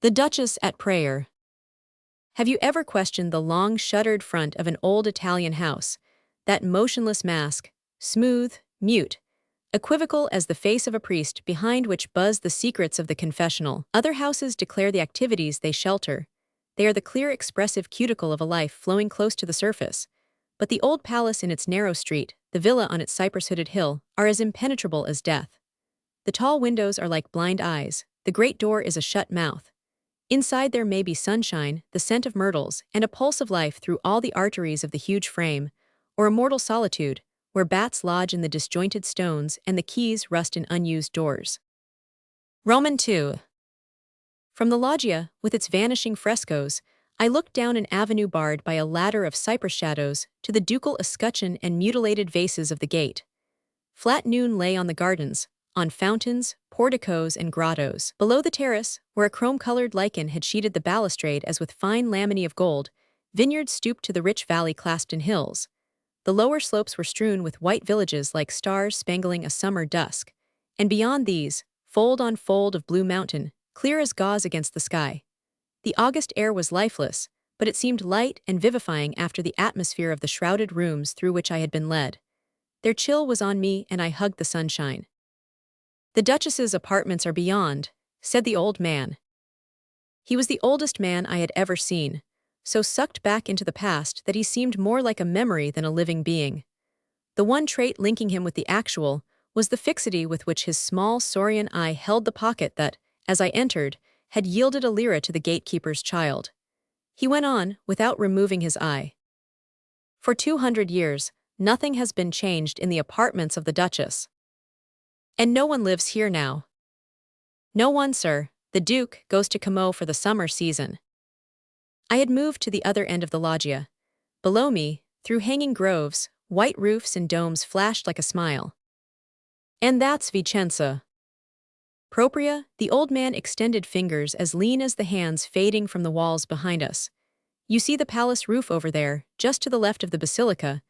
The Duchess at Prayer. Have you ever questioned the long shuttered front of an old Italian house? That motionless mask, smooth, mute, equivocal as the face of a priest behind which buzz the secrets of the confessional. Other houses declare the activities they shelter. They are the clear expressive cuticle of a life flowing close to the surface. But the old palace in its narrow street, the villa on its cypress-hooded hill, are as impenetrable as death. The tall windows are like blind eyes, the great door is a shut mouth. Inside there may be sunshine, the scent of myrtles, and a pulse of life through all the arteries of the huge frame, or immortal solitude, where bats lodge in the disjointed stones and the keys rust in unused doors. Roman 2. From the loggia, with its vanishing frescoes, I looked down an avenue barred by a ladder of cypress shadows to the ducal escutcheon and mutilated vases of the gate. Flat noon lay on the gardens, on fountains, porticos, and grottos. Below the terrace, where a chrome-colored lichen had sheeted the balustrade as with fine laminae of gold, vineyards stooped to the rich valley clasped in hills. The lower slopes were strewn with white villages like stars spangling a summer dusk, and beyond these, fold on fold of blue mountain, clear as gauze against the sky. The August air was lifeless, but it seemed light and vivifying after the atmosphere of the shrouded rooms through which I had been led. Their chill was on me, and I hugged the sunshine. "The Duchess's apartments are beyond," said the old man. He was the oldest man I had ever seen, so sucked back into the past that he seemed more like a memory than a living being. The one trait linking him with the actual was the fixity with which his small saurian eye held the pocket that, as I entered, had yielded a lira to the gatekeeper's child. He went on, without removing his eye. "For 200 years, nothing has been changed in the apartments of the Duchess. And no one lives here now." "No one, sir. The Duke goes to Como for the summer season." I had moved to the other end of the loggia. Below me, through hanging groves, white roofs and domes flashed like a smile. "And that's Vicenza." "Propria," the old man extended fingers as lean as the hands fading from the walls behind us. "You see the palace roof over there, just to the left of the basilica,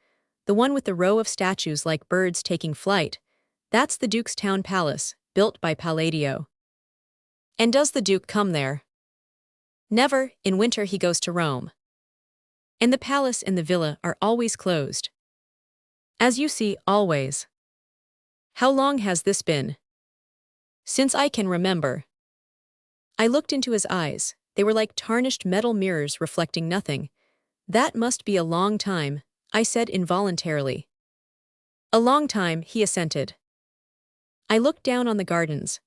the one with the row of statues like birds taking flight. That's the Duke's town palace, built by Palladio." "And does the Duke come there?" "Never. In winter he goes to Rome." "And the palace and the villa are always closed." "As you see, always." "How long has this been?" "Since I can remember." I looked into his eyes. They were like tarnished metal mirrors reflecting nothing. "That must be a long time," I said involuntarily. "A long time," he assented. I looked down on the gardens.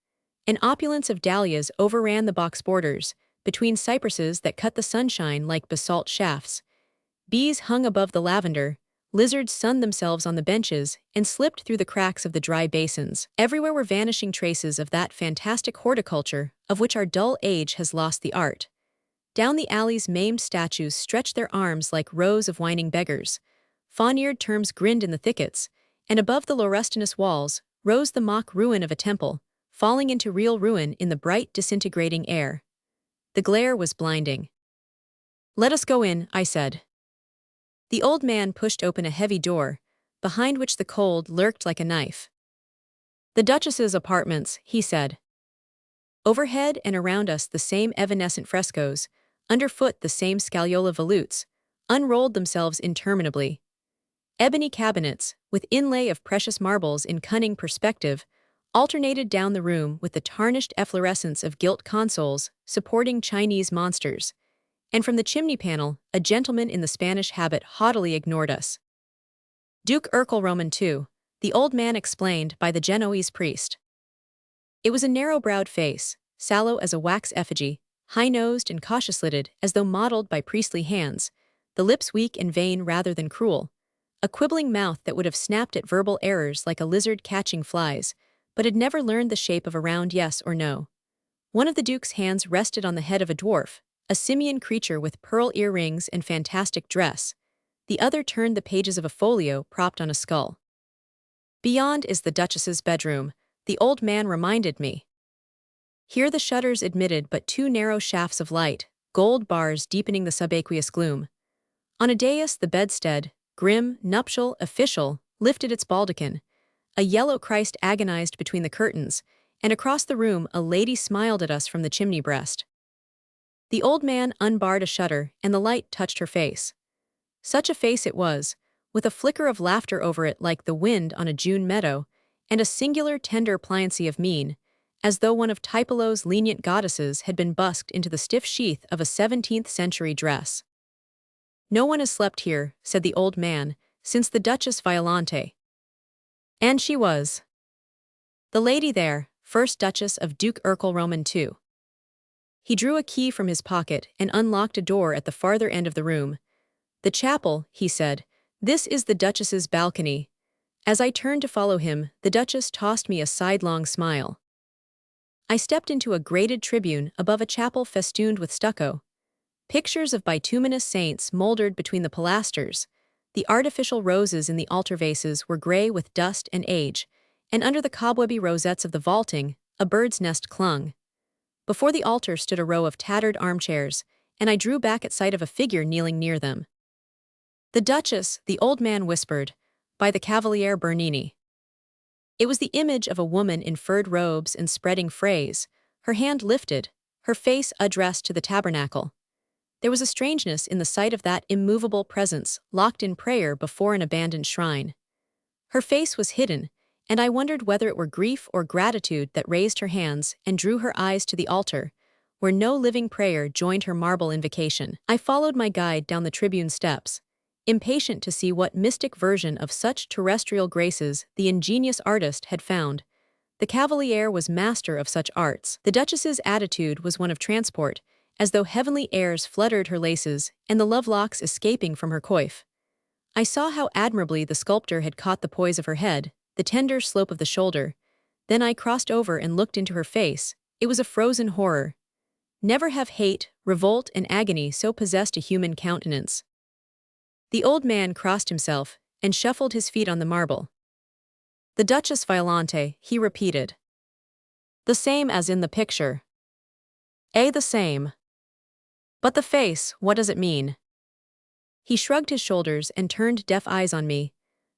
An opulence of dahlias overran the box borders, between cypresses that cut the sunshine like basalt shafts. Bees hung above the lavender, lizards sunned themselves on the benches and slipped through the cracks of the dry basins. Everywhere were vanishing traces of that fantastic horticulture of which our dull age has lost the art. Down the alleys maimed statues stretched their arms like rows of whining beggars. Fawn-eared terms grinned in the thickets, and above the laurustinous walls rose the mock ruin of a temple, falling into real ruin in the bright disintegrating air. The glare was blinding. "Let us go in," I said. The old man pushed open a heavy door, behind which the cold lurked like a knife. "The Duchess's apartments," he said. Overhead and around us the same evanescent frescoes, underfoot the same scagliola volutes, unrolled themselves interminably. Ebony cabinets, with inlay of precious marbles in cunning perspective, alternated down the room with the tarnished efflorescence of gilt consoles supporting Chinese monsters, and from the chimney panel, a gentleman in the Spanish habit haughtily ignored us. "Duke Urkel Roman II," the old man explained by the Genoese priest. It was a narrow-browed face, sallow as a wax effigy, high-nosed and cautious-lidded as though modeled by priestly hands, the lips weak and vain rather than cruel, a quibbling mouth that would have snapped at verbal errors like a lizard catching flies, but had never learned the shape of a round yes or no. One of the Duke's hands rested on the head of a dwarf, a simian creature with pearl earrings and fantastic dress. The other turned the pages of a folio propped on a skull. "Beyond is the Duchess's bedroom," the old man reminded me. Here the shutters admitted but two narrow shafts of light, gold bars deepening the subaqueous gloom. On a dais the bedstead, grim, nuptial, official, lifted its baldachin. A yellow Christ agonized between the curtains, and across the room a lady smiled at us from the chimney breast. The old man unbarred a shutter, and the light touched her face. Such a face it was, with a flicker of laughter over it like the wind on a June meadow, and a singular tender pliancy of mien, as though one of Tiepolo's lenient goddesses had been busked into the stiff sheath of a 17th-century dress. "No one has slept here," said the old man, "since the Duchess Violante." And she was. The lady there, first Duchess of Duke Urkel Roman II. He drew a key from his pocket and unlocked a door at the farther end of the room. "The chapel," he said. "This is the Duchess's balcony." As I turned to follow him, the Duchess tossed me a sidelong smile. I stepped into a grated tribune above a chapel festooned with stucco. Pictures of bituminous saints mouldered between the pilasters. The artificial roses in the altar vases were gray with dust and age, and under the cobwebby rosettes of the vaulting, a bird's nest clung. Before the altar stood a row of tattered armchairs, and I drew back at sight of a figure kneeling near them. "The Duchess," the old man whispered, "by the Cavaliere Bernini." It was the image of a woman in furred robes and spreading frays, her hand lifted, her face addressed to the tabernacle. There was a strangeness in the sight of that immovable presence locked in prayer before an abandoned shrine. Her face was hidden, and I wondered whether it were grief or gratitude that raised her hands and drew her eyes to the altar, where no living prayer joined her marble invocation. I followed my guide down the tribune steps, impatient to see what mystic version of such terrestrial graces the ingenious artist had found. The Cavaliere was master of such arts. The Duchess's attitude was one of transport, as though heavenly airs fluttered her laces and the love-locks escaping from her coif. I saw how admirably the sculptor had caught the poise of her head, the tender slope of the shoulder. Then I crossed over and looked into her face. It was a frozen horror. Never have hate, revolt, and agony so possessed a human countenance. The old man crossed himself and shuffled his feet on the marble. "The Duchess Violante," he repeated. "The same as in the picture." The same. But the face, what does it mean?" He shrugged his shoulders and turned deaf eyes on me.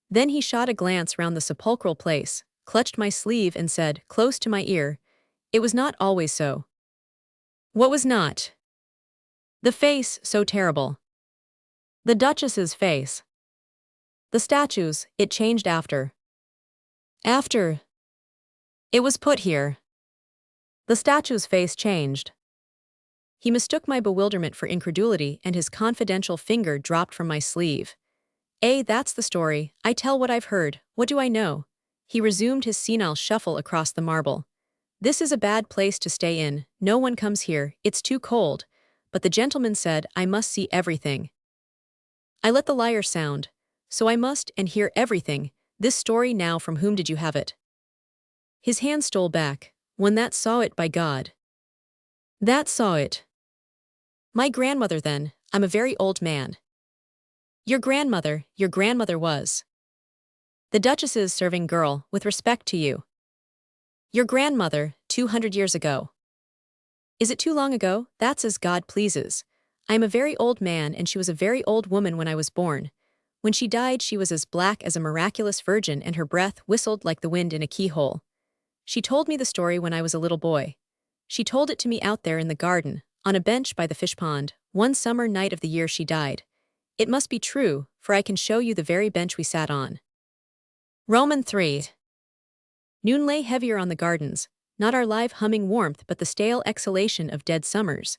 Then he shot a glance round the sepulchral place, clutched my sleeve and said, close to my ear, "It was not always so." "What was not?" "The face so terrible." "The Duchess's face." "The statue's, it changed after." "After?" "It was put here." "The statue's face changed." He mistook my bewilderment for incredulity, and his confidential finger dropped from my sleeve. That's the story. I tell what I've heard. What do I know?" He resumed his senile shuffle across the marble. "This is a bad place to stay in. No one comes here. It's too cold. But the gentleman said I must see everything. I let the lyre sound. So I must and hear everything. This story now, from whom did you have it?" His hand stole back. "One that saw it, by God." "That saw it." "My grandmother then. I'm a very old man." Your grandmother was." "The Duchess's serving girl, with respect to you." "Your grandmother, 200 years ago." "Is it too long ago? That's as God pleases. I am a very old man, and she was a very old woman when I was born. When she died she was as black as a miraculous virgin, and her breath whistled like the wind in a keyhole. She told me the story when I was a little boy. She told it to me out there in the garden, on a bench by the fish pond, one summer night of the year she died. It must be true, for I can show you the very bench we sat on." Roman 3. Noon lay heavier on the gardens, not our live humming warmth but the stale exhalation of dead summers.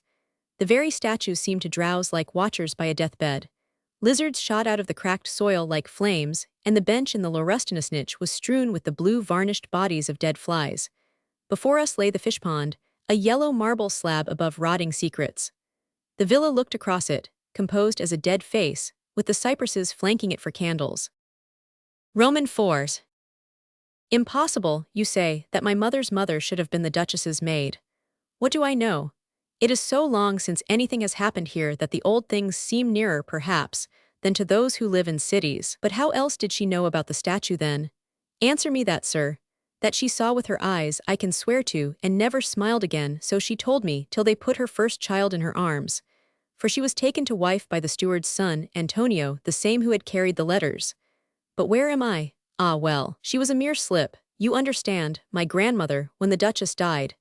The very statues seemed to drowse like watchers by a deathbed. Lizards shot out of the cracked soil like flames, and the bench in the laurustinus niche was strewn with the blue-varnished bodies of dead flies. Before us lay the fish pond, a yellow marble slab above rotting secrets. The villa looked across it, composed as a dead face, with the cypresses flanking it for candles. Roman 4. Impossible, you say, that my mother's mother should have been the Duchess's maid. What do I know? It is so long since anything has happened here that the old things seem nearer, perhaps, than to those who live in cities. But how else did she know about the statue then? Answer me that, sir. That she saw with her eyes, I can swear to, and never smiled again, so she told me, till they put her first child in her arms. For she was taken to wife by the steward's son, Antonio, the same who had carried the letters. But where am I? Ah well, she was a mere slip, you understand, my grandmother, when the Duchess died,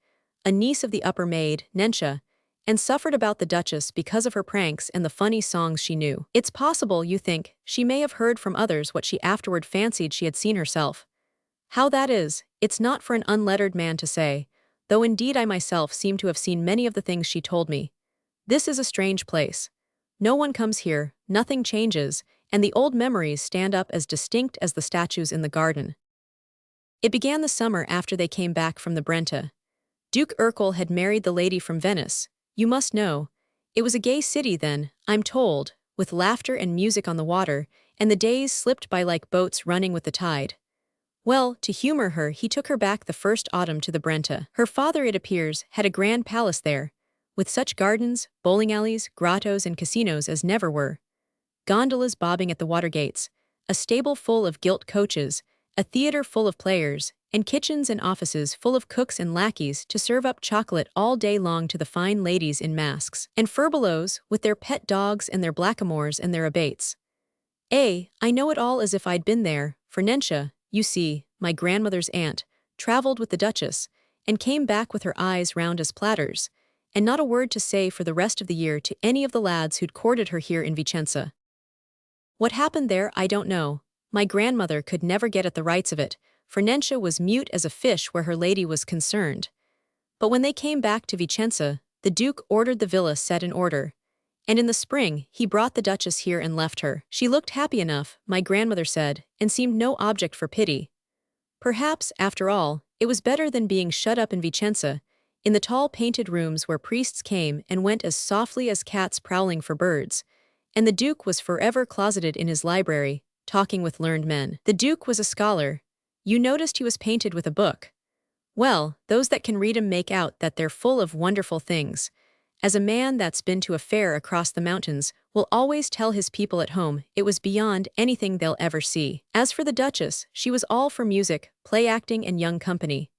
a niece of the upper maid, Nencia, and suffered about the Duchess because of her pranks and the funny songs she knew. It's possible, you think, she may have heard from others what she afterward fancied she had seen herself. How that is, it's not for an unlettered man to say, though indeed I myself seem to have seen many of the things she told me. This is a strange place. No one comes here, nothing changes, and the old memories stand up as distinct as the statues in the garden. It began the summer after they came back from the Brenta. Duke Urkel had married the lady from Venice. You must know. It was a gay city then, I'm told, with laughter and music on the water, and the days slipped by like boats running with the tide. Well, to humor her, he took her back the first autumn to the Brenta. Her father, it appears, had a grand palace there, with such gardens, bowling alleys, grottos, and casinos as never were. Gondolas bobbing at the water gates, a stable full of gilt coaches, a theater full of players, and kitchens and offices full of cooks and lackeys to serve up chocolate all day long to the fine ladies in masks, and furbelows with their pet dogs and their blackamoors and their abates. I know it all as if I'd been there, for Nencia, you see, my grandmother's aunt, travelled with the Duchess, and came back with her eyes round as platters, and not a word to say for the rest of the year to any of the lads who'd courted her here in Vicenza. What happened there I don't know. My grandmother could never get at the rights of it, for Nencia was mute as a fish where her lady was concerned. But when they came back to Vicenza, the Duke ordered the villa set in order, and in the spring he brought the Duchess here and left her. She looked happy enough, my grandmother said, and seemed no object for pity. Perhaps, after all, it was better than being shut up in Vicenza, in the tall painted rooms where priests came and went as softly as cats prowling for birds, and the Duke was forever closeted in his library, talking with learned men. The Duke was a scholar. You noticed he was painted with a book. Well, those that can read 'em make out that they're full of wonderful things. As a man that's been to a fair across the mountains will always tell his people at home, it was beyond anything they'll ever see. As for the Duchess, she was all for music, play-acting, and young company.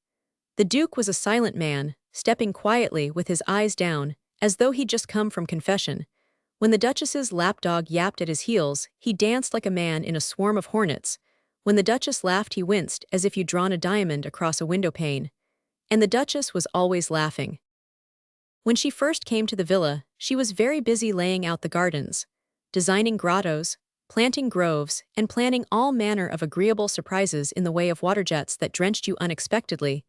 The Duke was a silent man, stepping quietly with his eyes down, as though he'd just come from confession. When the Duchess's lapdog yapped at his heels, he danced like a man in a swarm of hornets. When the Duchess laughed, he winced as if you'd drawn a diamond across a window pane. And the Duchess was always laughing. When she first came to the villa, she was very busy laying out the gardens, designing grottos, planting groves, and planning all manner of agreeable surprises in the way of water jets that drenched you unexpectedly,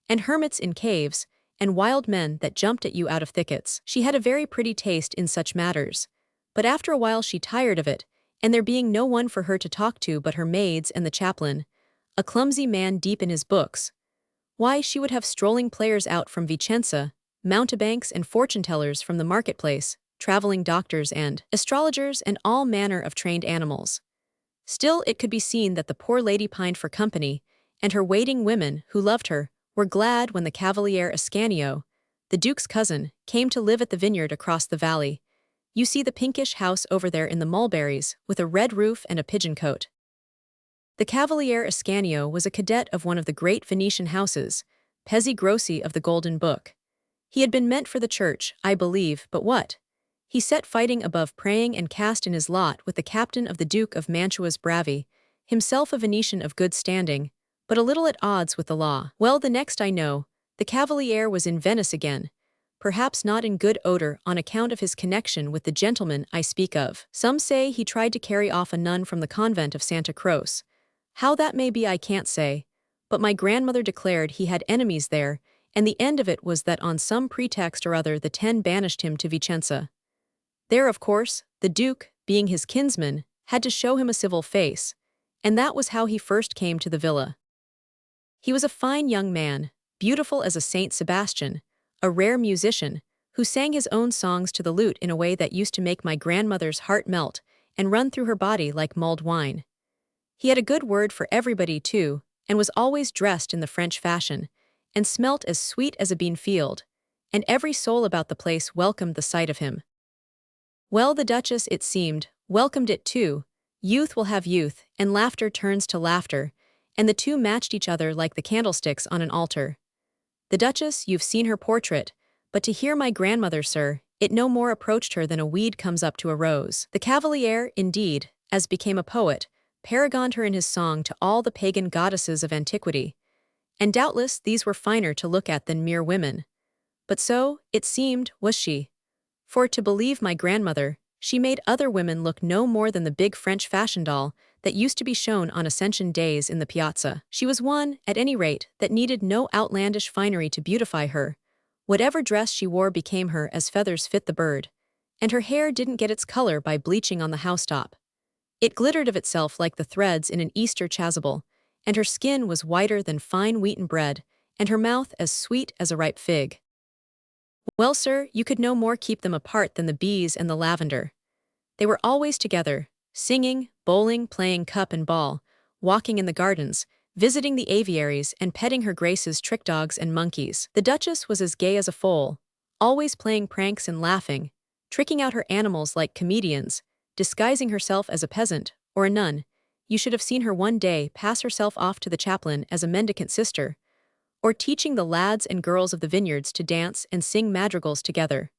and hermits in caves, and wild men that jumped at you out of thickets. She had a very pretty taste in such matters, but after a while she tired of it, and there being no one for her to talk to but her maids and the chaplain, a clumsy man deep in his books, why, she would have strolling players out from Vicenza, mountebanks and fortune-tellers from the marketplace, traveling doctors and astrologers and all manner of trained animals. Still, it could be seen that the poor lady pined for company, and her waiting women, who loved her, were glad when the Cavaliere Ascanio, the Duke's cousin, came to live at the vineyard across the valley. You see the pinkish house over there in the mulberries, with a red roof and a pigeon cote. The Cavaliere Ascanio was a cadet of one of the great Venetian houses, Pezzi Grossi of the Golden Book. He had been meant for the church, I believe, but what? He set fighting above praying and cast in his lot with the captain of the Duke of Mantua's Bravi, himself a Venetian of good standing, but a little at odds with the law. Well, the next I know, the Cavaliere was in Venice again, perhaps not in good odor on account of his connection with the gentleman I speak of. Some say he tried to carry off a nun from the convent of Santa Croce. How that may be I can't say, but my grandmother declared he had enemies there, and the end of it was that on some pretext or other the 10 banished him to Vicenza. There, of course, the Duke, being his kinsman, had to show him a civil face, and that was how he first came to the villa. He was a fine young man, beautiful as a Saint Sebastian, a rare musician, who sang his own songs to the lute in a way that used to make my grandmother's heart melt and run through her body like mulled wine. He had a good word for everybody, too, and was always dressed in the French fashion, and smelt as sweet as a bean field, and every soul about the place welcomed the sight of him. Well, the Duchess, it seemed, welcomed it too. Youth will have youth, and laughter turns to laughter, and the two matched each other like the candlesticks on an altar. The Duchess, you've seen her portrait, but to hear my grandmother, sir, it no more approached her than a weed comes up to a rose. The Cavaliere, indeed, as became a poet, paragoned her in his song to all the pagan goddesses of antiquity, and doubtless these were finer to look at than mere women. But so, it seemed, was she. For to believe my grandmother, she made other women look no more than the big French fashion doll that used to be shown on Ascension days in the piazza. She was one, at any rate, that needed no outlandish finery to beautify her. Whatever dress she wore became her as feathers fit the bird, and her hair didn't get its color by bleaching on the housetop. It glittered of itself like the threads in an Easter chasuble, and her skin was whiter than fine wheaten bread, and her mouth as sweet as a ripe fig. Well, sir, you could no more keep them apart than the bees and the lavender. They were always together, singing, bowling, playing cup and ball, walking in the gardens, visiting the aviaries, and petting her grace's trick dogs and monkeys. The Duchess was as gay as a foal, always playing pranks and laughing, tricking out her animals like comedians, disguising herself as a peasant or a nun. You should have seen her one day pass herself off to the chaplain as a mendicant sister, or teaching the lads and girls of the vineyards to dance and sing madrigals together.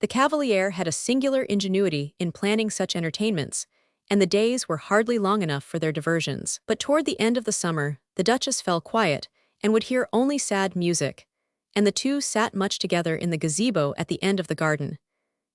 The Cavalier had a singular ingenuity in planning such entertainments, and the days were hardly long enough for their diversions. But toward the end of the summer, the Duchess fell quiet and would hear only sad music, and the two sat much together in the gazebo at the end of the garden.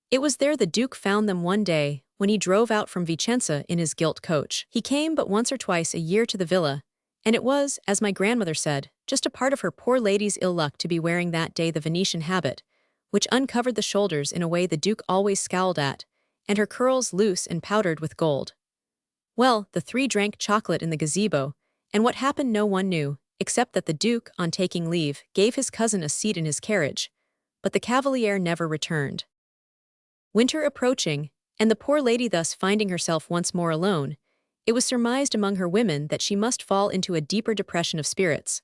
It was there the Duke found them one day when he drove out from Vicenza in his gilt coach. He came but once or twice a year to the villa, and it was, as my grandmother said, just a part of her poor lady's ill luck to be wearing that day the Venetian habit, which uncovered the shoulders in a way the Duke always scowled at, and her curls loose and powdered with gold. Well, the three drank chocolate in the gazebo, and what happened no one knew, except that the Duke, on taking leave, gave his cousin a seat in his carriage, but the Cavalier never returned. Winter approaching, and the poor lady thus finding herself once more alone, it was surmised among her women that she must fall into a deeper depression of spirits.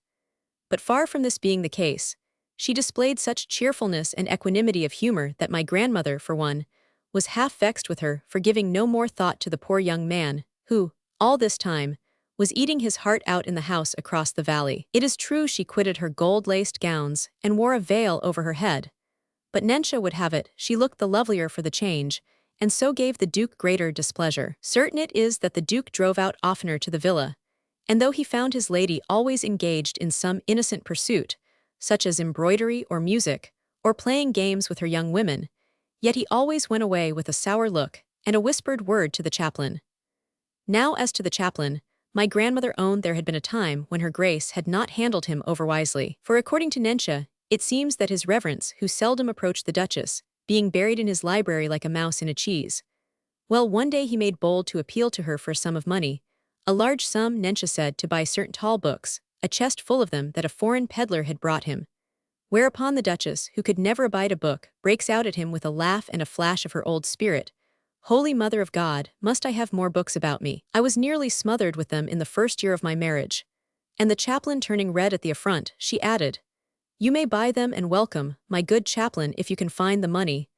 But far from this being the case, she displayed such cheerfulness and equanimity of humor that my grandmother, for one, was half vexed with her for giving no more thought to the poor young man, who, all this time, was eating his heart out in the house across the valley. It is true she quitted her gold-laced gowns and wore a veil over her head, but Nencia would have it she looked the lovelier for the change, and so gave the Duke greater displeasure. Certain it is that the Duke drove out oftener to the villa, and though he found his lady always engaged in some innocent pursuit, such as embroidery or music, or playing games with her young women, yet he always went away with a sour look and a whispered word to the chaplain. Now as to the chaplain, my grandmother owned there had been a time when her grace had not handled him overwisely, for according to Nencia, it seems that his reverence, who seldom approached the Duchess, being buried in his library like a mouse in a cheese. Well, one day he made bold to appeal to her for a sum of money, a large sum, Nencia said, to buy certain tall books, a chest full of them that a foreign peddler had brought him. Whereupon the Duchess, who could never abide a book, breaks out at him with a laugh and a flash of her old spirit. Holy Mother of God, must I have more books about me? I was nearly smothered with them in the first year of my marriage. And the chaplain turning red at the affront, she added, You may buy them and welcome, my good chaplain, if you can find the money.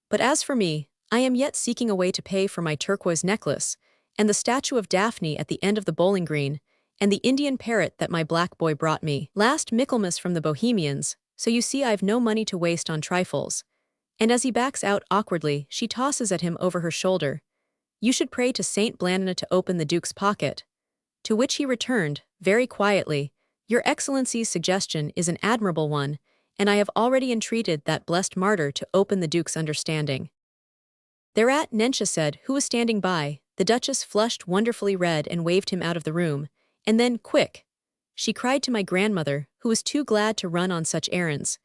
But as for me, I am yet seeking a way to pay for my turquoise necklace, and the statue of Daphne at the end of the bowling green, and the Indian parrot that my black boy brought me last Michaelmas from the Bohemians, so you see I've no money to waste on trifles. And as he backs out awkwardly, she tosses at him over her shoulder, You should pray to Saint Blandina to open the Duke's pocket. To which he returned, very quietly, Your Excellency's suggestion is an admirable one, and I have already entreated that blessed martyr to open the Duke's understanding. Thereat Nencia said, who was standing by, the Duchess flushed wonderfully red and waved him out of the room, and then, quick, she cried to my grandmother, who was too glad to run on such errands,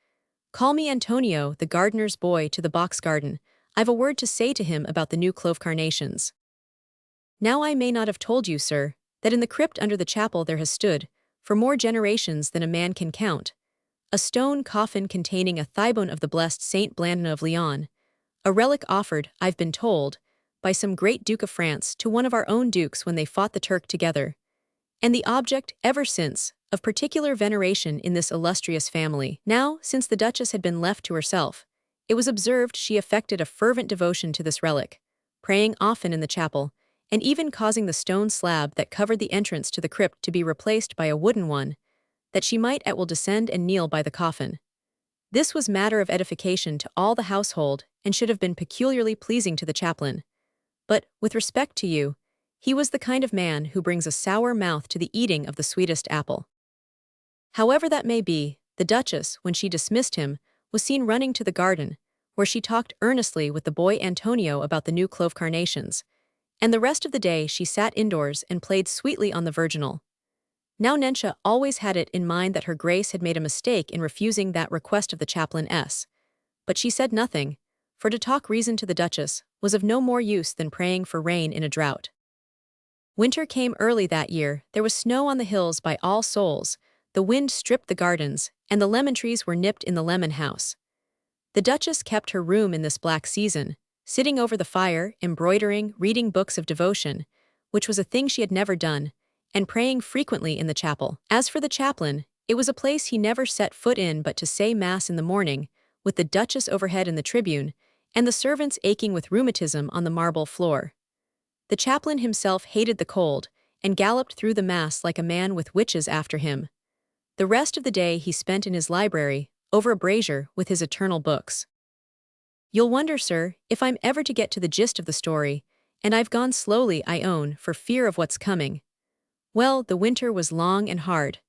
Call me Antonio, the gardener's boy, to the box garden. I've a word to say to him about the new clove carnations. Now I may not have told you, sir, that in the crypt under the chapel there has stood, for more generations than a man can count, a stone coffin containing a thigh-bone of the blessed Saint Blandina of Leon, a relic offered, I've been told, by some great Duke of France to one of our own dukes when they fought the Turk together, and the object, ever since, of particular veneration in this illustrious family. Now, since the Duchess had been left to herself, it was observed she affected a fervent devotion to this relic, praying often in the chapel, and even causing the stone slab that covered the entrance to the crypt to be replaced by a wooden one, that she might at will descend and kneel by the coffin. This was matter of edification to all the household, and should have been peculiarly pleasing to the chaplain. But, with respect to you, he was the kind of man who brings a sour mouth to the eating of the sweetest apple. However that may be, the Duchess, when she dismissed him, was seen running to the garden, where she talked earnestly with the boy Antonio about the new clove carnations, and the rest of the day she sat indoors and played sweetly on the virginal. Now Nensha always had it in mind that her grace had made a mistake in refusing that request of the chaplainess, but she said nothing, for to talk reason to the Duchess was of no more use than praying for rain in a drought. Winter came early that year. There was snow on the hills by All Souls, the wind stripped the gardens, and the lemon trees were nipped in the lemon house. The Duchess kept her room in this black season, sitting over the fire, embroidering, reading books of devotion, which was a thing she had never done, and praying frequently in the chapel. As for the chaplain, it was a place he never set foot in but to say Mass in the morning, with the Duchess overhead in the tribune, and the servants aching with rheumatism on the marble floor. The chaplain himself hated the cold, and galloped through the Mass like a man with witches after him. The rest of the day he spent in his library, over a brazier, with his eternal books. You'll wonder, sir, if I'm ever to get to the gist of the story, and I've gone slowly, I own, for fear of what's coming. Well, the winter was long and hard.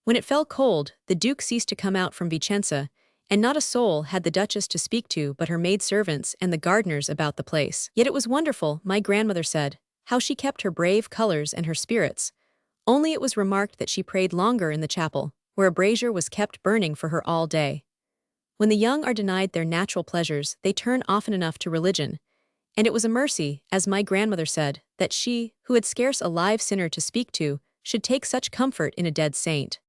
When it fell cold, the Duke ceased to come out from Vicenza, and not a soul had the Duchess to speak to but her maidservants and the gardeners about the place. Yet it was wonderful, my grandmother said, how she kept her brave colors and her spirits. Only it was remarked that she prayed longer in the chapel, where a brazier was kept burning for her all day. When the young are denied their natural pleasures, they turn often enough to religion, and it was a mercy, as my grandmother said, that she, who had scarce a live sinner to speak to, should take such comfort in a dead saint.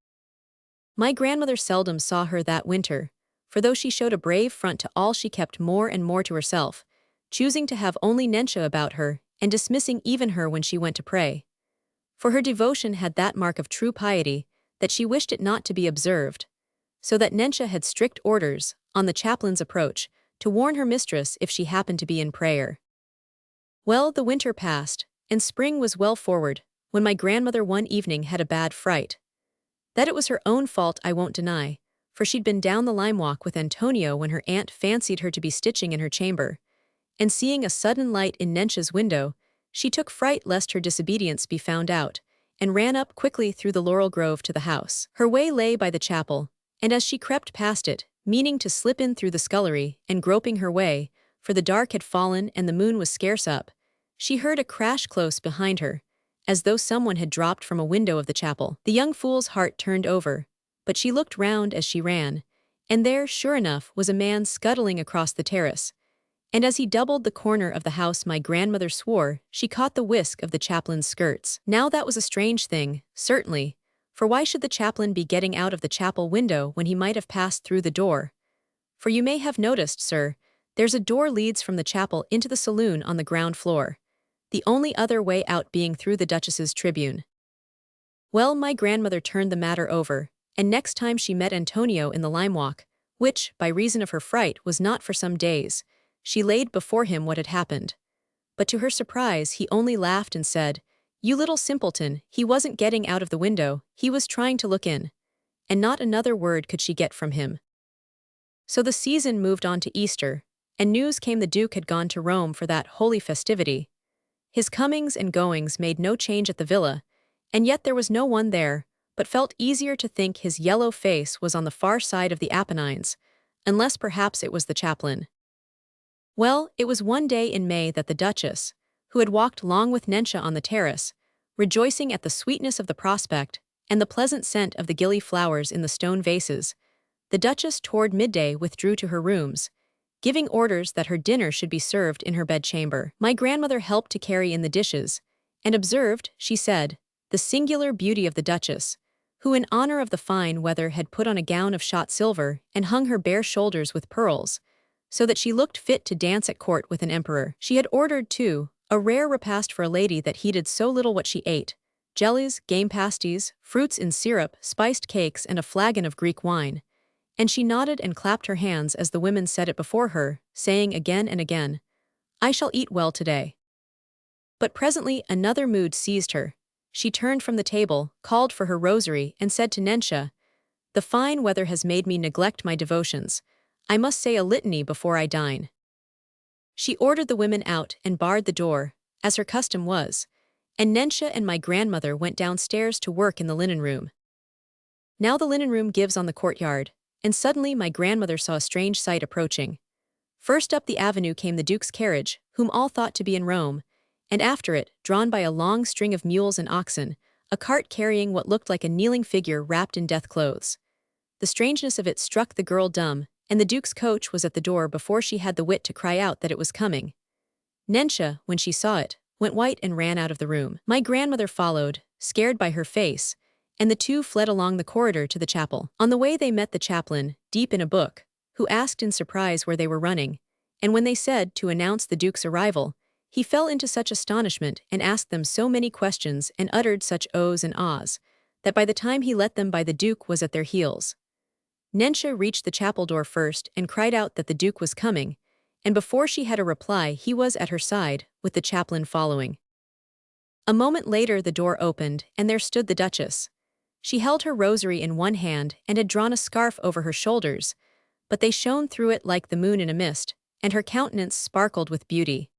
My grandmother seldom saw her that winter, for though she showed a brave front to all, she kept more and more to herself, choosing to have only Nensha about her, and dismissing even her when she went to pray. For her devotion had that mark of true piety, that she wished it not to be observed, so that Nensha had strict orders, on the chaplain's approach, to warn her mistress if she happened to be in prayer. Well, the winter passed, and spring was well forward, when my grandmother one evening had a bad fright. That it was her own fault I won't deny, for she'd been down the lime walk with Antonio when her aunt fancied her to be stitching in her chamber, and seeing a sudden light in Nensha's window, she took fright lest her disobedience be found out, and ran up quickly through the laurel grove to the house. Her way lay by the chapel, and as she crept past it, meaning to slip in through the scullery, and groping her way, for the dark had fallen and the moon was scarce up, she heard a crash close behind her, as though someone had dropped from a window of the chapel. The young fool's heart turned over, but she looked round as she ran, and there, sure enough, was a man scuttling across the terrace, and as he doubled the corner of the house my grandmother swore she caught the whisk of the chaplain's skirts. Now that was a strange thing, certainly, for why should the chaplain be getting out of the chapel window when he might have passed through the door? For you may have noticed, sir, there's a door leads from the chapel into the saloon on the ground floor, the only other way out being through the Duchess's tribune. Well, my grandmother turned the matter over, and next time she met Antonio in the lime walk, which, by reason of her fright, was not for some days, she laid before him what had happened. But to her surprise he only laughed and said, "You little simpleton, he wasn't getting out of the window, he was trying to look in." And not another word could she get from him. So the season moved on to Easter, and news came the Duke had gone to Rome for that holy festivity. His comings and goings made no change at the villa, and yet there was no one there, but felt easier to think his yellow face was on the far side of the Apennines, unless perhaps it was the chaplain. Well, it was one day in May that the Duchess, who had walked long with Nensha on the terrace, rejoicing at the sweetness of the prospect and the pleasant scent of the gilly flowers in the stone vases, the Duchess toward midday withdrew to her rooms, giving orders that her dinner should be served in her bedchamber. My grandmother helped to carry in the dishes, and observed, she said, the singular beauty of the Duchess, who in honor of the fine weather had put on a gown of shot silver and hung her bare shoulders with pearls, so that she looked fit to dance at court with an emperor. She had ordered, too, a rare repast for a lady that heeded so little what she ate: jellies, game pasties, fruits in syrup, spiced cakes, and a flagon of Greek wine. And she nodded and clapped her hands as the women set it before her, saying again and again, "I shall eat well today." But presently another mood seized her. She turned from the table, called for her rosary, and said to Nensha, "The fine weather has made me neglect my devotions. I must say a litany before I dine." She ordered the women out and barred the door, as her custom was, and Nensha and my grandmother went downstairs to work in the linen room. Now the linen room gives on the courtyard, and suddenly my grandmother saw a strange sight approaching. First up the avenue came the Duke's carriage, whom all thought to be in Rome, and after it, drawn by a long string of mules and oxen, a cart carrying what looked like a kneeling figure wrapped in death clothes. The strangeness of it struck the girl dumb, and the Duke's coach was at the door before she had the wit to cry out that it was coming. Nensha, when she saw it, went white and ran out of the room. My grandmother followed, scared by her face, and the two fled along the corridor to the chapel. On the way they met the chaplain, deep in a book, who asked in surprise where they were running, and when they said to announce the Duke's arrival, he fell into such astonishment and asked them so many questions and uttered such ohs and ahs, that by the time he let them by the Duke was at their heels. Nensha reached the chapel door first and cried out that the Duke was coming, and before she had a reply he was at her side, with the chaplain following. A moment later the door opened, and there stood the Duchess. She held her rosary in one hand and had drawn a scarf over her shoulders, but they shone through it like the moon in a mist, and her countenance sparkled with beauty.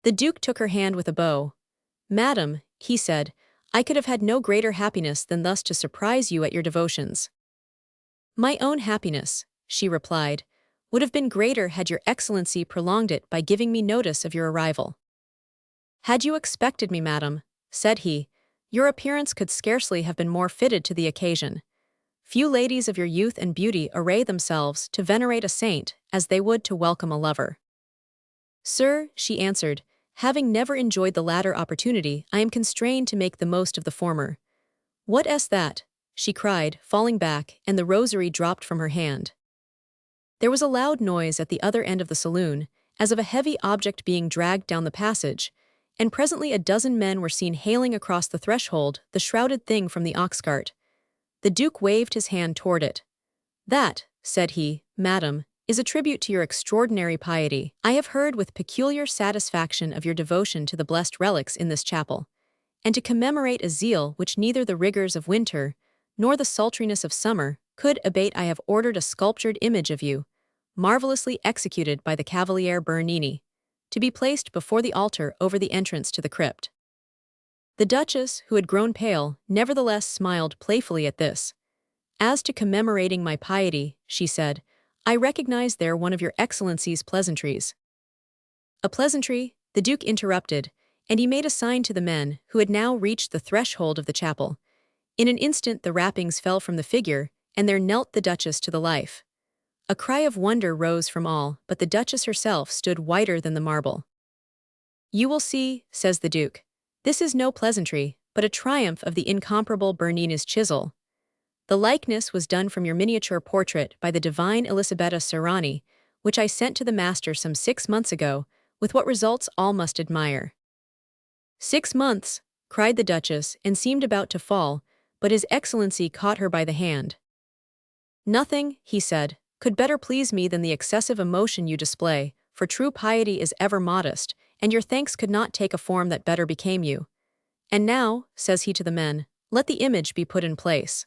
The Duke took her hand with a bow. "Madam," he said, "I could have had no greater happiness than thus to surprise you at your devotions." "My own happiness," she replied, "would have been greater had your Excellency prolonged it by giving me notice of your arrival." "Had you expected me, madam," said he, "your appearance could scarcely have been more fitted to the occasion. Few ladies of your youth and beauty array themselves to venerate a saint as they would to welcome a lover." "Sir," she answered, "having never enjoyed the latter opportunity, I am constrained to make the most of the former." "What is that?" she cried, falling back, and the rosary dropped from her hand. There was a loud noise at the other end of the saloon, as of a heavy object being dragged down the passage, and presently a dozen men were seen hailing across the threshold the shrouded thing from the ox-cart. The Duke waved his hand toward it. "That," said he, "madam, is a tribute to your extraordinary piety. I have heard with peculiar satisfaction of your devotion to the blessed relics in this chapel, and to commemorate a zeal which neither the rigors of winter nor the sultriness of summer could abate. I have ordered a sculptured image of you, marvelously executed by the Cavaliere Bernini, to be placed before the altar over the entrance to the crypt." The Duchess, who had grown pale, nevertheless smiled playfully at this. "As to commemorating my piety," she said, "I recognize there one of your Excellency's pleasantries." "A pleasantry?" the Duke interrupted, and he made a sign to the men, who had now reached the threshold of the chapel. In an instant the wrappings fell from the figure, and there knelt the Duchess to the life. A cry of wonder rose from all, but the Duchess herself stood whiter than the marble. "You will see," says the Duke, "this is no pleasantry, but a triumph of the incomparable Bernini's chisel. The likeness was done from your miniature portrait by the divine Elisabetta Serrani, which I sent to the master some 6 months ago, with what results all must admire." "6 months!" cried the Duchess, and seemed about to fall, but His Excellency caught her by the hand. "Nothing," he said, "could better please me than the excessive emotion you display, for true piety is ever modest, and your thanks could not take a form that better became you. And now," says he to the men, "let the image be put in place."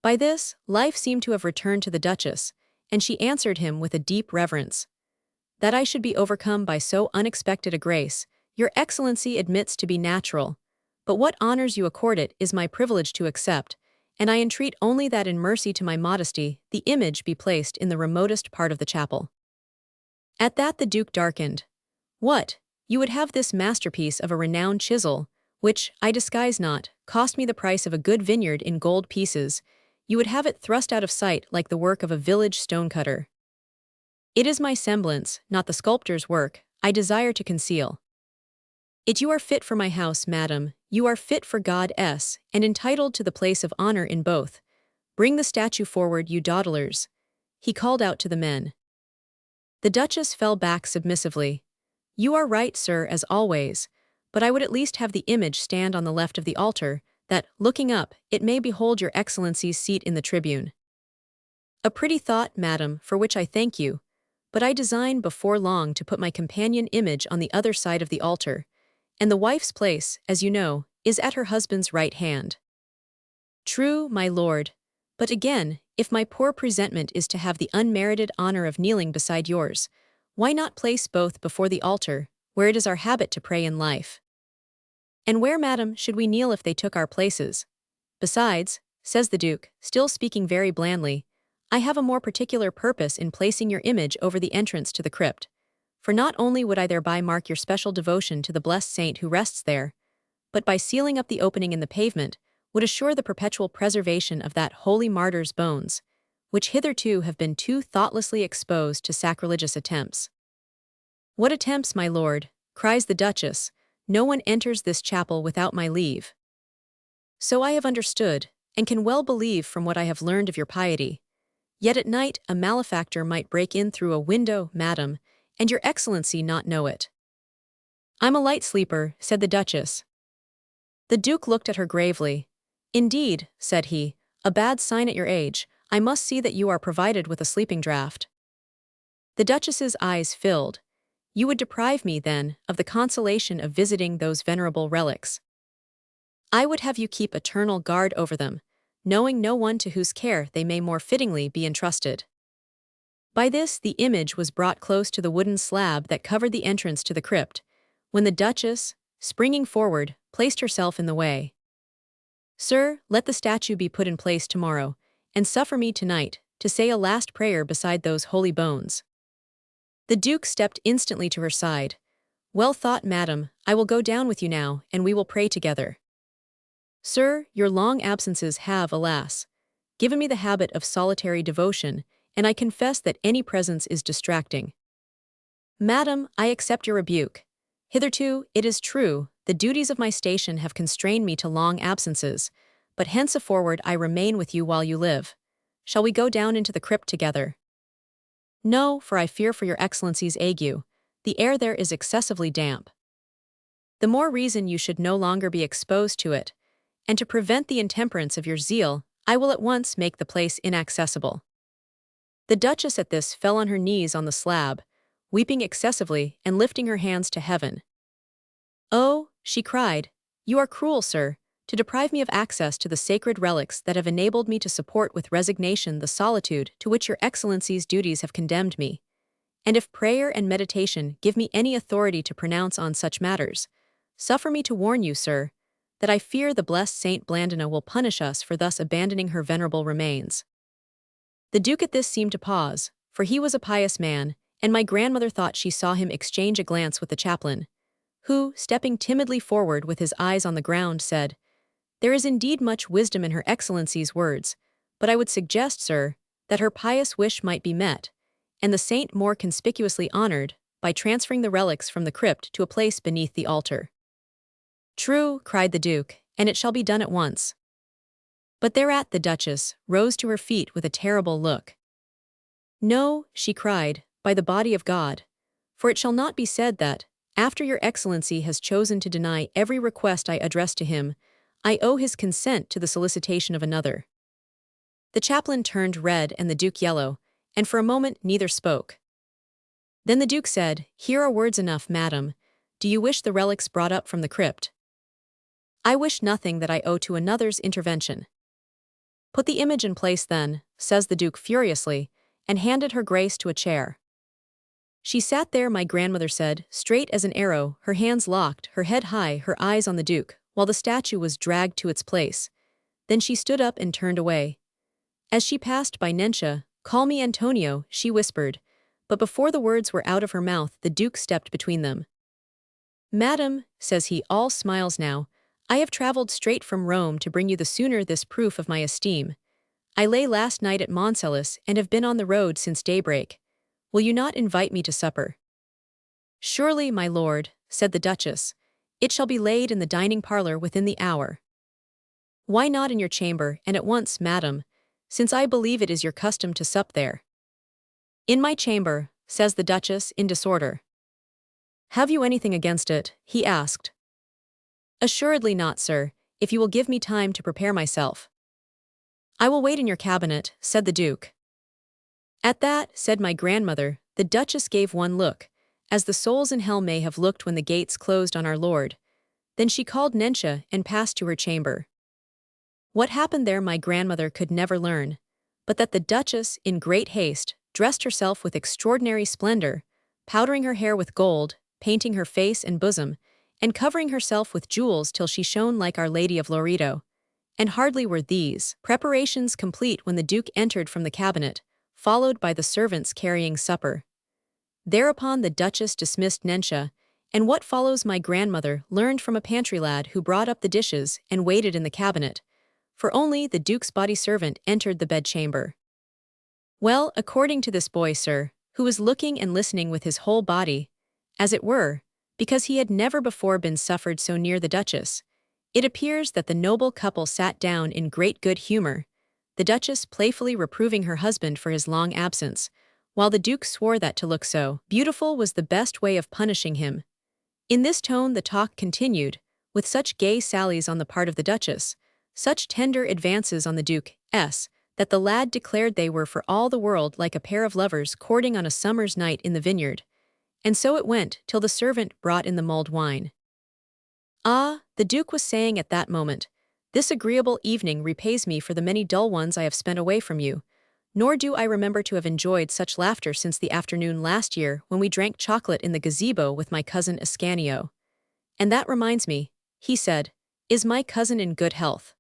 By this, life seemed to have returned to the Duchess, and she answered him with a deep reverence. "That I should be overcome by so unexpected a grace, your Excellency admits to be natural, but what honors you accord it is my privilege to accept, and I entreat only that in mercy to my modesty the image be placed in the remotest part of the chapel." At that the Duke darkened. "What, you would have this masterpiece of a renowned chisel, which, I disguise not, cost me the price of a good vineyard in gold pieces, you would have it thrust out of sight like the work of a village stonecutter. It is my semblance, not the sculptor's work, I desire to conceal. It you are fit for my house, madam, you are fit for God-s, and entitled to the place of honor in both. Bring the statue forward, you dawdlers," he called out to the men. The Duchess fell back submissively. "You are right, sir, as always, but I would at least have the image stand on the left of the altar, that, looking up, it may behold your Excellency's seat in the tribune." "A pretty thought, madam, for which I thank you, but I design before long to put my companion image on the other side of the altar, and the wife's place, as you know, is at her husband's right hand." "True, my lord, but again, if my poor presentment is to have the unmerited honor of kneeling beside yours, why not place both before the altar, where it is our habit to pray in life?" "And where, madam, should we kneel if they took our places? Besides," says the Duke, still speaking very blandly, I have a more particular purpose in placing your image over the entrance to the crypt. For not only would I thereby mark your special devotion to the blessed saint who rests there, but by sealing up the opening in the pavement, would assure the perpetual preservation of that holy martyr's bones, which hitherto have been too thoughtlessly exposed to sacrilegious attempts. What attempts, my lord? Cries the Duchess. No one enters this chapel without my leave. So I have understood, and can well believe from what I have learned of your piety. Yet at night a malefactor might break in through a window, madam, and your excellency not know it. I'm a light sleeper, said the Duchess. The Duke looked at her gravely. Indeed, said he, a bad sign at your age. I must see that you are provided with a sleeping draught. The Duchess's eyes filled. You would deprive me, then, of the consolation of visiting those venerable relics. I would have you keep eternal guard over them, knowing no one to whose care they may more fittingly be entrusted. By this the image was brought close to the wooden slab that covered the entrance to the crypt, when the Duchess, springing forward, placed herself in the way. Sir, let the statue be put in place tomorrow, and suffer me tonight to say a last prayer beside those holy bones. The Duke stepped instantly to her side. Well thought, madam, I will go down with you now, and we will pray together. Sir, your long absences have, alas, given me the habit of solitary devotion, and I confess that any presence is distracting. Madam, I accept your rebuke. Hitherto, it is true, the duties of my station have constrained me to long absences, but henceforward I remain with you while you live. Shall we go down into the crypt together? No, for I fear for your excellency's ague. The air there is excessively damp. The more reason you should no longer be exposed to it, and to prevent the intemperance of your zeal, I will at once make the place inaccessible. The Duchess at this fell on her knees on the slab, weeping excessively and lifting her hands to heaven. Oh, she cried, you are cruel, sir, to deprive me of access to the sacred relics that have enabled me to support with resignation the solitude to which your excellency's duties have condemned me. And if prayer and meditation give me any authority to pronounce on such matters, suffer me to warn you, sir, that I fear the blessed Saint Blandina will punish us for thus abandoning her venerable remains. The Duke at this seemed to pause, for he was a pious man, and my grandmother thought she saw him exchange a glance with the chaplain, who, stepping timidly forward with his eyes on the ground, said, There is indeed much wisdom in her excellency's words, but I would suggest, sir, that her pious wish might be met, and the saint more conspicuously honored, by transferring the relics from the crypt to a place beneath the altar. True, cried the Duke, and it shall be done at once. But thereat the Duchess rose to her feet with a terrible look. No, she cried, by the body of God, for it shall not be said that, after your excellency has chosen to deny every request I address to him, I owe his consent to the solicitation of another. The chaplain turned red and the Duke yellow, and for a moment neither spoke. Then the Duke said, Here are words enough, madam. Do you wish the relics brought up from the crypt? I wish nothing that I owe to another's intervention. Put the image in place then, says the Duke furiously, and handed her grace to a chair. She sat there, my grandmother said, straight as an arrow, her hands locked, her head high, her eyes on the Duke, while the statue was dragged to its place. Then she stood up and turned away. As she passed by Nencia, Call me Antonio, she whispered, but before the words were out of her mouth the Duke stepped between them. Madam, says he, all smiles now, I have traveled straight from Rome to bring you the sooner this proof of my esteem. I lay last night at Moncelis and have been on the road since daybreak. Will you not invite me to supper? Surely, my lord, said the Duchess. It shall be laid in the dining parlor within the hour. Why not in your chamber, and at once, madam, since I believe it is your custom to sup there? In my chamber, says the Duchess, in disorder. Have you anything against it? He asked. Assuredly not, sir, if you will give me time to prepare myself. I will wait in your cabinet, said the Duke. At that, said my grandmother, the Duchess gave one look, as the souls in hell may have looked when the gates closed on our Lord. Then she called Nencia and passed to her chamber. What happened there my grandmother could never learn, but that the Duchess, in great haste, dressed herself with extraordinary splendor, powdering her hair with gold, painting her face and bosom, and covering herself with jewels till she shone like Our Lady of Loreto, And hardly were these preparations complete when the Duke entered from the cabinet, followed by the servants carrying supper. Thereupon the Duchess dismissed Nensha, and what follows my grandmother learned from a pantry lad who brought up the dishes and waited in the cabinet, for only the Duke's body servant entered the bedchamber. Well, according to this boy, sir, who was looking and listening with his whole body, as it were, because he had never before been suffered so near the Duchess, it appears that the noble couple sat down in great good humor, the Duchess playfully reproving her husband for his long absence, while the Duke swore that to look so beautiful was the best way of punishing him. In this tone the talk continued, with such gay sallies on the part of the Duchess, such tender advances on the Duke's, that the lad declared they were for all the world like a pair of lovers courting on a summer's night in the vineyard. And so it went till the servant brought in the mulled wine. Ah, the Duke was saying at that moment, this agreeable evening repays me for the many dull ones I have spent away from you, nor do I remember to have enjoyed such laughter since the afternoon last year when we drank chocolate in the gazebo with my cousin Ascanio. And that reminds me, he said, is my cousin in good health?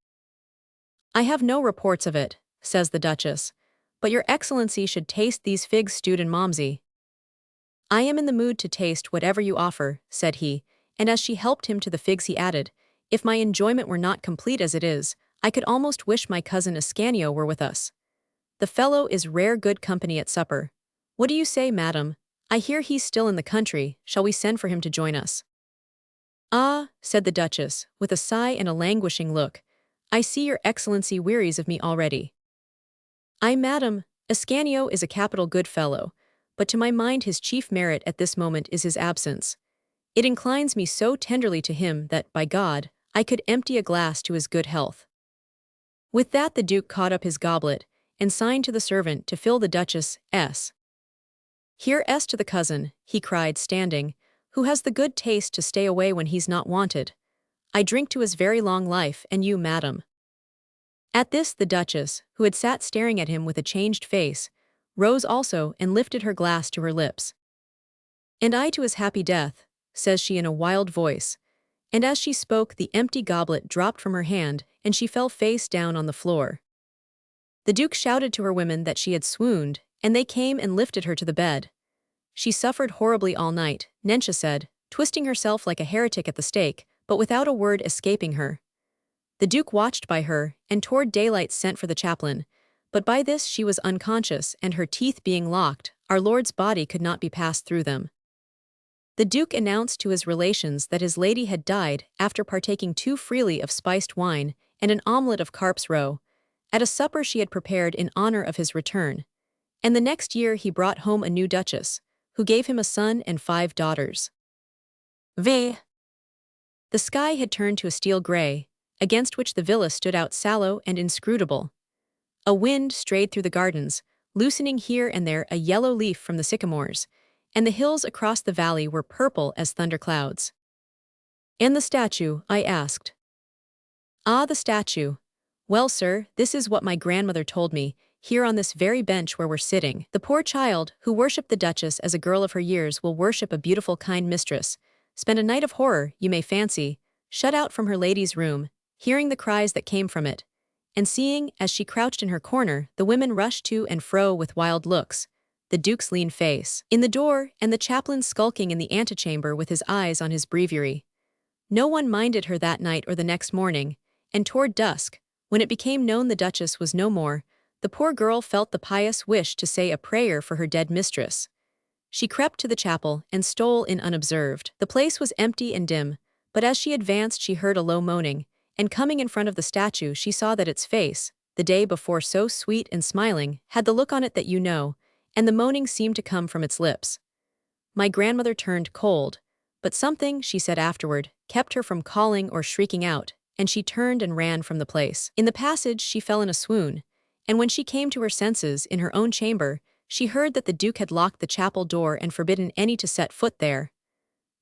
I have no reports of it, says the Duchess, but your Excellency should taste these figs stewed in Momsey. I am in the mood to taste whatever you offer, said he, and as she helped him to the figs he added, if my enjoyment were not complete as it is, I could almost wish my cousin Ascanio were with us. The fellow is rare good company at supper. What do you say, madam? I hear he's still in the country, shall we send for him to join us? Ah, said the Duchess, with a sigh and a languishing look, I see your Excellency wearies of me already. Ay, madam, Ascanio is a capital good fellow, but to my mind his chief merit at this moment is his absence. It inclines me so tenderly to him that, by God, I could empty a glass to his good health. With that the Duke caught up his goblet, and signed to the servant to fill the Duchess's. Here S to the cousin, he cried, standing, who has the good taste to stay away when he's not wanted. I drink to his very long life, and you, madam. At this the Duchess, who had sat staring at him with a changed face, rose also and lifted her glass to her lips. And I to his happy death, says she in a wild voice, and as she spoke the empty goblet dropped from her hand and she fell face down on the floor. The Duke shouted to her women that she had swooned, and they came and lifted her to the bed. She suffered horribly all night, Nensha said, twisting herself like a heretic at the stake, but without a word escaping her. The Duke watched by her, and toward daylight sent for the chaplain, but by this she was unconscious, and her teeth being locked, our Lord's body could not be passed through them. The Duke announced to his relations that his lady had died after partaking too freely of spiced wine and an omelette of carp's roe, at a supper she had prepared in honor of his return, and the next year he brought home a new duchess, who gave him a son and 5 daughters. The sky had turned to a steel gray, against which the villa stood out sallow and inscrutable. A wind strayed through the gardens, loosening here and there a yellow leaf from the sycamores, and the hills across the valley were purple as thunderclouds. And the statue, I asked. Ah, the statue. Well, sir, this is what my grandmother told me, here on this very bench where we're sitting. The poor child, who worshipped the Duchess as a girl of her years, will worship a beautiful kind mistress, spend a night of horror, you may fancy, shut out from her lady's room, hearing the cries that came from it, and seeing, as she crouched in her corner, the women rush to and fro with wild looks, the Duke's lean face in the door, and the chaplain skulking in the antechamber with his eyes on his breviary. No one minded her that night or the next morning, and toward dusk, when it became known the Duchess was no more, the poor girl felt the pious wish to say a prayer for her dead mistress. She crept to the chapel and stole in unobserved. The place was empty and dim, but as she advanced she heard a low moaning, and coming in front of the statue she saw that its face, the day before so sweet and smiling, had the look on it that you know, and the moaning seemed to come from its lips. My grandmother turned cold, but something, she said afterward, kept her from calling or shrieking out, and she turned and ran from the place. In the passage she fell in a swoon, and when she came to her senses in her own chamber, she heard that the Duke had locked the chapel door and forbidden any to set foot there.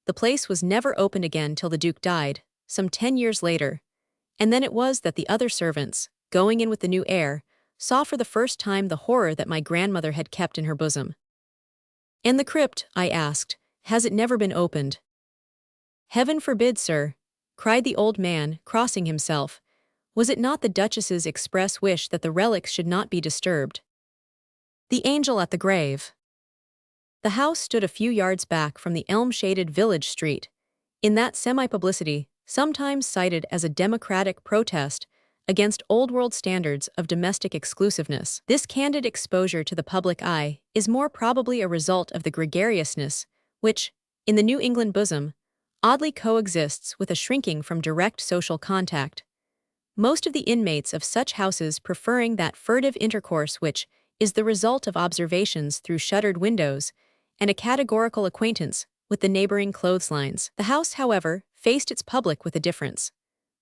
The place was never opened again till the Duke died, some 10 years later, and then it was that the other servants, going in with the new heir, saw for the first time the horror that my grandmother had kept in her bosom. And the crypt, I asked, has it never been opened? Heaven forbid, sir, cried the old man, crossing himself. Was it not the Duchess's express wish that the relics should not be disturbed? The angel at the grave. The house stood a few yards back from the elm-shaded village street, in that semi-publicity sometimes cited as a democratic protest against old-world standards of domestic exclusiveness. This candid exposure to the public eye is more probably a result of the gregariousness which, in the New England bosom, oddly coexists with a shrinking from direct social contact. Most of the inmates of such houses preferring that furtive intercourse which is the result of observations through shuttered windows and a categorical acquaintance with the neighboring clotheslines. The house, however, faced its public with a difference.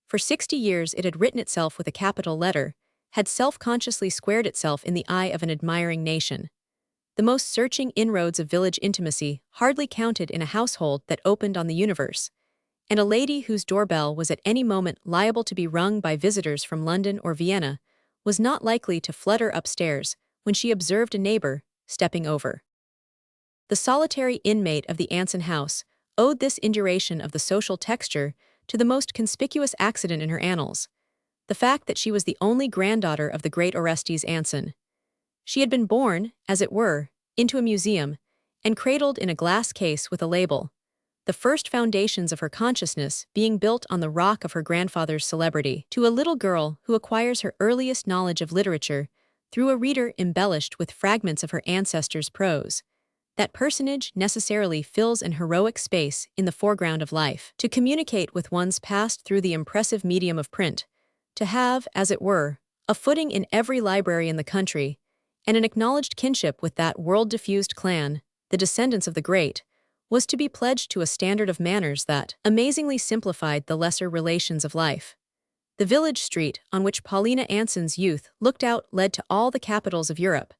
For 60 years it had written itself with a capital letter, had self-consciously squared itself in the eye of an admiring nation. The most searching inroads of village intimacy hardly counted in a household that opened on the universe, and a lady whose doorbell was at any moment liable to be rung by visitors from London or Vienna was not likely to flutter upstairs when she observed a neighbor stepping over. The solitary inmate of the Anson house owed this induration of the social texture to the most conspicuous accident in her annals, the fact that she was the only granddaughter of the great Orestes Anson. She had been born, as it were, into a museum, and cradled in a glass case with a label, the first foundations of her consciousness being built on the rock of her grandfather's celebrity. To a little girl who acquires her earliest knowledge of literature through a reader embellished with fragments of her ancestors' prose, that personage necessarily fills an heroic space in the foreground of life. To communicate with one's past through the impressive medium of print, to have, as it were, a footing in every library in the country, and an acknowledged kinship with that world-diffused clan, the descendants of the great, was to be pledged to a standard of manners that amazingly simplified the lesser relations of life. The village street on which Paulina Anson's youth looked out led to all the capitals of Europe,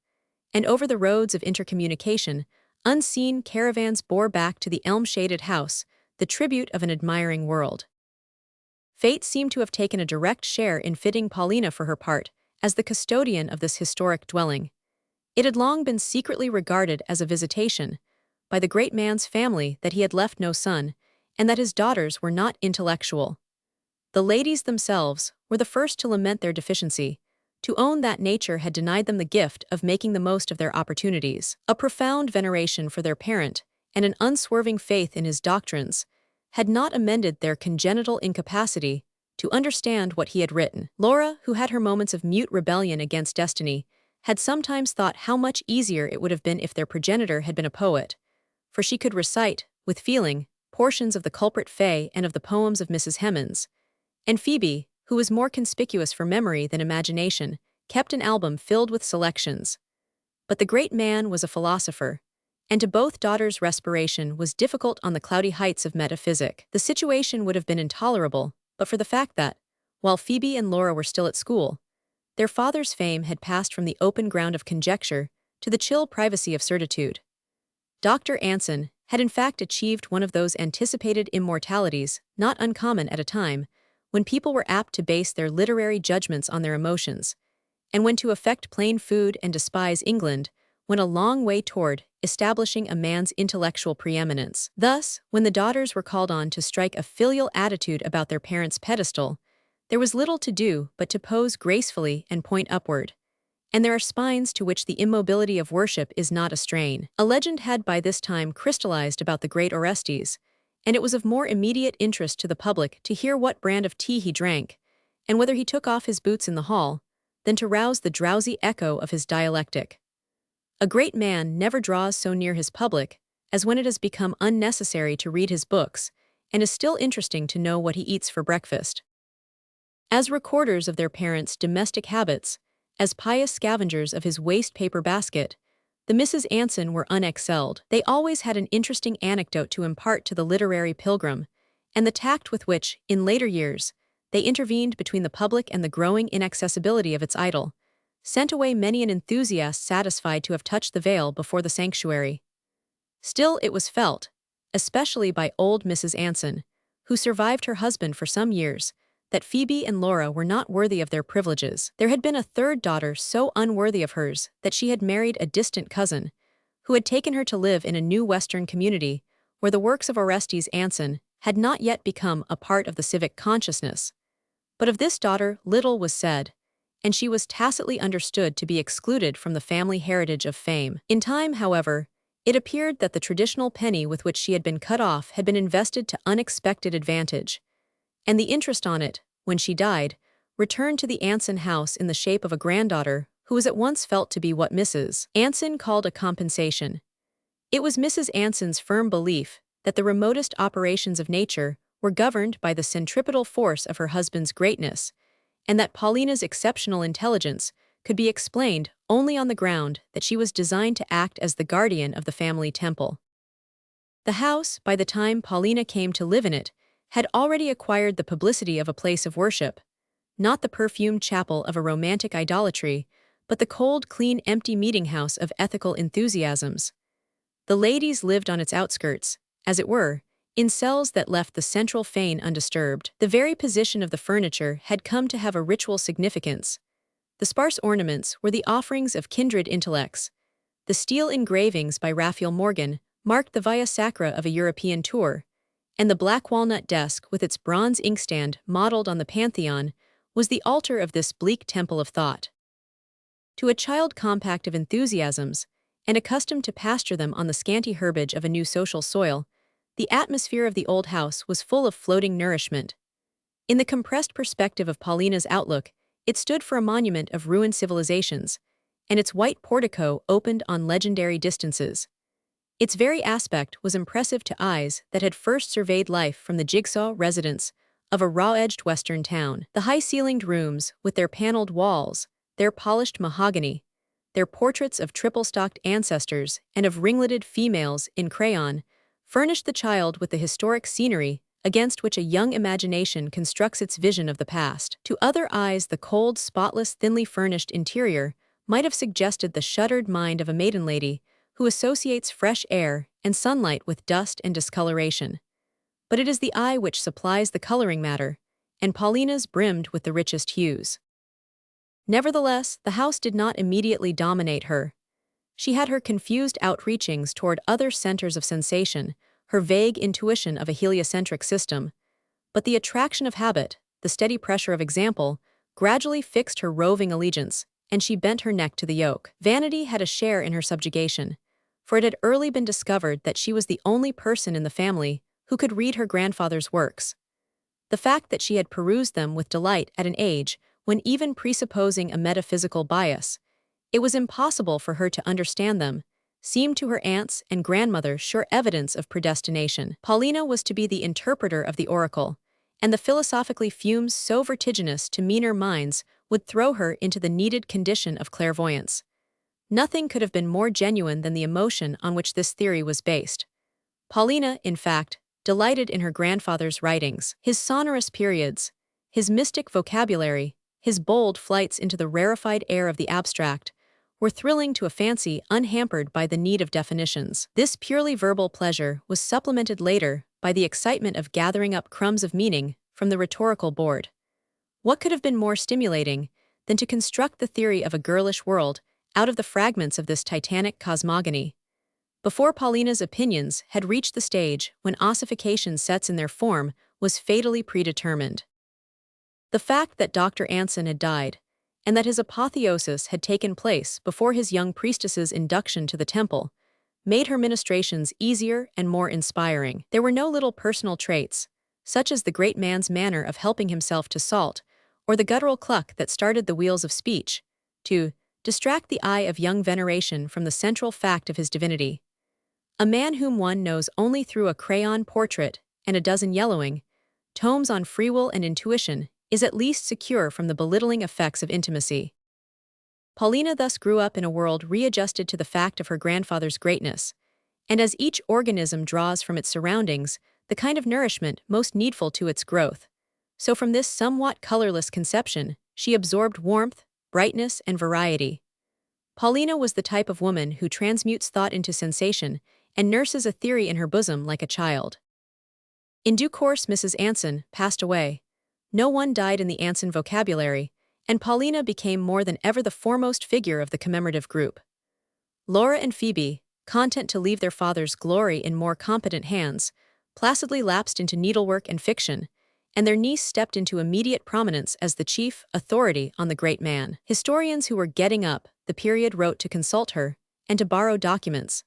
and over the roads of intercommunication, unseen caravans bore back to the elm-shaded house the tribute of an admiring world. Fate seemed to have taken a direct share in fitting Paulina for her part as the custodian of this historic dwelling. It had long been secretly regarded as a visitation by the great man's family that he had left no son, and that his daughters were not intellectual. The ladies themselves were the first to lament their deficiency, to own that nature had denied them the gift of making the most of their opportunities. A profound veneration for their parent, and an unswerving faith in his doctrines, had not amended their congenital incapacity to understand what he had written. Laura, who had her moments of mute rebellion against destiny, had sometimes thought how much easier it would have been if their progenitor had been a poet, for she could recite, with feeling, portions of the Culprit Fay and of the poems of Mrs. Hemans, and Phoebe, who was more conspicuous for memory than imagination, kept an album filled with selections. But the great man was a philosopher, and to both daughters' respiration was difficult on the cloudy heights of metaphysic. The situation would have been intolerable, but for the fact that, while Phoebe and Laura were still at school, their father's fame had passed from the open ground of conjecture to the chill privacy of certitude. Dr. Anson had in fact achieved one of those anticipated immortalities not uncommon at a time when people were apt to base their literary judgments on their emotions, and when to affect plain food and despise England went a long way toward establishing a man's intellectual preeminence. Thus, when the daughters were called on to strike a filial attitude about their parents' pedestal, there was little to do but to pose gracefully and point upward. And there are spines to which the immobility of worship is not a strain. A legend had by this time crystallized about the great Orestes, and it was of more immediate interest to the public to hear what brand of tea he drank, and whether he took off his boots in the hall, than to rouse the drowsy echo of his dialectic. A great man never draws so near his public as when it has become unnecessary to read his books, and is still interesting to know what he eats for breakfast. As recorders of their parents' domestic habits, as pious scavengers of his waste-paper basket, the Misses Anson were unexcelled. They always had an interesting anecdote to impart to the literary pilgrim, and the tact with which, in later years, they intervened between the public and the growing inaccessibility of its idol, sent away many an enthusiast satisfied to have touched the veil before the sanctuary. Still it was felt, especially by old Mrs. Anson, who survived her husband for some years, that Phoebe and Laura were not worthy of their privileges. There had been a third daughter so unworthy of hers that she had married a distant cousin, who had taken her to live in a new Western community where the works of Orestes Anson had not yet become a part of the civic consciousness. But of this daughter little was said, and she was tacitly understood to be excluded from the family heritage of fame. In time, however, it appeared that the traditional penny with which she had been cut off had been invested to unexpected advantage, and the interest on it, when she died, returned to the Anson house in the shape of a granddaughter who was at once felt to be what Mrs. Anson called a compensation. It was Mrs. Anson's firm belief that the remotest operations of nature were governed by the centripetal force of her husband's greatness, and that Paulina's exceptional intelligence could be explained only on the ground that she was designed to act as the guardian of the family temple. The house, by the time Paulina came to live in it, had already acquired the publicity of a place of worship, not the perfumed chapel of a romantic idolatry, but the cold, clean, empty meeting-house of ethical enthusiasms. The ladies lived on its outskirts, as it were, in cells that left the central fane undisturbed. The very position of the furniture had come to have a ritual significance. The sparse ornaments were the offerings of kindred intellects. The steel engravings by Raphael Morgan marked the via sacra of a European tour, and the black walnut desk with its bronze inkstand modeled on the Pantheon was the altar of this bleak temple of thought. To a child compact of enthusiasms, and accustomed to pasture them on the scanty herbage of a new social soil, the atmosphere of the old house was full of floating nourishment. In the compressed perspective of Paulina's outlook, it stood for a monument of ruined civilizations, and its white portico opened on legendary distances. Its very aspect was impressive to eyes that had first surveyed life from the jigsaw residence of a raw-edged western town. The high-ceilinged rooms, with their paneled walls, their polished mahogany, their portraits of triple-stocked ancestors and of ringleted females in crayon, furnished the child with the historic scenery against which a young imagination constructs its vision of the past. To other eyes, the cold, spotless, thinly furnished interior might have suggested the shuttered mind of a maiden lady who associates fresh air and sunlight with dust and discoloration. But it is the eye which supplies the coloring matter, and Paulina's brimmed with the richest hues. Nevertheless, the house did not immediately dominate her. She had her confused outreachings toward other centers of sensation, her vague intuition of a heliocentric system, but the attraction of habit, the steady pressure of example, gradually fixed her roving allegiance, and she bent her neck to the yoke. Vanity had a share in her subjugation, for it had early been discovered that she was the only person in the family who could read her grandfather's works. The fact that she had perused them with delight at an age when, even presupposing a metaphysical bias, it was impossible for her to understand them, seemed to her aunts and grandmother sure evidence of predestination. Paulina was to be the interpreter of the oracle, and the philosophically fumes so vertiginous to meaner minds would throw her into the needed condition of clairvoyance. Nothing could have been more genuine than the emotion on which this theory was based. Paulina, in fact, delighted in her grandfather's writings. His sonorous periods, his mystic vocabulary, his bold flights into the rarefied air of the abstract, were thrilling to a fancy unhampered by the need of definitions. This purely verbal pleasure was supplemented later by the excitement of gathering up crumbs of meaning from the rhetorical board. What could have been more stimulating than to construct the theory of a girlish world out of the fragments of this titanic cosmogony? Before Paulina's opinions had reached the stage when ossification sets in their form was fatally predetermined. The fact that Dr. Anson had died, and that his apotheosis had taken place before his young priestess's induction to the temple, made her ministrations easier and more inspiring. There were no little personal traits, such as the great man's manner of helping himself to salt, or the guttural cluck that started the wheels of speech, to distract the eye of young veneration from the central fact of his divinity. A man whom one knows only through a crayon portrait and a dozen yellowing tomes on free will and intuition is at least secure from the belittling effects of intimacy. Paulina thus grew up in a world readjusted to the fact of her grandfather's greatness, and as each organism draws from its surroundings the kind of nourishment most needful to its growth, so from this somewhat colorless conception she absorbed warmth, brightness, and variety. Paulina was the type of woman who transmutes thought into sensation and nurses a theory in her bosom like a child. In due course Mrs. Anson passed away. No one died in the Anson vocabulary, and Paulina became more than ever the foremost figure of the commemorative group. Laura and Phoebe, content to leave their father's glory in more competent hands, placidly lapsed into needlework and fiction, and their niece stepped into immediate prominence as the chief authority on the great man. Historians who were getting up the period wrote to consult her and to borrow documents.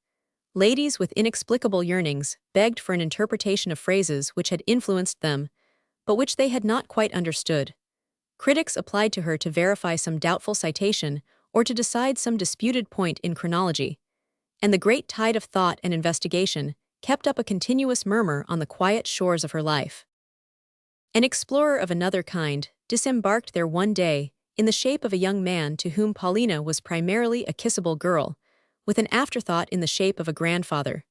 Ladies with inexplicable yearnings begged for an interpretation of phrases which had influenced them, but which they had not quite understood. Critics applied to her to verify some doubtful citation or to decide some disputed point in chronology, and the great tide of thought and investigation kept up a continuous murmur on the quiet shores of her life. An explorer of another kind disembarked there one day in the shape of a young man to whom Paulina was primarily a kissable girl, with an afterthought in the shape of a grandfather.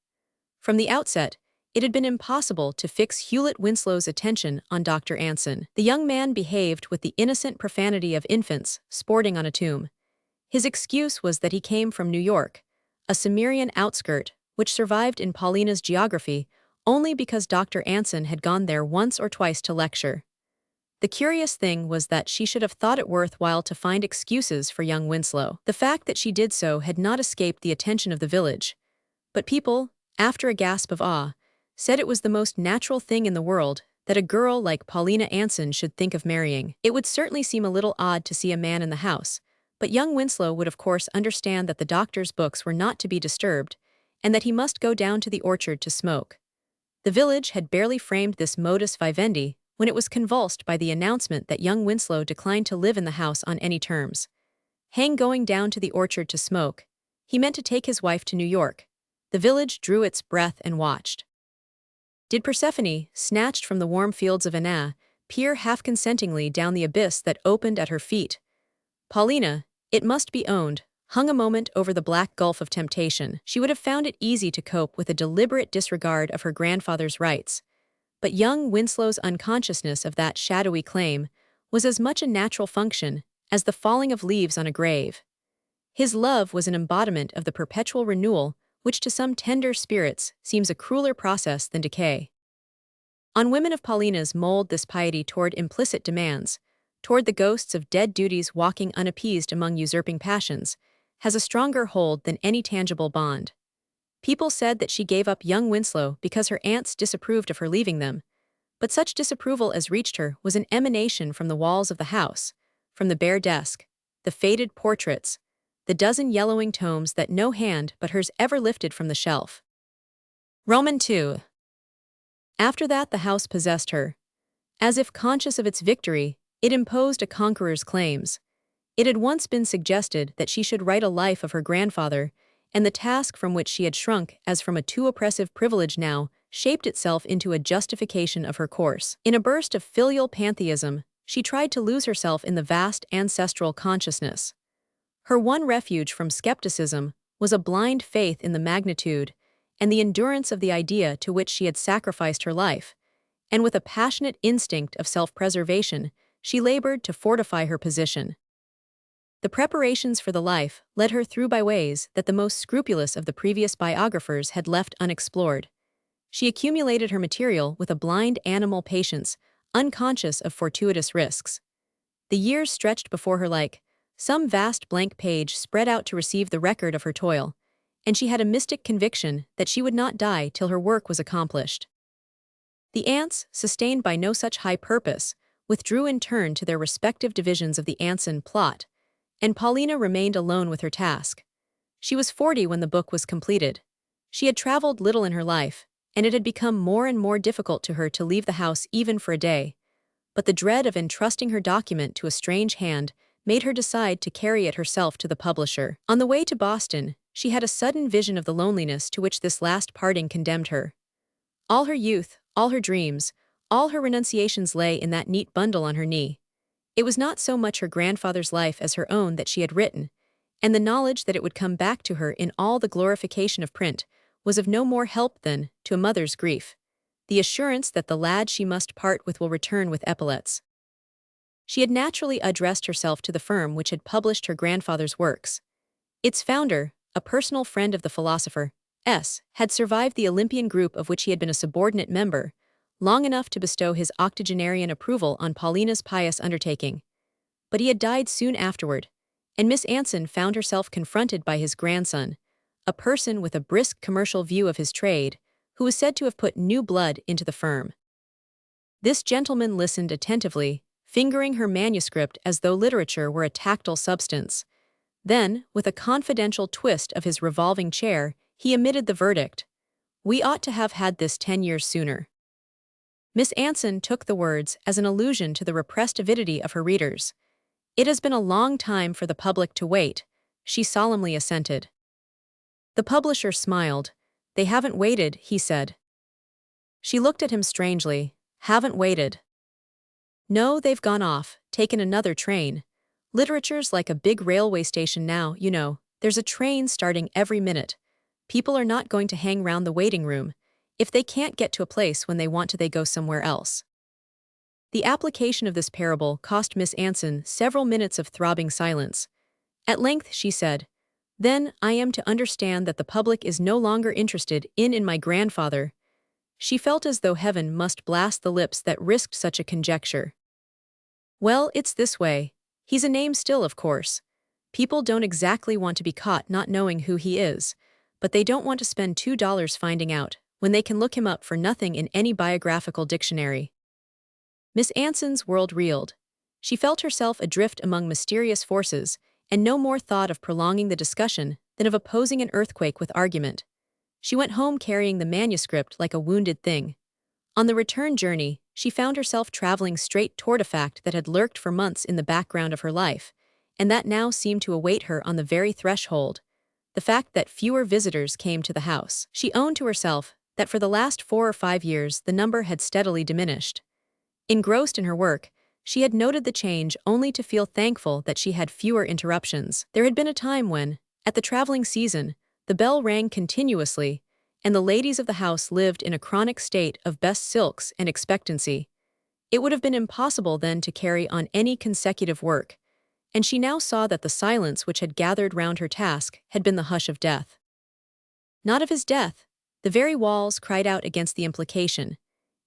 From the outset, it had been impossible to fix Hewlett Winslow's attention on Dr. Anson. The young man behaved with the innocent profanity of infants sporting on a tomb. His excuse was that he came from New York, a Cimmerian outskirt which survived in Paulina's geography only because Dr. Anson had gone there once or twice to lecture. The curious thing was that she should have thought it worthwhile to find excuses for young Winslow. The fact that she did so had not escaped the attention of the village, but people, after a gasp of awe, said it was the most natural thing in the world that a girl like Paulina Anson should think of marrying. It would certainly seem a little odd to see a man in the house, but young Winslow would of course understand that the doctor's books were not to be disturbed, and that he must go down to the orchard to smoke. The village had barely framed this modus vivendi when it was convulsed by the announcement that young Winslow declined to live in the house on any terms. Going down to the orchard to smoke, he meant to take his wife to New York. The village drew its breath and watched. Did Persephone, snatched from the warm fields of Enna, peer half-consentingly down the abyss that opened at her feet? Paulina, it must be owned, hung a moment over the black gulf of temptation. She would have found it easy to cope with a deliberate disregard of her grandfather's rights. But young Winslow's unconsciousness of that shadowy claim was as much a natural function as the falling of leaves on a grave. His love was an embodiment of the perpetual renewal which to some tender spirits seems a crueler process than decay. On women of Paulina's mold this piety toward implicit demands, toward the ghosts of dead duties walking unappeased among usurping passions, has a stronger hold than any tangible bond. People said that she gave up young Winslow because her aunts disapproved of her leaving them, but such disapproval as reached her was an emanation from the walls of the house, from the bare desk, the faded portraits, the dozen yellowing tomes that no hand but hers ever lifted from the shelf. Roman 2. After that the house possessed her. As if conscious of its victory, it imposed a conqueror's claims. It had once been suggested that she should write a life of her grandfather, and the task from which she had shrunk as from a too oppressive privilege now shaped itself into a justification of her course. In a burst of filial pantheism, she tried to lose herself in the vast ancestral consciousness. Her one refuge from skepticism was a blind faith in the magnitude and the endurance of the idea to which she had sacrificed her life, and with a passionate instinct of self-preservation, she labored to fortify her position. The preparations for the life led her through byways that the most scrupulous of the previous biographers had left unexplored. She accumulated her material with a blind animal patience, unconscious of fortuitous risks. The years stretched before her like some vast blank page spread out to receive the record of her toil, and she had a mystic conviction that she would not die till her work was accomplished. The aunts, sustained by no such high purpose, withdrew in turn to their respective divisions of the Anson plot, and Paulina remained alone with her task. She was 40 when the book was completed. She had traveled little in her life, and it had become more and more difficult to her to leave the house even for a day. But the dread of entrusting her document to a strange hand made her decide to carry it herself to the publisher. On the way to Boston, she had a sudden vision of the loneliness to which this last parting condemned her. All her youth, all her dreams, all her renunciations lay in that neat bundle on her knee. It was not so much her grandfather's life as her own that she had written, and the knowledge that it would come back to her in all the glorification of print was of no more help than, to a mother's grief, the assurance that the lad she must part with will return with epaulets. She had naturally addressed herself to the firm which had published her grandfather's works. Its founder, a personal friend of the philosopher, had survived the Olympian group of which he had been a subordinate member, long enough to bestow his octogenarian approval on Paulina's pious undertaking. But he had died soon afterward, and Miss Anson found herself confronted by his grandson, a person with a brisk commercial view of his trade, who was said to have put new blood into the firm. This gentleman listened attentively, fingering her manuscript as though literature were a tactile substance. Then, with a confidential twist of his revolving chair, he emitted the verdict. "We ought to have had this 10 years sooner." Miss Anson took the words as an allusion to the repressed avidity of her readers. "It has been a long time for the public to wait," she solemnly assented. The publisher smiled. "They haven't waited," he said. She looked at him strangely. "Haven't waited?" "No, they've gone off, taken another train. Literature's like a big railway station now, you know. There's a train starting every minute. People are not going to hang round the waiting room. If they can't get to a place when they want to, they go somewhere else." The application of this parable cost Miss Anson several minutes of throbbing silence. At length she said, "Then I am to understand that the public is no longer interested in my grandfather." She felt as though heaven must blast the lips that risked such a conjecture. "Well, it's this way. He's a name still, of course. People don't exactly want to be caught not knowing who he is, but they don't want to spend $2 finding out, when they can look him up for nothing in any biographical dictionary." Miss Anson's world reeled. She felt herself adrift among mysterious forces, and no more thought of prolonging the discussion than of opposing an earthquake with argument. She went home carrying the manuscript like a wounded thing. On the return journey, she found herself traveling straight toward a fact that had lurked for months in the background of her life, and that now seemed to await her on the very threshold: the fact that fewer visitors came to the house. She owned to herself that for the last 4 or 5 years the number had steadily diminished. Engrossed in her work, she had noted the change only to feel thankful that she had fewer interruptions. There had been a time when, at the traveling season, the bell rang continuously, and the ladies of the house lived in a chronic state of best silks and expectancy. It would have been impossible then to carry on any consecutive work, and she now saw that the silence which had gathered round her task had been the hush of death. Not of his death. The very walls cried out against the implication.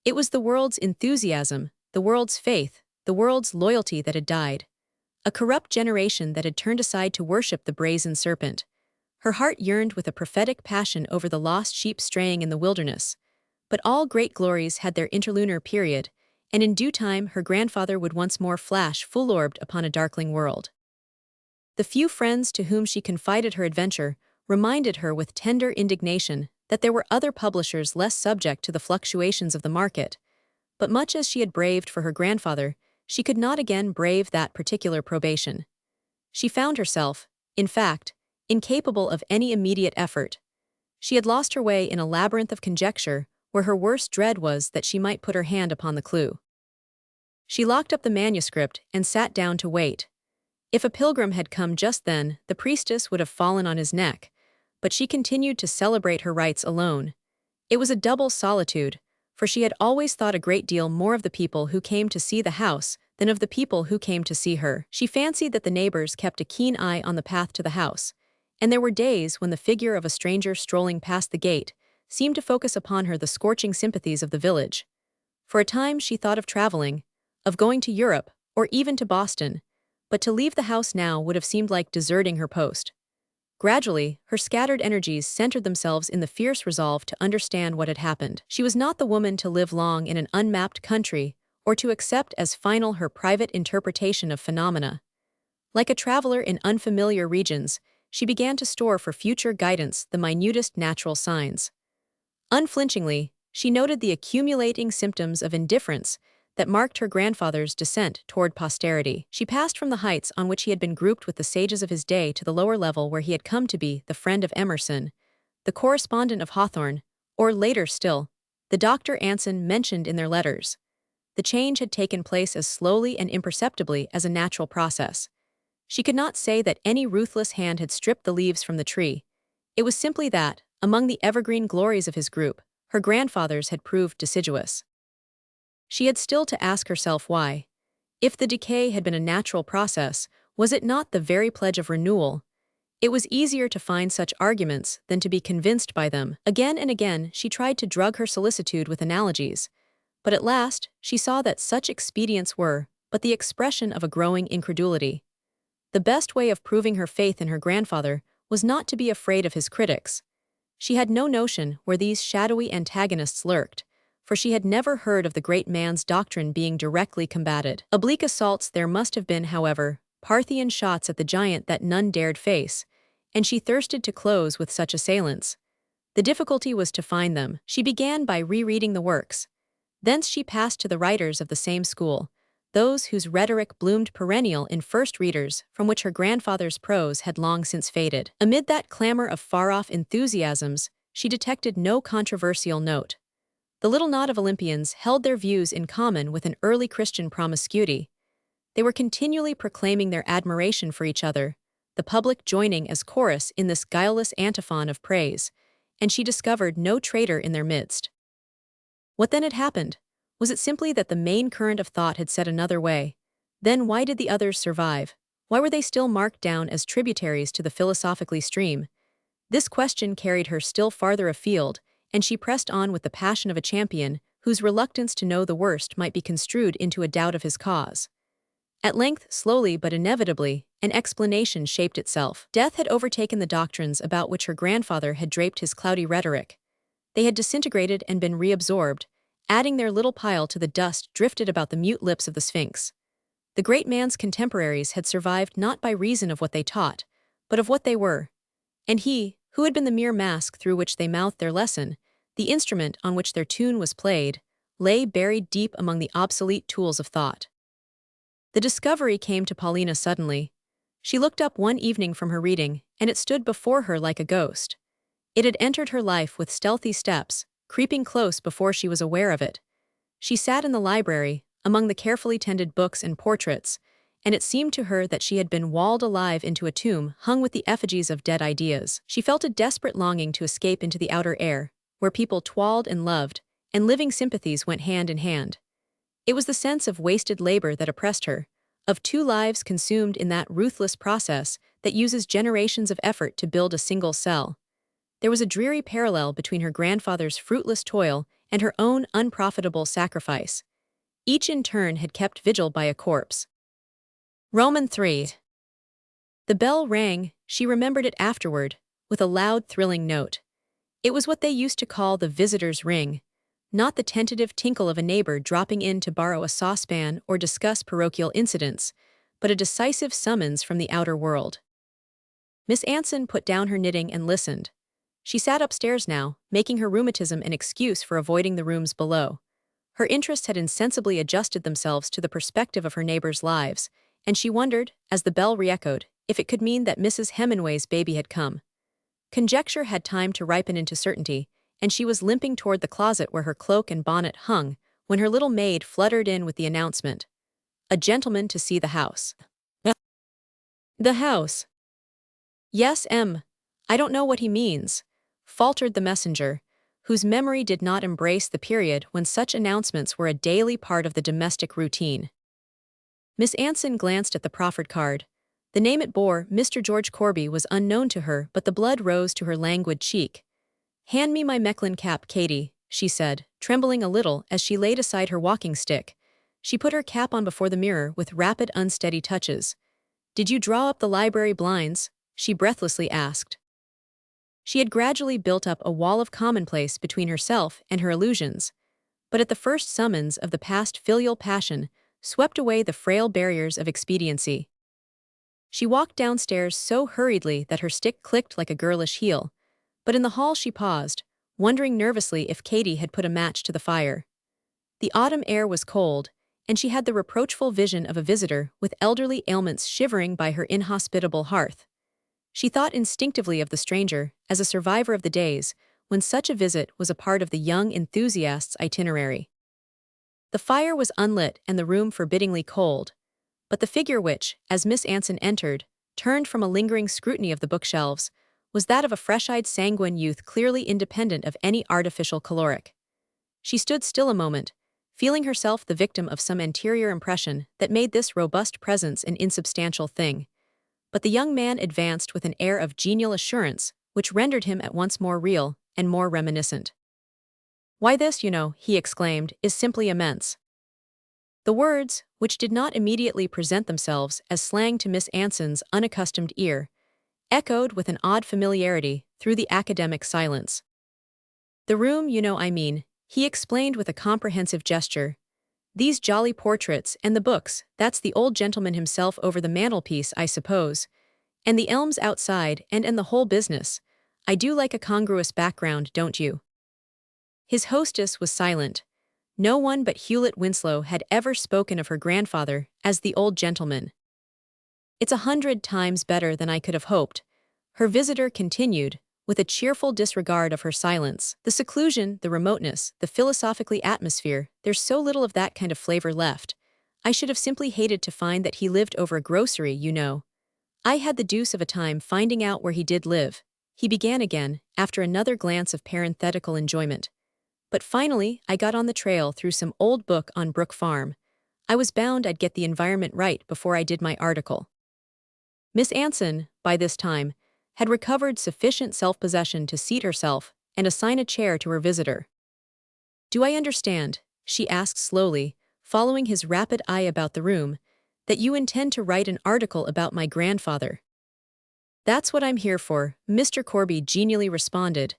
It was the world's enthusiasm, the world's faith, the world's loyalty that had died. A corrupt generation that had turned aside to worship the brazen serpent. Her heart yearned with a prophetic passion over the lost sheep straying in the wilderness. But all great glories had their interlunar period, and in due time her grandfather would once more flash full-orbed upon a darkling world. The few friends to whom she confided her adventure reminded her with tender indignation that there were other publishers less subject to the fluctuations of the market, but much as she had braved for her grandfather, she could not again brave that particular probation. She found herself, in fact, incapable of any immediate effort. She had lost her way in a labyrinth of conjecture where her worst dread was that she might put her hand upon the clue. She locked up the manuscript and sat down to wait. If a pilgrim had come just then, the priestess would have fallen on his neck, but she continued to celebrate her rites alone. It was a double solitude, for she had always thought a great deal more of the people who came to see the house than of the people who came to see her. She fancied that the neighbors kept a keen eye on the path to the house, and there were days when the figure of a stranger strolling past the gate seemed to focus upon her the scorching sympathies of the village. For a time she thought of traveling, of going to Europe, or even to Boston, but to leave the house now would have seemed like deserting her post. Gradually, her scattered energies centered themselves in the fierce resolve to understand what had happened. She was not the woman to live long in an unmapped country, or to accept as final her private interpretation of phenomena. Like a traveler in unfamiliar regions, she began to store for future guidance the minutest natural signs. Unflinchingly, she noted the accumulating symptoms of indifference that marked her grandfather's descent toward posterity. She passed from the heights on which he had been grouped with the sages of his day to the lower level where he had come to be the friend of Emerson, the correspondent of Hawthorne, or later still, the Dr. Anson mentioned in their letters. The change had taken place as slowly and imperceptibly as a natural process. She could not say that any ruthless hand had stripped the leaves from the tree. It was simply that, among the evergreen glories of his group, her grandfather's had proved deciduous. She had still to ask herself why. If the decay had been a natural process, was it not the very pledge of renewal? It was easier to find such arguments than to be convinced by them. Again and again she tried to drug her solicitude with analogies, but at last she saw that such expedients were but the expression of a growing incredulity. The best way of proving her faith in her grandfather was not to be afraid of his critics. She had no notion where these shadowy antagonists lurked, for she had never heard of the great man's doctrine being directly combated. Oblique assaults there must have been, however, Parthian shots at the giant that none dared face, and she thirsted to close with such assailants. The difficulty was to find them. She began by rereading the works. Thence she passed to the writers of the same school, those whose rhetoric bloomed perennial in first readers from which her grandfather's prose had long since faded. Amid that clamor of far-off enthusiasms, she detected no controversial note. The little knot of Olympians held their views in common with an early Christian promiscuity. They were continually proclaiming their admiration for each other, the public joining as chorus in this guileless antiphon of praise, and she discovered no traitor in their midst. What then had happened? Was it simply that the main current of thought had set another way? Then why did the others survive? Why were they still marked down as tributaries to the philosophically stream? This question carried her still farther afield, and she pressed on with the passion of a champion whose reluctance to know the worst might be construed into a doubt of his cause. At length, slowly but inevitably, an explanation shaped itself. Death had overtaken the doctrines about which her grandfather had draped his cloudy rhetoric. They had disintegrated and been reabsorbed, adding their little pile to the dust drifted about the mute lips of the Sphinx. The great man's contemporaries had survived not by reason of what they taught, but of what they were. And he, who had been the mere mask through which they mouthed their lesson, the instrument on which their tune was played, lay buried deep among the obsolete tools of thought. The discovery came to Paulina suddenly. She looked up one evening from her reading, and it stood before her like a ghost. It had entered her life with stealthy steps, creeping close before she was aware of it. She sat in the library, among the carefully tended books and portraits, and it seemed to her that she had been walled alive into a tomb hung with the effigies of dead ideas. She felt a desperate longing to escape into the outer air, where people twalled and loved, and living sympathies went hand in hand. It was the sense of wasted labor that oppressed her, of two lives consumed in that ruthless process that uses generations of effort to build a single cell. There was a dreary parallel between her grandfather's fruitless toil and her own unprofitable sacrifice. Each in turn had kept vigil by a corpse. Roman 3. The bell rang, she remembered it afterward, with a loud, thrilling note. It was what they used to call the visitor's ring, not the tentative tinkle of a neighbor dropping in to borrow a saucepan or discuss parochial incidents, but a decisive summons from the outer world. Miss Anson put down her knitting and listened. She sat upstairs now, making her rheumatism an excuse for avoiding the rooms below. Her interests had insensibly adjusted themselves to the perspective of her neighbors' lives, and she wondered, as the bell re-echoed, if it could mean that Mrs. Hemingway's baby had come. Conjecture had time to ripen into certainty, and she was limping toward the closet where her cloak and bonnet hung, when her little maid fluttered in with the announcement. A gentleman to see the house. The house. Yes, I don't know what he means, faltered the messenger, whose memory did not embrace the period when such announcements were a daily part of the domestic routine. Miss Anson glanced at the proffered card. The name it bore, Mr. George Corby, was unknown to her, but the blood rose to her languid cheek. "Hand me my Mechlin cap, Katie," she said, trembling a little as she laid aside her walking stick. She put her cap on before the mirror with rapid, unsteady touches. "Did you draw up the library blinds?" she breathlessly asked. She had gradually built up a wall of commonplace between herself and her illusions, but at the first summons of the past filial passion, swept away the frail barriers of expediency. She walked downstairs so hurriedly that her stick clicked like a girlish heel, but in the hall she paused, wondering nervously if Katie had put a match to the fire. The autumn air was cold, and she had the reproachful vision of a visitor with elderly ailments shivering by her inhospitable hearth. She thought instinctively of the stranger as a survivor of the days when such a visit was a part of the young enthusiast's itinerary. The fire was unlit and the room forbiddingly cold, but the figure which, as Miss Anson entered, turned from a lingering scrutiny of the bookshelves, was that of a fresh-eyed sanguine youth clearly independent of any artificial caloric. She stood still a moment, feeling herself the victim of some anterior impression that made this robust presence an insubstantial thing. But the young man advanced with an air of genial assurance, which rendered him at once more real and more reminiscent. "Why this, he exclaimed, is simply immense." The words, which did not immediately present themselves as slang to Miss Anson's unaccustomed ear, echoed with an odd familiarity through the academic silence. "The room, He explained with a comprehensive gesture. These jolly portraits and the books, that's the old gentleman himself over the mantelpiece, I suppose. And the elms outside and the whole business. I do like a congruous background, don't you? His hostess was silent. No one but Hewlett Winslow had ever spoken of her grandfather as the old gentleman. It's 100 times better than I could have hoped, her visitor continued, with a cheerful disregard of her silence. The seclusion, the remoteness, the philosophically atmosphere, there's so little of that kind of flavor left. I should have simply hated to find that he lived over a grocery, you know. I had the deuce of a time finding out where he did live. He began again, after another glance of parenthetical enjoyment. But finally, I got on the trail through some old book on Brook Farm. I was bound I'd get the environment right before I did my article. Miss Anson, by this time, had recovered sufficient self-possession to seat herself and assign a chair to her visitor. "Do I understand," she asked slowly, following his rapid eye about the room, "that you intend to write an article about my grandfather?" "That's what I'm here for," Mr. Corby genially responded.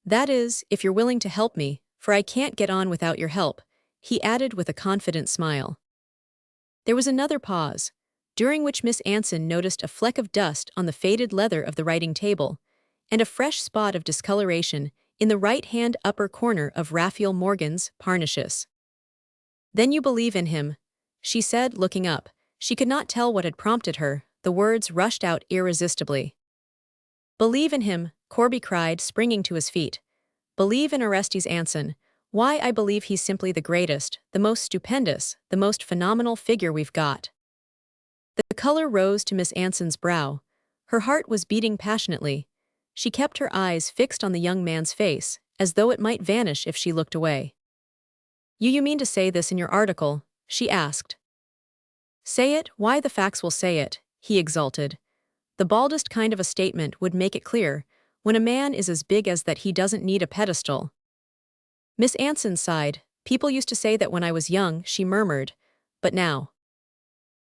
"That is, if you're willing to help me, for I can't get on without your help," he added with a confident smile. There was another pause, during which Miss Anson noticed a fleck of dust on the faded leather of the writing table, and a fresh spot of discoloration in the right-hand upper corner of Raphael Morgan's Parnassus. "Then you believe in him," she said, looking up. She could not tell what had prompted her, the words rushed out irresistibly. "Believe in him," Corby cried, springing to his feet. "Believe in Orestes Anson. Why, I believe he's simply the greatest, the most stupendous, the most phenomenal figure we've got." The color rose to Miss Anson's brow. Her heart was beating passionately. She kept her eyes fixed on the young man's face, as though it might vanish if she looked away. You mean to say this in your article?" she asked. "Say it, why the facts will say it," he exulted. "The baldest kind of a statement would make it clear, when a man is as big as that he doesn't need a pedestal." Miss Anson sighed. "People used to say that when I was young," she murmured. "But now?"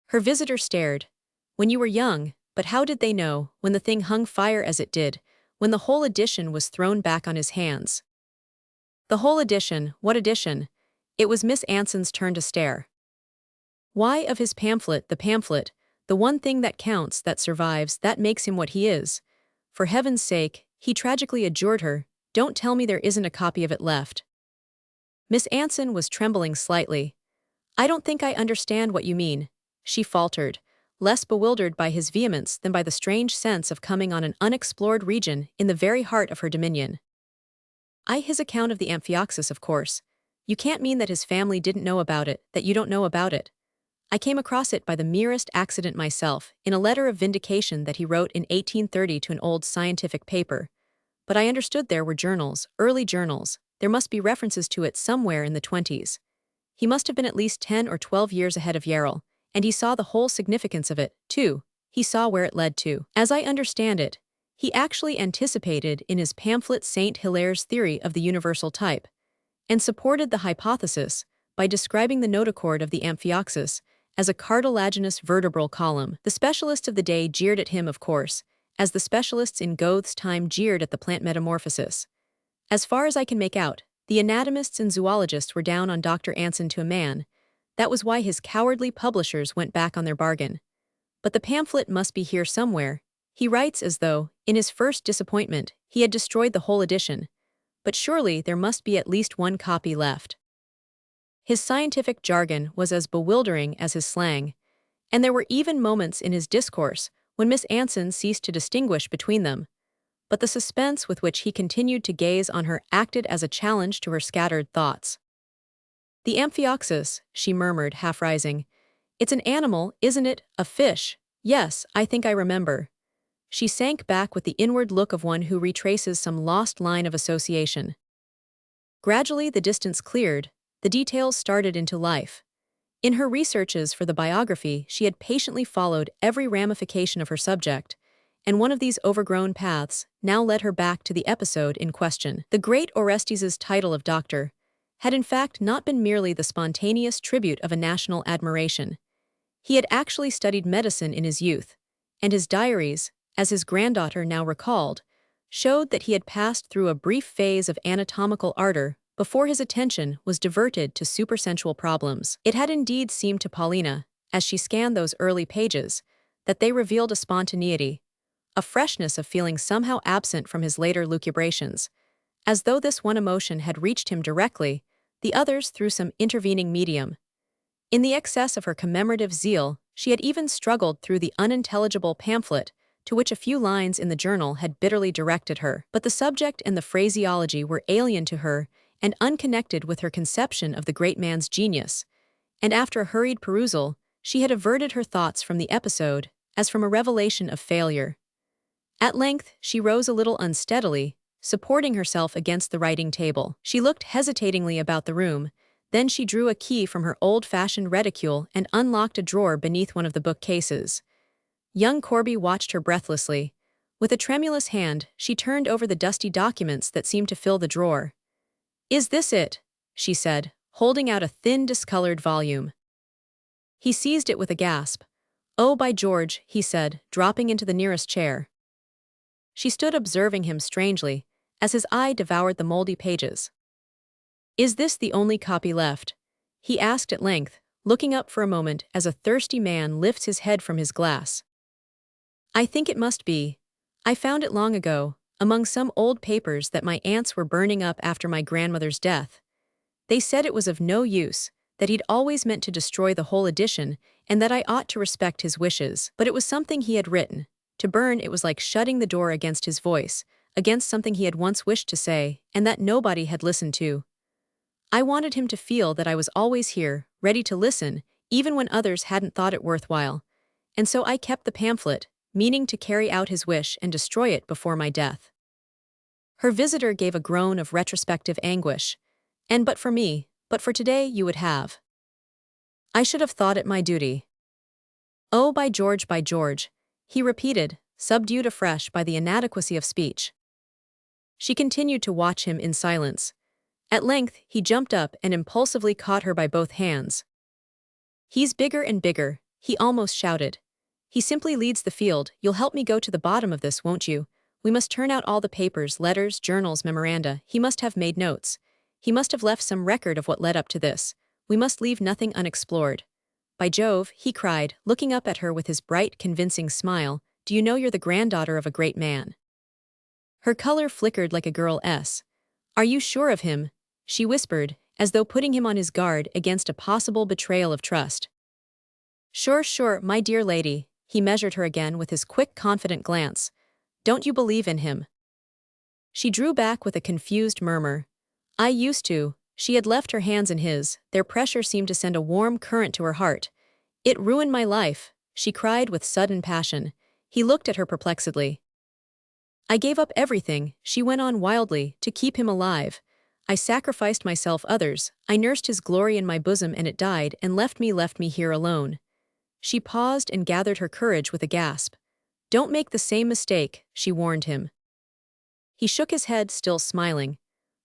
Her visitor stared. "When you were young, but how did they know, when the thing hung fire as it did, when the whole edition was thrown back on his hands?" "The whole edition, what edition?" It was Miss Anson's turn to stare. "Why, of his pamphlet, the one thing that counts, that survives, that makes him what he is. For heaven's sake," he tragically adjured her, "don't tell me there isn't a copy of it left." Miss Anson was trembling slightly. "I don't think I understand what you mean," she faltered, less bewildered by his vehemence than by the strange sense of coming on an unexplored region in the very heart of her dominion. His account of the Amphioxus, of course. You can't mean that his family didn't know about it, that you don't know about it. I came across it by the merest accident myself, in a letter of vindication that he wrote in 1830 to an old scientific paper. But I understood there were journals, early journals, there must be references to it somewhere in the 20s. He must have been at least 10 or 12 years ahead of Yarrell, and he saw the whole significance of it, too. He saw where it led to. As I understand it, he actually anticipated in his pamphlet Saint Hilaire's theory of the universal type, and supported the hypothesis by describing the notochord of the Amphioxus as a cartilaginous vertebral column. The specialists of the day jeered at him, of course, as the specialists in Goethe's time jeered at the plant metamorphosis. As far as I can make out, the anatomists and zoologists were down on Dr. Anson to a man. That was why his cowardly publishers went back on their bargain. But the pamphlet must be here somewhere. He writes as though, in his first disappointment, he had destroyed the whole edition. But surely there must be at least one copy left. His scientific jargon was as bewildering as his slang, and there were even moments in his discourse when Miss Anson ceased to distinguish between them. But the suspense with which he continued to gaze on her acted as a challenge to her scattered thoughts. "The Amphioxus," she murmured, half rising. "It's an animal, isn't it? A fish. Yes, I think I remember." She sank back with the inward look of one who retraces some lost line of association. Gradually the distance cleared, the details started into life. In her researches for the biography, she had patiently followed every ramification of her subject, and one of these overgrown paths now led her back to the episode in question. The great Orestes's title of doctor had in fact not been merely the spontaneous tribute of a national admiration. He had actually studied medicine in his youth, and his diaries, as his granddaughter now recalled, showed that he had passed through a brief phase of anatomical ardor before his attention was diverted to supersensual problems. It had indeed seemed to Paulina, as she scanned those early pages, that they revealed a spontaneity, a freshness of feeling somehow absent from his later lucubrations, as though this one emotion had reached him directly, the others through some intervening medium. In the excess of her commemorative zeal, she had even struggled through the unintelligible pamphlet to which a few lines in the journal had bitterly directed her. But the subject and the phraseology were alien to her and unconnected with her conception of the great man's genius, and after a hurried perusal, she had averted her thoughts from the episode as from a revelation of failure. At length, she rose a little unsteadily, supporting herself against the writing table. She looked hesitatingly about the room, then she drew a key from her old-fashioned reticule and unlocked a drawer beneath one of the bookcases. Young Corby watched her breathlessly. With a tremulous hand, she turned over the dusty documents that seemed to fill the drawer. "Is this it?" she said, holding out a thin, discolored volume. He seized it with a gasp. "Oh, by George," he said, dropping into the nearest chair. She stood observing him strangely, as his eye devoured the moldy pages. "Is this the only copy left?" he asked at length, looking up for a moment as a thirsty man lifts his head from his glass. "I think it must be. I found it long ago, among some old papers that my aunts were burning up after my grandmother's death. They said it was of no use, that he'd always meant to destroy the whole edition, and that I ought to respect his wishes. But it was something he had written. To burn it was like shutting the door against his voice, against something he had once wished to say, and that nobody had listened to. I wanted him to feel that I was always here, ready to listen, even when others hadn't thought it worthwhile. And so I kept the pamphlet, meaning to carry out his wish and destroy it before my death." Her visitor gave a groan of retrospective anguish. "And but for today you would have. I should have thought it my duty." "Oh, by George," he repeated, subdued afresh by the inadequacy of speech. She continued to watch him in silence. At length, he jumped up and impulsively caught her by both hands. "He's bigger and bigger," he almost shouted. "He simply leads the field. You'll help me go to the bottom of this, won't you? We must turn out all the papers, letters, journals, memoranda. He must have made notes. He must have left some record of what led up to this. We must leave nothing unexplored. By Jove," he cried, looking up at her with his bright, convincing smile, "do you know you're the granddaughter of a great man?" Her color flickered like a girl's. "Are you sure of him?" she whispered, as though putting him on his guard against a possible betrayal of trust. Sure, my dear lady," he measured her again with his quick, confident glance. "Don't you believe in him?" She drew back with a confused murmur. "I used to." She had left her hands in his, their pressure seemed to send a warm current to her heart. "It ruined my life," she cried with sudden passion. He looked at her perplexedly. "I gave up everything," she went on wildly, "to keep him alive. I sacrificed myself, others. I nursed his glory in my bosom and it died and left me here alone." She paused and gathered her courage with a gasp. "Don't make the same mistake," she warned him. He shook his head, still smiling.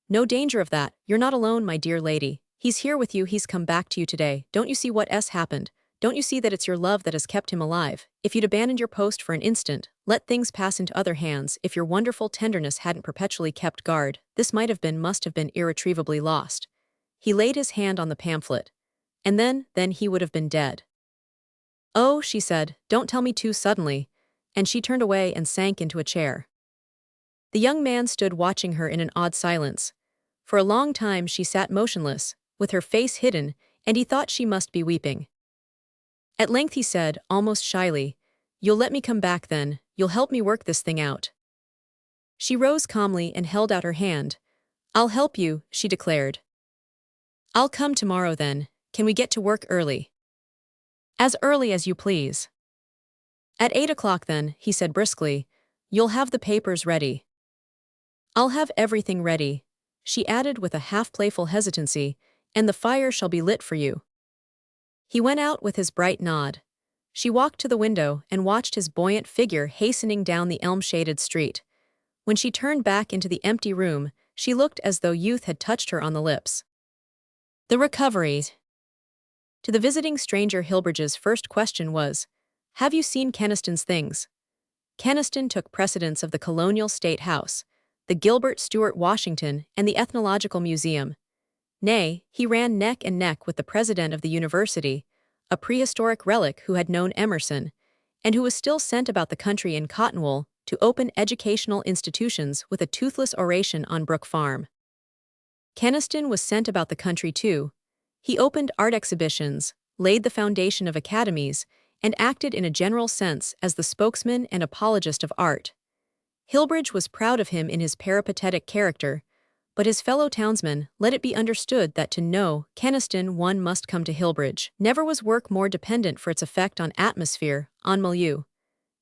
"No danger of that. You're not alone, my dear lady. He's here with you. He's come back to you today. Don't you see what's happened? Don't you see that it's your love that has kept him alive? If you'd abandoned your post for an instant, let things pass into other hands, if your wonderful tenderness hadn't perpetually kept guard, this must have been irretrievably lost." He laid his hand on the pamphlet. "And then he would have been dead." "Oh," she said, "don't tell me too suddenly," and she turned away and sank into a chair. The young man stood watching her in an odd silence. For a long time she sat motionless, with her face hidden, and he thought she must be weeping. At length he said, almost shyly, "You'll let me come back then, you'll help me work this thing out." She rose calmly and held out her hand. "I'll help you," she declared. "I'll come tomorrow then. Can we get to work early?" "As early as you please." "At 8 o'clock then," he said briskly. "You'll have the papers ready." "I'll have everything ready," she added with a half-playful hesitancy, "and the fire shall be lit for you." He went out with his bright nod. She walked to the window and watched his buoyant figure hastening down the elm-shaded street. When she turned back into the empty room, she looked as though youth had touched her on the lips. The recovery. To the visiting stranger, Hilbridge's first question was, "Have you seen Keniston's things?" Keniston took precedence of the colonial state house. the Gilbert Stuart Washington, and the Ethnological Museum. Nay, he ran neck and neck with the president of the university, a prehistoric relic who had known Emerson, and who was still sent about the country in cotton wool to open educational institutions with a toothless oration on Brook Farm. Keniston was sent about the country too. He opened art exhibitions, laid the foundation of academies, and acted in a general sense as the spokesman and apologist of art. Hillbridge was proud of him in his peripatetic character, but his fellow townsmen let it be understood that to know Keniston one must come to Hillbridge. Never was work more dependent for its effect on atmosphere, on milieu.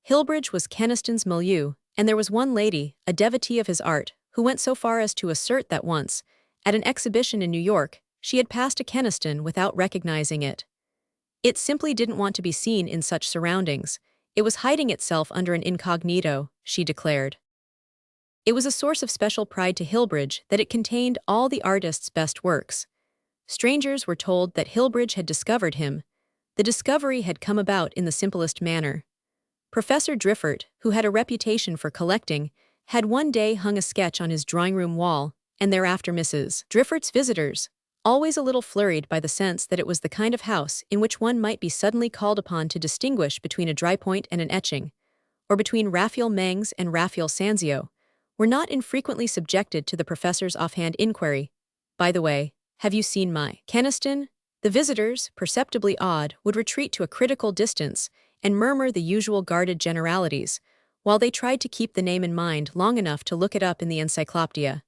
Hillbridge was Keniston's milieu, and there was one lady, a devotee of his art, who went so far as to assert that once, at an exhibition in New York, she had passed a Keniston without recognizing it. It simply didn't want to be seen in such surroundings. It was hiding itself under an incognito, she declared. It was a source of special pride to Hillbridge that it contained all the artist's best works. Strangers were told that Hillbridge had discovered him. The discovery had come about in the simplest manner. Professor Driffert, who had a reputation for collecting, had one day hung a sketch on his drawing-room wall, and thereafter Mrs. Driffert's visitors, always a little flurried by the sense that it was the kind of house in which one might be suddenly called upon to distinguish between a dry point and an etching, or between Raphael Mengs and Raphael Sanzio, were not infrequently subjected to the professor's offhand inquiry, "By the way, have you seen my Keniston?" The visitors, perceptibly awed, would retreat to a critical distance and murmur the usual guarded generalities, while they tried to keep the name in mind long enough to look it up in the encyclopedia.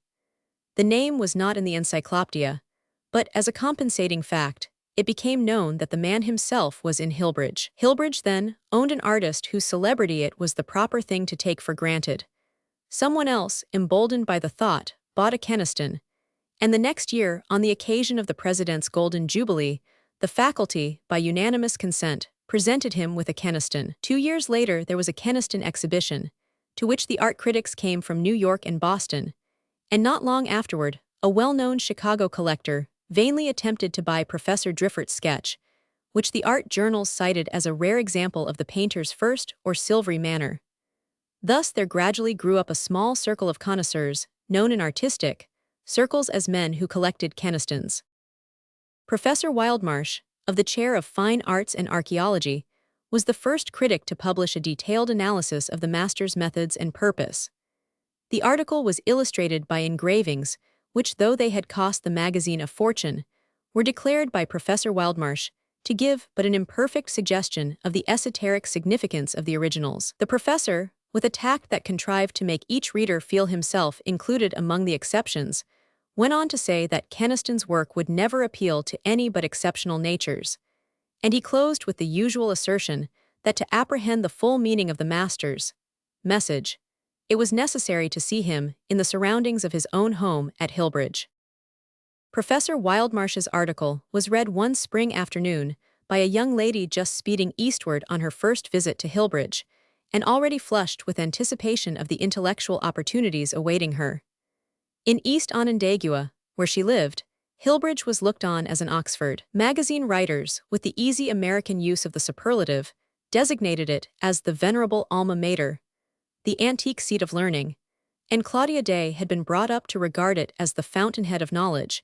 The name was not in the encyclopedia, but as a compensating fact, it became known that the man himself was in Hillbridge. Hillbridge, then, owned an artist whose celebrity it was the proper thing to take for granted. Someone else, emboldened by the thought, bought a Keniston, and the next year, on the occasion of the President's Golden Jubilee, the faculty, by unanimous consent, presented him with a Keniston. 2 years later there was a Keniston exhibition, to which the art critics came from New York and Boston, and not long afterward, a well-known Chicago collector vainly attempted to buy Professor Driffert's sketch, which the art journals cited as a rare example of the painter's first or silvery manner. Thus there gradually grew up a small circle of connoisseurs, known in artistic circles as men who collected Kenistons. Professor Wildmarsh, of the chair of Fine Arts and Archaeology, was the first critic to publish a detailed analysis of the master's methods and purpose. The article was illustrated by engravings, which, though they had cost the magazine a fortune, were declared by Professor Wildmarsh to give but an imperfect suggestion of the esoteric significance of the originals. The professor, with a tact that contrived to make each reader feel himself included among the exceptions, went on to say that Keniston's work would never appeal to any but exceptional natures, and he closed with the usual assertion that to apprehend the full meaning of the master's message, it was necessary to see him in the surroundings of his own home at Hillbridge. Professor Wildmarsh's article was read one spring afternoon by a young lady just speeding eastward on her first visit to Hillbridge, and already flushed with anticipation of the intellectual opportunities awaiting her. In East Onondaigua, where she lived, Hillbridge was looked on as an Oxford. Magazine writers, with the easy American use of the superlative, designated it as the venerable alma mater, the antique seat of learning, and Claudia Day had been brought up to regard it as the fountainhead of knowledge,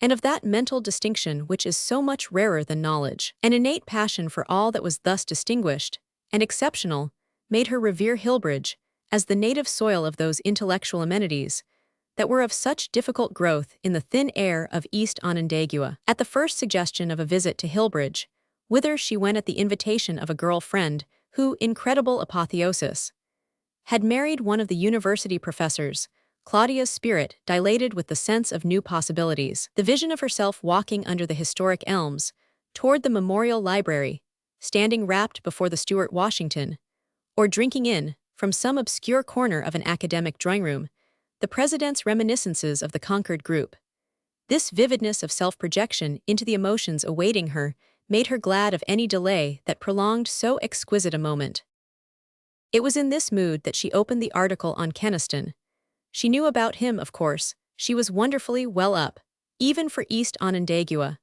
and of that mental distinction which is so much rarer than knowledge. An innate passion for all that was thus distinguished and exceptional made her revere Hillbridge as the native soil of those intellectual amenities that were of such difficult growth in the thin air of East Onondaigua. At the first suggestion of a visit to Hillbridge, whither she went at the invitation of a girl friend who, incredible apotheosis, had married one of the university professors, Claudia's spirit dilated with the sense of new possibilities. The vision of herself walking under the historic elms, toward the Memorial Library, standing rapt before the Stuart Washington, or drinking in, from some obscure corner of an academic drawing-room, the president's reminiscences of the Concord group. This vividness of self-projection into the emotions awaiting her made her glad of any delay that prolonged so exquisite a moment. It was in this mood that she opened the article on Keniston. She knew about him, of course. She was wonderfully well up, even for East Onondaigua.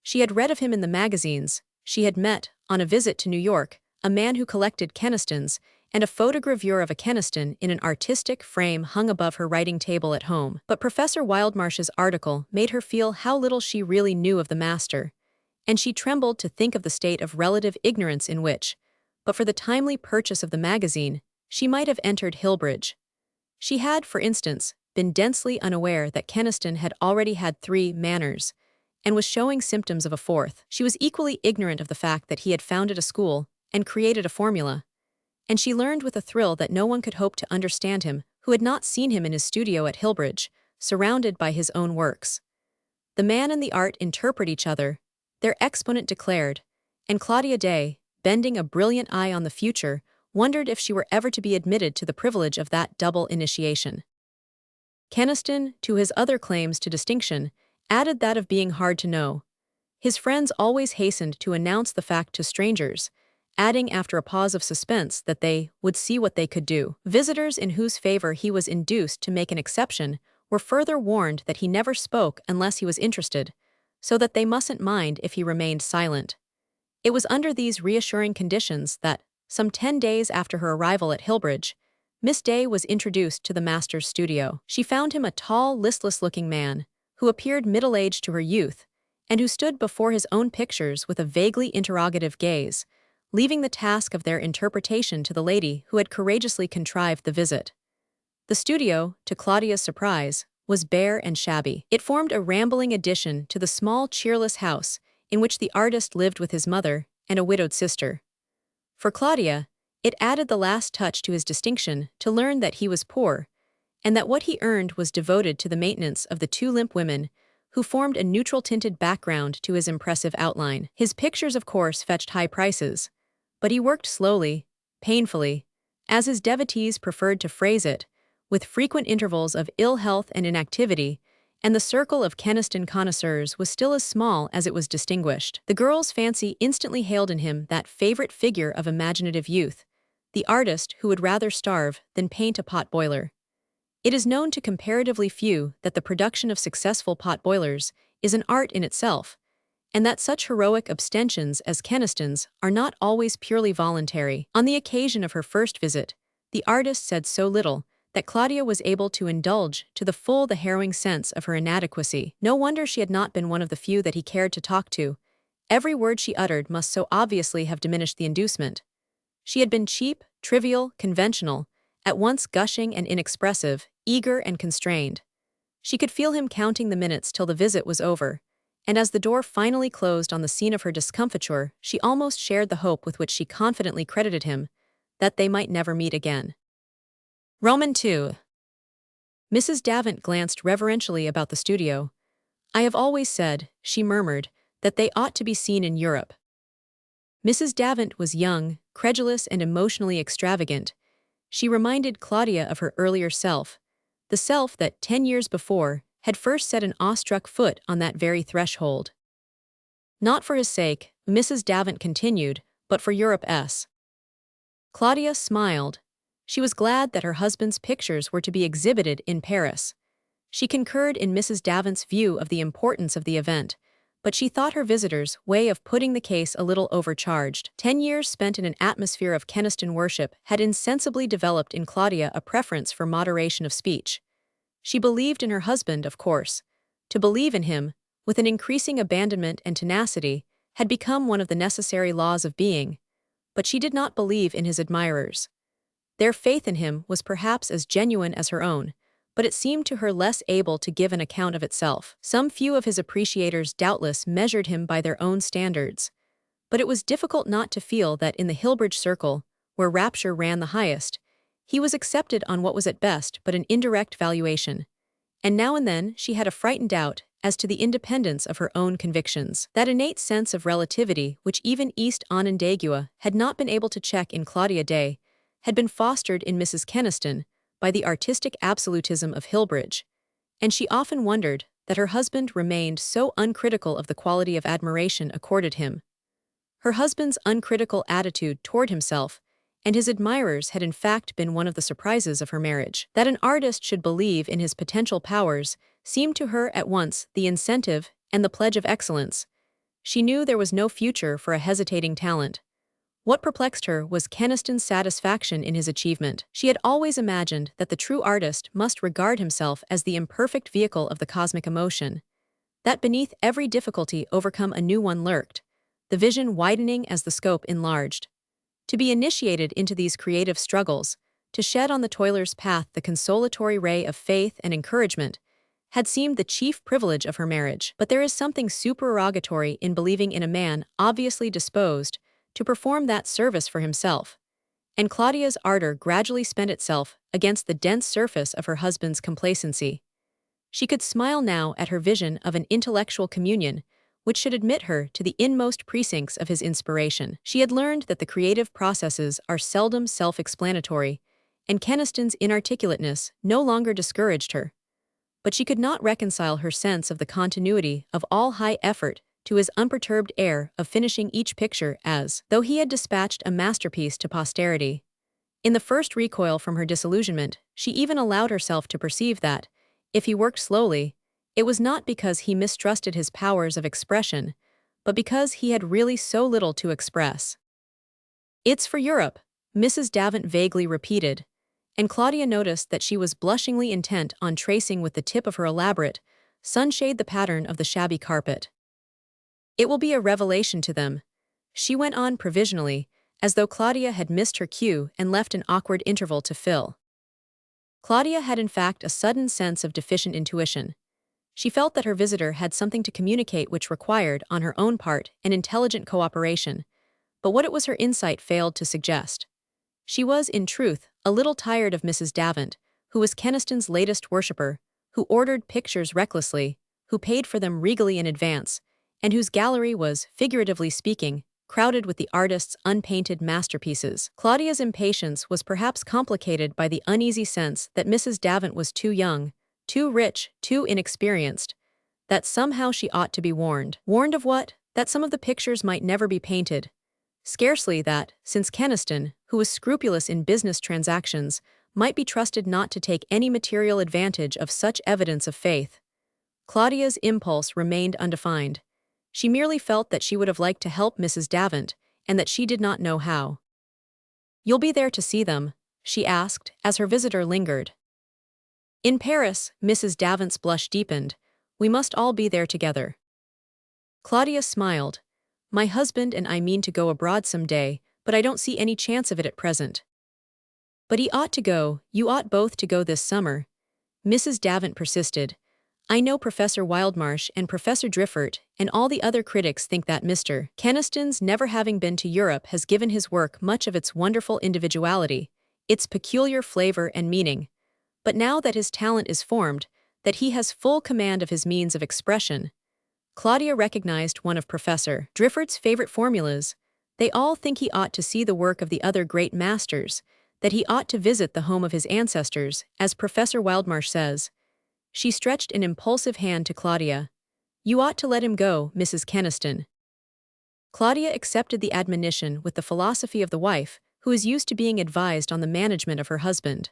She had read of him in the magazines. She had met, on a visit to New York, a man who collected Kenistons, and a photogravure of a Keniston in an artistic frame hung above her writing table at home. But Professor Wildmarsh's article made her feel how little she really knew of the master, and she trembled to think of the state of relative ignorance in which, but for the timely purchase of the magazine, she might have entered Hillbridge. She had, for instance, been densely unaware that Keniston had already had 3 manors, and was showing symptoms of a 4th. She was equally ignorant of the fact that he had founded a school and created a formula, and she learned with a thrill that no one could hope to understand him who had not seen him in his studio at Hillbridge, surrounded by his own works. The man and the art interpret each other, their exponent declared, and Claudia Day, bending a brilliant eye on the future, wondered if she were ever to be admitted to the privilege of that double initiation. Keniston, to his other claims to distinction, added that of being hard to know. His friends always hastened to announce the fact to strangers, adding after a pause of suspense that they would see what they could do. Visitors in whose favor he was induced to make an exception were further warned that he never spoke unless he was interested, so that they mustn't mind if he remained silent. It was under these reassuring conditions that, some 10 days after her arrival at Hillbridge, Miss Day was introduced to the master's studio. She found him a tall, listless-looking man, who appeared middle-aged to her youth, and who stood before his own pictures with a vaguely interrogative gaze, leaving the task of their interpretation to the lady who had courageously contrived the visit. The studio, to Claudia's surprise, was bare and shabby. It formed a rambling addition to the small, cheerless house in which the artist lived with his mother and a widowed sister. For Claudia, it added the last touch to his distinction to learn that he was poor, and that what he earned was devoted to the maintenance of the 2 limp women who formed a neutral-tinted background to his impressive outline. His pictures, of course, fetched high prices, but he worked slowly, painfully, as his devotees preferred to phrase it, with frequent intervals of ill health and inactivity, and the circle of Keniston connoisseurs was still as small as it was distinguished. The girl's fancy instantly hailed in him that favorite figure of imaginative youth, the artist who would rather starve than paint a pot boiler. It is known to comparatively few that the production of successful pot boilers is an art in itself, and that such heroic abstentions as Keniston's are not always purely voluntary. On the occasion of her first visit, the artist said so little that Claudia was able to indulge to the full the harrowing sense of her inadequacy. No wonder she had not been one of the few that he cared to talk to. Every word she uttered must so obviously have diminished the inducement. She had been cheap, trivial, conventional, at once gushing and inexpressive, eager and constrained. She could feel him counting the minutes till the visit was over, and as the door finally closed on the scene of her discomfiture, she almost shared the hope with which she confidently credited him, that they might never meet again. Roman 2. Mrs. Davant glanced reverentially about the studio. "I have always said," she murmured, "that they ought to be seen in Europe." Mrs. Davant was young, credulous, and emotionally extravagant. She reminded Claudia of her earlier self, the self that 10 years before had first set an awestruck foot on that very threshold. Not for his sake, Mrs. Davant continued, but for Europe's. Claudia smiled. She was glad that her husband's pictures were to be exhibited in Paris. She concurred in Mrs. Davant's view of the importance of the event, but she thought her visitor's way of putting the case a little overcharged. 10 years spent in an atmosphere of Keniston worship had insensibly developed in Claudia a preference for moderation of speech. She believed in her husband, of course. To believe in him, with an increasing abandonment and tenacity, had become one of the necessary laws of being, but she did not believe in his admirers. Their faith in him was perhaps as genuine as her own, but it seemed to her less able to give an account of itself. Some few of his appreciators doubtless measured him by their own standards, but it was difficult not to feel that in the Hillbridge circle, where rapture ran the highest, he was accepted on what was at best but an indirect valuation, and now and then she had a frightened doubt as to the independence of her own convictions. That innate sense of relativity which even East Onondaigua had not been able to check in Claudia Day had been fostered in Mrs. Keniston by the artistic absolutism of Hillbridge, and she often wondered that her husband remained so uncritical of the quality of admiration accorded him. Her husband's uncritical attitude toward himself and his admirers had in fact been one of the surprises of her marriage. That an artist should believe in his potential powers seemed to her at once the incentive and the pledge of excellence. She knew there was no future for a hesitating talent. What perplexed her was Keniston's satisfaction in his achievement. She had always imagined that the true artist must regard himself as the imperfect vehicle of the cosmic emotion, that beneath every difficulty overcome a new one lurked, the vision widening as the scope enlarged. To be initiated into these creative struggles, to shed on the toiler's path the consolatory ray of faith and encouragement, had seemed the chief privilege of her marriage. But there is something supererogatory in believing in a man obviously disposed to perform that service for himself, and Claudia's ardor gradually spent itself against the dense surface of her husband's complacency. She could smile now at her vision of an intellectual communion which should admit her to the inmost precincts of his inspiration. She had learned that the creative processes are seldom self-explanatory, and Keniston's inarticulateness no longer discouraged her. But she could not reconcile her sense of the continuity of all high effort to his unperturbed air of finishing each picture as though he had dispatched a masterpiece to posterity. In the first recoil from her disillusionment, she even allowed herself to perceive that, if he worked slowly, it was not because he mistrusted his powers of expression, but because he had really so little to express. "It's for Europe," Mrs. Davant vaguely repeated, and Claudia noticed that she was blushingly intent on tracing with the tip of her elaborate sunshade the pattern of the shabby carpet. "It will be a revelation to them," she went on provisionally, as though Claudia had missed her cue and left an awkward interval to fill. Claudia had in fact a sudden sense of deficient intuition. She felt that her visitor had something to communicate which required, on her own part, an intelligent cooperation, but what it was her insight failed to suggest. She was, in truth, a little tired of Mrs. Davant, who was Keniston's latest worshipper, who ordered pictures recklessly, who paid for them regally in advance, and whose gallery was, figuratively speaking, crowded with the artist's unpainted masterpieces. Claudia's impatience was perhaps complicated by the uneasy sense that Mrs. Davant was too young, too rich, too inexperienced, that somehow she ought to be warned. Warned of what? That some of the pictures might never be painted. Scarcely that, since Keniston, who was scrupulous in business transactions, might be trusted not to take any material advantage of such evidence of faith. Claudia's impulse remained undefined. She merely felt that she would have liked to help Mrs. Davant, and that she did not know how. "You'll be there to see them?" she asked, as her visitor lingered. "In Paris," Mrs. Davant's blush deepened. "We must all be there together." Claudia smiled. "My husband and I mean to go abroad some day, but I don't see any chance of it at present." "But he ought to go, you ought both to go this summer," Mrs. Davant persisted. "I know Professor Wildmarsh and Professor Driffert and all the other critics think that Mr. Keniston's never having been to Europe has given his work much of its wonderful individuality, its peculiar flavor and meaning. But now that his talent is formed, that he has full command of his means of expression." Claudia recognized one of Professor Driffert's favorite formulas. "They all think he ought to see the work of the other great masters, that he ought to visit the home of his ancestors, as Professor Wildmarsh says." She stretched an impulsive hand to Claudia. "You ought to let him go, Mrs. Keniston." Claudia accepted the admonition with the philosophy of the wife, who is used to being advised on the management of her husband.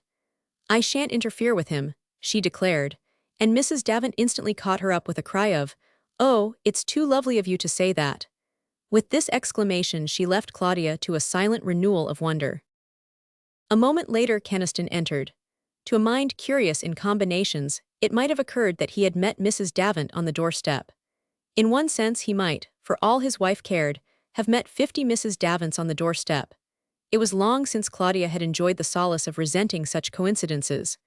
"I shan't interfere with him," she declared, and Mrs. Davant instantly caught her up with a cry of, "Oh, it's too lovely of you to say that." With this exclamation she left Claudia to a silent renewal of wonder. A moment later Keniston entered. To a mind curious in combinations, it might have occurred that he had met Mrs. Davant on the doorstep. In one sense he might, for all his wife cared, have met 50 Mrs. Davants on the doorstep. It was long since Claudia had enjoyed the solace of resenting such coincidences.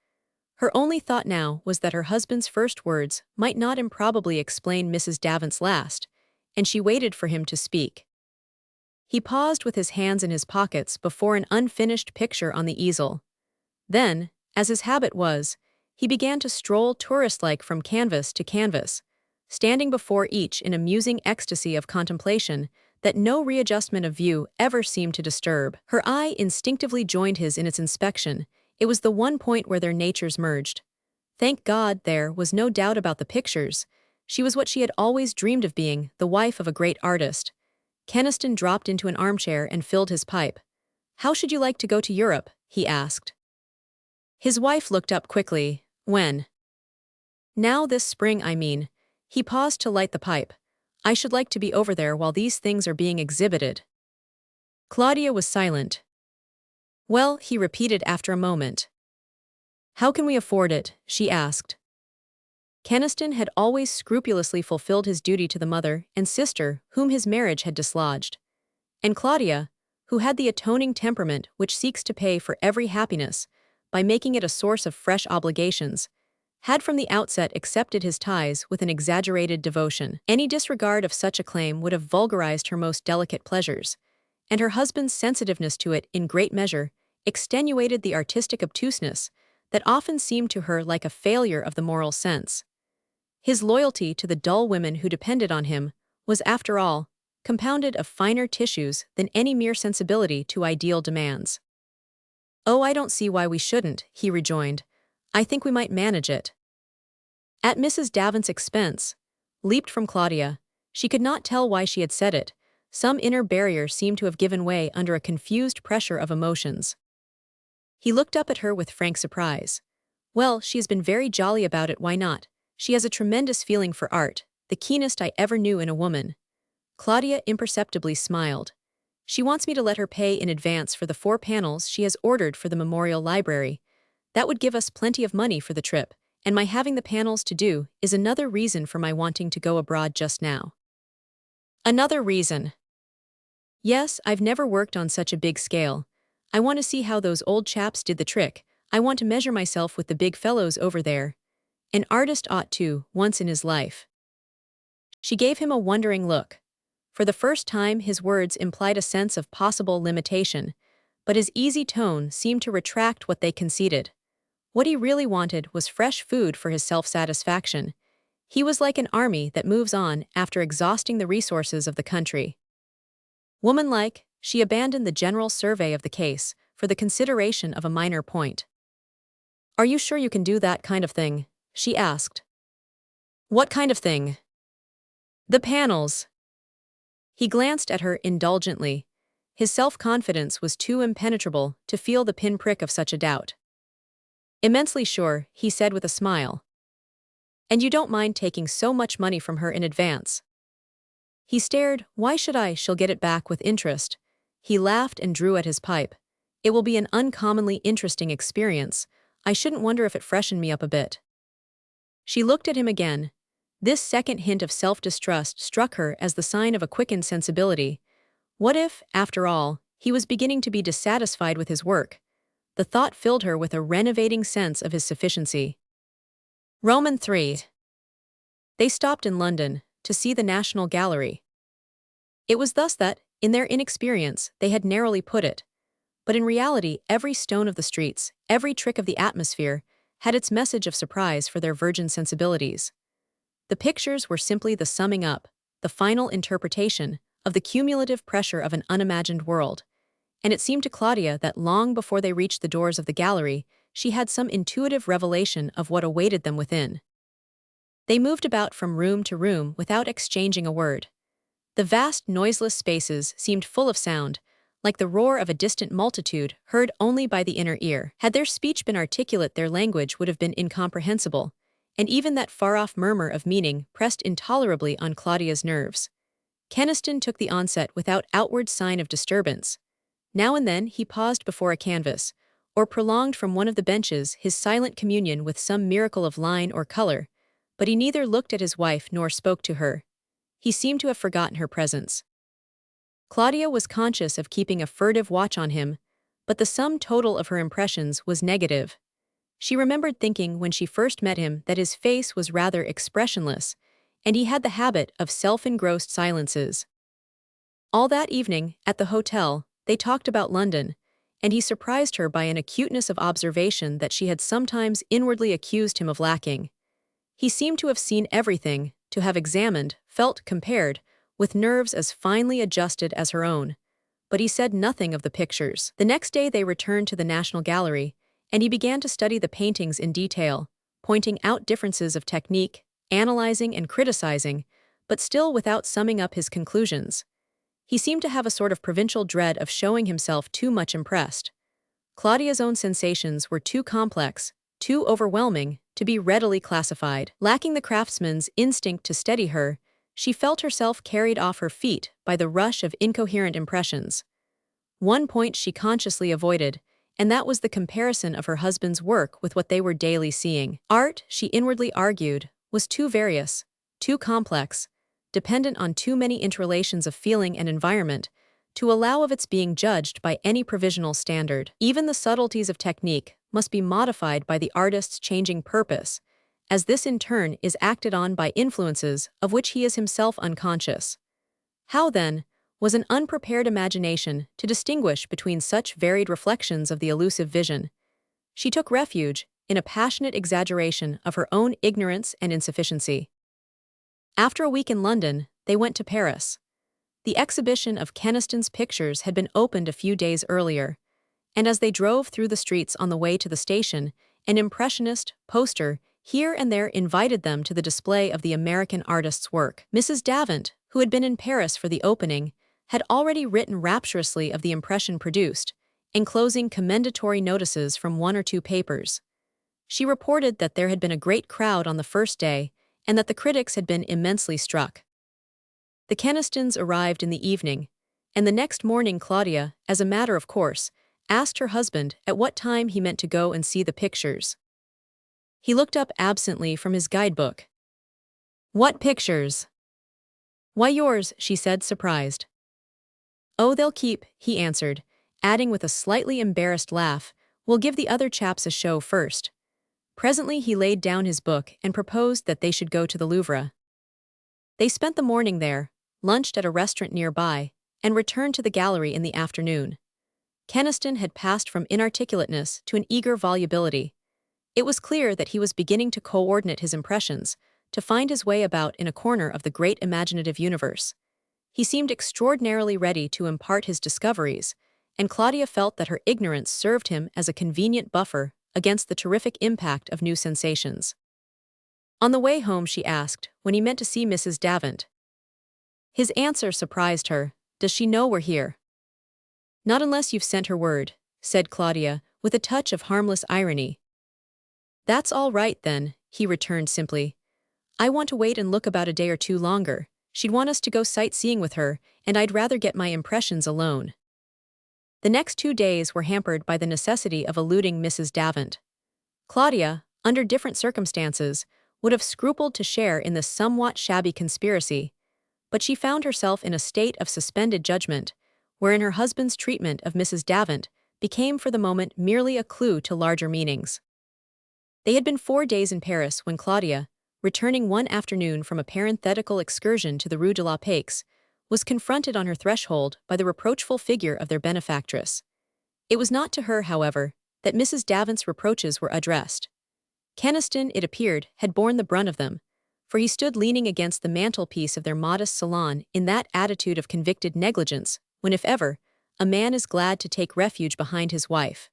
Her only thought now was that her husband's first words might not improbably explain Mrs. Davant's last, and she waited for him to speak. He paused with his hands in his pockets before an unfinished picture on the easel. Then, as his habit was, he began to stroll tourist-like from canvas to canvas, standing before each in a musing ecstasy of contemplation that no readjustment of view ever seemed to disturb. Her eye instinctively joined his in its inspection. It was the one point where their natures merged. Thank God, there was no doubt about the pictures. She was what she had always dreamed of being, the wife of a great artist. Keniston dropped into an armchair and filled his pipe. "How should you like to go to Europe?" he asked. His wife looked up quickly. "When?" "Now this spring, I mean." He paused to light the pipe. "I should like to be over there while these things are being exhibited." Claudia was silent. Well, he repeated after a moment. How can we afford it? She asked. Keniston had always scrupulously fulfilled his duty to the mother and sister whom his marriage had dislodged. And Claudia, who had the atoning temperament which seeks to pay for every happiness by making it a source of fresh obligations, had from the outset accepted his ties with an exaggerated devotion. Any disregard of such a claim would have vulgarized her most delicate pleasures, and her husband's sensitiveness to it in great measure extenuated the artistic obtuseness that often seemed to her like a failure of the moral sense. His loyalty to the dull women who depended on him was, after all, compounded of finer tissues than any mere sensibility to ideal demands. Oh, I don't see why we shouldn't, he rejoined. I think we might manage it. At Mrs. Davant's expense, leaped from Claudia. She could not tell why she had said it. Some inner barrier seemed to have given way under a confused pressure of emotions. He looked up at her with frank surprise. Well, she has been very jolly about it, why not? She has a tremendous feeling for art, the keenest I ever knew in a woman. Claudia imperceptibly smiled. She wants me to let her pay in advance for the 4 panels she has ordered for the memorial library. That would give us plenty of money for the trip, and my having the panels to do is another reason for my wanting to go abroad just now. Another reason. Yes, I've never worked on such a big scale. I want to see how those old chaps did the trick. I want to measure myself with the big fellows over there. An artist ought to, once in his life. She gave him a wondering look. For the first time, his words implied a sense of possible limitation, but his easy tone seemed to retract what they conceded. What he really wanted was fresh food for his self-satisfaction. He was like an army that moves on after exhausting the resources of the country. Womanlike, she abandoned the general survey of the case for the consideration of a minor point. Are you sure you can do that kind of thing? She asked. What kind of thing? The panels. He glanced at her indulgently. His self-confidence was too impenetrable to feel the pinprick of such a doubt. Immensely sure, he said with a smile. And you don't mind taking so much money from her in advance? He stared. Why should I? She'll get it back with interest. He laughed and drew at his pipe. It will be an uncommonly interesting experience. I shouldn't wonder if it freshened me up a bit. She looked at him again. This second hint of self-distrust struck her as the sign of a quickened sensibility. What if, after all, he was beginning to be dissatisfied with his work? The thought filled her with a renovating sense of his sufficiency. Roman 3. They stopped in London to see the National Gallery. It was thus that, in their inexperience, they had narrowly put it. But in reality, every stone of the streets, every trick of the atmosphere, had its message of surprise for their virgin sensibilities. The pictures were simply the summing up, the final interpretation, of the cumulative pressure of an unimagined world, and it seemed to Claudia that long before they reached the doors of the gallery, she had some intuitive revelation of what awaited them within. They moved about from room to room without exchanging a word. The vast, noiseless spaces seemed full of sound, like the roar of a distant multitude heard only by the inner ear. Had their speech been articulate, their language would have been incomprehensible, and even that far-off murmur of meaning pressed intolerably on Claudia's nerves. Keniston took the onset without outward sign of disturbance. Now and then he paused before a canvas, or prolonged from one of the benches his silent communion with some miracle of line or color, but he neither looked at his wife nor spoke to her. He seemed to have forgotten her presence. Claudia was conscious of keeping a furtive watch on him, but the sum total of her impressions was negative. She remembered thinking when she first met him that his face was rather expressionless, and he had the habit of self-engrossed silences. All that evening, at the hotel, they talked about London, and he surprised her by an acuteness of observation that she had sometimes inwardly accused him of lacking. He seemed to have seen everything, to have examined, felt, compared, with nerves as finely adjusted as her own. But he said nothing of the pictures. The next day they returned to the National Gallery, and he began to study the paintings in detail, pointing out differences of technique, analyzing and criticizing, but still without summing up his conclusions. He seemed to have a sort of provincial dread of showing himself too much impressed. Claudia's own sensations were too complex, too overwhelming, to be readily classified. Lacking the craftsman's instinct to steady her, she felt herself carried off her feet by the rush of incoherent impressions. One point she consciously avoided, and that was the comparison of her husband's work with what they were daily seeing. Art, she inwardly argued, was too various, too complex, dependent on too many interrelations of feeling and environment, to allow of its being judged by any provisional standard. Even the subtleties of technique must be modified by the artist's changing purpose, as this in turn is acted on by influences of which he is himself unconscious. How, then, was an unprepared imagination to distinguish between such varied reflections of the elusive vision? She took refuge in a passionate exaggeration of her own ignorance and insufficiency. After a week in London, they went to Paris. The exhibition of Keniston's pictures had been opened a few days earlier, and as they drove through the streets on the way to the station, an impressionist poster here and there invited them to the display of the American artist's work. Mrs. Davant, who had been in Paris for the opening, had already written rapturously of the impression produced, enclosing commendatory notices from one or two papers. She reported that there had been a great crowd on the first day, and that the critics had been immensely struck. The Kenistons arrived in the evening, and the next morning Claudia, as a matter of course, asked her husband at what time he meant to go and see the pictures. He looked up absently from his guidebook. "What pictures?" "Why, yours," she said, surprised. "Oh, they'll keep," he answered, adding with a slightly embarrassed laugh, "we'll give the other chaps a show first." Presently he laid down his book and proposed that they should go to the Louvre. They spent the morning there, lunched at a restaurant nearby, and returned to the gallery in the afternoon. Keniston had passed from inarticulateness to an eager volubility. It was clear that he was beginning to coordinate his impressions, to find his way about in a corner of the great imaginative universe. He seemed extraordinarily ready to impart his discoveries, and Claudia felt that her ignorance served him as a convenient buffer against the terrific impact of new sensations. On the way home she asked when he meant to see Mrs. Davant. His answer surprised her. "Does she know we're here?" "Not unless you've sent her word," said Claudia, with a touch of harmless irony. "That's all right, then," he returned simply. "I want to wait and look about a day or two longer. She'd want us to go sightseeing with her, and I'd rather get my impressions alone." The next 2 days were hampered by the necessity of eluding Mrs. Davant. Claudia, under different circumstances, would have scrupled to share in this somewhat shabby conspiracy, but she found herself in a state of suspended judgment, wherein her husband's treatment of Mrs. Davant became for the moment merely a clue to larger meanings. They had been 4 days in Paris when Claudia, returning one afternoon from a parenthetical excursion to the Rue de la Paix, was confronted on her threshold by the reproachful figure of their benefactress. It was not to her, however, that Mrs. Davant's reproaches were addressed. Keniston, it appeared, had borne the brunt of them, for he stood leaning against the mantelpiece of their modest salon in that attitude of convicted negligence when, if ever, a man is glad to take refuge behind his wife.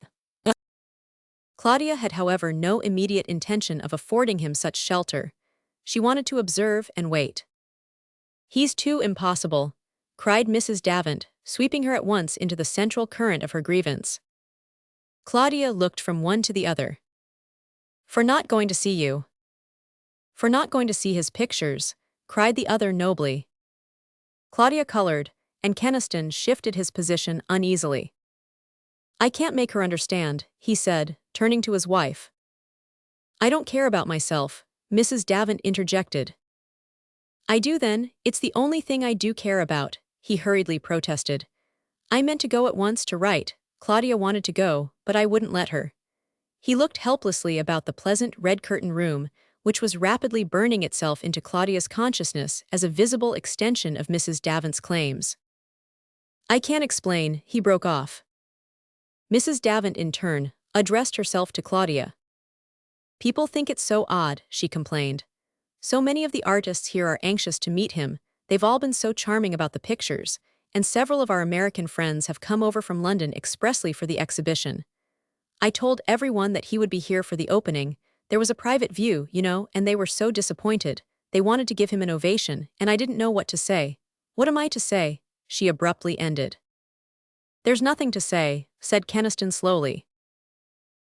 Claudia had, however, no immediate intention of affording him such shelter. She wanted to observe and wait. "He's too impossible," cried Mrs. Davant, sweeping her at once into the central current of her grievance. Claudia looked from one to the other. "For not going to see you." "For not going to see his pictures," cried the other nobly. Claudia colored, and Keniston shifted his position uneasily. "I can't make her understand," he said, turning to his wife. "I don't care about myself," Mrs. Davant interjected. "I do then, it's the only thing I do care about," he hurriedly protested. "I meant to go at once to write. Claudia wanted to go, but I wouldn't let her." He looked helplessly about the pleasant red-curtained room, which was rapidly burning itself into Claudia's consciousness as a visible extension of Mrs. Davant's claims. "I can't explain," he broke off. Mrs. Davant, in turn, addressed herself to Claudia. "People think it's so odd," she complained. "So many of the artists here are anxious to meet him, they've all been so charming about the pictures, and several of our American friends have come over from London expressly for the exhibition. I told everyone that he would be here for the opening. There was a private view, you know, and they were so disappointed. They wanted to give him an ovation, and I didn't know what to say." "What am I to say?" she abruptly ended. "There's nothing to say," said Keniston slowly.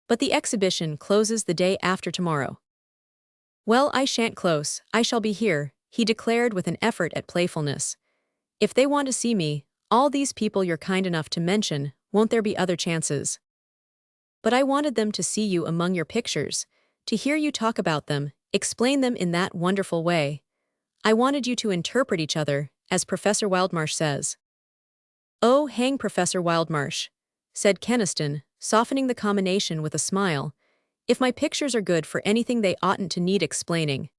"But the exhibition closes the day after tomorrow." "Well, I shan't close, I shall be here," he declared with an effort at playfulness. "If they want to see me, all these people you're kind enough to mention won't there be other chances? But I wanted them to see you among your pictures, to hear you talk about them, explain them in that wonderful way. I wanted you to interpret each other, as Professor Wildmarsh says. Oh, hang Professor Wildmarsh, said Keniston, softening the combination with a smile. If my pictures are good for anything, they oughtn't to need explaining.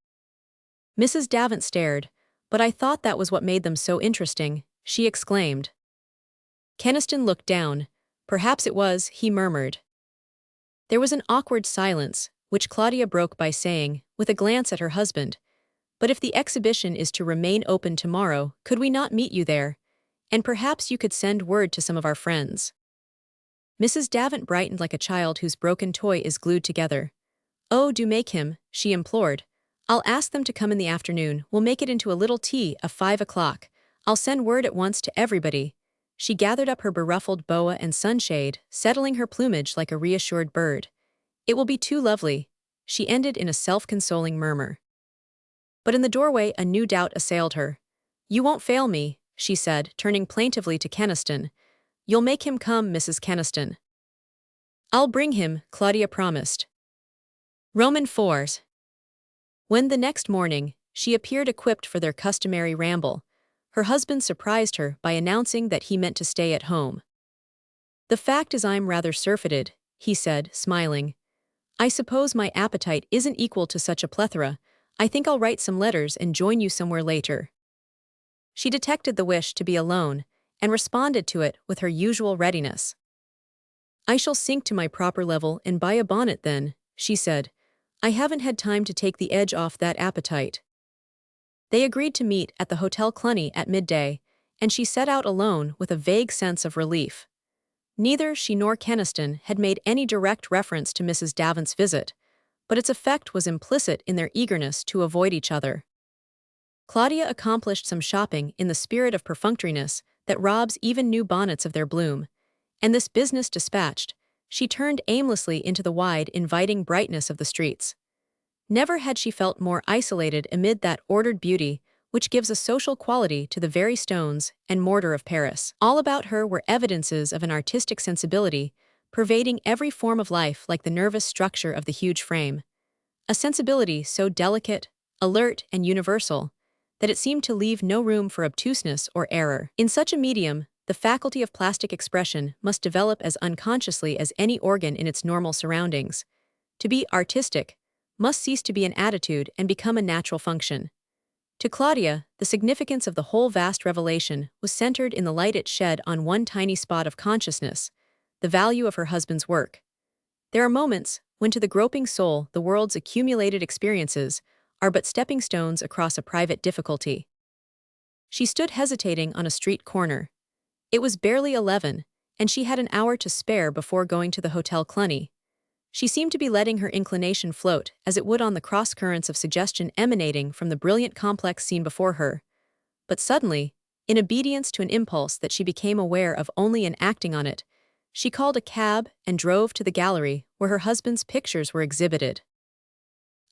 Mrs. Davant stared, but I thought that was what made them so interesting, she exclaimed. Keniston looked down. Perhaps it was, he murmured. There was an awkward silence, which Claudia broke by saying, with a glance at her husband, but if the exhibition is to remain open tomorrow, could we not meet you there? And perhaps you could send word to some of our friends. Mrs. Davant brightened like a child whose broken toy is glued together. Oh, do make him, she implored. I'll ask them to come in the afternoon. We'll make it into a little tea of 5 o'clock. I'll send word at once to everybody. She gathered up her beruffled boa and sunshade, settling her plumage like a reassured bird. It will be too lovely, she ended in a self-consoling murmur. But in the doorway a new doubt assailed her. You won't fail me, she said, turning plaintively to Keniston. You'll make him come, Mrs. Keniston. I'll bring him, Claudia promised. Roman 4. When the next morning, she appeared equipped for their customary ramble, her husband surprised her by announcing that he meant to stay at home. The fact is I'm rather surfeited, he said, smiling. I suppose my appetite isn't equal to such a plethora. I think I'll write some letters and join you somewhere later. She detected the wish to be alone, and responded to it with her usual readiness. I shall sink to my proper level and buy a bonnet then, she said. I haven't had time to take the edge off that appetite. They agreed to meet at the Hotel Cluny at midday, and she set out alone with a vague sense of relief. Neither she nor Keniston had made any direct reference to Mrs. Davant's visit, but its effect was implicit in their eagerness to avoid each other. Claudia accomplished some shopping in the spirit of perfunctoriness that robs even new bonnets of their bloom, and this business dispatched, she turned aimlessly into the wide, inviting brightness of the streets. Never had she felt more isolated amid that ordered beauty which gives a social quality to the very stones and mortar of Paris. All about her were evidences of an artistic sensibility, pervading every form of life like the nervous structure of the huge frame. A sensibility so delicate, alert, and universal, that it seemed to leave no room for obtuseness or error. In such a medium, the faculty of plastic expression must develop as unconsciously as any organ in its normal surroundings. To be artistic must cease to be an attitude and become a natural function. To Claudia, the significance of the whole vast revelation was centered in the light it shed on one tiny spot of consciousness, the value of her husband's work. There are moments when to the groping soul the world's accumulated experiences are but stepping stones across a private difficulty. She stood hesitating on a street corner. It was barely 11, and she had an hour to spare before going to the Hotel Cluny. She seemed to be letting her inclination float as it would on the cross-currents of suggestion emanating from the brilliant complex scene before her. But suddenly, in obedience to an impulse that she became aware of only in acting on it, she called a cab and drove to the gallery where her husband's pictures were exhibited.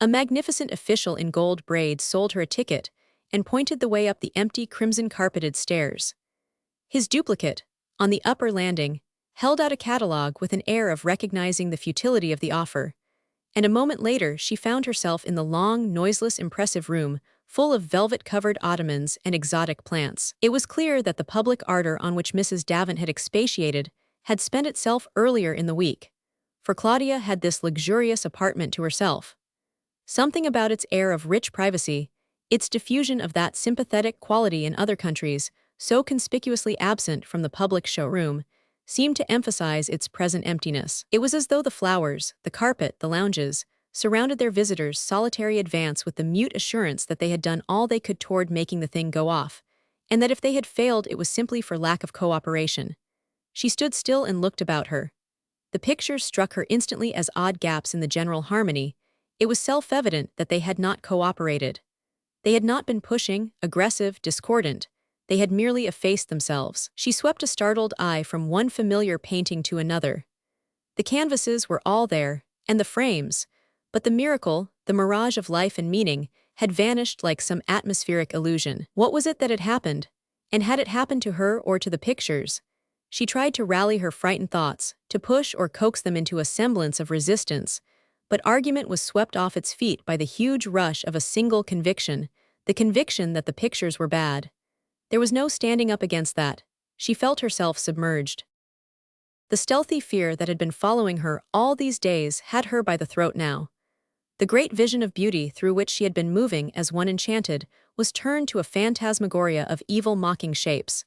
A magnificent official in gold braids sold her a ticket and pointed the way up the empty crimson-carpeted stairs. His duplicate, on the upper landing, held out a catalogue with an air of recognizing the futility of the offer, and a moment later she found herself in the long, noiseless, impressive room, full of velvet-covered ottomans and exotic plants. It was clear that the public ardor on which Mrs. Davant had expatiated had spent itself earlier in the week, for Claudia had this luxurious apartment to herself. Something about its air of rich privacy, its diffusion of that sympathetic quality in other countries, so conspicuously absent from the public showroom, seemed to emphasize its present emptiness. It was as though the flowers, the carpet, the lounges, surrounded their visitors' solitary advance with the mute assurance that they had done all they could toward making the thing go off, and that if they had failed it was simply for lack of cooperation. She stood still and looked about her. The pictures struck her instantly as odd gaps in the general harmony. It was self-evident that they had not cooperated. They had not been pushing, aggressive, discordant. They had merely effaced themselves. She swept a startled eye from one familiar painting to another. The canvases were all there, and the frames, but the miracle, the mirage of life and meaning, had vanished like some atmospheric illusion. What was it that had happened? And had it happened to her or to the pictures? She tried to rally her frightened thoughts, to push or coax them into a semblance of resistance, but argument was swept off its feet by the huge rush of a single conviction, the conviction that the pictures were bad. There was no standing up against that. She felt herself submerged. The stealthy fear that had been following her all these days had her by the throat now. The great vision of beauty through which she had been moving as one enchanted was turned to a phantasmagoria of evil mocking shapes.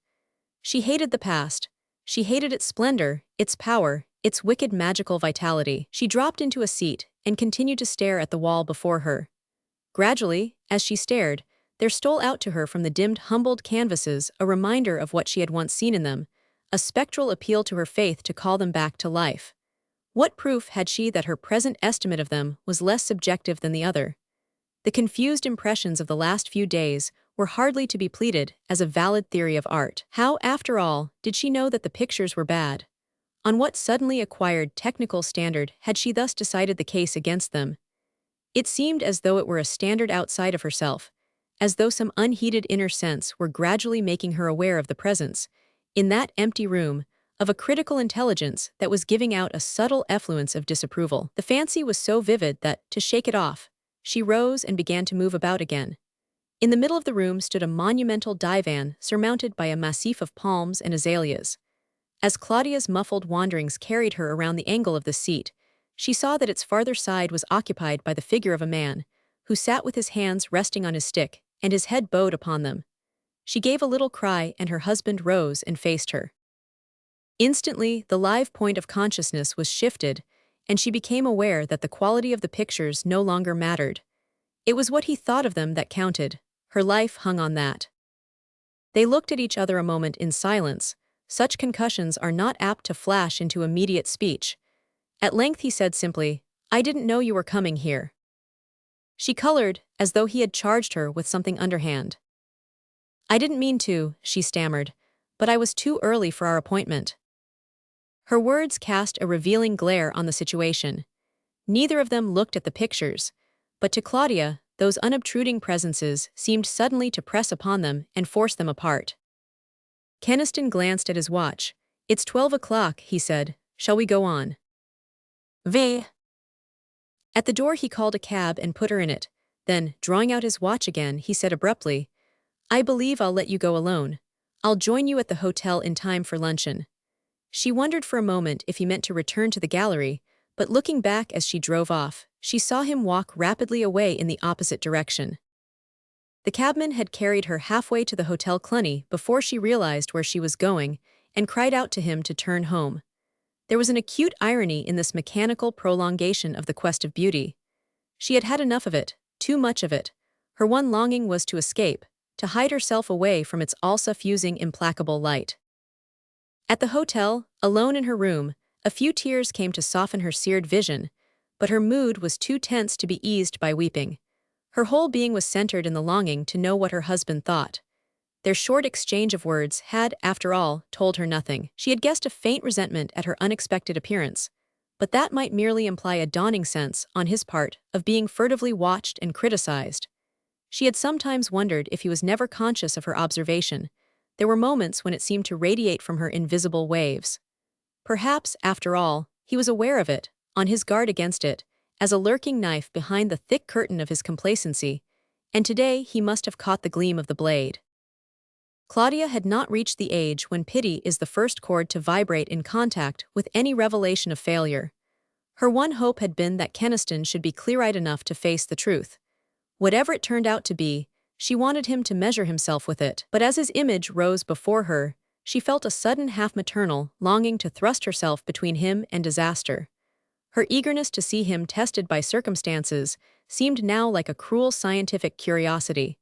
She hated the past. She hated its splendor, its power, its wicked magical vitality. She dropped into a seat and continued to stare at the wall before her. Gradually, as she stared, there stole out to her from the dimmed, humbled canvases a reminder of what she had once seen in them, a spectral appeal to her faith to call them back to life. What proof had she that her present estimate of them was less subjective than the other? The confused impressions of the last few days were hardly to be pleaded as a valid theory of art. How, after all, did she know that the pictures were bad? On what suddenly acquired technical standard had she thus decided the case against them? It seemed as though it were a standard outside of herself, as though some unheeded inner sense were gradually making her aware of the presence, in that empty room, of a critical intelligence that was giving out a subtle effluence of disapproval. The fancy was so vivid that, to shake it off, she rose and began to move about again. In the middle of the room stood a monumental divan surmounted by a massif of palms and azaleas. As Claudia's muffled wanderings carried her around the angle of the seat, she saw that its farther side was occupied by the figure of a man, who sat with his hands resting on his stick and his head bowed upon them. She gave a little cry and her husband rose and faced her. Instantly, the live point of consciousness was shifted, and she became aware that the quality of the pictures no longer mattered. It was what he thought of them that counted. Her life hung on that. They looked at each other a moment in silence. Such concussions are not apt to flash into immediate speech. At length he said simply, "I didn't know you were coming here." She colored, as though he had charged her with something underhand. "I didn't mean to," she stammered, "but I was too early for our appointment." Her words cast a revealing glare on the situation. Neither of them looked at the pictures, but to Claudia, those unobtruding presences seemed suddenly to press upon them and force them apart. Keniston glanced at his watch. "It's 12 o'clock, he said. "Shall we go on?" "Ve." At the door he called a cab and put her in it. Then, drawing out his watch again, he said abruptly, "I believe I'll let you go alone. I'll join you at the hotel in time for luncheon." She wondered for a moment if he meant to return to the gallery, but looking back as she drove off, she saw him walk rapidly away in the opposite direction. The cabman had carried her halfway to the Hotel Cluny before she realized where she was going, and cried out to him to turn home. There was an acute irony in this mechanical prolongation of the quest of beauty. She had had enough of it, too much of it. Her one longing was to escape, to hide herself away from its all-suffusing implacable light. At the hotel, alone in her room, a few tears came to soften her seared vision, but her mood was too tense to be eased by weeping. Her whole being was centered in the longing to know what her husband thought. Their short exchange of words had, after all, told her nothing. She had guessed a faint resentment at her unexpected appearance, but that might merely imply a dawning sense, on his part, of being furtively watched and criticized. She had sometimes wondered if he was never conscious of her observation. There were moments when it seemed to radiate from her in visible waves. Perhaps, after all, he was aware of it, on his guard against it, as a lurking knife behind the thick curtain of his complacency, and today he must have caught the gleam of the blade. Claudia had not reached the age when pity is the first chord to vibrate in contact with any revelation of failure. Her one hope had been that Keniston should be clear-eyed enough to face the truth. Whatever it turned out to be, she wanted him to measure himself with it. But as his image rose before her, she felt a sudden half-maternal longing to thrust herself between him and disaster. Her eagerness to see him tested by circumstances seemed now like a cruel scientific curiosity.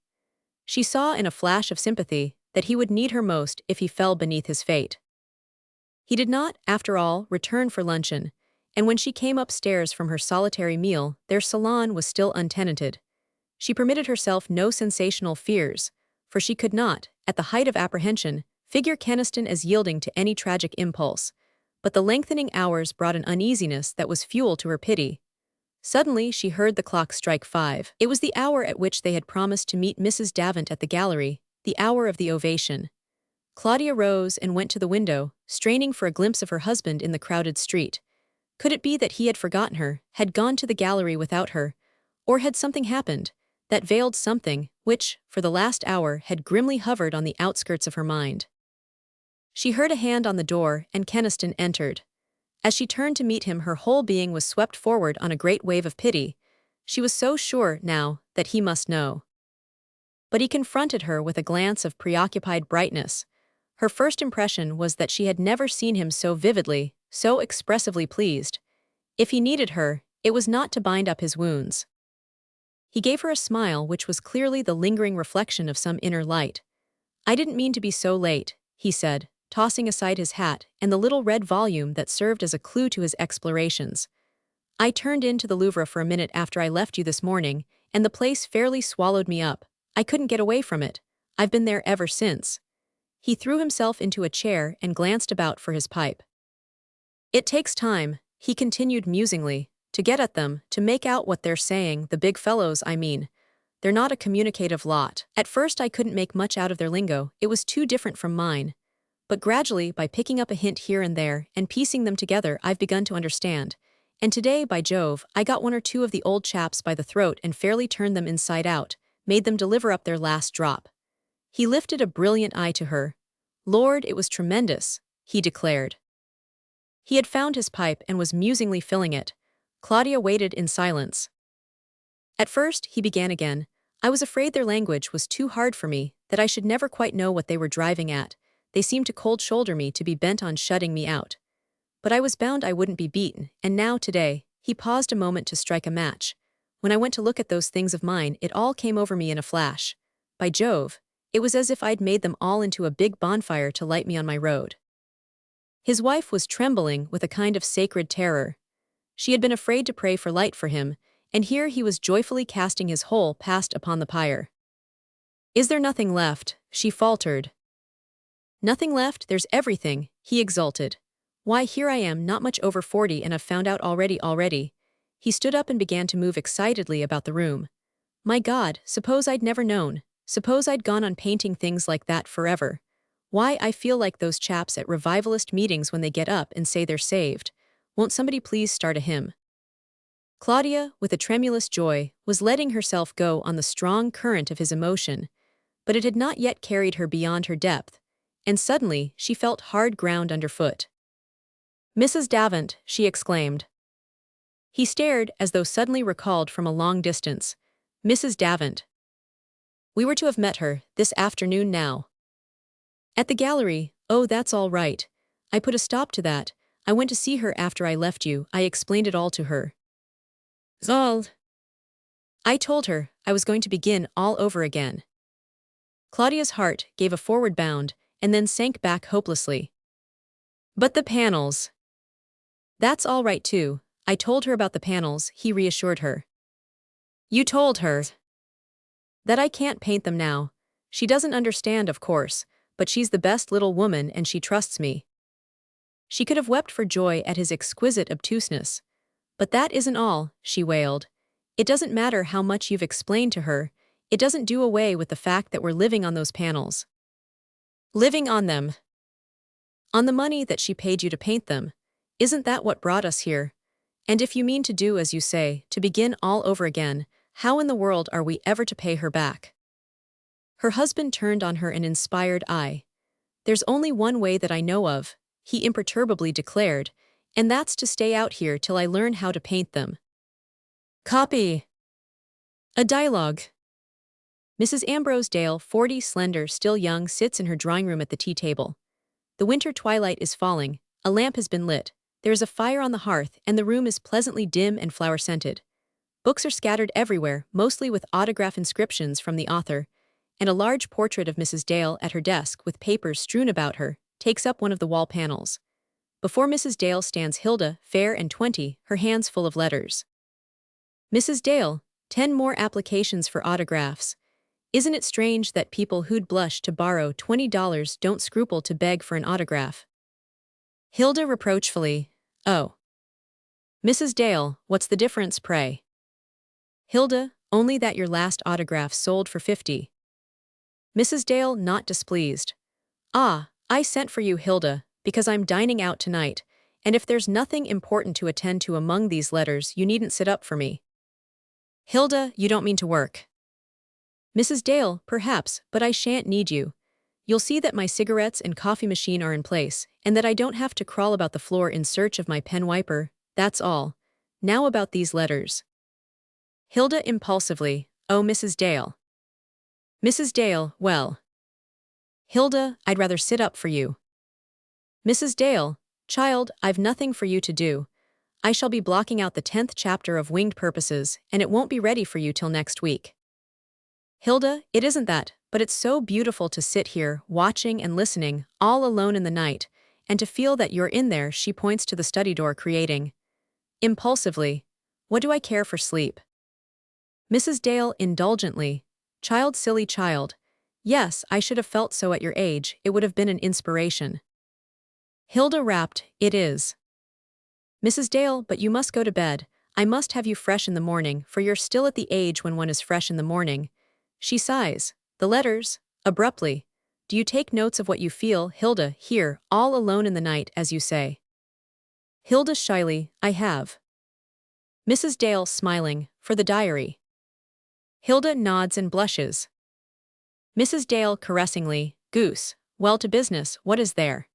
She saw in a flash of sympathy that he would need her most if he fell beneath his fate. He did not, after all, return for luncheon, and when she came upstairs from her solitary meal, their salon was still untenanted. She permitted herself no sensational fears, for she could not, at the height of apprehension, figure Keniston as yielding to any tragic impulse, but the lengthening hours brought an uneasiness that was fuel to her pity. Suddenly she heard the clock strike 5. It was the hour at which they had promised to meet Mrs. Davant at the gallery, the hour of the ovation. Claudia rose and went to the window, straining for a glimpse of her husband in the crowded street. Could it be that he had forgotten her, had gone to the gallery without her? Or had something happened that veiled something which, for the last hour, had grimly hovered on the outskirts of her mind? She heard a hand on the door, and Keniston entered. As she turned to meet him, her whole being was swept forward on a great wave of pity. She was so sure, now, that he must know. But he confronted her with a glance of preoccupied brightness. Her first impression was that she had never seen him so vividly, so expressively pleased. If he needed her, it was not to bind up his wounds. He gave her a smile which was clearly the lingering reflection of some inner light. "I didn't mean to be so late," he said, tossing aside his hat and the little red volume that served as a clue to his explorations. "I turned into the Louvre for a minute after I left you this morning, and the place fairly swallowed me up. I couldn't get away from it. I've been there ever since." He threw himself into a chair and glanced about for his pipe. "It takes time," he continued musingly, "to get at them, to make out what they're saying, the big fellows, I mean. They're not a communicative lot. At first I couldn't make much out of their lingo, it was too different from mine. But gradually, by picking up a hint here and there, and piecing them together, I've begun to understand. And today, by Jove, I got one or two of the old chaps by the throat and fairly turned them inside out, made them deliver up their last drop." He lifted a brilliant eye to her. "Lord, it was tremendous," he declared. He had found his pipe and was musingly filling it. Claudia waited in silence. "At first," he began again, "I was afraid their language was too hard for me, that I should never quite know what they were driving at. They seemed to cold-shoulder me, to be bent on shutting me out. But I was bound I wouldn't be beaten, and now today," he paused a moment to strike a match. "When I went to look at those things of mine, it all came over me in a flash. By Jove, it was as if I'd made them all into a big bonfire to light me on my road." His wife was trembling with a kind of sacred terror. She had been afraid to pray for light for him, and here he was joyfully casting his whole past upon the pyre. "Is there nothing left?" she faltered. "Nothing left, there's everything," he exulted. "Why, here I am, not much over 40, and I've found out already. He stood up and began to move excitedly about the room. "My God, suppose I'd never known. Suppose I'd gone on painting things like that forever. Why, I feel like those chaps at revivalist meetings when they get up and say they're saved. Won't somebody please start a hymn?" Claudia, with a tremulous joy, was letting herself go on the strong current of his emotion, but it had not yet carried her beyond her depth, and suddenly she felt hard ground underfoot. "Mrs. Davant," she exclaimed. He stared as though suddenly recalled from a long distance. "Mrs. Davant. We were to have met her, this afternoon now." "At the gallery. Oh, that's all right. I put a stop to that. I went to see her after I left you, I explained it all to her. Zold. I told her I was going to begin all over again." Claudia's heart gave a forward bound, and then sank back hopelessly. "But the panels." "That's all right too. I told her about the panels," he reassured her. "You told her that I can't paint them now. She doesn't understand, of course, but she's the best little woman and she trusts me." She could have wept for joy at his exquisite obtuseness. "But that isn't all," she wailed. "It doesn't matter how much you've explained to her, it doesn't do away with the fact that we're living on those panels." "Living on them?" "On the money that she paid you to paint them. Isn't that what brought us here? And if you mean to do as you say, to begin all over again, how in the world are we ever to pay her back?" Her husband turned on her an inspired eye. "There's only one way that I know of," he imperturbably declared, "and that's to stay out here till I learn how to paint them." Copy. A dialogue. Mrs. Ambrose Dale, 40, slender, still young, sits in her drawing room at the tea table. The winter twilight is falling, a lamp has been lit, there is a fire on the hearth, and the room is pleasantly dim and flower-scented. Books are scattered everywhere, mostly with autograph inscriptions from the author, and a large portrait of Mrs. Dale at her desk with papers strewn about her takes up one of the wall panels. Before Mrs. Dale stands Hilda, fair and 20, her hands full of letters. "Mrs. Dale, 10 more applications for autographs. Isn't it strange that people who'd blush to borrow $20 don't scruple to beg for an autograph?" Hilda reproachfully, "Oh. Mrs. Dale, what's the difference, pray?" Hilda, "Only that your last autograph sold for 50. Mrs. Dale, not displeased. Ah, I sent for you, Hilda, because I'm dining out tonight, and if there's nothing important to attend to among these letters, you needn't sit up for me. Hilda, you don't mean to work. Mrs. Dale, perhaps, but I shan't need you. You'll see that my cigarettes and coffee machine are in place, and that I don't have to crawl about the floor in search of my pen wiper, that's all. Now about these letters. Hilda impulsively, oh, Mrs. Dale. Mrs. Dale, well. Hilda, I'd rather sit up for you. Mrs. Dale, child, I've nothing for you to do. I shall be blocking out the 10th chapter of Winged Purposes, and it won't be ready for you till next week. Hilda, it isn't that, but it's so beautiful to sit here, watching and listening, all alone in the night, and to feel that you're in there. She points to the study door, creating. Impulsively, what do I care for sleep? Mrs. Dale indulgently, child, silly child. Yes, I should have felt so at your age, it would have been an inspiration. Hilda rapt, it is. Mrs. Dale, but you must go to bed. I must have you fresh in the morning, for you're still at the age when one is fresh in the morning. She sighs. The letters, abruptly. Do you take notes of what you feel, Hilda, here, all alone in the night, as you say? Hilda shyly, I have. Mrs. Dale smiling, for the diary. Hilda nods and blushes. Mrs. Dale caressingly, goose, well to business, what is there?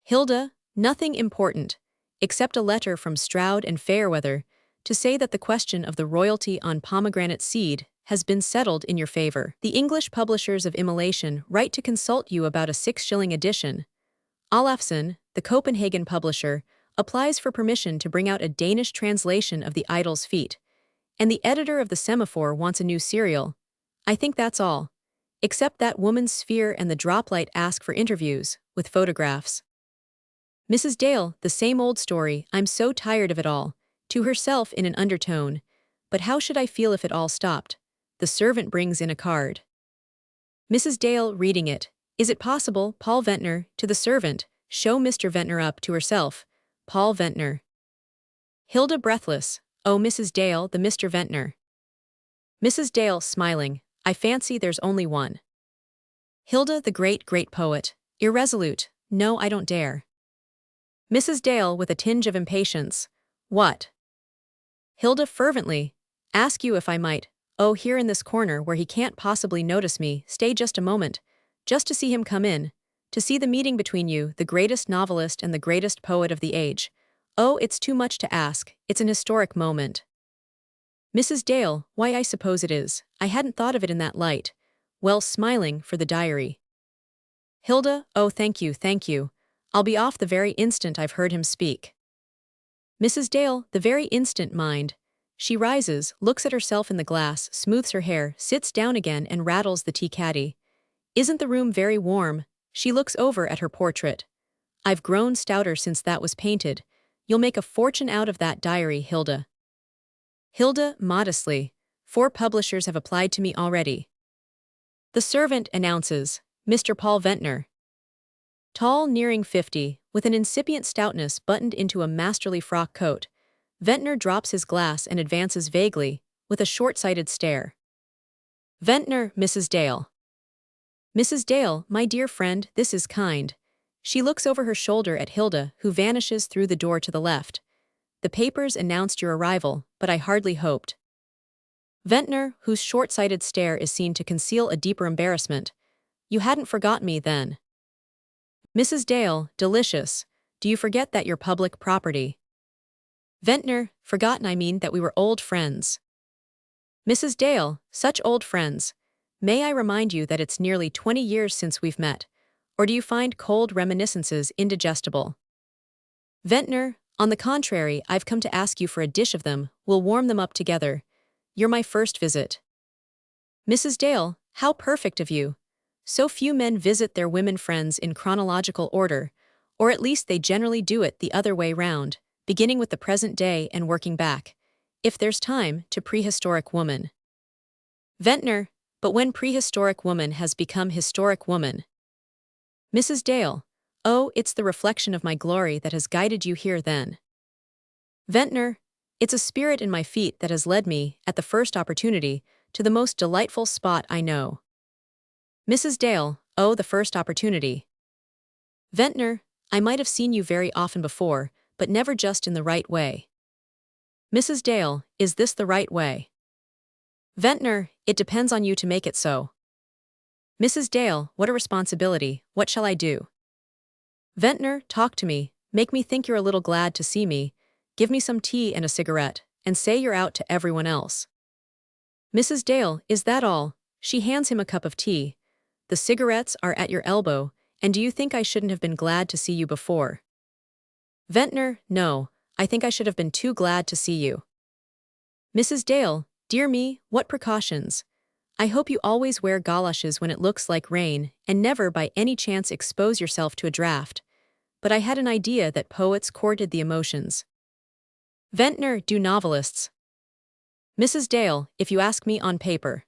Hilda, nothing important, except a letter from Stroud and Fairweather, to say that the question of the royalty on pomegranate seed has been settled in your favor. The English publishers of Immolation write to consult you about a 6-shilling edition. Olafsen, the Copenhagen publisher, applies for permission to bring out a Danish translation of The Idol's Feet, and the editor of The Semaphore wants a new serial. I think that's all. Except that Woman's Sphere and the Droplight ask for interviews, with photographs. Mrs. Dale, the same old story, I'm so tired of it all, to herself in an undertone. But how should I feel if it all stopped? The servant brings in a card. Mrs. Dale, reading it, is it possible, Paul Ventnor, to the servant, show Mr. Ventnor up, to herself, Paul Ventnor. Hilda breathless, oh, Mrs. Dale, the Mr. Ventnor. Mrs. Dale smiling, I fancy there's only one. Hilda, the great, great poet, irresolute, no, I don't dare. Mrs. Dale with a tinge of impatience, what? Hilda fervently, ask you if I might, oh, here in this corner where he can't possibly notice me, stay just a moment, just to see him come in, to see the meeting between you, the greatest novelist and the greatest poet of the age. Oh, it's too much to ask, it's an historic moment. Mrs. Dale, why I suppose it is, I hadn't thought of it in that light. Well, smiling, for the diary. Hilda, oh, thank you, I'll be off the very instant I've heard him speak. Mrs. Dale, the very instant, mind. She rises, looks at herself in the glass, smooths her hair, sits down again and rattles the tea caddy. Isn't the room very warm? She looks over at her portrait. I've grown stouter since that was painted. You'll make a fortune out of that diary, Hilda. Hilda, modestly, 4 publishers have applied to me already. The servant announces, Mr. Paul Ventnor. Tall, nearing 50, with an incipient stoutness buttoned into a masterly frock coat, Ventnor drops his glass and advances vaguely, with a short-sighted stare. Ventnor, Mrs. Dale. Mrs. Dale, my dear friend, this is kind. She looks over her shoulder at Hilda, who vanishes through the door to the left. The papers announced your arrival, but I hardly hoped. Ventnor, whose short-sighted stare is seen to conceal a deeper embarrassment. You hadn't forgotten me, then. Mrs. Dale, delicious. Do you forget that you're public property? Ventnor, forgotten, I mean that we were old friends. Mrs. Dale, such old friends. May I remind you that it's nearly 20 years since we've met, or do you find cold reminiscences indigestible? Ventnor, on the contrary, I've come to ask you for a dish of them, we'll warm them up together. You're my first visit. Mrs. Dale, how perfect of you. So few men visit their women friends in chronological order, or at least they generally do it the other way round, beginning with the present day and working back, if there's time, to prehistoric woman. Ventnor, but when prehistoric woman has become historic woman. Mrs. Dale, oh, it's the reflection of my glory that has guided you here then. Ventnor, it's a spirit in my feet that has led me, at the first opportunity, to the most delightful spot I know. Mrs. Dale, Oh, the first opportunity. Ventnor, I might have seen you very often before, but never just in the right way. Mrs. Dale, is this the right way? Ventnor, it depends on you to make it so. Mrs. Dale, what a responsibility, what shall I do? Ventnor, talk to me, make me think you're a little glad to see me, give me some tea and a cigarette, and say you're out to everyone else. Mrs. Dale, is that all? She hands him a cup of tea. The cigarettes are at your elbow, and do you think I shouldn't have been glad to see you before? Ventnor, no, I think I should have been too glad to see you. Mrs. Dale, dear me, what precautions. I hope you always wear galoshes when it looks like rain and never by any chance expose yourself to a draft. But I had an idea that poets courted the emotions. Ventnor, do novelists. Mrs. Dale, if you ask me on paper.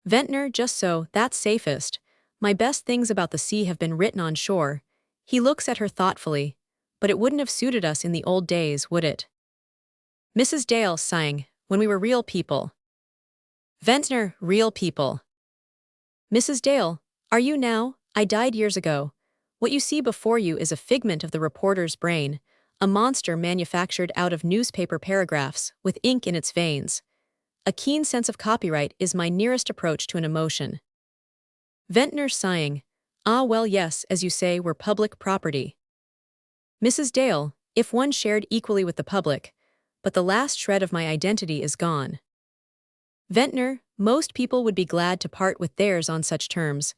Ventnor, just so, that's safest. My best things about the sea have been written on shore. He looks at her thoughtfully. But it wouldn't have suited us in the old days, would it? Mrs. Dale, sighing, when we were real people. Ventnor, real people. Mrs. Dale, are you now? I died years ago. What you see before you is a figment of the reporter's brain, a monster manufactured out of newspaper paragraphs, with ink in its veins. A keen sense of copyright is my nearest approach to an emotion. Ventnor, sighing, ah well yes, as you say, we're public property. Mrs. Dale, if one shared equally with the public, but the last shred of my identity is gone. Ventnor, most people would be glad to part with theirs on such terms.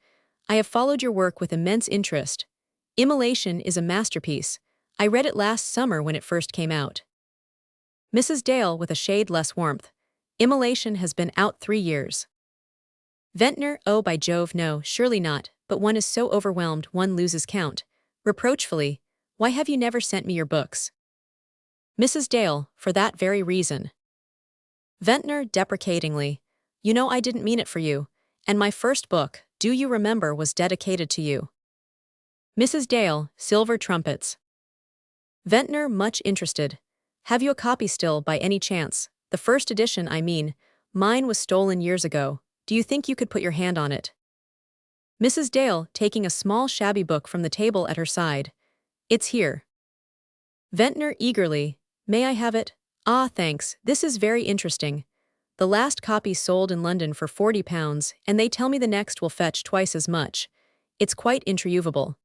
I have followed your work with immense interest. Immolation is a masterpiece. I read it last summer when it first came out. Mrs. Dale, with a shade less warmth. Immolation has been out 3 years. Ventnor, oh by Jove no, surely not, but one is so overwhelmed one loses count. Reproachfully, why have you never sent me your books? Mrs. Dale, for that very reason. Ventnor, deprecatingly, you know I didn't mean it for you, and my first book, Do You Remember, was dedicated to you. Mrs. Dale, silver trumpets. Ventnor, much interested. Have you a copy still, by any chance? The first edition, I mean. Mine was stolen years ago. Do you think you could put your hand on it? Mrs. Dale, taking a small shabby book from the table at her side. It's here. Ventnor, eagerly, may I have it? Ah, thanks, this is very interesting. The last copy sold in London for £40, and they tell me the next will fetch twice as much. It's quite intriuvable.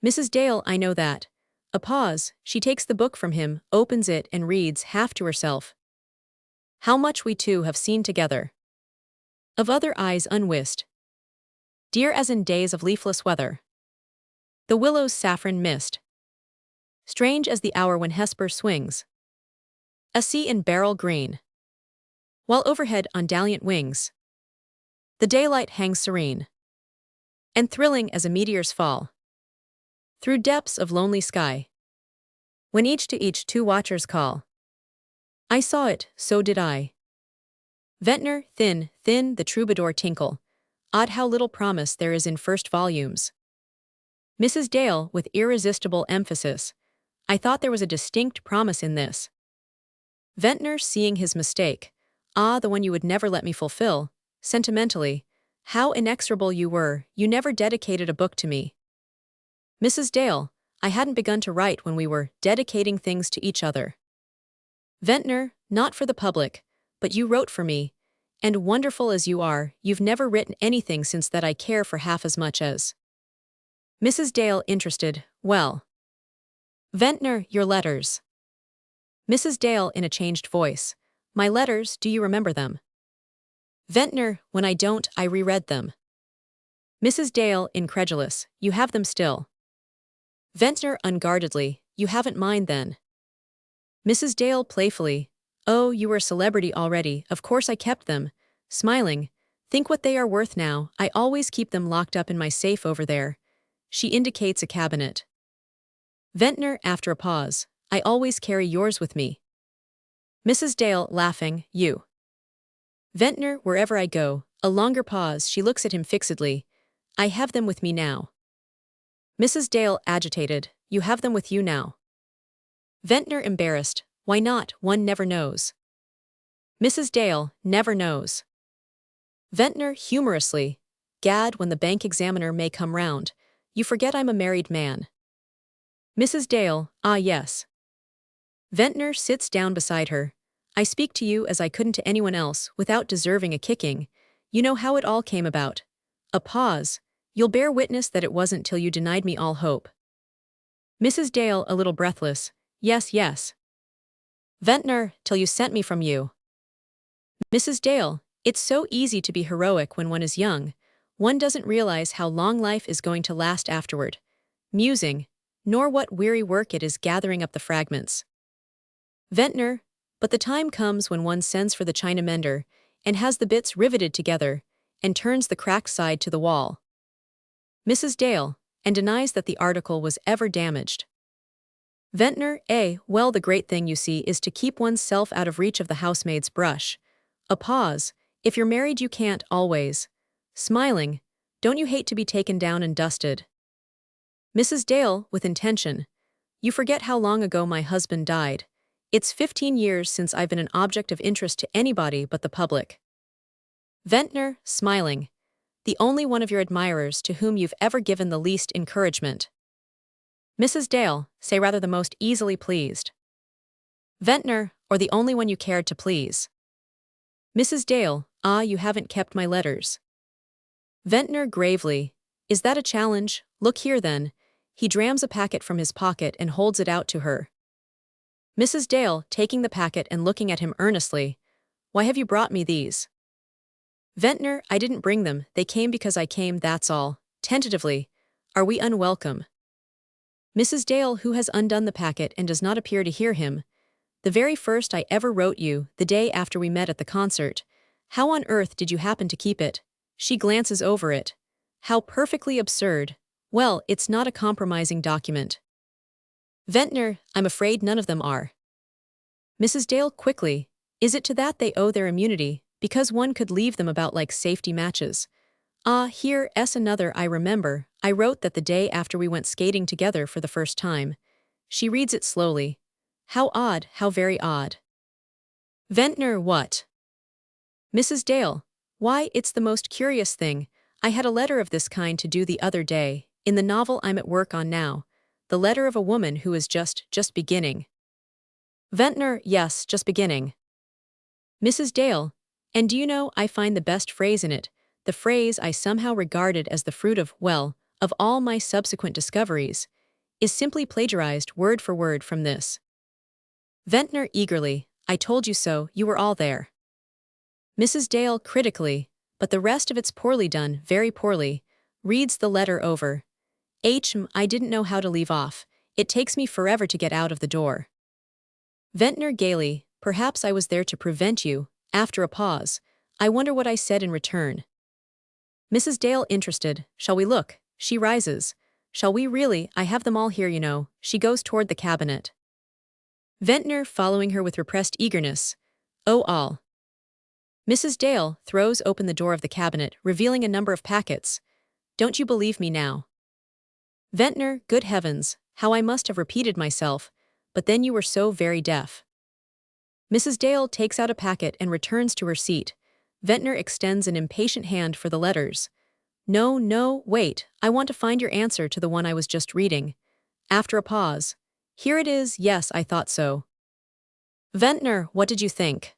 Mrs. Dale, I know that. A pause, she takes the book from him, opens it and reads, half to herself. How much we two have seen together. Of other eyes unwist. Dear as in days of leafless weather. The willow's saffron mist. Strange as the hour when Hesper swings. A sea in beryl green. While overhead on dalliant wings. The daylight hangs serene. And thrilling as a meteor's fall. Through depths of lonely sky. When each to each 2 watchers call. I saw it, so did I. Ventnor, thin, thin, the troubadour tinkle. Odd how little promise there is in first volumes. Mrs. Dale, with irresistible emphasis. I thought there was a distinct promise in this. Ventnor, seeing his mistake. Ah, the one you would never let me fulfill. Sentimentally. How inexorable you were, you never dedicated a book to me. Mrs. Dale, I hadn't begun to write when we were dedicating things to each other. Ventnor, not for the public, but you wrote for me, and wonderful as you are, you've never written anything since that I care for half as much as. Mrs. Dale, interested, well. Ventnor, your letters. Mrs. Dale, in a changed voice. My letters, do you remember them? Ventnor, when I don't, I reread them. Mrs. Dale, incredulous, you have them still. Ventnor, unguardedly, you haven't mine then. Mrs. Dale, playfully, oh, you were a celebrity already, of course I kept them. Smiling, think what they are worth now, I always keep them locked up in my safe over there. She indicates a cabinet. Ventnor, after a pause, I always carry yours with me. Mrs. Dale, laughing, you. Ventnor, wherever I go, a longer pause, she looks at him fixedly. I have them with me now. Mrs. Dale, agitated, you have them with you now. Ventnor, embarrassed, why not, one never knows. Mrs. Dale, never knows. Ventnor, humorously, Gad, when the bank examiner may come round. You forget I'm a married man. Mrs. Dale, ah yes. Ventnor sits down beside her. I speak to you as I couldn't to anyone else without deserving a kicking. You know how it all came about. A pause. You'll bear witness that it wasn't till you denied me all hope. Mrs. Dale, a little breathless. Yes, yes. Ventnor, till you sent me from you. Mrs. Dale, it's so easy to be heroic when one is young. One doesn't realize how long life is going to last afterward. Musing, nor what weary work it is gathering up the fragments. Ventnor, but the time comes when one sends for the china mender, and has the bits riveted together, and turns the cracked side to the wall. Mrs. Dale, and denies that the article was ever damaged. Ventnor, well, the great thing, you see, is to keep one's self out of reach of the housemaid's brush. A pause. If you're married you can't, always. Smiling. Don't you hate to be taken down and dusted? Mrs. Dale, with intention. You forget how long ago my husband died. It's 15 years since I've been an object of interest to anybody but the public. Ventnor, smiling. The only one of your admirers to whom you've ever given the least encouragement. Mrs. Dale, say rather the most easily pleased. Ventnor, or the only one you cared to please. Mrs. Dale, ah, you haven't kept my letters. Ventnor, gravely. Is that a challenge? Look here then. He drams a packet from his pocket and holds it out to her. Mrs. Dale, taking the packet and looking at him earnestly. Why have you brought me these? Ventnor, I didn't bring them, they came because I came, that's all. Tentatively. Are we unwelcome? Mrs. Dale, who has undone the packet and does not appear to hear him. The very first I ever wrote you, the day after we met at the concert. How on earth did you happen to keep it? She glances over it. How perfectly absurd. Well, it's not a compromising document. Ventnor, I'm afraid none of them are. Mrs. Dale, quickly. Is it to that they owe their immunity, because one could leave them about like safety matches? Ah, here's another I remember. I wrote that the day after we went skating together for the first time. She reads it slowly. How odd, how very odd. Ventnor, what? Mrs. Dale, why, it's the most curious thing. I had a letter of this kind to do the other day, in the novel I'm at work on now. The letter of a woman who is just beginning. Ventnor, yes, just beginning. Mrs. Dale, and do you know, I find the best phrase in it, the phrase I somehow regarded as the fruit of, well, of all my subsequent discoveries, is simply plagiarized word for word from this. Ventnor, eagerly, I told you so, you were all there. Mrs. Dale, critically, but the rest of it's poorly done, very poorly, reads the letter over. I didn't know how to leave off. It takes me forever to get out of the door. Ventnor, gaily, perhaps I was there to prevent you. After a pause, I wonder what I said in return. Mrs. Dale, interested, shall we look? She rises. Shall we really? I have them all here, you know. She goes toward the cabinet. Ventnor, following her with repressed eagerness. Oh, all. Mrs. Dale throws open the door of the cabinet, revealing a number of packets. Don't you believe me now? Ventnor, good heavens, how I must have repeated myself, but then you were so very deaf. Mrs. Dale takes out a packet and returns to her seat. Ventnor extends an impatient hand for the letters. No, wait, I want to find your answer to the one I was just reading. After a pause. Here it is, yes, I thought so. Ventnor, what did you think?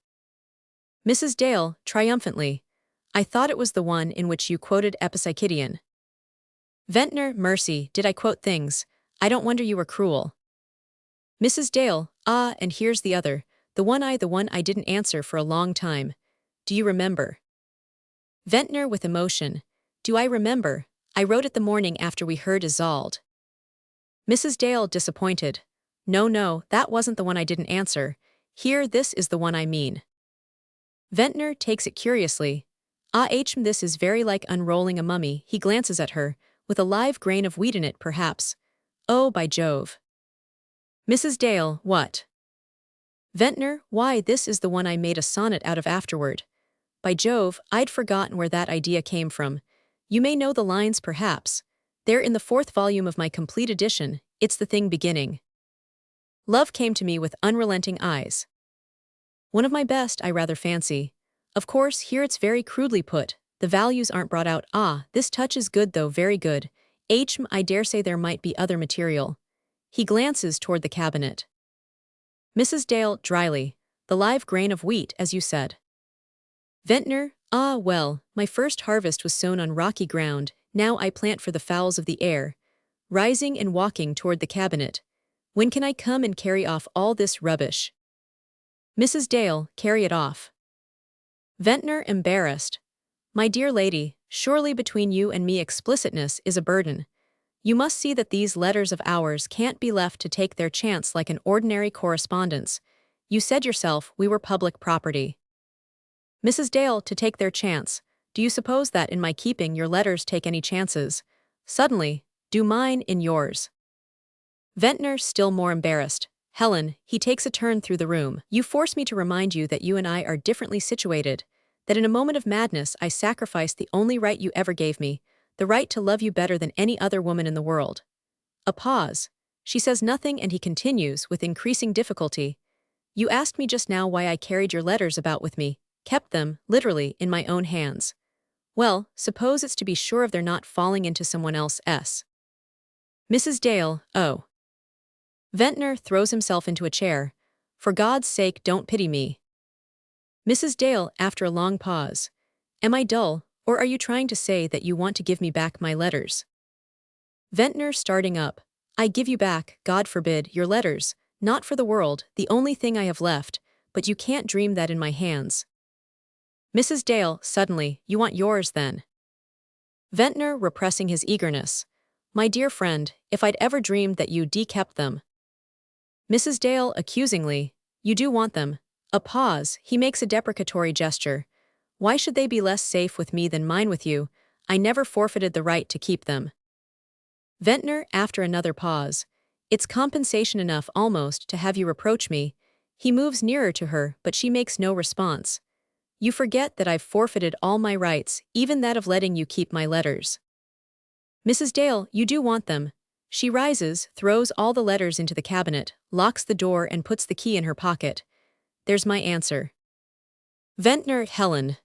Mrs. Dale, triumphantly. I thought it was the one in which you quoted Epipsychidion. Ventnor, mercy, did I quote things? I don't wonder you were cruel. Mrs. Dale, ah, and here's the other, the one I didn't answer for a long time. Do you remember? Ventnor, with emotion. Do I remember? I wrote it the morning after we heard Isolde. Mrs. Dale, disappointed. No, that wasn't the one I didn't answer. Here, this is the one I mean. Ventnor takes it curiously. This is very like unrolling a mummy. He glances at her, with a live grain of wheat in it, perhaps. Oh, by Jove. Mrs. Dale, what? Ventnor, why, this is the one I made a sonnet out of afterward. By Jove, I'd forgotten where that idea came from. You may know the lines, perhaps. They're in the 4th volume of my complete edition. It's the thing beginning. Love came to me with unrelenting eyes. One of my best, I rather fancy. Of course, here it's very crudely put, The values aren't brought out. Ah, this touch is good though, very good. I dare say there might be other material. He glances toward the cabinet. Mrs. Dale, dryly, the live grain of wheat, as you said. Ventnor, ah well, my first harvest was sown on rocky ground, now I plant for the fowls of the air. Rising and walking toward the cabinet. When can I come and carry off all this rubbish? Mrs. Dale, carry it off. Ventnor, embarrassed. My dear lady, surely between you and me explicitness is a burden. You must see that these letters of ours can't be left to take their chance like an ordinary correspondence. You said yourself we were public property. Mrs. Dale, to take their chance. Do you suppose that in my keeping your letters take any chances? Suddenly, do mine in yours. Ventnor, still more embarrassed. Helen, he takes a turn through the room. You force me to remind you that you and I are differently situated, that in a moment of madness I sacrificed the only right you ever gave me, the right to love you better than any other woman in the world. A pause. She says nothing and he continues, with increasing difficulty. You asked me just now why I carried your letters about with me, kept them, literally, in my own hands. Well, suppose it's to be sure of their not falling into someone else's. Mrs. Dale, oh. Ventnor throws himself into a chair. For God's sake, don't pity me. Mrs. Dale, after a long pause. Am I dull, or are you trying to say that you want to give me back my letters? Ventnor, starting up. I give you back, God forbid, your letters, not for the world, the only thing I have left, but you can't dream that in my hands. Mrs. Dale, suddenly, you want yours then? Ventnor, repressing his eagerness. My dear friend, if I'd ever dreamed that you kept them. Mrs. Dale, accusingly, you do want them. A pause, he makes a deprecatory gesture. Why should they be less safe with me than mine with you? I never forfeited the right to keep them. Ventnor, after another pause. It's compensation enough almost to have you reproach me. He moves nearer to her, but she makes no response. You forget that I've forfeited all my rights, even that of letting you keep my letters. Mrs. Dale, you do want them. She rises, throws all the letters into the cabinet, locks the door and puts the key in her pocket. There's my answer. Ventnor, Helen.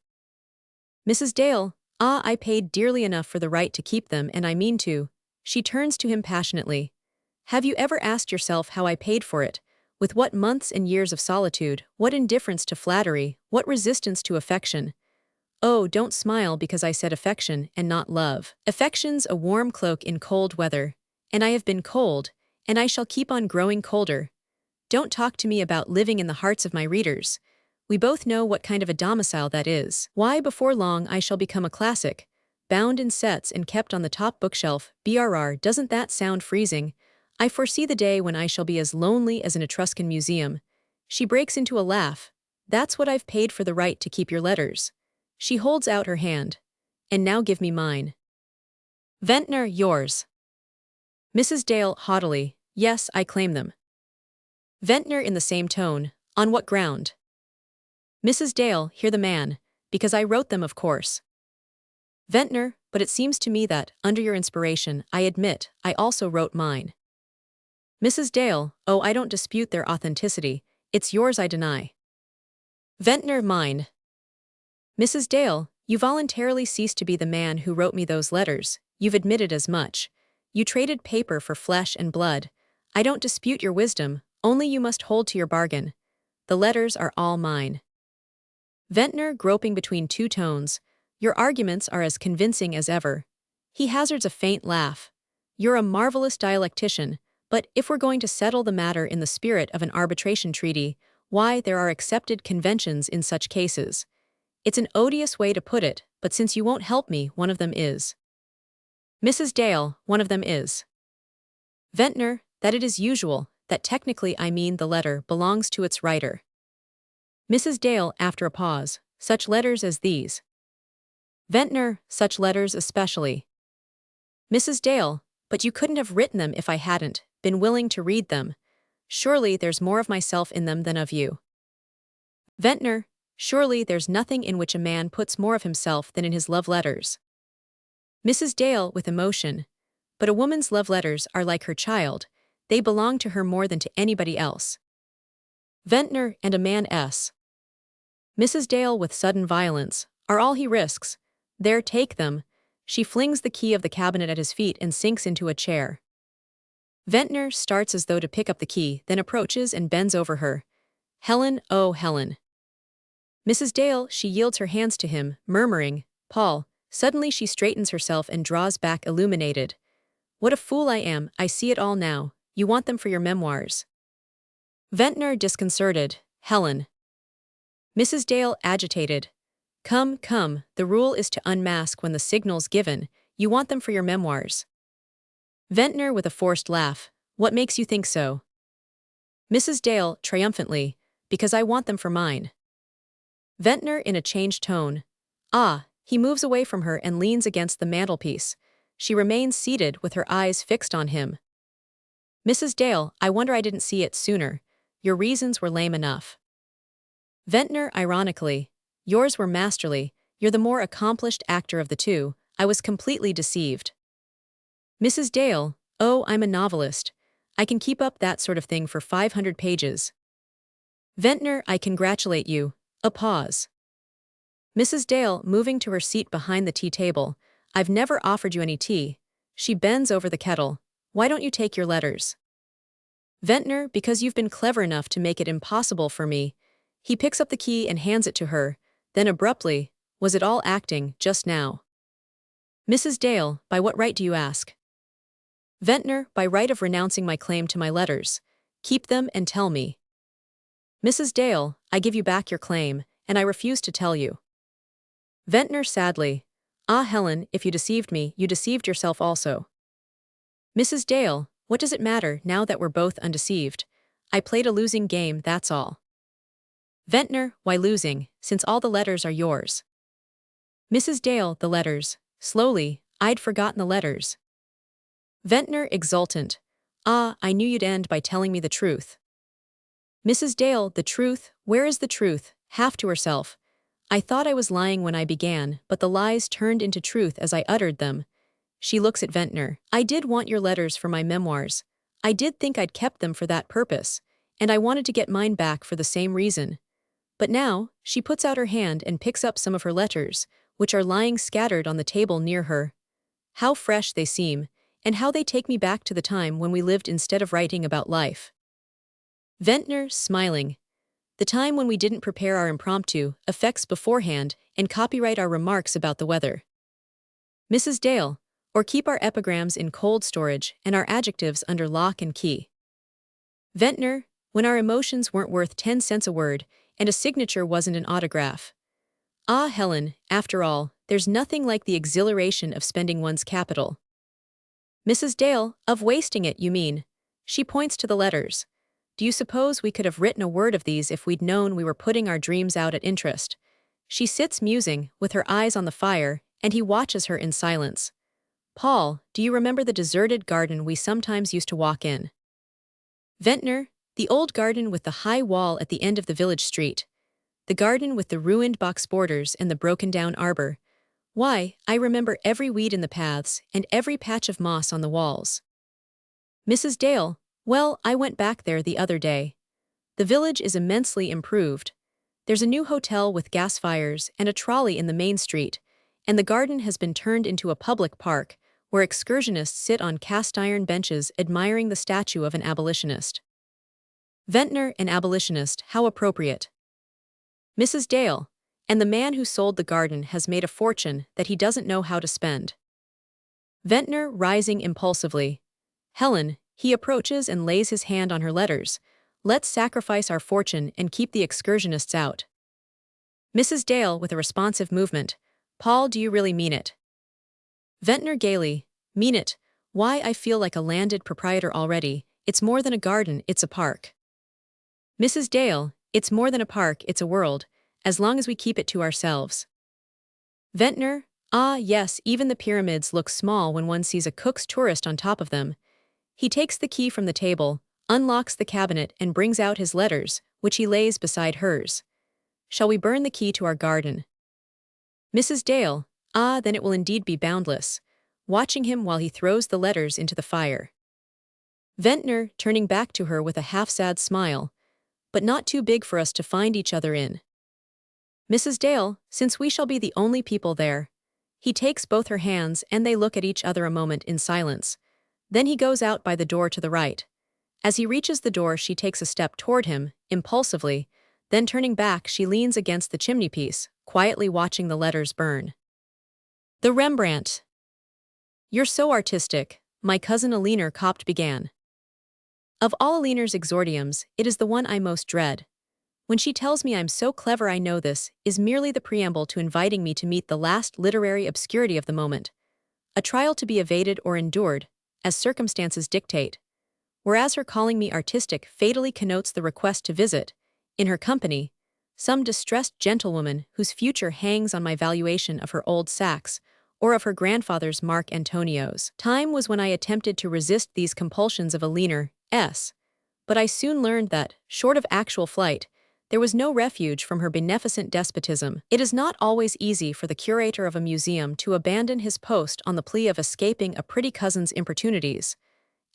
Mrs. Dale, ah, I paid dearly enough for the right to keep them and I mean to. She turns to him passionately. Have you ever asked yourself how I paid for it? With what months and years of solitude, what indifference to flattery, what resistance to affection? Oh, don't smile because I said affection and not love. Affection's a warm cloak in cold weather. And I have been cold, and I shall keep on growing colder. Don't talk to me about living in the hearts of my readers. We both know what kind of a domicile that is. Why, before long I shall become a classic, bound in sets and kept on the top bookshelf. Doesn't that sound freezing? I foresee the day when I shall be as lonely as an Etruscan museum. She breaks into a laugh. That's what I've paid for the right to keep your letters. She holds out her hand. And now give me mine. Ventnor, yours. Mrs. Dale, haughtily, yes, I claim them. Ventnor, in the same tone, on what ground? Mrs. Dale, hear the man, because I wrote them, of course. Ventnor, but it seems to me that, under your inspiration, I admit, I also wrote mine. Mrs. Dale, oh, I don't dispute their authenticity, it's yours I deny. Ventnor, mine. Mrs. Dale, you voluntarily ceased to be the man who wrote me those letters, you've admitted as much. You traded paper for flesh and blood. I don't dispute your wisdom, only you must hold to your bargain. The letters are all mine. Ventnor, groping between two tones, your arguments are as convincing as ever. He hazards a faint laugh. You're a marvelous dialectician, but if we're going to settle the matter in the spirit of an arbitration treaty, why, there are accepted conventions in such cases. It's an odious way to put it, but since you won't help me, one of them is. Mrs. Dale, one of them is. Ventnor, that it is usual, that technically I mean the letter belongs to its writer. Mrs. Dale, after a pause, such letters as these. Ventnor, such letters especially. Mrs. Dale, but you couldn't have written them if I hadn't been willing to read them. Surely there's more of myself in them than of you. Ventnor, surely there's nothing in which a man puts more of himself than in his love letters. Mrs. Dale, with emotion, but a woman's love letters are like her child, they belong to her more than to anybody else. Ventnor, and a man's. Mrs. Dale, with sudden violence, are all he risks. There, take them. She flings the key of the cabinet at his feet and sinks into a chair. Ventnor starts as though to pick up the key, then approaches and bends over her. Helen, oh Helen. Mrs. Dale, she yields her hands to him, murmuring, Paul. Suddenly she straightens herself and draws back illuminated. What a fool I am, I see it all now. You want them for your memoirs. Ventnor disconcerted, Helen. Mrs. Dale agitated. Come, come, the rule is to unmask when the signal's given. You want them for your memoirs. Ventnor with a forced laugh. What makes you think so? Mrs. Dale, triumphantly, because I want them for mine. Ventnor in a changed tone. Ah, he moves away from her and leans against the mantelpiece. She remains seated with her eyes fixed on him. Mrs. Dale, I wonder I didn't see it sooner. Your reasons were lame enough. Ventnor ironically. Yours were masterly. You're the more accomplished actor of the two. I was completely deceived. Mrs. Dale, oh, I'm a novelist. I can keep up that sort of thing for 500 pages. Ventnor, I congratulate you. A pause. Mrs. Dale, moving to her seat behind the tea table. I've never offered you any tea. She bends over the kettle. Why don't you take your letters? Ventnor, because you've been clever enough to make it impossible for me. He picks up the key and hands it to her. Then abruptly, was it all acting, just now? Mrs. Dale, by what right do you ask? Ventnor, by right of renouncing my claim to my letters. Keep them and tell me. Mrs. Dale, I give you back your claim, and I refuse to tell you. Ventnor sadly. Ah, Helen, if you deceived me, you deceived yourself also. Mrs. Dale, what does it matter now that we're both undeceived? I played a losing game, that's all. Ventnor, why losing, since all the letters are yours? Mrs. Dale, the letters. Slowly, I'd forgotten the letters. Ventnor exultant. Ah, I knew you'd end by telling me the truth. Mrs. Dale, the truth, where is the truth? Half to herself. I thought I was lying when I began, but the lies turned into truth as I uttered them. She looks at Ventnor. I did want your letters for my memoirs. I did think I'd kept them for that purpose, and I wanted to get mine back for the same reason. But now, she puts out her hand and picks up some of her letters, which are lying scattered on the table near her. How fresh they seem, and how they take me back to the time when we lived instead of writing about life. Ventnor, smiling. The time when we didn't prepare our impromptu effects beforehand and copyright our remarks about the weather. Mrs. Dale, or keep our epigrams in cold storage and our adjectives under lock and key. Ventnor, when our emotions weren't worth 10 cents a word and a signature wasn't an autograph. Ah, Helen, after all, there's nothing like the exhilaration of spending one's capital. Mrs. Dale, of wasting it, you mean. She points to the letters. Do you suppose we could have written a word of these if we'd known we were putting our dreams out at interest? She sits musing, with her eyes on the fire, and he watches her in silence. Paul, do you remember the deserted garden we sometimes used to walk in? Ventnor, the old garden with the high wall at the end of the village street. The garden with the ruined box borders and the broken-down arbor. Why, I remember every weed in the paths and every patch of moss on the walls. Mrs. Dale, well, I went back there the other day. The village is immensely improved. There's a new hotel with gas fires and a trolley in the main street, and the garden has been turned into a public park, where excursionists sit on cast-iron benches admiring the statue of an abolitionist. Ventnor, an abolitionist, how appropriate. Mrs. Dale, and the man who sold the garden has made a fortune that he doesn't know how to spend. Ventnor, rising impulsively. Helen, he approaches and lays his hand on her letters. Let's sacrifice our fortune and keep the excursionists out. Mrs. Dale, with a responsive movement. Paul, do you really mean it? Ventnor gaily. Mean it. Why, I feel like a landed proprietor already. It's more than a garden, it's a park. Mrs. Dale, it's more than a park, it's a world, as long as we keep it to ourselves. Ventnor, ah yes, even the pyramids look small when one sees a Cook's tourist on top of them. He takes the key from the table, unlocks the cabinet and brings out his letters, which he lays beside hers. Shall we burn the key to our garden? Mrs. Dale, ah, then it will indeed be boundless, watching him while he throws the letters into the fire. Ventnor, turning back to her with a half-sad smile, but not too big for us to find each other in. Mrs. Dale, since we shall be the only people there. He takes both her hands and they look at each other a moment in silence. Then he goes out by the door to the right. As he reaches the door, she takes a step toward him, impulsively. Then turning back, she leans against the chimneypiece, quietly watching the letters burn. The Rembrandt. You're so artistic, my cousin Aliner Copt began. Of all Aliner's exordiums, it is the one I most dread. When she tells me I'm so clever I know this is merely the preamble to inviting me to meet the last literary obscurity of the moment. A trial to be evaded or endured, as circumstances dictate. Whereas her calling me artistic fatally connotes the request to visit, in her company, some distressed gentlewoman whose future hangs on my valuation of her old sacks, or of her grandfather's Marc Antonios. Time was when I attempted to resist these compulsions of Aliner's, but I soon learned that, short of actual flight, there was no refuge from her beneficent despotism. It is not always easy for the curator of a museum to abandon his post on the plea of escaping a pretty cousin's importunities,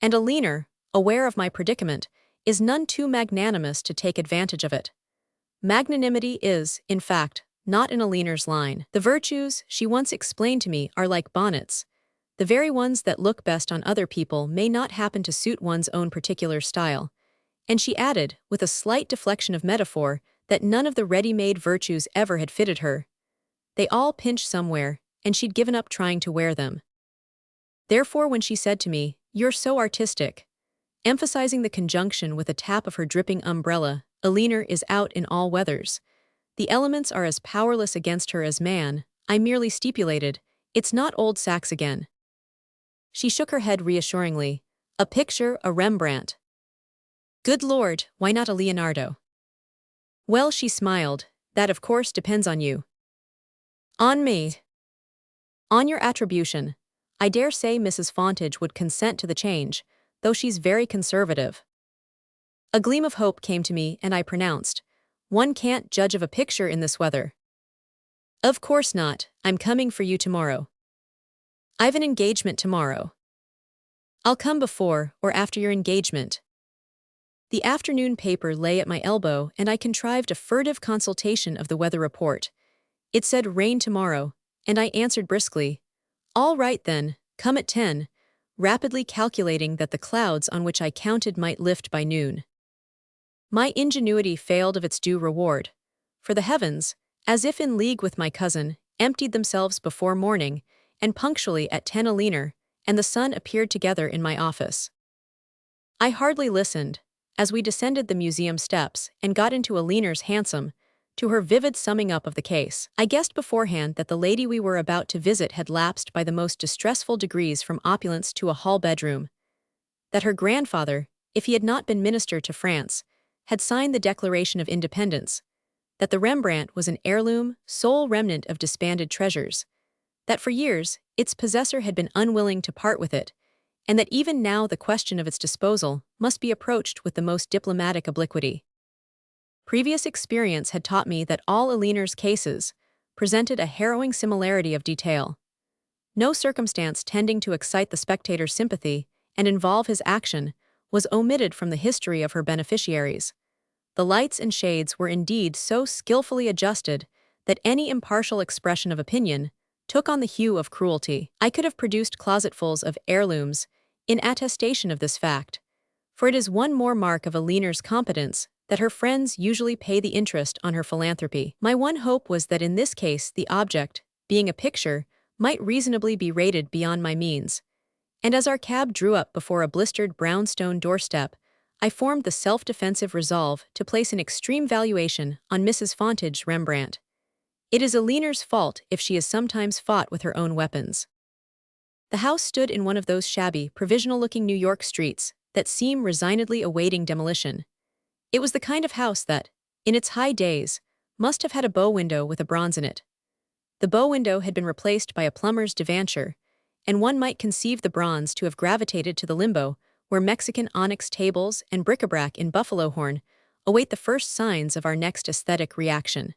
and Aliner, aware of my predicament, is none too magnanimous to take advantage of it. Magnanimity is, in fact, not in Aliner's line. The virtues, she once explained to me, are like bonnets. The very ones that look best on other people may not happen to suit one's own particular style. And she added, with a slight deflection of metaphor, that none of the ready-made virtues ever had fitted her. They all pinch somewhere, and she'd given up trying to wear them. Therefore, when she said to me, "You're so artistic," emphasizing the conjunction with a tap of her dripping umbrella, Aliner is out in all weathers. The elements are as powerless against her as man, I merely stipulated, it's not old sacks again. She shook her head reassuringly. A picture, a Rembrandt. Good Lord, why not a Leonardo? Well, she smiled, that of course depends on you. On me. On your attribution. I dare say Mrs. Fontage would consent to the change, though she's very conservative. A gleam of hope came to me and I pronounced, one can't judge of a picture in this weather. Of course not, I'm coming for you tomorrow. I've an engagement tomorrow. I'll come before or after your engagement. The afternoon paper lay at my elbow and I contrived a furtive consultation of the weather report. It said rain tomorrow, and I answered briskly, all right then, come at 10, rapidly calculating that the clouds on which I counted might lift by noon. My ingenuity failed of its due reward, for the heavens, as if in league with my cousin, emptied themselves before morning, and punctually at 10 Aliner and the sun appeared together in my office. I hardly listened, as we descended the museum steps and got into Aliner's hansom, to her vivid summing up of the case. I guessed beforehand that the lady we were about to visit had lapsed by the most distressful degrees from opulence to a hall bedroom, that her grandfather, if he had not been minister to France, had signed the Declaration of Independence, that the Rembrandt was an heirloom, sole remnant of disbanded treasures, that for years its possessor had been unwilling to part with it, and that even now the question of its disposal must be approached with the most diplomatic obliquity. Previous experience had taught me that all Aliner's cases presented a harrowing similarity of detail. No circumstance tending to excite the spectator's sympathy and involve his action was omitted from the history of her beneficiaries. The lights and shades were indeed so skillfully adjusted that any impartial expression of opinion took on the hue of cruelty. I could have produced closetfuls of heirlooms in attestation of this fact, for it is one more mark of Aliner's competence that her friends usually pay the interest on her philanthropy. My one hope was that in this case the object, being a picture, might reasonably be rated beyond my means, and as our cab drew up before a blistered brownstone doorstep, I formed the self-defensive resolve to place an extreme valuation on Mrs. Fontage's Rembrandt. It is Aliner's fault if she is sometimes fought with her own weapons. The house stood in one of those shabby, provisional-looking New York streets that seem resignedly awaiting demolition. It was the kind of house that, in its high days, must have had a bow window with a bronze in it. The bow window had been replaced by a plumber's devanture, and one might conceive the bronze to have gravitated to the limbo where Mexican onyx tables and bric-a-brac in buffalo horn await the first signs of our next aesthetic reaction.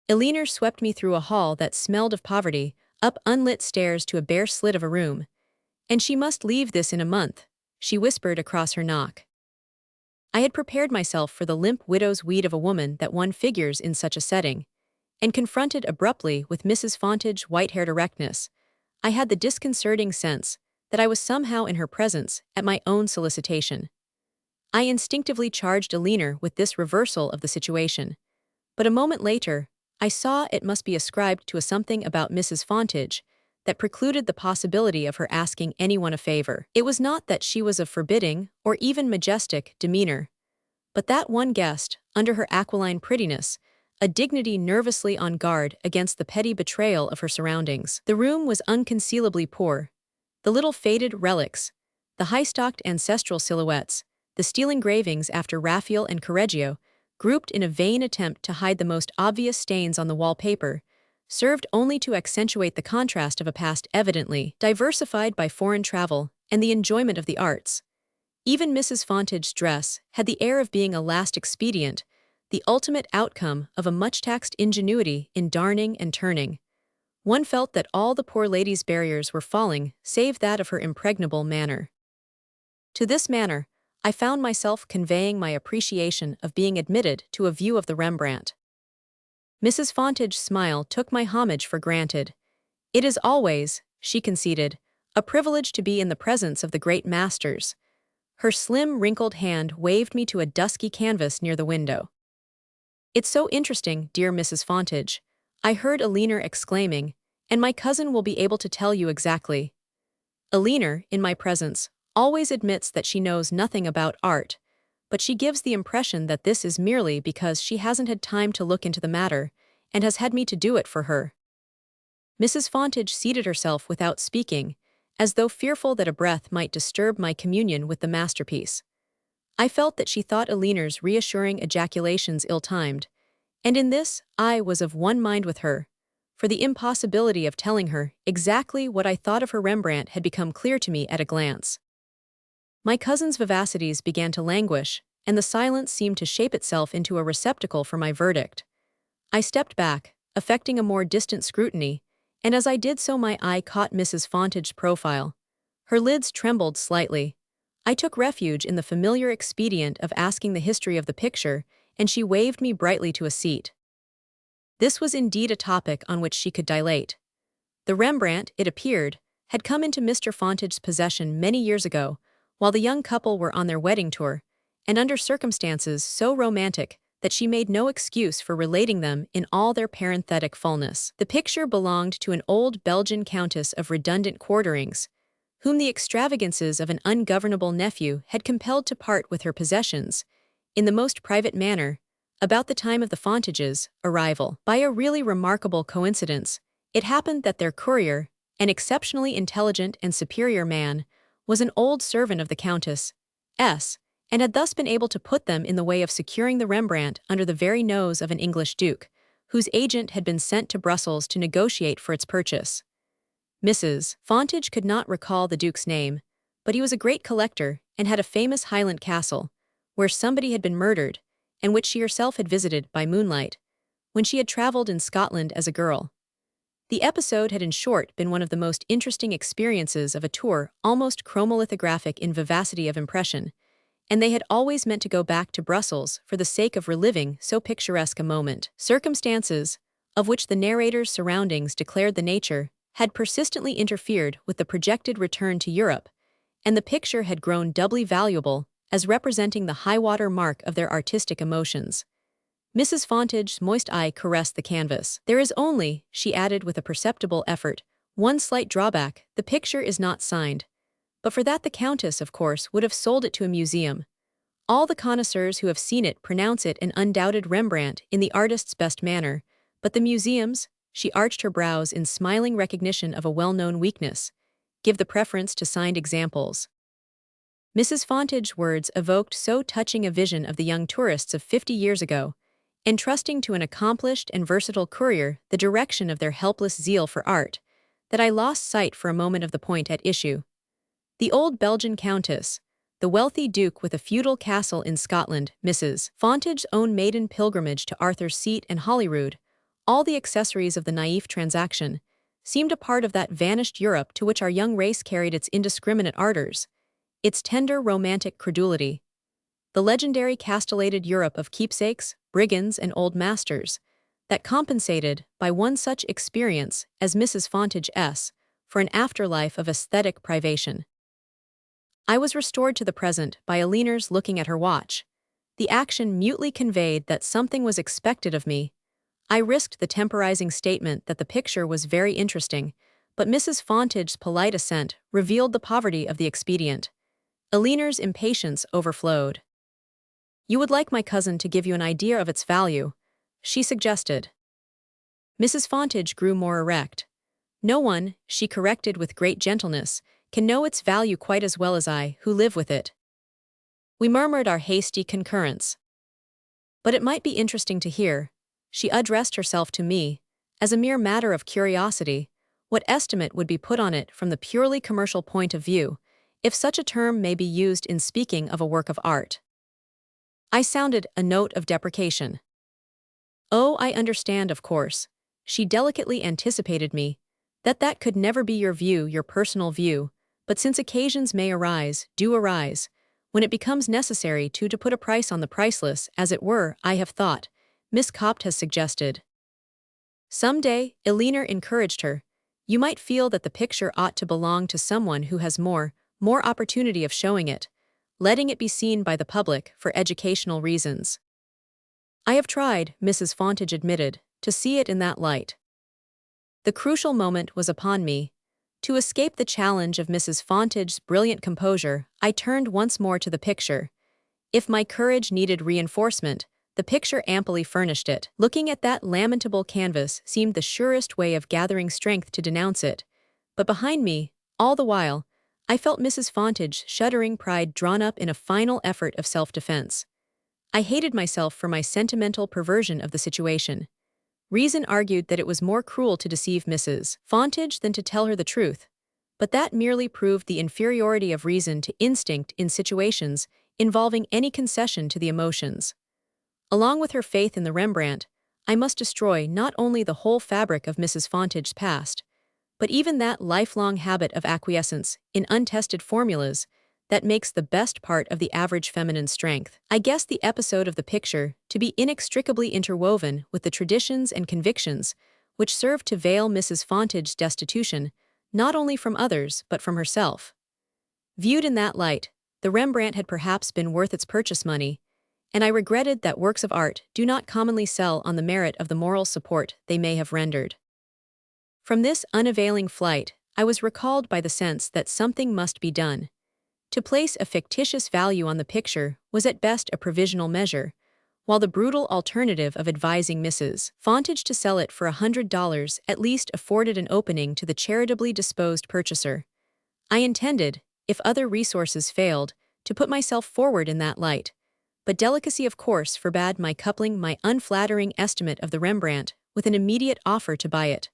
Aliner swept me through a hall that smelled of poverty, up unlit stairs to a bare slit of a room. And she must leave this in a month, she whispered across her knock. I had prepared myself for the limp widow's weed of a woman that one figures in such a setting, and confronted abruptly with Mrs. Fontage's white-haired erectness, I had the disconcerting sense that I was somehow in her presence at my own solicitation. I instinctively charged Alina with this reversal of the situation, but a moment later, I saw it must be ascribed to a something about Mrs. Fontage that precluded the possibility of her asking anyone a favor. It was not that she was of forbidding or even majestic demeanor, but that one guest, under her aquiline prettiness, a dignity nervously on guard against the petty betrayal of her surroundings. The room was unconcealably poor. The little faded relics, the high-stocked ancestral silhouettes, the steel engravings after Raphael and Correggio, grouped in a vain attempt to hide the most obvious stains on the wallpaper, served only to accentuate the contrast of a past evidently diversified by foreign travel and the enjoyment of the arts. Even Mrs. Fontage's dress had the air of being a last expedient, the ultimate outcome of a much-taxed ingenuity in darning and turning. One felt that all the poor lady's barriers were falling, save that of her impregnable manner. To this manner, I found myself conveying my appreciation of being admitted to a view of the Rembrandt. Mrs. Fontage's smile took my homage for granted. "It is always," she conceded, "a privilege to be in the presence of the great masters." Her slim, wrinkled hand waved me to a dusky canvas near the window. "It's so interesting, dear Mrs. Fontage," I heard Alina exclaiming, "and my cousin will be able to tell you exactly." Alina, in my presence, always admits that she knows nothing about art, but she gives the impression that this is merely because she hasn't had time to look into the matter and has had me to do it for her. Mrs. Fontage seated herself without speaking, as though fearful that a breath might disturb my communion with the masterpiece. I felt that she thought Alina's reassuring ejaculations ill-timed, and in this I was of one mind with her, for the impossibility of telling her exactly what I thought of her Rembrandt had become clear to me at a glance. My cousin's vivacities began to languish, and the silence seemed to shape itself into a receptacle for my verdict. I stepped back, affecting a more distant scrutiny, and as I did so my eye caught Mrs. Fontage's profile. Her lids trembled slightly. I took refuge in the familiar expedient of asking the history of the picture, and she waved me brightly to a seat. This was indeed a topic on which she could dilate. The Rembrandt, it appeared, had come into Mr. Fontage's possession many years ago, while the young couple were on their wedding tour, and under circumstances so romantic that she made no excuse for relating them in all their parenthetic fullness. The picture belonged to an old Belgian countess of redundant quarterings, whom the extravagances of an ungovernable nephew had compelled to part with her possessions, in the most private manner, about the time of the Fontages' arrival. By a really remarkable coincidence, it happened that their courier, an exceptionally intelligent and superior man, was an old servant of the Countess S., and had thus been able to put them in the way of securing the Rembrandt under the very nose of an English duke, whose agent had been sent to Brussels to negotiate for its purchase. Mrs. Fontage could not recall the duke's name, but he was a great collector and had a famous Highland castle, where somebody had been murdered, and which she herself had visited by moonlight, when she had traveled in Scotland as a girl. The episode had in short been one of the most interesting experiences of a tour, almost chromolithographic in vivacity of impression, and they had always meant to go back to Brussels for the sake of reliving so picturesque a moment. Circumstances, of which the narrator's surroundings declared the nature, had persistently interfered with the projected return to Europe, and the picture had grown doubly valuable as representing the high-water mark of their artistic emotions. Mrs. Fontage's moist eye caressed the canvas. "There is only," she added with a perceptible effort, "one slight drawback: the picture is not signed. But for that the Countess, of course, would have sold it to a museum. All the connoisseurs who have seen it pronounce it an undoubted Rembrandt in the artist's best manner, but the museums," she arched her brows in smiling recognition of a well-known weakness, "give the preference to signed examples." Mrs. Fontage's words evoked so touching a vision of the young tourists of 50 years ago, entrusting to an accomplished and versatile courier the direction of their helpless zeal for art, that I lost sight for a moment of the point at issue. The old Belgian countess, the wealthy duke with a feudal castle in Scotland, Mrs. Fontage's own maiden pilgrimage to Arthur's Seat and Holyrood, all the accessories of the naïf transaction, seemed a part of that vanished Europe to which our young race carried its indiscriminate ardors, its tender romantic credulity. The legendary castellated Europe of keepsakes, brigands, and old masters, that compensated by one such experience as Mrs. Fontage's for an afterlife of aesthetic privation. I was restored to the present by Aline's looking at her watch. The action mutely conveyed that something was expected of me. I risked the temporizing statement that the picture was very interesting, but Mrs. Fontage's polite assent revealed the poverty of the expedient. Aline's impatience overflowed. "You would like my cousin to give you an idea of its value," she suggested. Mrs. Fontage grew more erect. "No one," she corrected with great gentleness, "can know its value quite as well as I, who live with it." We murmured our hasty concurrence. "But it might be interesting to hear," she addressed herself to me, "as a mere matter of curiosity, what estimate would be put on it from the purely commercial point of view, if such a term may be used in speaking of a work of art." I sounded a note of deprecation. "Oh, I understand, of course," she delicately anticipated me, that could never be your view, your personal view, but since occasions may arise, do arise, when it becomes necessary to put a price on the priceless, as it were, I have thought, Miss Copt has suggested. "Some day," Elinor encouraged her, "you might feel that the picture ought to belong to someone who has more opportunity of showing it, letting it be seen by the public for educational reasons." "I have tried," Mrs. Fontage admitted, "to see it in that light." The crucial moment was upon me. To escape the challenge of Mrs. Fontage's brilliant composure, I turned once more to the picture. If my courage needed reinforcement, the picture amply furnished it. Looking at that lamentable canvas seemed the surest way of gathering strength to denounce it. But behind me, all the while, I felt Mrs. Fontage's shuddering pride drawn up in a final effort of self-defense. I hated myself for my sentimental perversion of the situation. Reason argued that it was more cruel to deceive Mrs. Fontage than to tell her the truth, but that merely proved the inferiority of reason to instinct in situations involving any concession to the emotions. Along with her faith in the Rembrandt, I must destroy not only the whole fabric of Mrs. Fontage's past, but even that lifelong habit of acquiescence in untested formulas that makes the best part of the average feminine strength. I guess the episode of the picture to be inextricably interwoven with the traditions and convictions which served to veil Mrs. Fontage's destitution, not only from others but from herself. Viewed in that light, the Rembrandt had perhaps been worth its purchase money, and I regretted that works of art do not commonly sell on the merit of the moral support they may have rendered. From this unavailing flight, I was recalled by the sense that something must be done. To place a fictitious value on the picture was at best a provisional measure, while the brutal alternative of advising Mrs. Fontage to sell it for $100 at least afforded an opening to the charitably disposed purchaser. I intended, if other resources failed, to put myself forward in that light, but delicacy of course forbade my coupling my unflattering estimate of the Rembrandt with an immediate offer to buy it.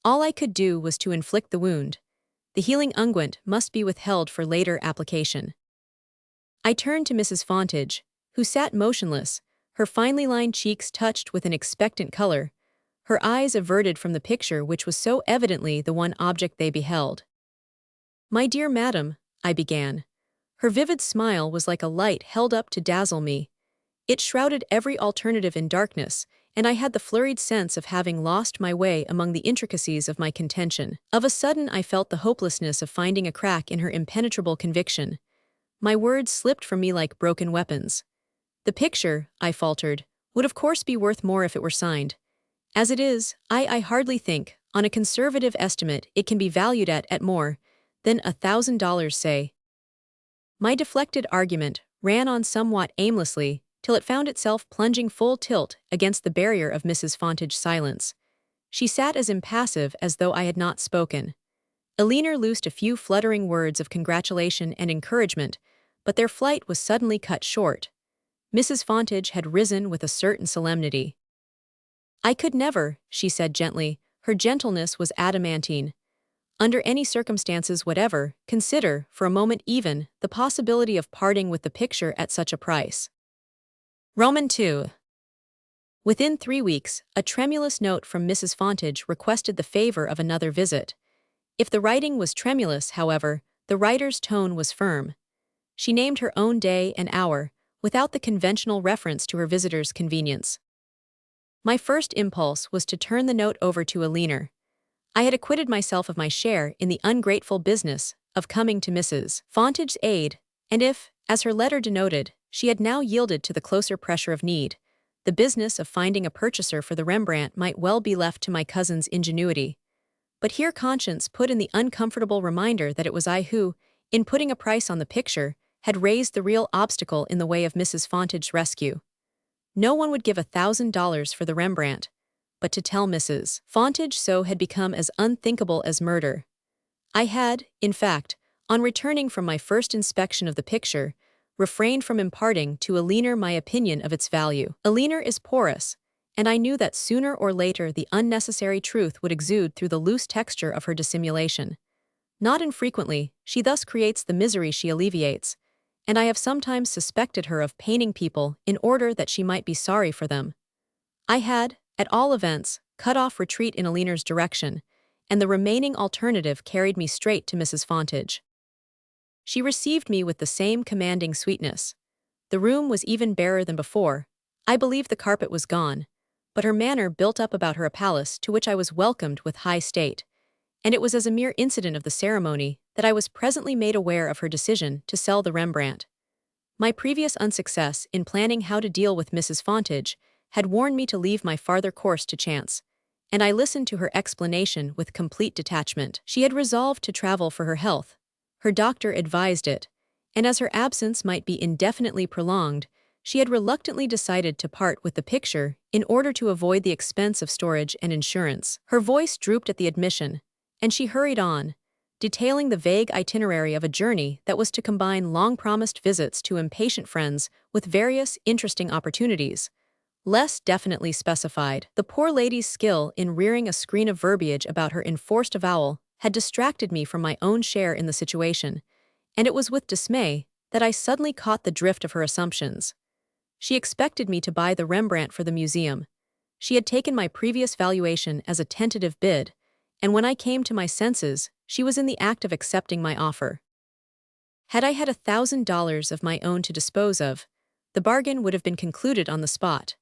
All I could do was to inflict the wound. The healing unguent must be withheld for later application. I turned to Mrs. Fontage, who sat motionless, her finely lined cheeks touched with an expectant color, her eyes averted from the picture which was so evidently the one object they beheld. "My dear madam," I began. Her vivid smile was like a light held up to dazzle me. It shrouded every alternative in darkness, and I had the flurried sense of having lost my way among the intricacies of my contention. Of a sudden I felt the hopelessness of finding a crack in her impenetrable conviction. My words slipped from me like broken weapons. "The picture," I faltered, "would of course be worth more if it were signed. As it is, I hardly think, on a conservative estimate, it can be valued at more than $1,000, say." My deflected argument ran on somewhat aimlessly, till it found itself plunging full tilt against the barrier of Mrs. Fontage's silence. She sat as impassive as though I had not spoken. Elinor loosed a few fluttering words of congratulation and encouragement, but their flight was suddenly cut short. Mrs. Fontage had risen with a certain solemnity. "I could never," she said gently, her gentleness was adamantine, "under any circumstances whatever, consider, for a moment even, the possibility of parting with the picture at such a price." Roman 2. Within 3 weeks, a tremulous note from Mrs. Fontage requested the favor of another visit. If the writing was tremulous, however, the writer's tone was firm. She named her own day and hour, without the conventional reference to her visitor's convenience. My first impulse was to turn the note over to a leaner. I had acquitted myself of my share in the ungrateful business of coming to Mrs. Fontage's aid, and if, as her letter denoted, she had now yielded to the closer pressure of need, the business of finding a purchaser for the Rembrandt might well be left to my cousin's ingenuity. But here conscience put in the uncomfortable reminder that it was I who, in putting a price on the picture, had raised the real obstacle in the way of Mrs. Fontage's rescue. No one would give $1,000 for the Rembrandt, but to tell Mrs. Fontage so had become as unthinkable as murder. I had, in fact, on returning from my first inspection of the picture, refrained from imparting to a leaner my opinion of its value. A leaner is porous, and I knew that sooner or later the unnecessary truth would exude through the loose texture of her dissimulation. Not infrequently, she thus creates the misery she alleviates, and I have sometimes suspected her of paining people in order that she might be sorry for them. I had, at all events, cut off retreat in a leaner's direction, and the remaining alternative carried me straight to Mrs. Fontage. She received me with the same commanding sweetness. The room was even barer than before. I believe the carpet was gone, but her manner built up about her a palace to which I was welcomed with high state, and it was as a mere incident of the ceremony that I was presently made aware of her decision to sell the Rembrandt. My previous unsuccess in planning how to deal with Mrs. Fontage had warned me to leave my farther course to chance, and I listened to her explanation with complete detachment. She had resolved to travel for her health. Her doctor advised it, and as her absence might be indefinitely prolonged, she had reluctantly decided to part with the picture in order to avoid the expense of storage and insurance. Her voice drooped at the admission, and she hurried on, detailing the vague itinerary of a journey that was to combine long-promised visits to impatient friends with various interesting opportunities, less definitely specified. The poor lady's skill in rearing a screen of verbiage about her enforced avowal had distracted me from my own share in the situation, and it was with dismay that I suddenly caught the drift of her assumptions. She expected me to buy the Rembrandt for the museum. She had taken my previous valuation as a tentative bid, and when I came to my senses, she was in the act of accepting my offer. Had I had $1,000 of my own to dispose of, the bargain would have been concluded on the spot.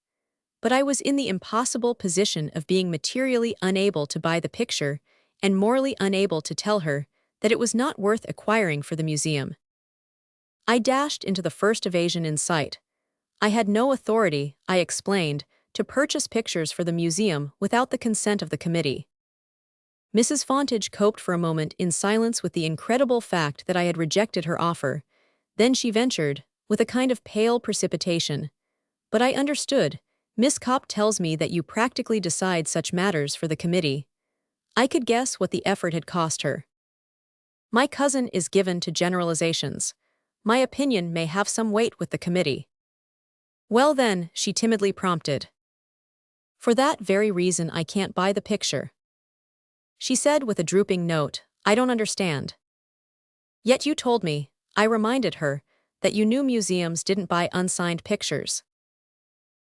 But I was in the impossible position of being materially unable to buy the picture and morally unable to tell her that it was not worth acquiring for the museum. I dashed into the first evasion in sight. I had no authority, I explained, to purchase pictures for the museum without the consent of the committee. Mrs. Fontage coped for a moment in silence with the incredible fact that I had rejected her offer. Then she ventured, with a kind of pale precipitation, "But I understood. Miss Copp tells me that you practically decide such matters for the committee." I could guess what the effort had cost her. My cousin is given to generalizations. My opinion may have some weight with the committee. "Well then," she timidly prompted. "For that very reason I can't buy the picture," she said with a drooping note. "I don't understand." "Yet you told me," I reminded her, "that you knew museums didn't buy unsigned pictures."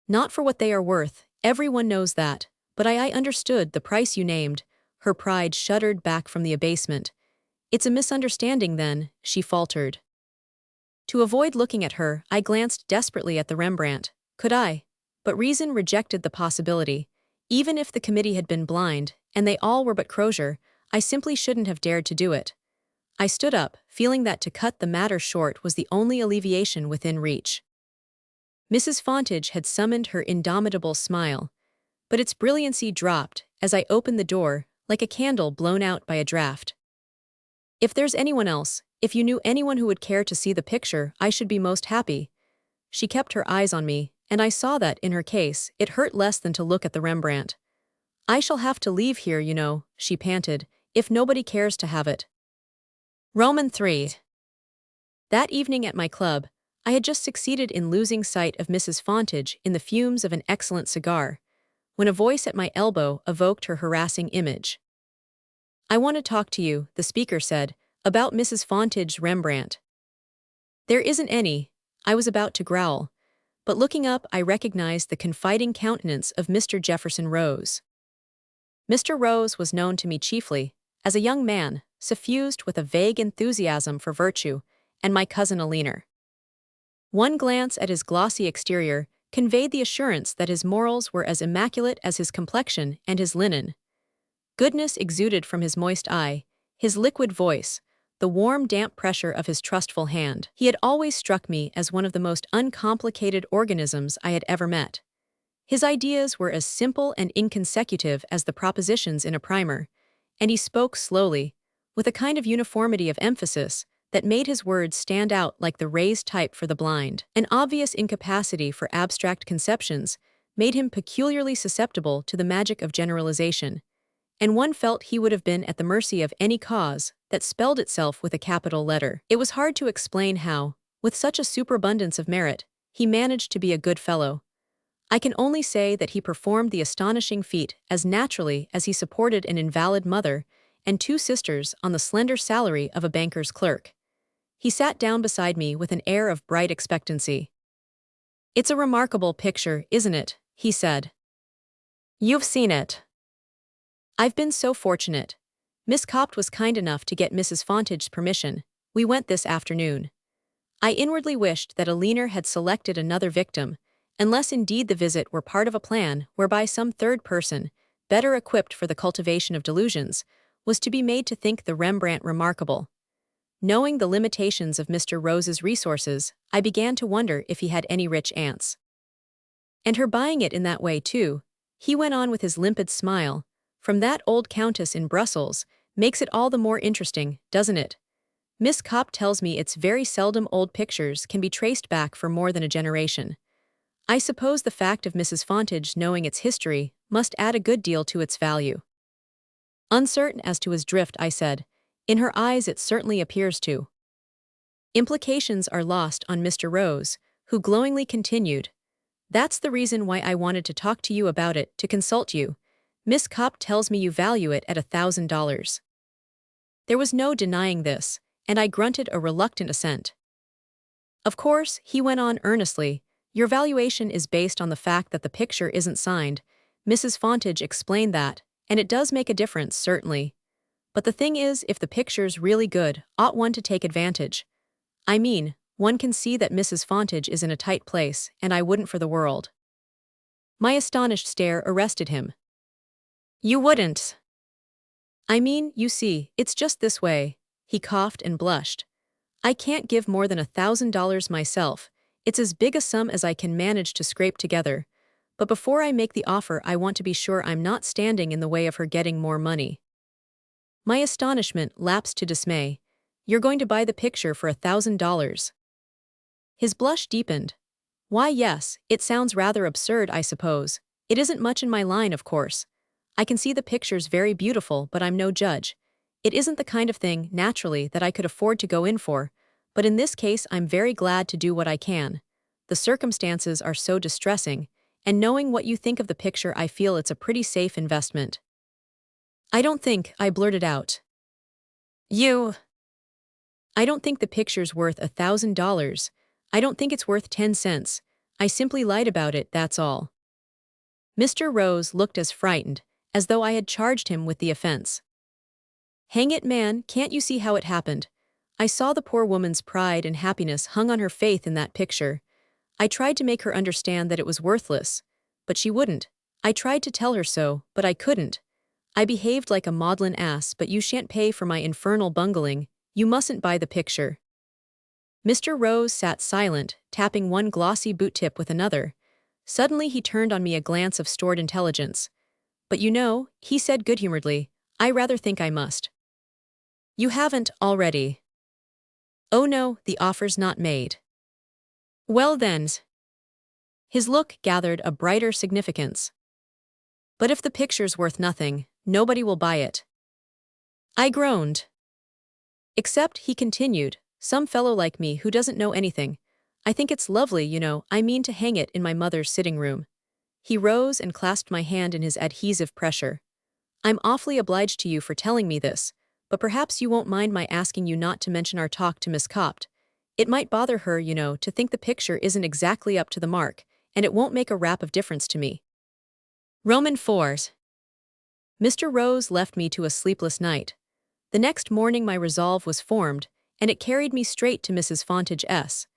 "Not for what they are worth, everyone knows that, but I understood the price you named." Her pride shuddered back from the abasement. "It's a misunderstanding then," she faltered. To avoid looking at her, I glanced desperately at the Rembrandt. Could I? But reason rejected the possibility. Even if the committee had been blind, and they all were but Crozier, I simply shouldn't have dared to do it. I stood up, feeling that to cut the matter short was the only alleviation within reach. Mrs. Fontage had summoned her indomitable smile, but its brilliancy dropped as I opened the door, like a candle blown out by a draught. "If there's anyone else, if you knew anyone who would care to see the picture, I should be most happy." She kept her eyes on me, and I saw that, in her case, it hurt less than to look at the Rembrandt. "I shall have to leave here, you know," she panted, "if nobody cares to have it." Roman 3. That evening at my club, I had just succeeded in losing sight of Mrs. Fontage in the fumes of an excellent cigar, when a voice at my elbow evoked her harassing image. "I want to talk to you," the speaker said, "about Mrs. Fontage's Rembrandt." "There isn't any," I was about to growl, but looking up I recognized the confiding countenance of Mr. Jefferson Rose. Mr. Rose was known to me chiefly as a young man, suffused with a vague enthusiasm for virtue, and my cousin a leaner. One glance at his glossy exterior conveyed the assurance that his morals were as immaculate as his complexion and his linen. Goodness exuded from his moist eye, his liquid voice, the warm, damp pressure of his trustful hand. He had always struck me as one of the most uncomplicated organisms I had ever met. His ideas were as simple and inconsecutive as the propositions in a primer, and he spoke slowly, with a kind of uniformity of emphasis that made his words stand out like the raised type for the blind. An obvious incapacity for abstract conceptions made him peculiarly susceptible to the magic of generalization, and one felt he would have been at the mercy of any cause that spelled itself with a capital letter. It was hard to explain how, with such a superabundance of merit, he managed to be a good fellow. I can only say that he performed the astonishing feat as naturally as he supported an invalid mother and two sisters on the slender salary of a banker's clerk. He sat down beside me with an air of bright expectancy. "It's a remarkable picture, isn't it?" he said. "You've seen it." "I've been so fortunate. Miss Copt was kind enough to get Mrs. Fontage's permission. We went this afternoon." I inwardly wished that Alina had selected another victim, unless indeed the visit were part of a plan whereby some third person, better equipped for the cultivation of delusions, was to be made to think the Rembrandt remarkable. Knowing the limitations of Mr. Rose's resources, I began to wonder if he had any rich aunts. "And her buying it in that way, too," he went on with his limpid smile, "from that old countess in Brussels, makes it all the more interesting, doesn't it? Miss Copt tells me it's very seldom old pictures can be traced back for more than a generation. I suppose the fact of Mrs. Fontage knowing its history must add a good deal to its value." Uncertain as to his drift, I said, "In her eyes it certainly appears to." Implications are lost on Mr. Rose, who glowingly continued, "That's the reason why I wanted to talk to you about it, to consult you. Miss Copt tells me you value it at $1,000. There was no denying this, and I grunted a reluctant assent. "Of course," he went on earnestly, "your valuation is based on the fact that the picture isn't signed. Mrs. Fontage explained that, and it does make a difference, certainly. But the thing is, if the picture's really good, ought one to take advantage? I mean, one can see that Mrs. Fontage is in a tight place, and I wouldn't for the world." My astonished stare arrested him. "You wouldn't?" "I mean, you see, it's just this way." He coughed and blushed. "I can't give more than $1,000 myself. It's as big a sum as I can manage to scrape together. But before I make the offer, I want to be sure I'm not standing in the way of her getting more money." My astonishment lapsed to dismay. "You're going to buy the picture for $1,000? His blush deepened. "Why, yes, it sounds rather absurd, I suppose. It isn't much in my line, of course. I can see the picture's very beautiful, but I'm no judge. It isn't the kind of thing, naturally, that I could afford to go in for, but in this case I'm very glad to do what I can. The circumstances are so distressing, and knowing what you think of the picture, I feel it's a pretty safe investment." "I don't think," I blurted out. "I don't think the picture's worth $1,000. I don't think it's worth 10 cents. I simply lied about it, that's all." Mr. Rose looked as frightened as though I had charged him with the offense. "Hang it, man, can't you see how it happened? I saw the poor woman's pride and happiness hung on her faith in that picture. I tried to make her understand that it was worthless, but she wouldn't. I tried to tell her so, but I couldn't. I behaved like a maudlin ass, but you shan't pay for my infernal bungling. You mustn't buy the picture." Mr. Rose sat silent, tapping one glossy boot tip with another. Suddenly he turned on me a glance of stored intelligence. "But you know," he said good-humoredly, "I rather think I must." "You haven't, already?" "Oh no, the offer's not made." "Well then." His look gathered a brighter significance. "But if the picture's worth nothing, nobody will buy it." I groaned. "Except," he continued, "some fellow like me who doesn't know anything. I think it's lovely, you know. I mean to hang it in my mother's sitting room." He rose and clasped my hand in his adhesive pressure. "I'm awfully obliged to you for telling me this, but perhaps you won't mind my asking you not to mention our talk to Miss Copt. It might bother her, you know, to think the picture isn't exactly up to the mark, and it won't make a rap of difference to me." Roman 4. Mr. Rose left me to a sleepless night. The next morning my resolve was formed, and it carried me straight to Mrs. Fontage's.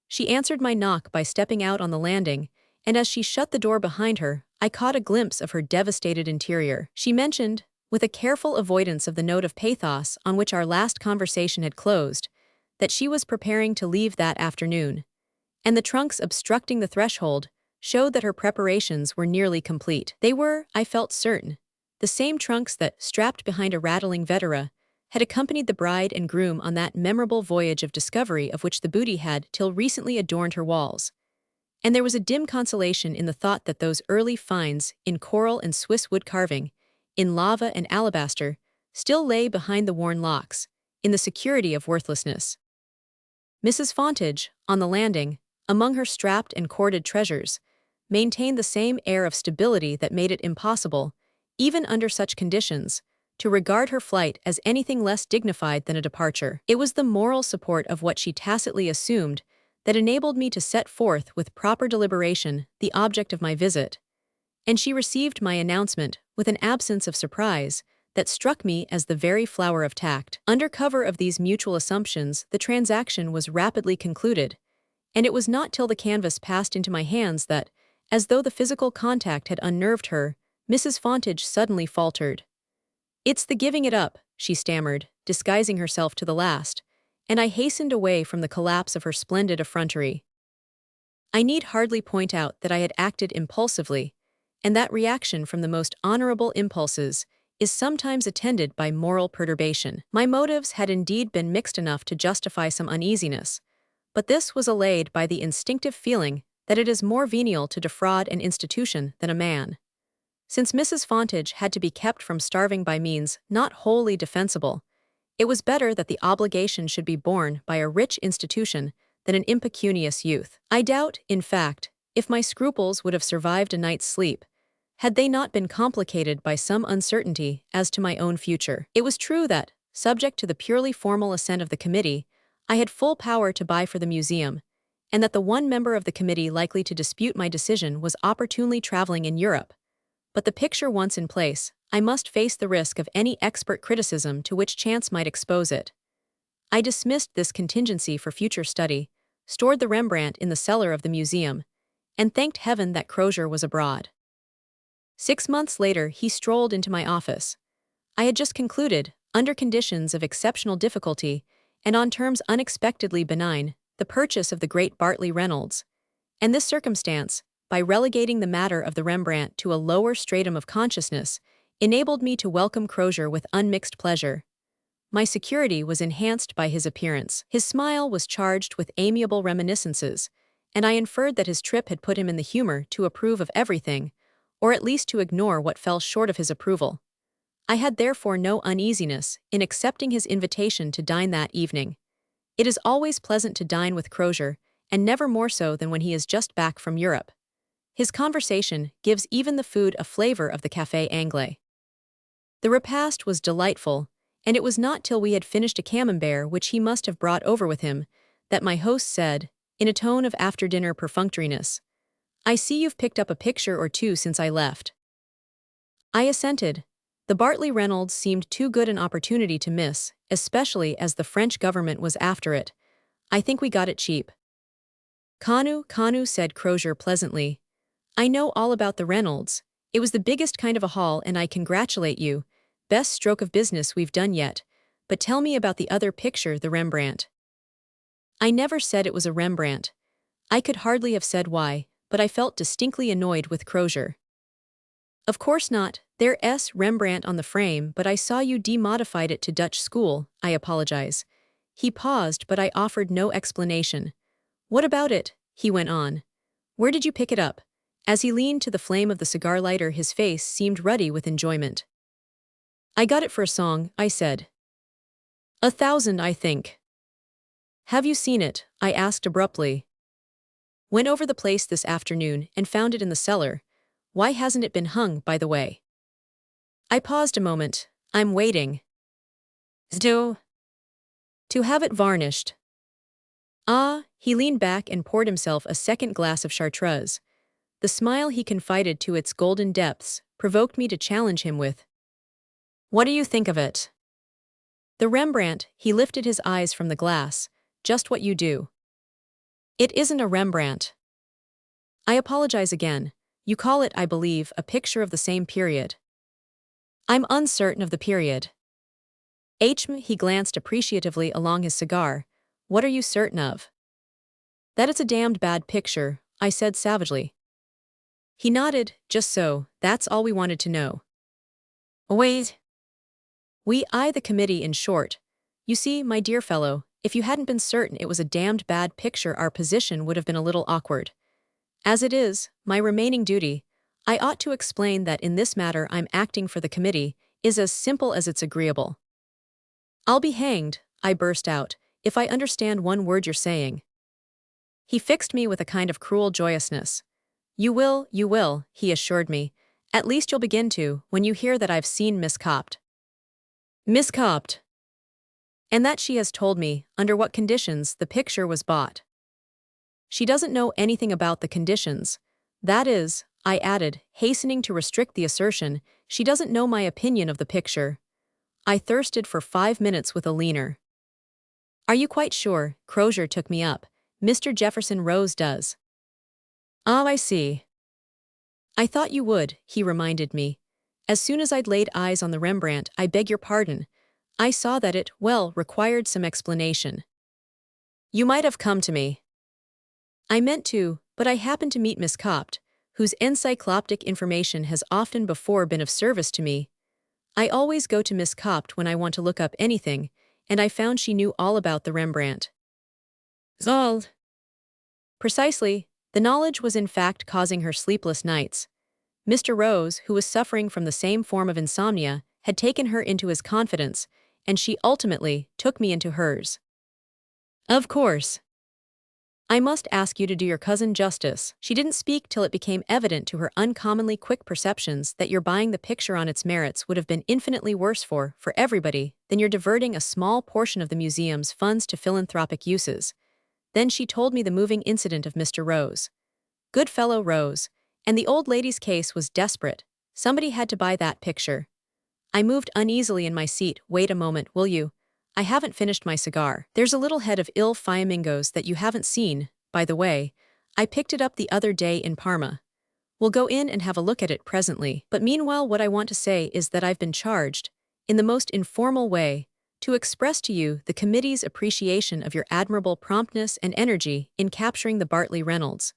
She answered my knock by stepping out on the landing, and as she shut the door behind her, I caught a glimpse of her devastated interior. She mentioned, with a careful avoidance of the note of pathos on which our last conversation had closed, that she was preparing to leave that afternoon, and the trunks obstructing the threshold showed that her preparations were nearly complete. They were, I felt certain, the same trunks that, strapped behind a rattling vetera, had accompanied the bride and groom on that memorable voyage of discovery of which the booty had till recently adorned her walls. And there was a dim consolation in the thought that those early finds in coral and Swiss wood carving, in lava and alabaster, still lay behind the worn locks, in the security of worthlessness. Mrs. Fontage, on the landing, among her strapped and corded treasures, maintained the same air of stability that made it impossible, even under such conditions, to regard her flight as anything less dignified than a departure. It was the moral support of what she tacitly assumed that enabled me to set forth with proper deliberation the object of my visit, and she received my announcement with an absence of surprise that struck me as the very flower of tact. Under cover of these mutual assumptions, the transaction was rapidly concluded, and it was not till the canvas passed into my hands that, as though the physical contact had unnerved her, Mrs. Fontage suddenly faltered. "It's the giving it up," she stammered, disguising herself to the last, and I hastened away from the collapse of her splendid effrontery. I need hardly point out that I had acted impulsively, and that reaction from the most honorable impulses is sometimes attended by moral perturbation. My motives had indeed been mixed enough to justify some uneasiness, but this was allayed by the instinctive feeling that it is more venial to defraud an institution than a man. Since Mrs. Fontage had to be kept from starving by means not wholly defensible, it was better that the obligation should be borne by a rich institution than an impecunious youth. I doubt, in fact, if my scruples would have survived a night's sleep, had they not been complicated by some uncertainty as to my own future. It was true that, subject to the purely formal assent of the committee, I had full power to buy for the museum, and that the one member of the committee likely to dispute my decision was opportunely traveling in Europe. But the picture once in place, I must face the risk of any expert criticism to which chance might expose it. I dismissed this contingency for future study, stored the Rembrandt in the cellar of the museum, and thanked heaven that Crozier was abroad. 6 months later, he strolled into my office. I had just concluded, under conditions of exceptional difficulty and on terms unexpectedly benign, the purchase of the great Bartley Reynolds, and this circumstance, by relegating the matter of the Rembrandt to a lower stratum of consciousness, enabled me to welcome Crozier with unmixed pleasure. My security was enhanced by his appearance. His smile was charged with amiable reminiscences, and I inferred that his trip had put him in the humor to approve of everything, or at least to ignore what fell short of his approval. I had therefore no uneasiness in accepting his invitation to dine that evening. It is always pleasant to dine with Crozier, and never more so than when he is just back from Europe. His conversation gives even the food a flavor of the Café Anglais. The repast was delightful, and it was not till we had finished a camembert which he must have brought over with him that my host said, in a tone of after-dinner perfunctoriness, "I see you've picked up a picture or two since I left." I assented. The Bartley Reynolds seemed too good an opportunity to miss, especially as the French government was after it. I think we got it cheap. Kanu, said Crozier pleasantly. I know all about the Reynolds. It was the biggest kind of a haul and I congratulate you. Best stroke of business we've done yet. But tell me about the other picture, the Rembrandt. I never said it was a Rembrandt. I could hardly have said why, but I felt distinctly annoyed with Crozier. Of course not, there's Rembrandt on the frame, but I saw you demodified it to Dutch school, I apologize. He paused, but I offered no explanation. What about it? He went on. Where did you pick it up? As he leaned to the flame of the cigar lighter, his face seemed ruddy with enjoyment. I got it for a song, I said. 1,000, I think. Have you seen it? I asked abruptly. Went over the place this afternoon and found it in the cellar. Why hasn't it been hung, by the way? I paused a moment. I'm waiting. To have it varnished. Ah, he leaned back and poured himself a second glass of chartreuse. The smile he confided to its golden depths provoked me to challenge him with, what do you think of it? The Rembrandt, he lifted his eyes from the glass, just what you do. It isn't a Rembrandt. I apologize again. You call it, I believe, a picture of the same period. I'm uncertain of the period. He glanced appreciatively along his cigar. What are you certain of? That it's a damned bad picture, I said savagely. He nodded. Just so, that's all we wanted to know. Wait. The committee, in short. You see, my dear fellow, if you hadn't been certain it was a damned bad picture, our position would have been a little awkward. As it is, my remaining duty, I ought to explain that in this matter I'm acting for the committee, is as simple as it's agreeable. I'll be hanged, I burst out, if I understand one word you're saying. He fixed me with a kind of cruel joyousness. You will, he assured me. At least you'll begin to, when you hear that I've seen Miss Copt. Miss Copt. And that she has told me, under what conditions, the picture was bought. She doesn't know anything about the conditions. That is, I added, hastening to restrict the assertion, she doesn't know my opinion of the picture. I thirsted for 5 minutes with a leaner. Are you quite sure? Crozier took me up. Mr. Jefferson Rose does. Ah, I see. I thought you would, he reminded me. As soon as I'd laid eyes on the Rembrandt, I beg your pardon. I saw that it, required some explanation. You might have come to me. I meant to, but I happened to meet Miss Copt, whose encyclopedic information has often before been of service to me. I always go to Miss Copt when I want to look up anything, and I found she knew all about the Rembrandt. Zold. Precisely, the knowledge was in fact causing her sleepless nights. Mr. Rose, who was suffering from the same form of insomnia, had taken her into his confidence, and she ultimately took me into hers. Of course. I must ask you to do your cousin justice. She didn't speak till it became evident to her uncommonly quick perceptions that your buying the picture on its merits would have been infinitely worse for everybody than your diverting a small portion of the museum's funds to philanthropic uses. Then she told me the moving incident of Mr. Rose. Good fellow Rose. And the old lady's case was desperate. Somebody had to buy that picture. I moved uneasily in my seat. Wait a moment, will you? I haven't finished my cigar. There's a little head of Il Fiammingo's that you haven't seen, by the way. I picked it up the other day in Parma. We'll go in and have a look at it presently. But meanwhile, what I want to say is that I've been charged, in the most informal way, to express to you the committee's appreciation of your admirable promptness and energy in capturing the Bartley Reynolds.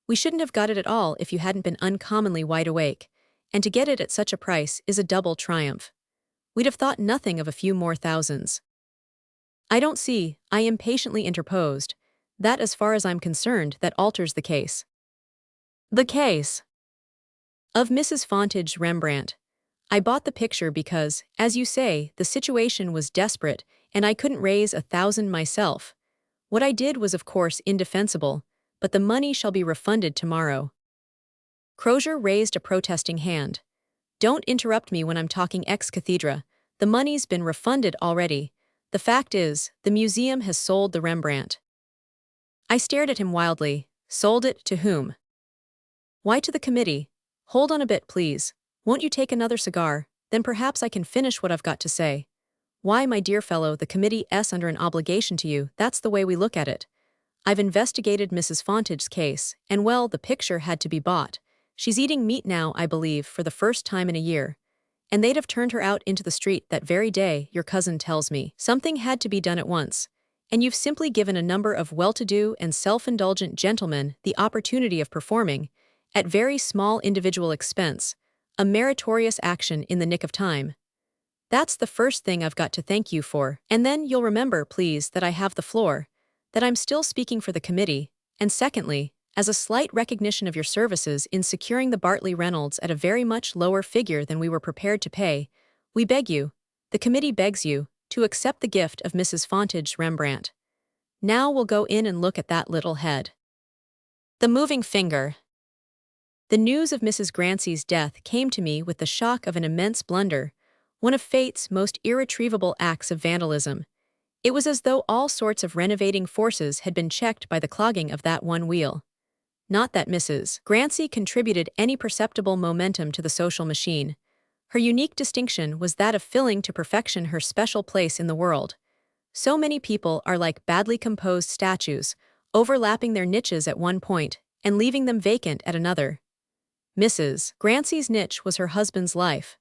We shouldn't have got it at all if you hadn't been uncommonly wide awake, and to get it at such a price is a double triumph. We'd have thought nothing of a few more thousands. I don't see, I impatiently interposed, that as far as I'm concerned that alters the case. The case of Mrs. Fontage's Rembrandt. I bought the picture because, as you say, the situation was desperate and I couldn't raise 1,000 myself. What I did was of course indefensible, but the money shall be refunded tomorrow. Crozier raised a protesting hand. Don't interrupt me when I'm talking ex cathedra. The money's been refunded already. The fact is, the museum has sold the Rembrandt. I stared at him wildly. Sold it to whom? Why, to the committee. Hold on a bit, please. Won't you take another cigar? Then perhaps I can finish what I've got to say. Why, my dear fellow, the committee's under an obligation to you. That's the way we look at it. I've investigated Mrs. Fontage's case, and the picture had to be bought. She's eating meat now, I believe, for the first time in a year. And they'd have turned her out into the street that very day, your cousin tells me. Something had to be done at once. And you've simply given a number of well-to-do and self-indulgent gentlemen the opportunity of performing, at very small individual expense, a meritorious action in the nick of time. That's the first thing I've got to thank you for. And then you'll remember, please, that I have the floor, that I'm still speaking for the committee, and secondly, as a slight recognition of your services in securing the Bartley Reynolds at a very much lower figure than we were prepared to pay, we beg you, the committee begs you, to accept the gift of Mrs. Fontage's Rembrandt. Now we'll go in and look at that little head. The moving finger. The news of Mrs. Grancy's death came to me with the shock of an immense blunder, one of fate's most irretrievable acts of vandalism. It was as though all sorts of renovating forces had been checked by the clogging of that one wheel. Not that Mrs. Grancy contributed any perceptible momentum to the social machine. Her unique distinction was that of filling to perfection her special place in the world. So many people are like badly composed statues, overlapping their niches at one point, and leaving them vacant at another. Mrs. Grancy's niche was her husband's life,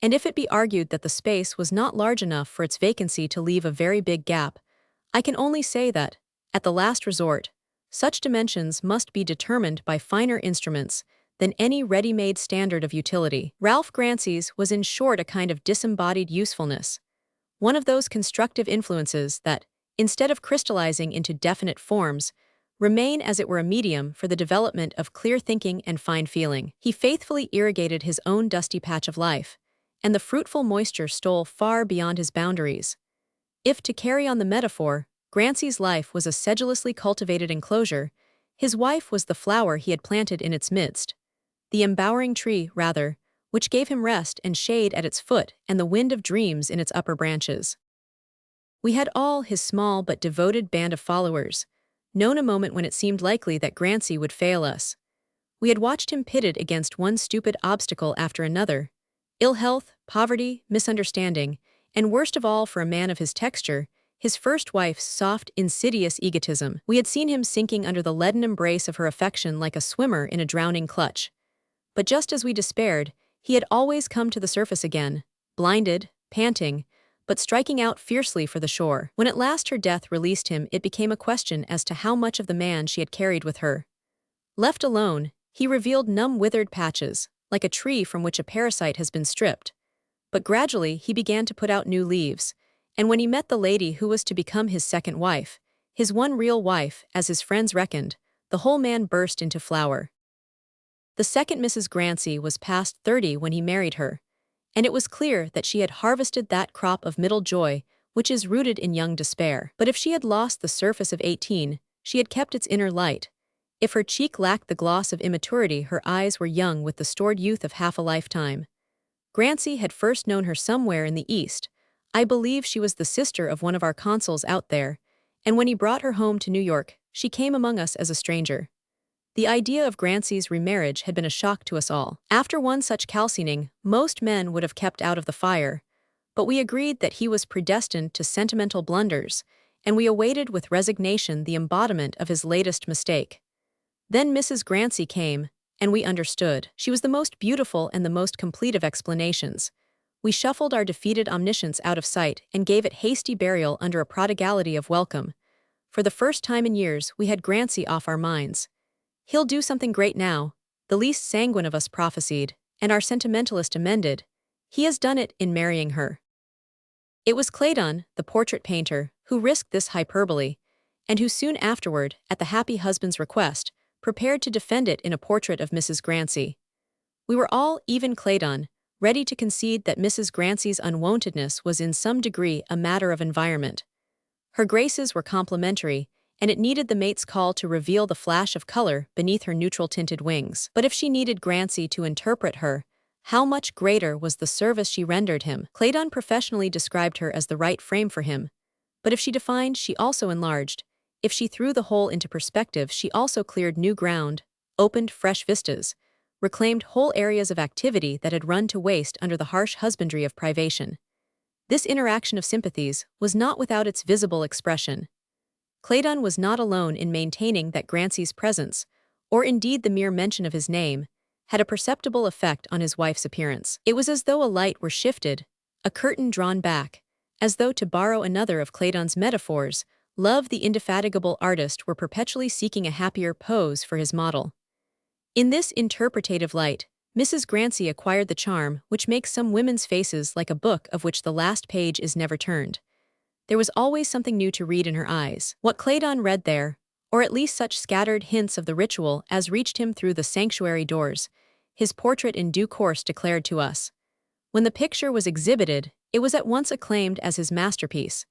and if it be argued that the space was not large enough for its vacancy to leave a very big gap, I can only say that, at the last resort, such dimensions must be determined by finer instruments than any ready-made standard of utility. Ralph Grancy's was in short a kind of disembodied usefulness, one of those constructive influences that, instead of crystallizing into definite forms, remain as it were a medium for the development of clear thinking and fine feeling. He faithfully irrigated his own dusty patch of life, and the fruitful moisture stole far beyond his boundaries. If, to carry on the metaphor, Grancy's life was a sedulously cultivated enclosure, his wife was the flower he had planted in its midst, the embowering tree, rather, which gave him rest and shade at its foot and the wind of dreams in its upper branches. We had all, his small but devoted band of followers, known a moment when it seemed likely that Grancy would fail us. We had watched him pitted against one stupid obstacle after another: ill health, poverty, misunderstanding, and worst of all for a man of his texture, his first wife's soft, insidious egotism. We had seen him sinking under the leaden embrace of her affection like a swimmer in a drowning clutch. But just as we despaired, he had always come to the surface again, blinded, panting, but striking out fiercely for the shore. When at last her death released him, it became a question as to how much of the man she had carried with her. Left alone, he revealed numb withered patches, like a tree from which a parasite has been stripped. But gradually he began to put out new leaves, and when he met the lady who was to become his second wife, his one real wife, as his friends reckoned, the whole man burst into flower. The second Mrs. Grancy was past 30 when he married her, and it was clear that she had harvested that crop of middle joy which is rooted in young despair. But if she had lost the surface of 18, she had kept its inner light. If her cheek lacked the gloss of immaturity, her eyes were young with the stored youth of half a lifetime. Grancy had first known her somewhere in the East. I believe she was the sister of one of our consuls out there, and when he brought her home to New York, she came among us as a stranger. The idea of Grancy's remarriage had been a shock to us all. After one such calcining, most men would have kept out of the fire, but we agreed that he was predestined to sentimental blunders, and we awaited with resignation the embodiment of his latest mistake. Then Mrs. Grancy came, and we understood. She was the most beautiful and the most complete of explanations. We shuffled our defeated omniscience out of sight and gave it hasty burial under a prodigality of welcome. For the first time in years, we had Grancy off our minds. He'll do something great now, the least sanguine of us prophesied, and our sentimentalist amended. He has done it in marrying her. It was Claydon, the portrait painter, who risked this hyperbole, and who soon afterward, at the happy husband's request, prepared to defend it in a portrait of Mrs. Grancy. We were all, even Claydon, ready to concede that Mrs. Grancy's unwontedness was in some degree a matter of environment. Her graces were complementary, and it needed the mate's call to reveal the flash of color beneath her neutral-tinted wings. But if she needed Grancy to interpret her, how much greater was the service she rendered him? Claydon professionally described her as the right frame for him, but if she defined, she also enlarged. If she threw the whole into perspective, she also cleared new ground, opened fresh vistas, reclaimed whole areas of activity that had run to waste under the harsh husbandry of privation. This interaction of sympathies was not without its visible expression. Claydon was not alone in maintaining that Grancy's presence, or indeed the mere mention of his name, had a perceptible effect on his wife's appearance. It was as though a light were shifted, a curtain drawn back, as though, to borrow another of Claydon's metaphors, Love, the indefatigable artist, were perpetually seeking a happier pose for his model. In this interpretative light, Mrs. Grancy acquired the charm which makes some women's faces like a book of which the last page is never turned. There was always something new to read in her eyes. What Claydon read there, or at least such scattered hints of the ritual as reached him through the sanctuary doors, his portrait in due course declared to us. When the picture was exhibited, it was at once acclaimed as his masterpiece.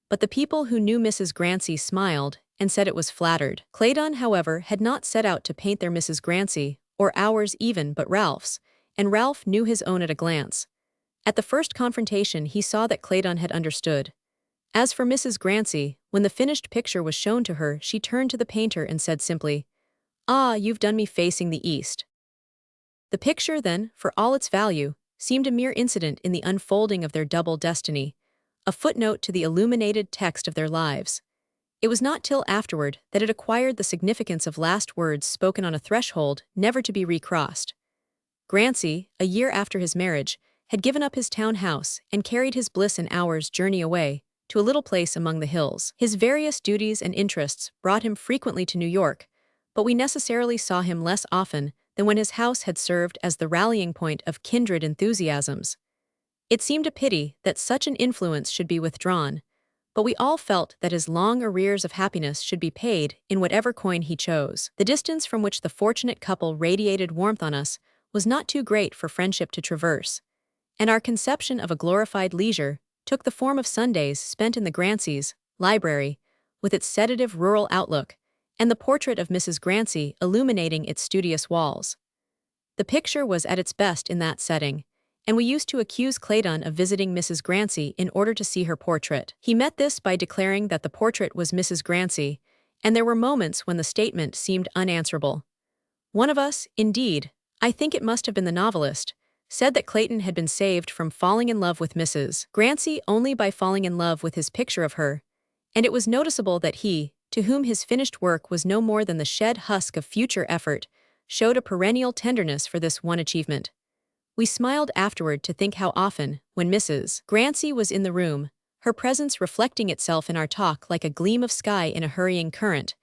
But the people who knew Mrs. Grancy smiled and said it was flattered. Claydon, however, had not set out to paint their Mrs. Grancy, or ours even, but Ralph's, and Ralph knew his own at a glance. At the first confrontation he saw that Claydon had understood. As for Mrs. Grancy, when the finished picture was shown to her, she turned to the painter and said simply, "Ah, you've done me facing the east." The picture, then, for all its value, seemed a mere incident in the unfolding of their double destiny, a footnote to the illuminated text of their lives. It was not till afterward that it acquired the significance of last words spoken on a threshold never to be recrossed. Grancy, a year after his marriage, had given up his town house and carried his bliss an hour's journey away, to a little place among the hills. His various duties and interests brought him frequently to New York, but we necessarily saw him less often than when his house had served as the rallying point of kindred enthusiasms. It seemed a pity that such an influence should be withdrawn, but we all felt that his long arrears of happiness should be paid in whatever coin he chose. The distance from which the fortunate couple radiated warmth on us was not too great for friendship to traverse, and our conception of a glorified leisure took the form of Sundays spent in the Grancys' library, with its sedative rural outlook, and the portrait of Mrs. Grancy illuminating its studious walls. The picture was at its best in that setting, and we used to accuse Claydon of visiting Mrs. Grancy in order to see her portrait. He met this by declaring that the portrait was Mrs. Grancy, and there were moments when the statement seemed unanswerable. One of us, indeed, I think it must have been the novelist, said that Clayton had been saved from falling in love with Mrs. Grancy only by falling in love with his picture of her, and it was noticeable that he, to whom his finished work was no more than the shed husk of future effort, showed a perennial tenderness for this one achievement. We smiled afterward to think how often, when Mrs. Grancy was in the room, her presence reflecting itself in our talk like a gleam of sky in a hurrying current,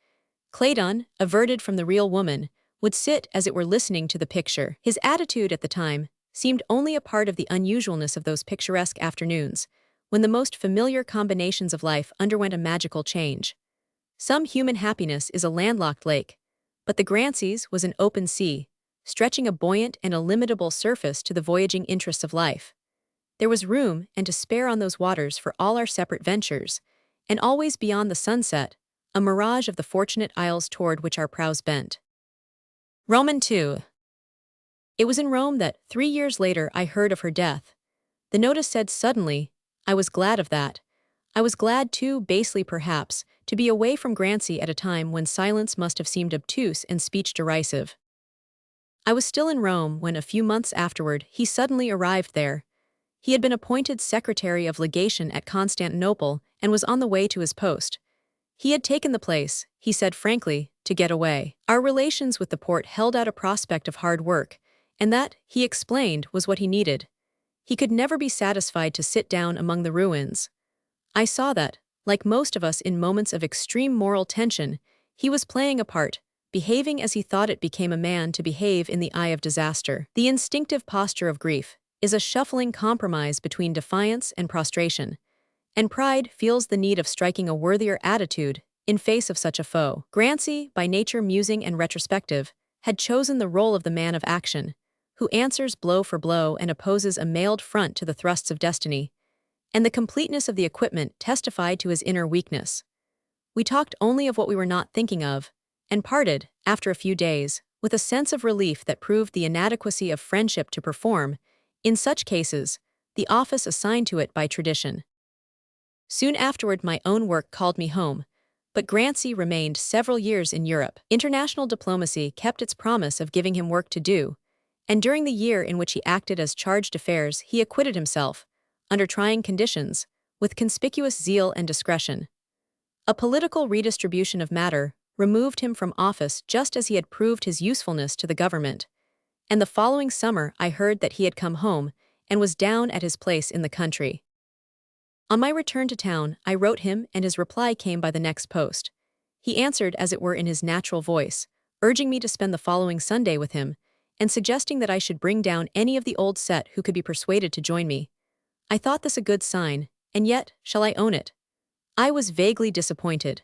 Claydon, averted from the real woman, would sit as it were listening to the picture. His attitude at the time seemed only a part of the unusualness of those picturesque afternoons, when the most familiar combinations of life underwent a magical change. Some human happiness is a landlocked lake, but the Grancys was an open sea, stretching a buoyant and illimitable surface to the voyaging interests of life. There was room and to spare on those waters for all our separate ventures, and always beyond the sunset, a mirage of the fortunate isles toward which our prows bent. Roman II. It was in Rome that, 3 years later, I heard of her death. The notice said suddenly, I was glad of that. I was glad too, basely perhaps, to be away from Grancy at a time when silence must have seemed obtuse and speech derisive. I was still in Rome when, a few months afterward, he suddenly arrived there. He had been appointed Secretary of Legation at Constantinople and was on the way to his post. He had taken the place, he said frankly, to get away. Our relations with the port held out a prospect of hard work, and that, he explained, was what he needed. He could never be satisfied to sit down among the ruins. I saw that, like most of us in moments of extreme moral tension, he was playing a part, behaving as he thought it became a man to behave in the eye of disaster. The instinctive posture of grief is a shuffling compromise between defiance and prostration, and pride feels the need of striking a worthier attitude in face of such a foe. Grancy, by nature musing and retrospective, had chosen the role of the man of action, who answers blow for blow and opposes a mailed front to the thrusts of destiny, and the completeness of the equipment testified to his inner weakness. We talked only of what we were not thinking of, and parted, after a few days, with a sense of relief that proved the inadequacy of friendship to perform, in such cases, the office assigned to it by tradition. Soon afterward my own work called me home, but Grancy remained several years in Europe. International diplomacy kept its promise of giving him work to do, and during the year in which he acted as charge d'affaires he acquitted himself, under trying conditions, with conspicuous zeal and discretion. A political redistribution of matter removed him from office just as he had proved his usefulness to the government, and the following summer I heard that he had come home and was down at his place in the country. On my return to town, I wrote him, and his reply came by the next post. He answered as it were in his natural voice, urging me to spend the following Sunday with him, and suggesting that I should bring down any of the old set who could be persuaded to join me. I thought this a good sign, and yet, shall I own it? I was vaguely disappointed.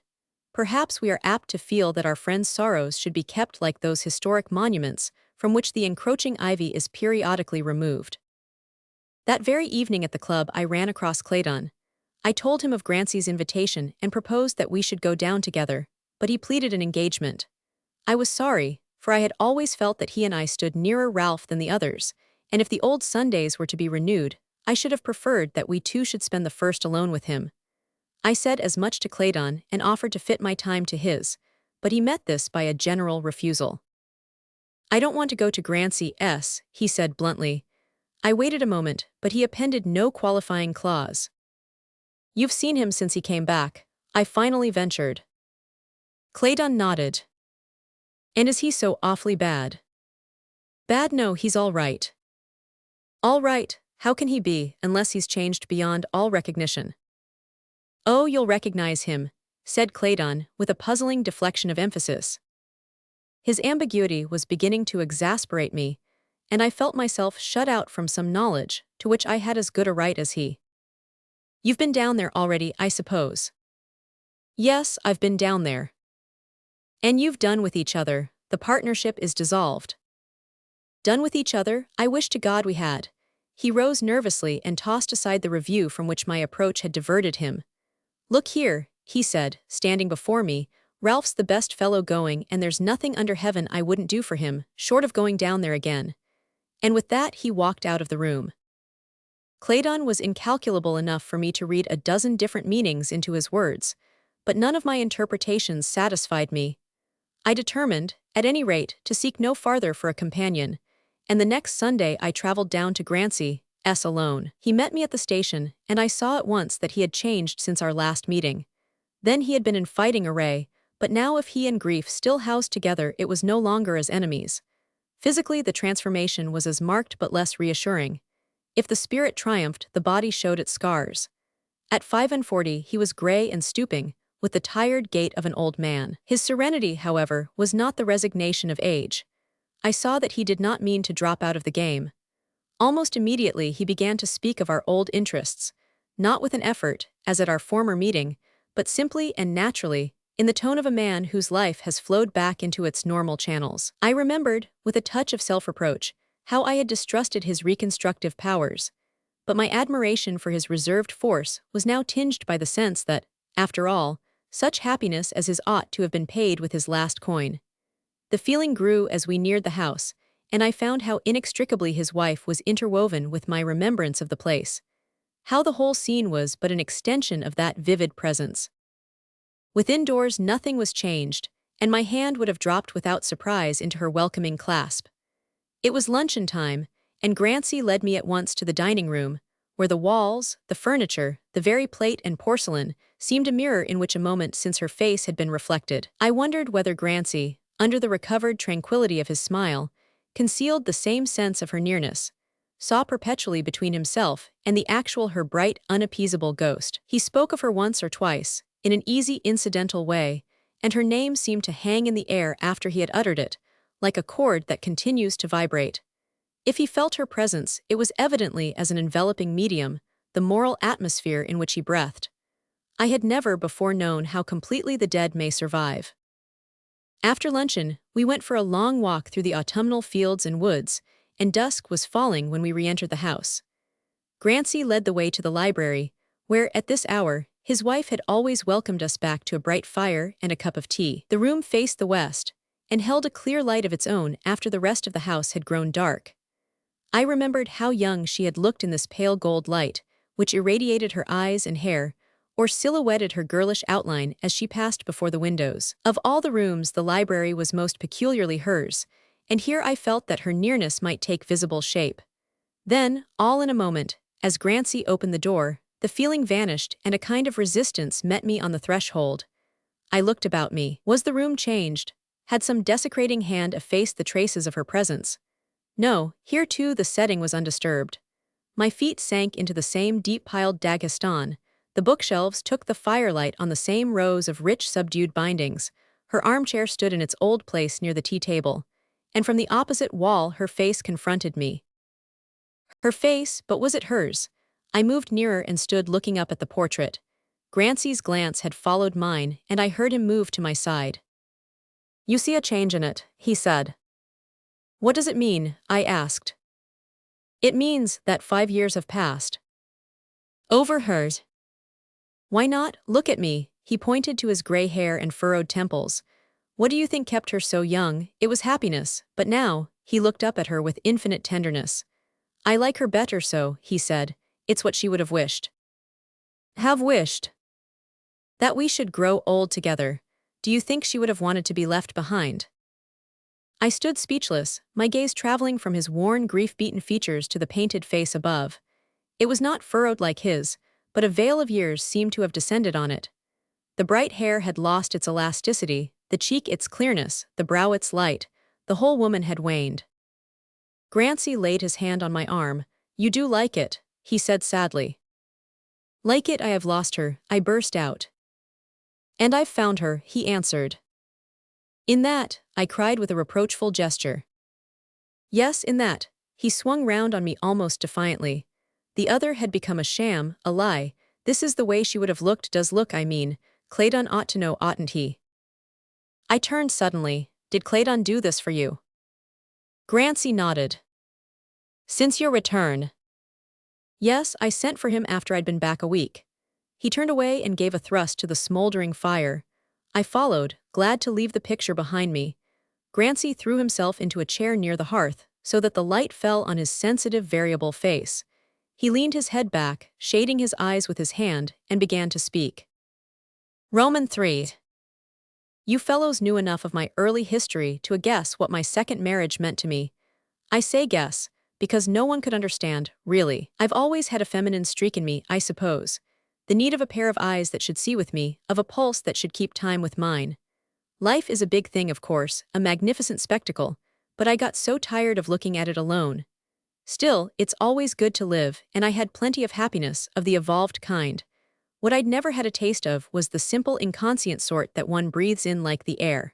Perhaps we are apt to feel that our friends' sorrows should be kept like those historic monuments from which the encroaching ivy is periodically removed. That very evening at the club I ran across Claydon. I told him of Grancy's invitation and proposed that we should go down together, but he pleaded an engagement. I was sorry, for I had always felt that he and I stood nearer Ralph than the others, and if the old Sundays were to be renewed, I should have preferred that we two should spend the first alone with him. I said as much to Claydon and offered to fit my time to his, but he met this by a general refusal. I don't want to go to Grancy's, he said bluntly. I waited a moment, but he appended no qualifying clause. You've seen him since he came back. I finally ventured. Claydon nodded. And is he so awfully bad? Bad? No, he's all right. All right, how can he be, unless he's changed beyond all recognition? Oh, you'll recognize him, said Claydon, with a puzzling deflection of emphasis. His ambiguity was beginning to exasperate me, and I felt myself shut out from some knowledge to which I had as good a right as he. You've been down there already, I suppose. Yes, I've been down there. And you've done with each other, the partnership is dissolved. Done with each other? I wish to God we had. He rose nervously and tossed aside the review from which my approach had diverted him. Look here, he said, standing before me, Ralph's the best fellow going and there's nothing under heaven I wouldn't do for him, short of going down there again. And with that he walked out of the room. Claydon was incalculable enough for me to read a dozen different meanings into his words, but none of my interpretations satisfied me. I determined, at any rate, to seek no farther for a companion, and the next Sunday I traveled down to Grancy's alone. He met me at the station, and I saw at once that he had changed since our last meeting. Then he had been in fighting array, but now if he and grief still housed together it was no longer as enemies. Physically the transformation was as marked but less reassuring. If the spirit triumphed, the body showed its scars. At 45 he was grey and stooping, with the tired gait of an old man. His serenity, however, was not the resignation of age. I saw that he did not mean to drop out of the game. Almost immediately he began to speak of our old interests, not with an effort, as at our former meeting, but simply and naturally, in the tone of a man whose life has flowed back into its normal channels. I remembered, with a touch of self-reproach, how I had distrusted his reconstructive powers, but my admiration for his reserved force was now tinged by the sense that, after all, such happiness as his ought to have been paid with his last coin. The feeling grew as we neared the house, and I found how inextricably his wife was interwoven with my remembrance of the place. How the whole scene was but an extension of that vivid presence. Within doors nothing was changed, and my hand would have dropped without surprise into her welcoming clasp. It was luncheon time, and Grancy led me at once to the dining room, where the walls, the furniture, the very plate and porcelain, seemed a mirror in which a moment since her face had been reflected. I wondered whether Grancy, under the recovered tranquility of his smile, concealed the same sense of her nearness, saw perpetually between himself and the actual her bright, unappeasable ghost. He spoke of her once or twice, in an easy, incidental way, and her name seemed to hang in the air after he had uttered it, like a chord that continues to vibrate. If he felt her presence, it was evidently as an enveloping medium, the moral atmosphere in which he breathed. I had never before known how completely the dead may survive. After luncheon, we went for a long walk through the autumnal fields and woods, and dusk was falling when we re-entered the house. Grancy led the way to the library, where, at this hour, his wife had always welcomed us back to a bright fire and a cup of tea. The room faced the west, and held a clear light of its own after the rest of the house had grown dark. I remembered how young she had looked in this pale gold light, which irradiated her eyes and hair, or silhouetted her girlish outline as she passed before the windows. Of all the rooms, the library was most peculiarly hers, and here I felt that her nearness might take visible shape. Then, all in a moment, as Grancy opened the door, the feeling vanished and a kind of resistance met me on the threshold. I looked about me. Was the room changed? Had some desecrating hand effaced the traces of her presence? No, here too the setting was undisturbed. My feet sank into the same deep-piled Daghestan, the bookshelves took the firelight on the same rows of rich subdued bindings, her armchair stood in its old place near the tea-table, and from the opposite wall her face confronted me. Her face, but was it hers? I moved nearer and stood looking up at the portrait. Grancy's glance had followed mine, and I heard him move to my side. "You see a change in it," he said. "What does it mean?" I asked. "It means that 5 years have passed." Overheard. "Why not? Look at me." He pointed to his gray hair and furrowed temples. "What do you think kept her so young? It was happiness, but now," he looked up at her with infinite tenderness. "I like her better so," he said. "It's what she would have wished." "Have wished?" "That we should grow old together. Do you think she would have wanted to be left behind?" I stood speechless, my gaze traveling from his worn, grief-beaten features to the painted face above. It was not furrowed like his, but a veil of years seemed to have descended on it. The bright hair had lost its elasticity, the cheek its clearness, the brow its light. The whole woman had waned. Grancy laid his hand on my arm. "You do like it," he said sadly. "Like it, I have lost her," I burst out. "And I've found her," he answered. "In that," I cried with a reproachful gesture. "Yes, in that." He swung round on me almost defiantly. The other had become a sham, a lie. This is the way she would have looked, does look, I mean. Claydon ought to know, oughtn't he? I turned suddenly. "Did Claydon do this for you?" Grancy nodded. "Since your return?" "Yes, I sent for him after I'd been back a week." He turned away and gave a thrust to the smoldering fire. I followed, glad to leave the picture behind me. Grancy threw himself into a chair near the hearth, so that the light fell on his sensitive, variable face. He leaned his head back, shading his eyes with his hand, and began to speak. Roman 3. You fellows knew enough of my early history to guess what my second marriage meant to me. I say guess, because no one could understand, really. I've always had a feminine streak in me, I suppose. The need of a pair of eyes that should see with me, of a pulse that should keep time with mine. Life is a big thing, of course, a magnificent spectacle, but I got so tired of looking at it alone. Still, it's always good to live, and I had plenty of happiness, of the evolved kind. What I'd never had a taste of was the simple inconscient sort that one breathes in like the air.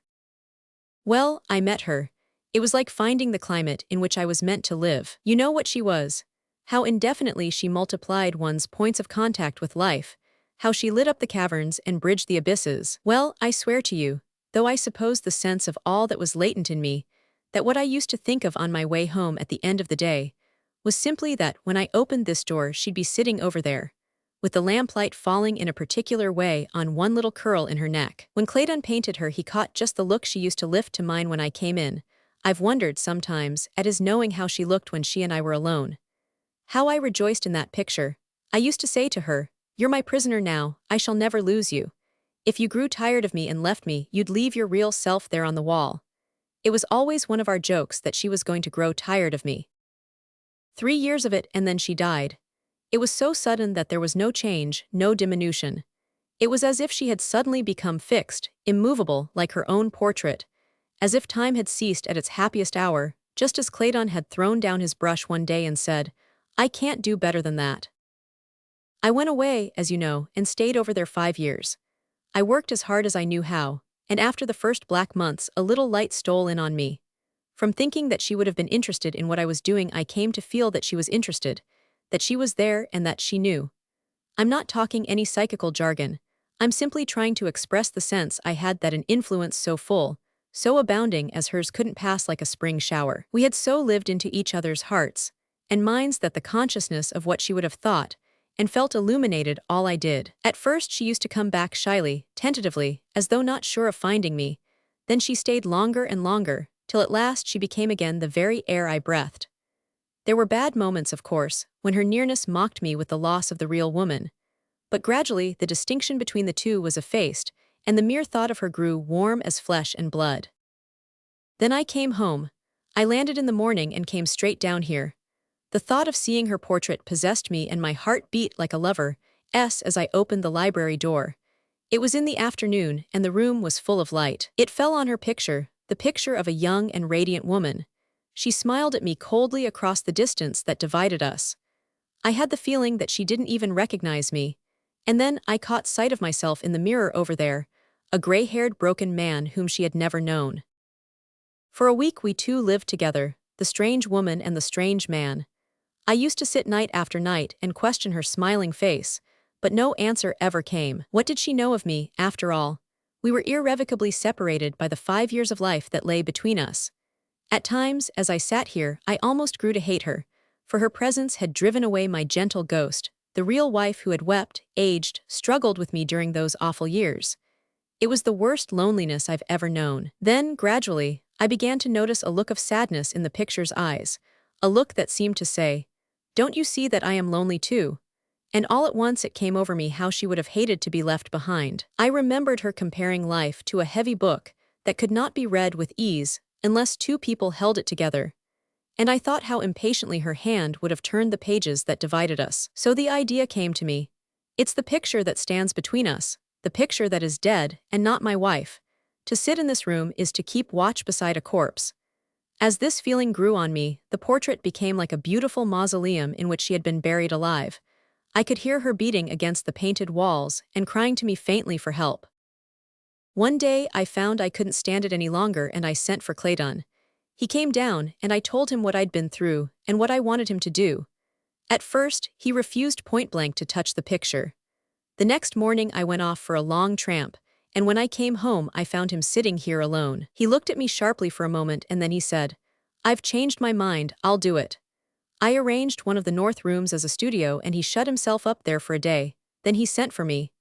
Well, I met her. It was like finding the climate in which I was meant to live. You know what she was. How indefinitely she multiplied one's points of contact with life. How she lit up the caverns and bridged the abysses. Well, I swear to you, though I suppose the sense of all that was latent in me, that what I used to think of on my way home at the end of the day, was simply that when I opened this door she'd be sitting over there, with the lamplight falling in a particular way on one little curl in her neck. When Claydon painted her, he caught just the look she used to lift to mine when I came in. I've wondered sometimes at his knowing how she looked when she and I were alone. How I rejoiced in that picture. I used to say to her, "You're my prisoner now, I shall never lose you. If you grew tired of me and left me, you'd leave your real self there on the wall." It was always one of our jokes that she was going to grow tired of me. 3 years of it, and then she died. It was so sudden that there was no change, no diminution. It was as if she had suddenly become fixed, immovable, like her own portrait, as if time had ceased at its happiest hour, just as Claydon had thrown down his brush one day and said, "I can't do better than that." I went away, as you know, and stayed over there 5 years. I worked as hard as I knew how, and after the first black months a little light stole in on me. From thinking that she would have been interested in what I was doing, I came to feel that she was interested, that she was there and that she knew. I'm not talking any psychical jargon. I'm simply trying to express the sense I had that an influence so full, so abounding as hers couldn't pass like a spring shower. We had so lived into each other's hearts and minds that the consciousness of what she would have thought and felt illuminated all I did. At first she used to come back shyly, tentatively, as though not sure of finding me. Then she stayed longer and longer, till at last she became again the very air I breathed. There were bad moments, of course, when her nearness mocked me with the loss of the real woman. But gradually the distinction between the two was effaced, and the mere thought of her grew warm as flesh and blood. Then I came home. I landed in the morning and came straight down here. The thought of seeing her portrait possessed me, and my heart beat like a lover's as I opened the library door. It was in the afternoon, and the room was full of light. It fell on her picture, the picture of a young and radiant woman. She smiled at me coldly across the distance that divided us. I had the feeling that she didn't even recognize me. And then I caught sight of myself in the mirror over there, a gray-haired broken man whom she had never known. For a week we two lived together, the strange woman and the strange man. I used to sit night after night and question her smiling face, but no answer ever came. What did she know of me, after all? We were irrevocably separated by the 5 years of life that lay between us. At times, as I sat here, I almost grew to hate her, for her presence had driven away my gentle ghost, the real wife who had wept, aged, struggled with me during those awful years. It was the worst loneliness I've ever known. Then, gradually, I began to notice a look of sadness in the picture's eyes, a look that seemed to say, "Don't you see that I am lonely too?" And all at once it came over me how she would have hated to be left behind. I remembered her comparing life to a heavy book that could not be read with ease unless two people held it together. And I thought how impatiently her hand would have turned the pages that divided us. So the idea came to me. It's the picture that stands between us, the picture that is dead and not my wife. To sit in this room is to keep watch beside a corpse. As this feeling grew on me, the portrait became like a beautiful mausoleum in which she had been buried alive. I could hear her beating against the painted walls and crying to me faintly for help. One day I found I couldn't stand it any longer and I sent for Claydon. He came down and I told him what I'd been through and what I wanted him to do. At first, he refused point-blank to touch the picture. The next morning I went off for a long tramp, and when I came home I found him sitting here alone. He looked at me sharply for a moment and then he said, "I've changed my mind, I'll do it." I arranged one of the north rooms as a studio and he shut himself up there for a day. Then he sent for me.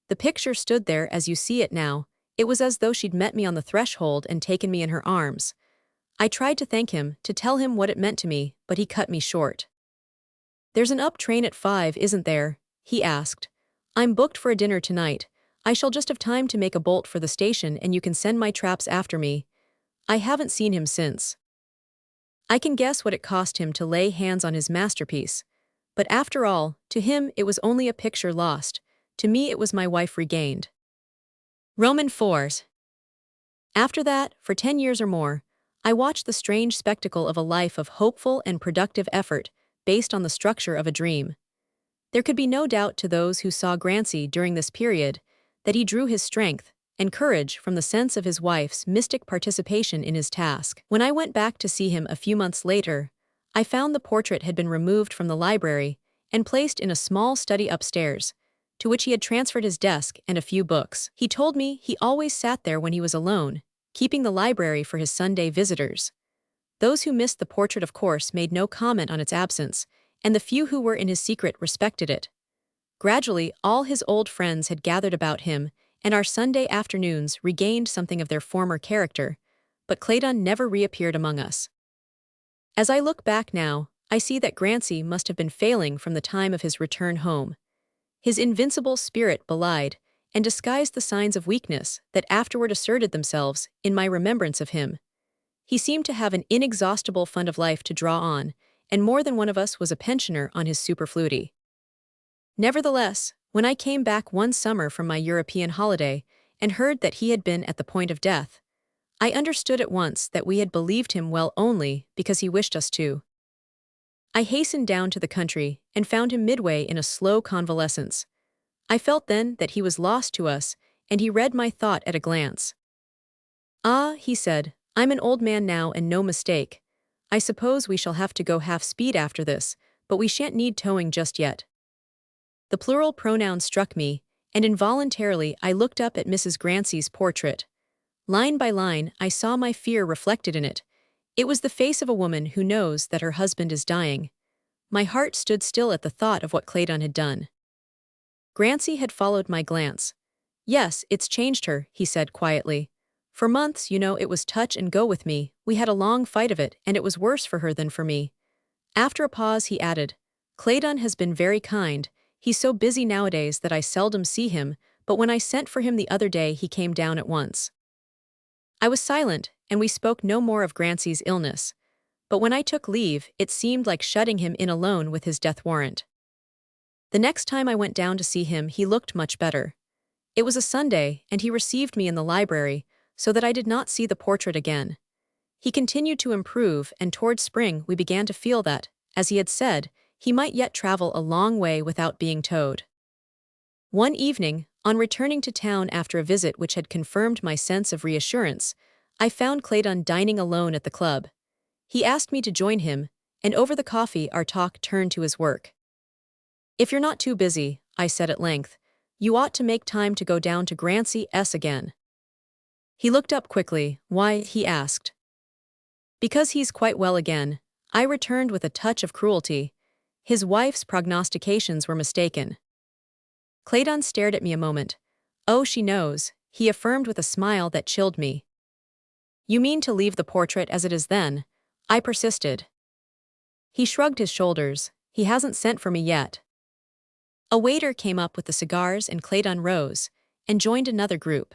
The picture stood there as you see it now. It was as though she'd met me on the threshold and taken me in her arms. I tried to thank him, to tell him what it meant to me, but he cut me short. "There's an up train at 5, isn't there?" he asked. "I'm booked for a dinner tonight. I shall just have time to make a bolt for the station and you can send my traps after me." I haven't seen him since. I can guess what it cost him to lay hands on his masterpiece. But after all, to him it was only a picture lost. To me it was my wife regained. Roman 4s. After that, for 10 years or more, I watched the strange spectacle of a life of hopeful and productive effort based on the structure of a dream. There could be no doubt to those who saw Grancy during this period that he drew his strength and courage from the sense of his wife's mystic participation in his task. When I went back to see him a few months later, I found the portrait had been removed from the library and placed in a small study upstairs, to which he had transferred his desk and a few books. He told me he always sat there when he was alone, keeping the library for his Sunday visitors. Those who missed the portrait of course made no comment on its absence, and the few who were in his secret respected it. Gradually, all his old friends had gathered about him, and our Sunday afternoons regained something of their former character, but Claydon never reappeared among us. As I look back now, I see that Grancy must have been failing from the time of his return home. His invincible spirit belied and disguised the signs of weakness that afterward asserted themselves in my remembrance of him. He seemed to have an inexhaustible fund of life to draw on, and more than one of us was a pensioner on his superfluity. Nevertheless, when I came back one summer from my European holiday and heard that he had been at the point of death, I understood at once that we had believed him well only because he wished us to. I hastened down to the country and found him midway in a slow convalescence. I felt then that he was lost to us, and he read my thought at a glance. "Ah," he said, "I'm an old man now and no mistake. I suppose we shall have to go half speed after this, but we shan't need towing just yet." The plural pronoun struck me, and involuntarily I looked up at Mrs. Grancy's portrait. Line by line, I saw my fear reflected in it. It was the face of a woman who knows that her husband is dying. My heart stood still at the thought of what Claydon had done. Grancy had followed my glance. "Yes, it's changed her," he said quietly. "For months, you know, it was touch and go with me. We had a long fight of it, and it was worse for her than for me." After a pause, he added, "Claydon has been very kind. He's so busy nowadays that I seldom see him, but when I sent for him the other day he came down at once." I was silent, and we spoke no more of Grancy's illness. But when I took leave, it seemed like shutting him in alone with his death warrant. The next time I went down to see him he looked much better. It was a Sunday, and he received me in the library, so that I did not see the portrait again. He continued to improve, and toward spring we began to feel that, as he had said, he might yet travel a long way without being towed. One evening, on returning to town after a visit which had confirmed my sense of reassurance, I found Claydon dining alone at the club. He asked me to join him, and over the coffee our talk turned to his work. "If you're not too busy," I said at length, "you ought to make time to go down to Grancy's again." He looked up quickly. "Why?" he asked. "Because he's quite well again," I returned with a touch of cruelty. His wife's prognostications were mistaken. Claydon stared at me a moment. "Oh, she knows," he affirmed with a smile that chilled me. "You mean to leave the portrait as it is then?" I persisted. He shrugged his shoulders. "He hasn't sent for me yet." A waiter came up with the cigars and Claydon rose and joined another group.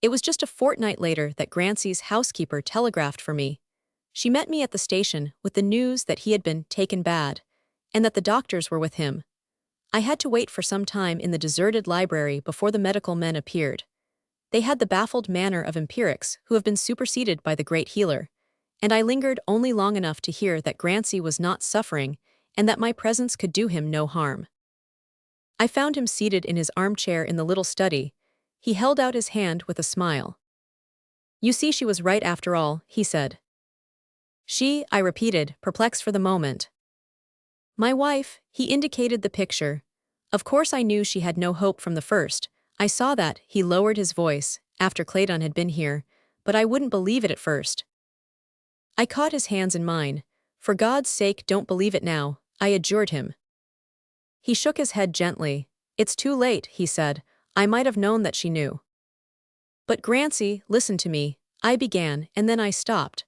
It was just a fortnight later that Grancy's housekeeper telegraphed for me. She met me at the station with the news that he had been taken bad, and that the doctors were with him. I had to wait for some time in the deserted library before the medical men appeared. They had the baffled manner of empirics who have been superseded by the great healer, and I lingered only long enough to hear that Grancy was not suffering and that my presence could do him no harm. I found him seated in his armchair in the little study. He held out his hand with a smile. "You see, she was right after all," he said. "She," I repeated, perplexed for the moment. "My wife," he indicated the picture. Of course I knew she had no hope from the first. I saw that. He lowered his voice, after Claydon had been here, but I wouldn't believe it at first. I caught his hands in mine. "For God's sake, don't believe it now," I adjured him. He shook his head gently. "It's too late," he said. "I might have known that she knew." "But Grancy, listen to me," I began, and then I stopped.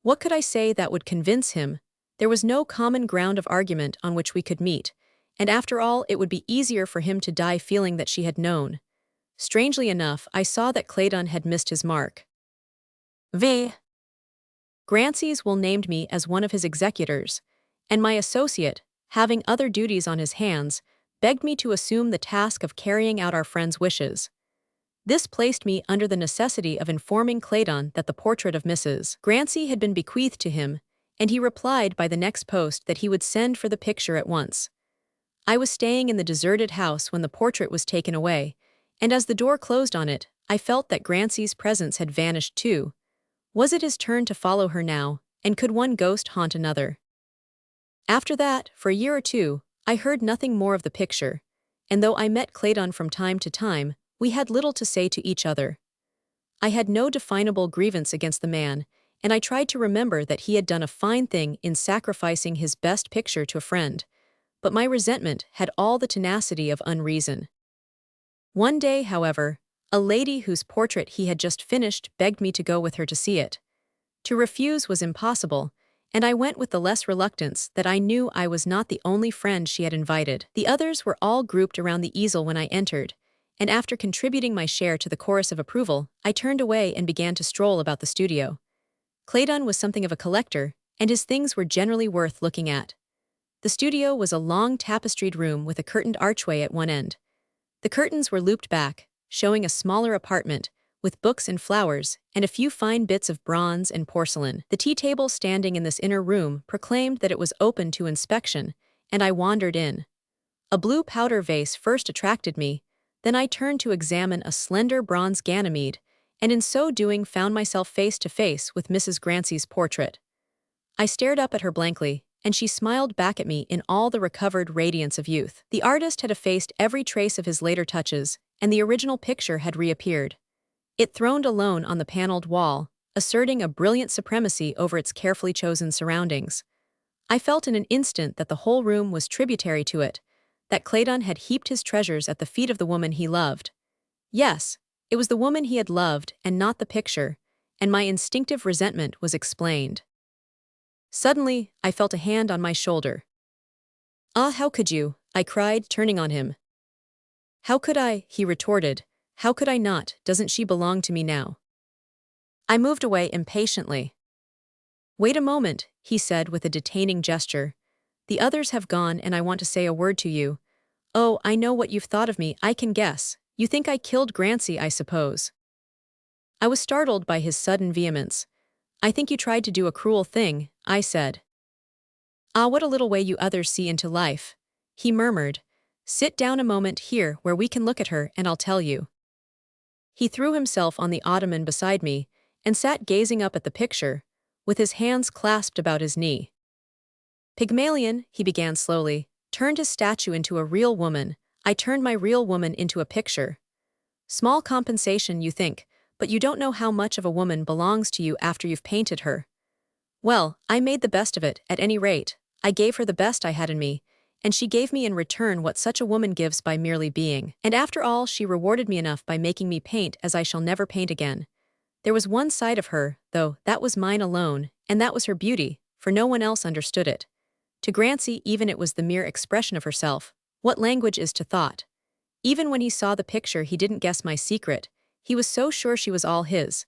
What could I say that would convince him? There was no common ground of argument on which we could meet, and after all it would be easier for him to die feeling that she had known. Strangely enough, I saw that Claydon had missed his mark. Grancy's will named me as one of his executors, and my associate, having other duties on his hands, begged me to assume the task of carrying out our friend's wishes. This placed me under the necessity of informing Claydon that the portrait of Mrs. Grancy had been bequeathed to him, and he replied by the next post that he would send for the picture at once. I was staying in the deserted house when the portrait was taken away, and as the door closed on it, I felt that Grancy's presence had vanished too. Was it his turn to follow her now, and could one ghost haunt another? After that, for a year or two, I heard nothing more of the picture, and though I met Claydon from time to time, we had little to say to each other. I had no definable grievance against the man, and I tried to remember that he had done a fine thing in sacrificing his best picture to a friend, but my resentment had all the tenacity of unreason. One day, however, a lady whose portrait he had just finished begged me to go with her to see it. To refuse was impossible, and I went with the less reluctance that I knew I was not the only friend she had invited. The others were all grouped around the easel when I entered, and after contributing my share to the chorus of approval, I turned away and began to stroll about the studio. Claydon was something of a collector, and his things were generally worth looking at. The studio was a long tapestried room with a curtained archway at one end. The curtains were looped back, showing a smaller apartment, with books and flowers, and a few fine bits of bronze and porcelain. The tea table standing in this inner room proclaimed that it was open to inspection, and I wandered in. A blue powder vase first attracted me, then I turned to examine a slender bronze Ganymede, and in so doing found myself face to face with Mrs. Grancy's portrait. I stared up at her blankly, and she smiled back at me in all the recovered radiance of youth. The artist had effaced every trace of his later touches, and the original picture had reappeared. It throned alone on the paneled wall, asserting a brilliant supremacy over its carefully chosen surroundings. I felt in an instant that the whole room was tributary to it, that Claydon had heaped his treasures at the feet of the woman he loved. Yes, it was the woman he had loved and not the picture, and my instinctive resentment was explained. Suddenly, I felt a hand on my shoulder. "Ah, how could you?" I cried, turning on him. "How could I?" he retorted. "How could I not? Doesn't she belong to me now?" I moved away impatiently. "Wait a moment," he said with a detaining gesture. "The others have gone and I want to say a word to you. Oh, I know what you've thought of me, I can guess. You think I killed Grancy, I suppose." I was startled by his sudden vehemence. "I think you tried to do a cruel thing," I said. "Ah, what a little way you others see into life," he murmured. "Sit down a moment here where we can look at her and I'll tell you." He threw himself on the ottoman beside me and sat gazing up at the picture, with his hands clasped about his knee. "Pygmalion," he began slowly, "turned his statue into a real woman. I turned my real woman into a picture. Small compensation, you think, but you don't know how much of a woman belongs to you after you've painted her. Well, I made the best of it, at any rate. I gave her the best I had in me, and she gave me in return what such a woman gives by merely being. And after all, she rewarded me enough by making me paint as I shall never paint again. There was one side of her, though, that was mine alone, and that was her beauty, for no one else understood it. To Grancy even it was the mere expression of herself. What language is to thought? Even when he saw the picture he didn't guess my secret. He was so sure she was all his,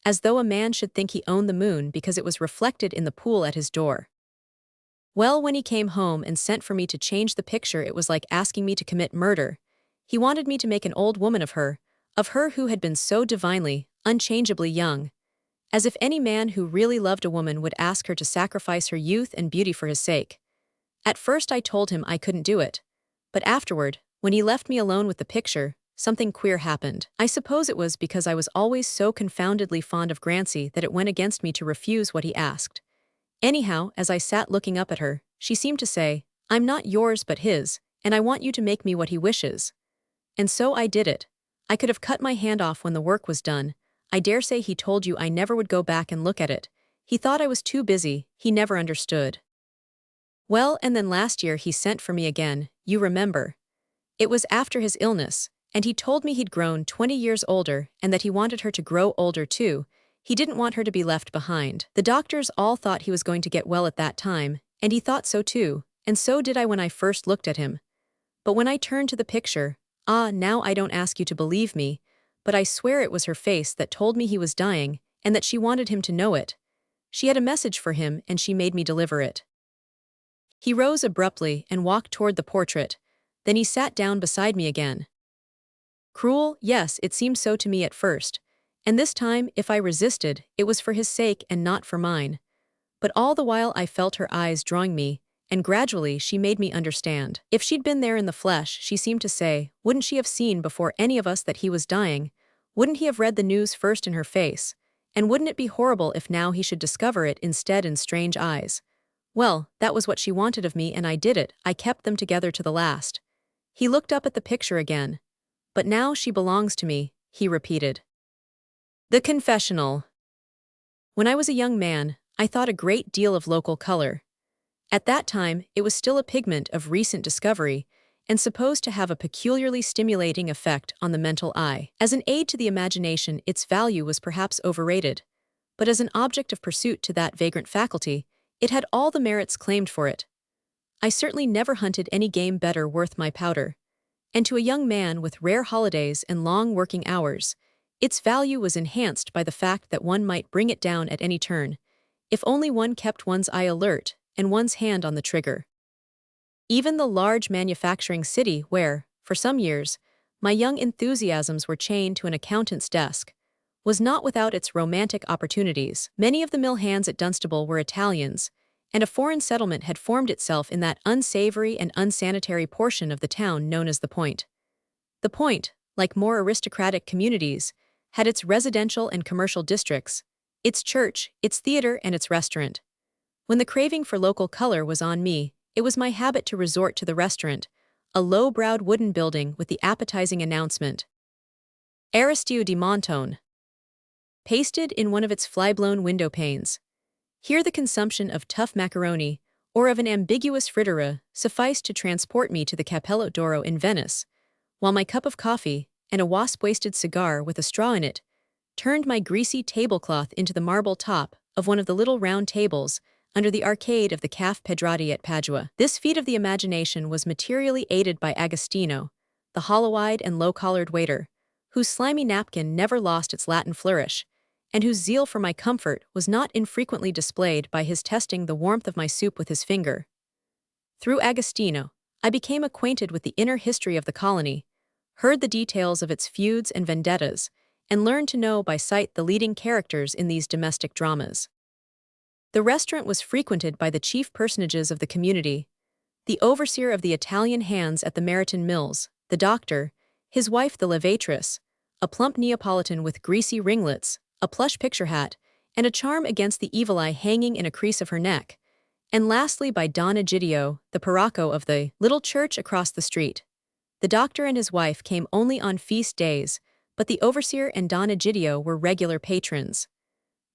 as though a man should think he owned the moon because it was reflected in the pool at his door. Well, when he came home and sent for me to change the picture, it was like asking me to commit murder. He wanted me to make an old woman of her who had been so divinely, unchangeably young. As if any man who really loved a woman would ask her to sacrifice her youth and beauty for his sake. At first I told him I couldn't do it. But afterward, when he left me alone with the picture, something queer happened. I suppose it was because I was always so confoundedly fond of Grancy that it went against me to refuse what he asked. Anyhow, as I sat looking up at her, she seemed to say, "I'm not yours but his, and I want you to make me what he wishes." And so I did it. I could have cut my hand off when the work was done. I dare say he told you I never would go back and look at it. He thought I was too busy, he never understood. Well, and then last year he sent for me again, you remember. It was after his illness, and he told me he'd grown 20 years older and that he wanted her to grow older too. He didn't want her to be left behind. The doctors all thought he was going to get well at that time, and he thought so too, and so did I when I first looked at him. But when I turned to the picture, now I don't ask you to believe me, but I swear it was her face that told me he was dying and that she wanted him to know it. She had a message for him and she made me deliver it. He rose abruptly and walked toward the portrait. Then he sat down beside me again. Cruel, yes, it seemed so to me at first. And this time, if I resisted, it was for his sake and not for mine. But all the while I felt her eyes drawing me, and gradually she made me understand. If she'd been there in the flesh, she seemed to say, wouldn't she have seen before any of us that he was dying? Wouldn't he have read the news first in her face? And wouldn't it be horrible if now he should discover it instead in strange eyes? Well, that was what she wanted of me and I did it. I kept them together to the last. He looked up at the picture again. But now she belongs to me, he repeated. The confessional. When I was a young man, I thought a great deal of local color. At that time, it was still a pigment of recent discovery and supposed to have a peculiarly stimulating effect on the mental eye. As an aid to the imagination, its value was perhaps overrated. But as an object of pursuit to that vagrant faculty, it had all the merits claimed for it. I certainly never hunted any game better worth my powder. And to a young man with rare holidays and long working hours, its value was enhanced by the fact that one might bring it down at any turn, if only one kept one's eye alert and one's hand on the trigger. Even the large manufacturing city where, for some years, my young enthusiasms were chained to an accountant's desk, was not without its romantic opportunities. Many of the mill hands at Dunstable were Italians, and a foreign settlement had formed itself in that unsavory and unsanitary portion of the town known as the Point. The Point, like more aristocratic communities, had its residential and commercial districts, its church, its theater, and its restaurant. When the craving for local color was on me, it was my habit to resort to the restaurant, a low-browed wooden building with the appetizing announcement, Aristide di Montone, pasted in one of its fly-blown window panes. Here the consumption of tough macaroni, or of an ambiguous frittata, sufficed to transport me to the Cappello d'Oro in Venice, while my cup of coffee, and a wasp-waisted cigar with a straw in it, turned my greasy tablecloth into the marble top of one of the little round tables under the arcade of the Caff Pedrati at Padua. This feat of the imagination was materially aided by Agostino, the hollow-eyed and low-collared waiter, whose slimy napkin never lost its Latin flourish, and whose zeal for my comfort was not infrequently displayed by his testing the warmth of my soup with his finger. Through Agostino, I became acquainted with the inner history of the colony, heard the details of its feuds and vendettas, and learned to know by sight the leading characters in these domestic dramas. The restaurant was frequented by the chief personages of the community: the overseer of the Italian hands at the Meriton Mills, the doctor, his wife the levatrice, a plump Neapolitan with greasy ringlets, a plush picture hat, and a charm against the evil eye hanging in a crease of her neck, and lastly by Don Egidio, the parrocho of the little church across the street. The doctor and his wife came only on feast days, but the overseer and Don Egidio were regular patrons.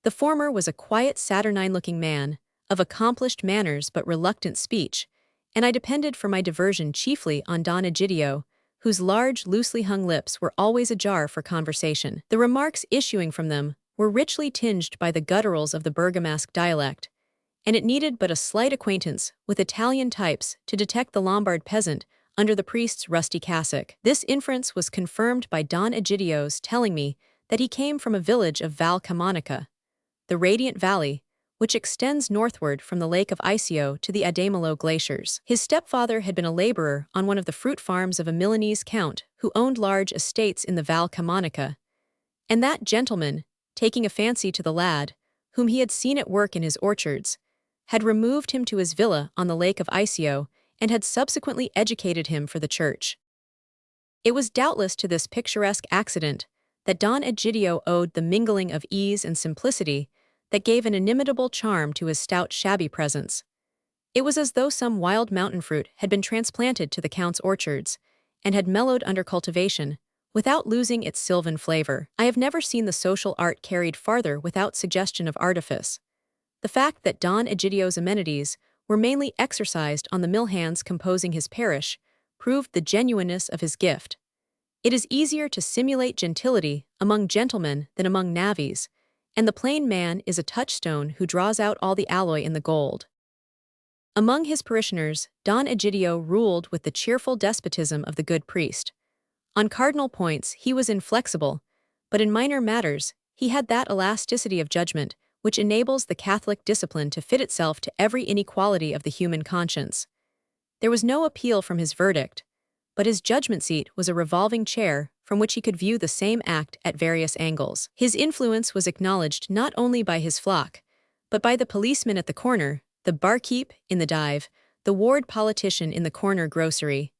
The former was a quiet, saturnine-looking man, of accomplished manners but reluctant speech, and I depended for my diversion chiefly on Don Egidio, whose large, loosely hung lips were always ajar for conversation. The remarks issuing from them were richly tinged by the gutturals of the Bergamasque dialect, and it needed but a slight acquaintance with Italian types to detect the Lombard peasant under the priest's rusty cassock. This inference was confirmed by Don Egidio's telling me that he came from a village of Val Camonica, the Radiant Valley, which extends northward from the Lake of Iseo to the Adamelo glaciers. His stepfather had been a laborer on one of the fruit farms of a Milanese count who owned large estates in the Val Camonica, and that gentleman, taking a fancy to the lad, whom he had seen at work in his orchards, had removed him to his villa on the Lake of Iseo and had subsequently educated him for the church. It was doubtless to this picturesque accident that Don Egidio owed the mingling of ease and simplicity that gave an inimitable charm to his stout shabby presence. It was as though some wild mountain fruit had been transplanted to the Count's orchards and had mellowed under cultivation, without losing its sylvan flavor. I have never seen the social art carried farther without suggestion of artifice. The fact that Don Egidio's amenities were mainly exercised on the mill hands composing his parish proved the genuineness of his gift. It is easier to simulate gentility among gentlemen than among navvies, and the plain man is a touchstone who draws out all the alloy in the gold. Among his parishioners, Don Egidio ruled with the cheerful despotism of the good priest. On cardinal points he was inflexible, but in minor matters he had that elasticity of judgment which enables the Catholic discipline to fit itself to every inequality of the human conscience. There was no appeal from his verdict, but his judgment seat was a revolving chair from which he could view the same act at various angles. His influence was acknowledged not only by his flock, but by the policeman at the corner, the barkeep in the dive, the ward politician in the corner grocery.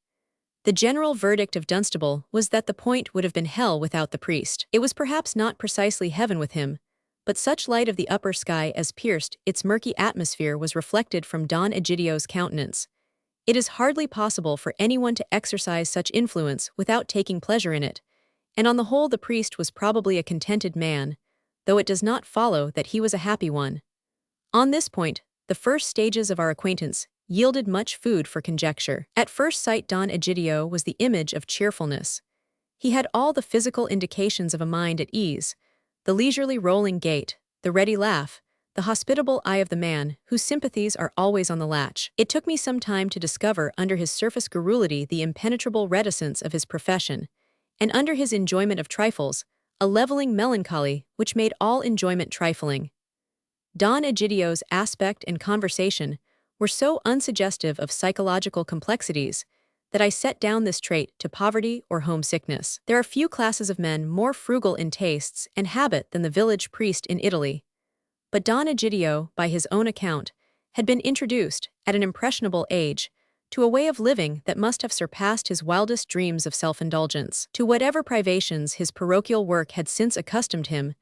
The general verdict of Dunstable was that the point would have been hell without the priest. It was perhaps not precisely heaven with him, but such light of the upper sky as pierced its murky atmosphere was reflected from Don Egidio's countenance. It is hardly possible for anyone to exercise such influence without taking pleasure in it, and on the whole the priest was probably a contented man, though it does not follow that he was a happy one. On this point, the first stages of our acquaintance yielded much food for conjecture. At first sight Don Egidio was the image of cheerfulness. He had all the physical indications of a mind at ease, the leisurely rolling gait, the ready laugh, the hospitable eye of the man whose sympathies are always on the latch. It took me some time to discover under his surface garrulity the impenetrable reticence of his profession, and under his enjoyment of trifles, a leveling melancholy which made all enjoyment trifling. Don Egidio's aspect and conversation were so unsuggestive of psychological complexities that I set down this trait to poverty or homesickness. There are few classes of men more frugal in tastes and habit than the village priest in Italy. But Don Egidio, by his own account, had been introduced, at an impressionable age, to a way of living that must have surpassed his wildest dreams of self-indulgence. To whatever privations his parochial work had since accustomed him,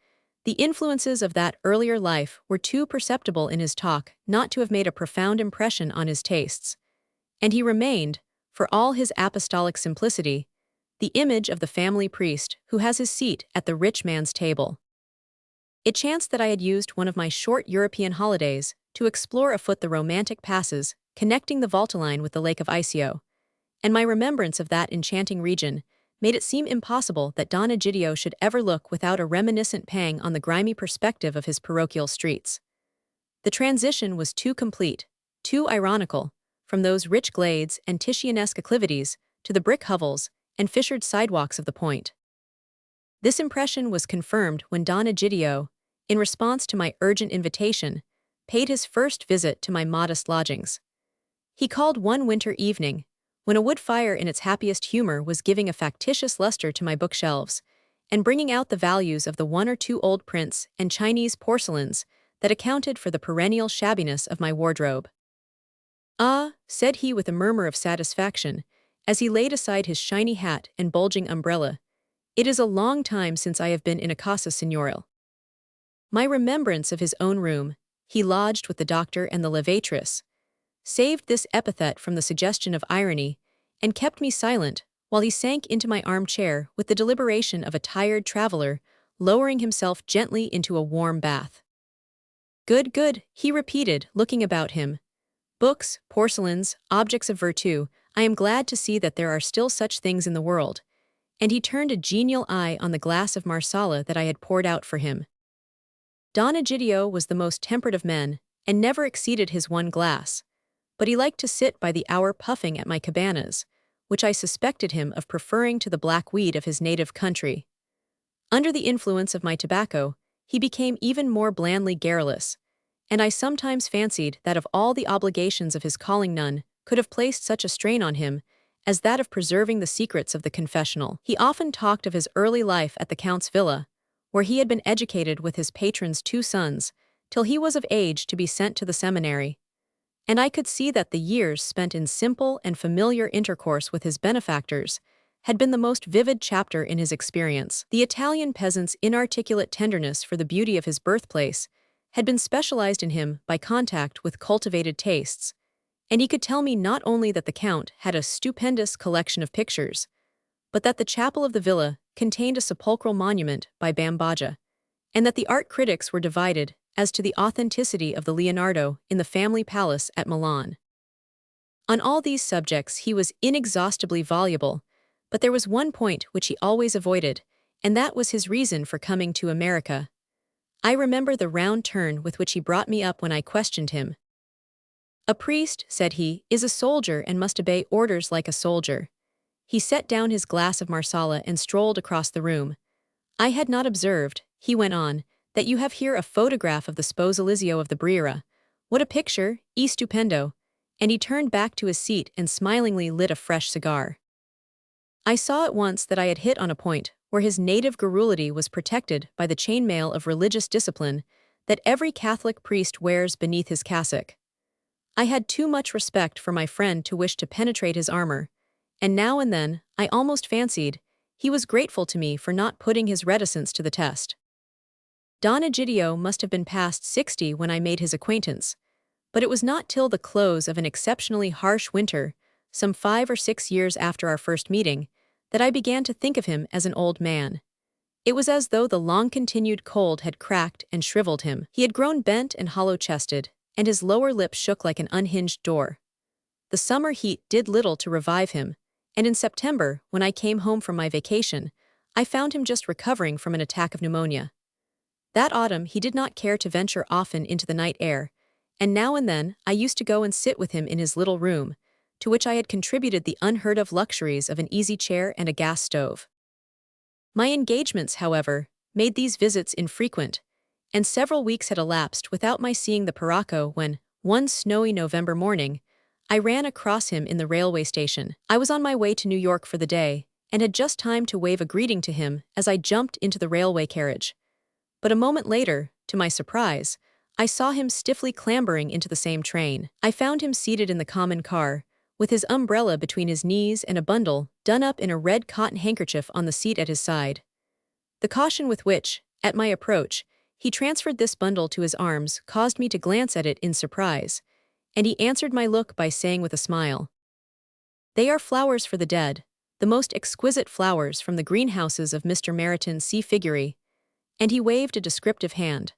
the influences of that earlier life were too perceptible in his talk not to have made a profound impression on his tastes, and he remained, for all his apostolic simplicity, the image of the family priest who has his seat at the rich man's table. It chanced that I had used one of my short European holidays to explore afoot the romantic passes connecting the Valtelline with the Lake of Iseo, and my remembrance of that enchanting region made it seem impossible that Don Egidio should ever look without a reminiscent pang on the grimy perspective of his parochial streets. The transition was too complete, too ironical, from those rich glades and Titianesque acclivities to the brick hovels and fissured sidewalks of the point. This impression was confirmed when Don Egidio, in response to my urgent invitation, paid his first visit to my modest lodgings. He called one winter evening, when a wood fire in its happiest humor was giving a factitious luster to my bookshelves, and bringing out the values of the one or two old prints and Chinese porcelains that accounted for the perennial shabbiness of my wardrobe. "Ah," said he with a murmur of satisfaction, as he laid aside his shiny hat and bulging umbrella, "it is a long time since I have been in a casa señorial." My remembrance of his own room, he lodged with the doctor and the levatrice, saved this epithet from the suggestion of irony, and kept me silent while he sank into my armchair with the deliberation of a tired traveler lowering himself gently into a warm bath. "Good, good," he repeated, looking about him. "Books, porcelains, objects of virtu, I am glad to see that there are still such things in the world," and he turned a genial eye on the glass of Marsala that I had poured out for him. Don Egidio was the most temperate of men, and never exceeded his one glass, but he liked to sit by the hour puffing at my cabanas, which I suspected him of preferring to the black weed of his native country. Under the influence of my tobacco, he became even more blandly garrulous, and I sometimes fancied that of all the obligations of his calling none could have placed such a strain on him as that of preserving the secrets of the confessional. He often talked of his early life at the Count's villa, where he had been educated with his patron's 2 sons, till he was of age to be sent to the seminary. And I could see that the years spent in simple and familiar intercourse with his benefactors had been the most vivid chapter in his experience. The Italian peasant's inarticulate tenderness for the beauty of his birthplace had been specialized in him by contact with cultivated tastes, and he could tell me not only that the Count had a stupendous collection of pictures, but that the chapel of the villa contained a sepulchral monument by Bambaja, and that the art critics were divided as to the authenticity of the Leonardo in the family palace at Milan. On all these subjects he was inexhaustibly voluble, but there was one point which he always avoided, and that was his reason for coming to America. I remember the round turn with which he brought me up when I questioned him. "A priest," said he, "is a soldier and must obey orders like a soldier." He set down his glass of Marsala and strolled across the room. "I had not observed," he went on, "that you have here a photograph of the Sposalizio of the Brera. What a picture, stupendo!" And he turned back to his seat and smilingly lit a fresh cigar. I saw at once that I had hit on a point where his native garrulity was protected by the chainmail of religious discipline that every Catholic priest wears beneath his cassock. I had too much respect for my friend to wish to penetrate his armor, and now and then, I almost fancied, he was grateful to me for not putting his reticence to the test. Don Egidio must have been past 60 when I made his acquaintance, but it was not till the close of an exceptionally harsh winter, some 5 or 6 years after our first meeting, that I began to think of him as an old man. It was as though the long-continued cold had cracked and shriveled him. He had grown bent and hollow-chested, and his lower lip shook like an unhinged door. The summer heat did little to revive him, and in September, when I came home from my vacation, I found him just recovering from an attack of pneumonia. That autumn he did not care to venture often into the night air, and now and then I used to go and sit with him in his little room, to which I had contributed the unheard-of luxuries of an easy chair and a gas stove. My engagements, however, made these visits infrequent, and several weeks had elapsed without my seeing the Paracco when, one snowy November morning, I ran across him in the railway station. I was on my way to New York for the day, and had just time to wave a greeting to him as I jumped into the railway carriage. But a moment later, to my surprise, I saw him stiffly clambering into the same train. I found him seated in the common car, with his umbrella between his knees and a bundle done up in a red cotton handkerchief on the seat at his side. The caution with which, at my approach, he transferred this bundle to his arms caused me to glance at it in surprise, and he answered my look by saying with a smile, "They are flowers for the dead, the most exquisite flowers from the greenhouses of Mr. Meriton C. Figuri," and he waved a descriptive hand.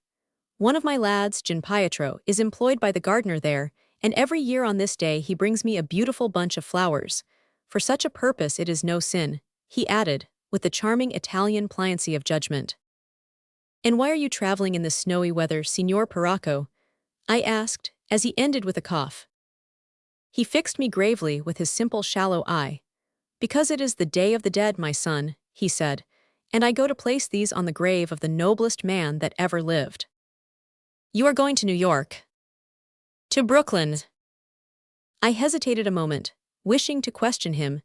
"One of my lads, Gian Pietro, is employed by the gardener there, and every year on this day he brings me a beautiful bunch of flowers. For such a purpose it is no sin," he added, with the charming Italian pliancy of judgment. "And why are you traveling in this snowy weather, Signor Paracco?" I asked, as he ended with a cough. He fixed me gravely with his simple shallow eye. "Because it is the Day of the Dead, my son," he said, "and I go to place these on the grave of the noblest man that ever lived." "You are going to New York?" "To Brooklyn." I hesitated a moment, wishing to question him,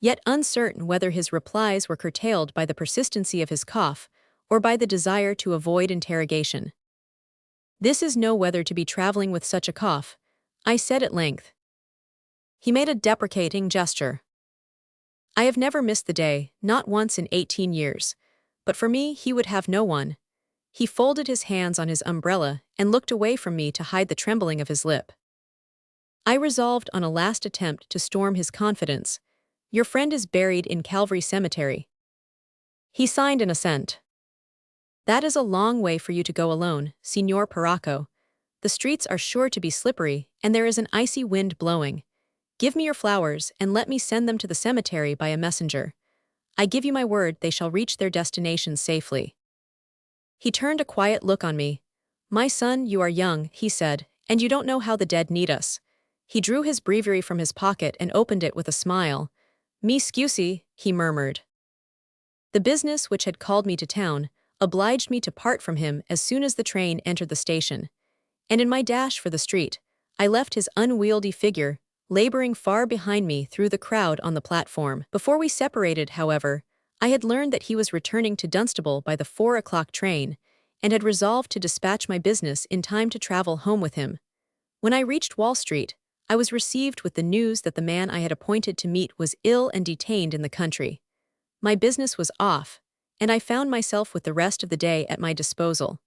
yet uncertain whether his replies were curtailed by the persistency of his cough or by the desire to avoid interrogation. "This is no weather to be traveling with such a cough," I said at length. He made a deprecating gesture. "I have never missed the day, not once in 18 years, but for me he would have no one." He folded his hands on his umbrella and looked away from me to hide the trembling of his lip. I resolved on a last attempt to storm his confidence. "Your friend is buried in Calvary Cemetery." He signed an assent. "That is a long way for you to go alone, Signor Paracco. The streets are sure to be slippery, and there is an icy wind blowing. Give me your flowers, and let me send them to the cemetery by a messenger. I give you my word they shall reach their destination safely." He turned a quiet look on me. "My son, you are young," he said, "and you don't know how the dead need us." He drew his breviary from his pocket and opened it with a smile. "Mi scusi," he murmured. The business which had called me to town obliged me to part from him as soon as the train entered the station, And in my dash for the street, I left his unwieldy figure laboring far behind me through the crowd on the platform. Before we separated, however, I had learned that he was returning to Dunstable by the 4 o'clock train, and had resolved to dispatch my business in time to travel home with him. When I reached Wall Street, I was received with the news that the man I had appointed to meet was ill and detained in the country. My business was off, and I found myself with the rest of the day at my disposal.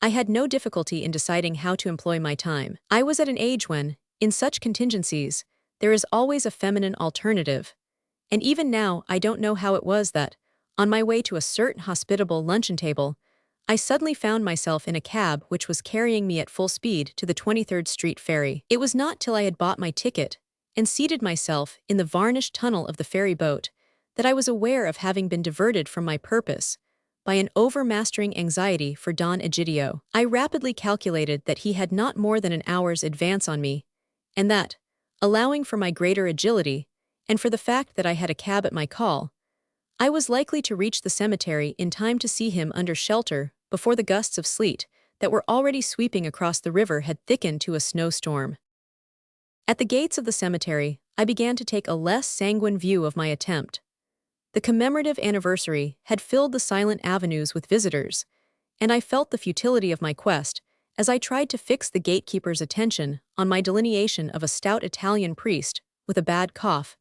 I had no difficulty in deciding how to employ my time. I was at an age when, in such contingencies, there is always a feminine alternative. And even now I don't know how it was that, on my way to a certain hospitable luncheon table, I suddenly found myself in a cab which was carrying me at full speed to the 23rd Street ferry. It was not till I had bought my ticket and seated myself in the varnished tunnel of the ferry boat that I was aware of having been diverted from my purpose by an overmastering anxiety for Don Egidio. I rapidly calculated that he had not more than an hour's advance on me, and that, allowing for my greater agility, and for the fact that I had a cab at my call, I was likely to reach the cemetery in time to see him under shelter before the gusts of sleet that were already sweeping across the river had thickened to a snowstorm. At the gates of the cemetery, I began to take a less sanguine view of my attempt. The commemorative anniversary had filled the silent avenues with visitors, and I felt the futility of my quest as I tried to fix the gatekeeper's attention on my delineation of a stout Italian priest with a bad cough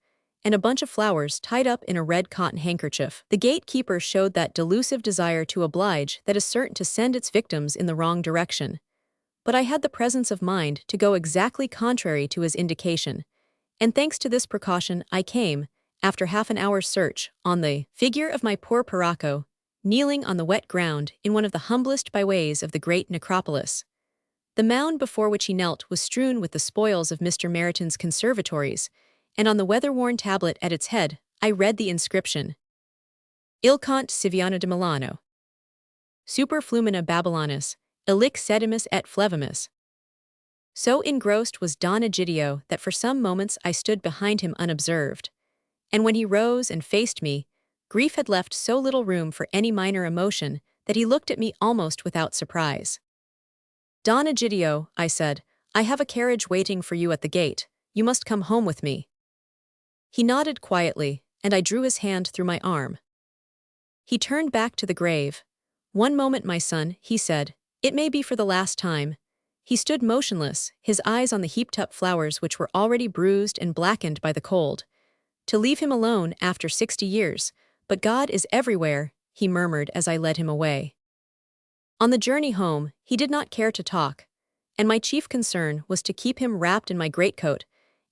and a bunch of flowers tied up in a red cotton handkerchief. The gatekeeper showed that delusive desire to oblige that is certain to send its victims in the wrong direction. But I had the presence of mind to go exactly contrary to his indication, and thanks to this precaution I came, after half an hour's search, on the figure of my poor Paracco, kneeling on the wet ground in one of the humblest byways of the great necropolis. The mound before which he knelt was strewn with the spoils of Mr. Meryton's conservatories, and on the weather-worn tablet at its head I read the inscription: Il Conte Siviano de Milano. Super flumina Babylonis, illic sedimus et flevimus. So engrossed was Don Egidio that for some moments I stood behind him unobserved, and when he rose and faced me, grief had left so little room for any minor emotion that he looked at me almost without surprise. Don Egidio, I said, I have a carriage waiting for you at the gate. You must come home with me. He nodded quietly, and I drew his hand through my arm. He turned back to the grave. One moment, my son, he said. It may be for the last time. He stood motionless, his eyes on the heaped-up flowers which were already bruised and blackened by the cold. To leave him alone after 60 years, but God is everywhere, he murmured as I led him away. On the journey home, he did not care to talk, and my chief concern was to keep him wrapped in my greatcoat,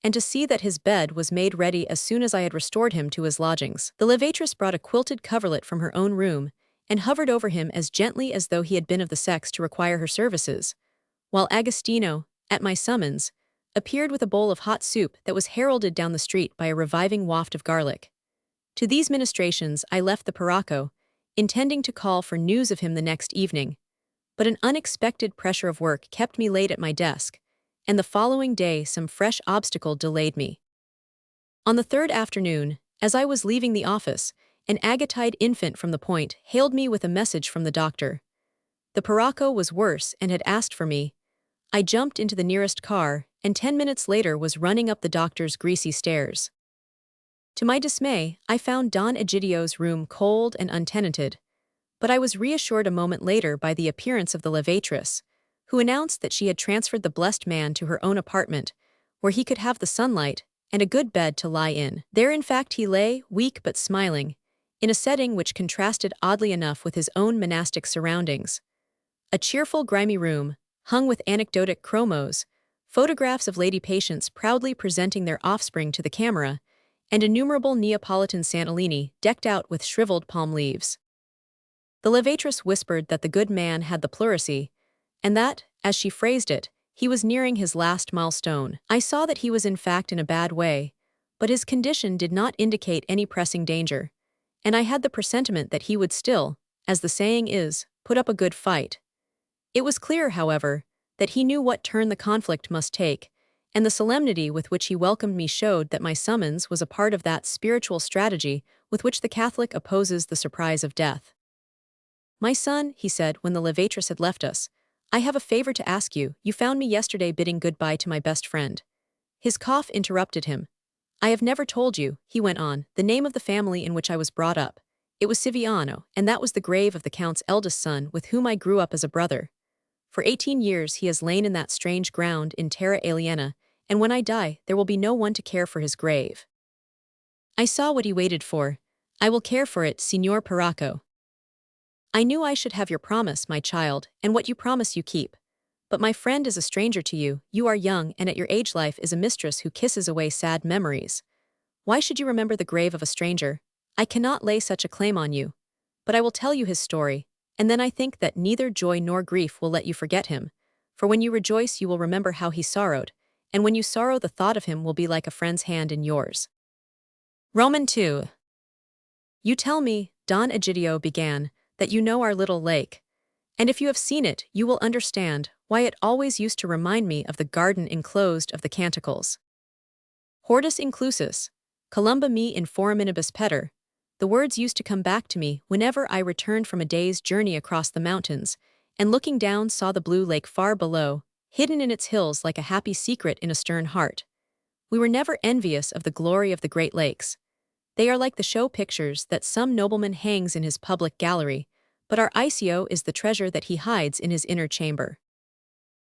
and to see that his bed was made ready as soon as I had restored him to his lodgings. The levatress brought a quilted coverlet from her own room, and hovered over him as gently as though he had been of the sex to require her services, while Agostino, at my summons, appeared with a bowl of hot soup that was heralded down the street by a reviving waft of garlic. To these ministrations I left the Paracco, intending to call for news of him the next evening, but an unexpected pressure of work kept me late at my desk, and the following day some fresh obstacle delayed me. On the third afternoon, as I was leaving the office, an agate-eyed infant from the Point hailed me with a message from the doctor. The Paracco was worse and had asked for me. I jumped into the nearest car, and 10 minutes later was running up the doctor's greasy stairs. To my dismay, I found Don Egidio's room cold and untenanted, but I was reassured a moment later by the appearance of the levatress, who announced that she had transferred the blessed man to her own apartment, where he could have the sunlight and a good bed to lie in. There in fact he lay, weak but smiling, in a setting which contrasted oddly enough with his own monastic surroundings. A cheerful grimy room, hung with anecdotic chromos, photographs of lady patients proudly presenting their offspring to the camera, and innumerable Neapolitan Sant'Alini decked out with shriveled palm leaves. The levatress whispered that the good man had the pleurisy, and that, as she phrased it, he was nearing his last milestone. I saw that he was in fact in a bad way, but his condition did not indicate any pressing danger, and I had the presentiment that he would still, as the saying is, put up a good fight. It was clear, however, that he knew what turn the conflict must take, and the solemnity with which he welcomed me showed that my summons was a part of that spiritual strategy with which the Catholic opposes the surprise of death. My son, he said when the levatress had left us, I have a favor to ask you. You found me yesterday bidding goodbye to my best friend. His cough interrupted him. I have never told you, he went on, the name of the family in which I was brought up. It was Siviano, and that was the grave of the Count's eldest son with whom I grew up as a brother. For 18 years he has lain in that strange ground in terra aliena, and when I die there will be no one to care for his grave. I saw what he waited for. I will care for it, Signor Paracco. I knew I should have your promise, my child, and what you promise you keep. But my friend is a stranger to you, you are young, and at your age life is a mistress who kisses away sad memories. Why should you remember the grave of a stranger? I cannot lay such a claim on you. But I will tell you his story, and then I think that neither joy nor grief will let you forget him. For when you rejoice you will remember how he sorrowed, and when you sorrow the thought of him will be like a friend's hand in yours. Roman 2. You tell me, Don Egidio began, that you know our little lake. And if you have seen it, you will understand why it always used to remind me of the garden enclosed of the Canticles. Hortus inclusus, columba me in foraminibus petter. The words used to come back to me whenever I returned from a day's journey across the mountains, and looking down saw the blue lake far below, hidden in its hills like a happy secret in a stern heart. We were never envious of the glory of the Great Lakes. They are like the show pictures that some nobleman hangs in his public gallery, but our Isio is the treasure that he hides in his inner chamber.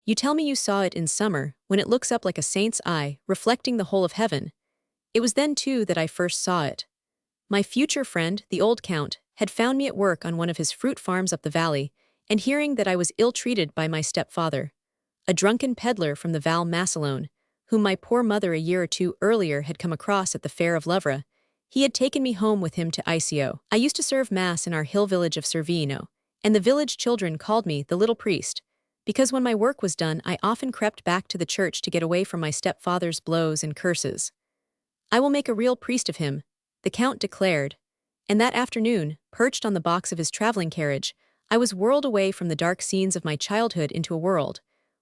You tell me you saw it in summer, when it looks up like a saint's eye, reflecting the whole of heaven. It was then, too, that I first saw it. My future friend, the old Count, had found me at work on one of his fruit farms up the valley, and hearing that I was ill-treated by my stepfather, a drunken peddler from the Val Macelone, whom my poor mother a year or two earlier had come across at the fair of Lovra, he had taken me home with him to Isio. I used to serve mass in our hill village of Cervino, and the village children called me the little priest, because when my work was done I often crept back to the church to get away from my stepfather's blows and curses. I will make a real priest of him, the Count declared, and that afternoon, perched on the box of his traveling carriage, I was whirled away from the dark scenes of my childhood into a world,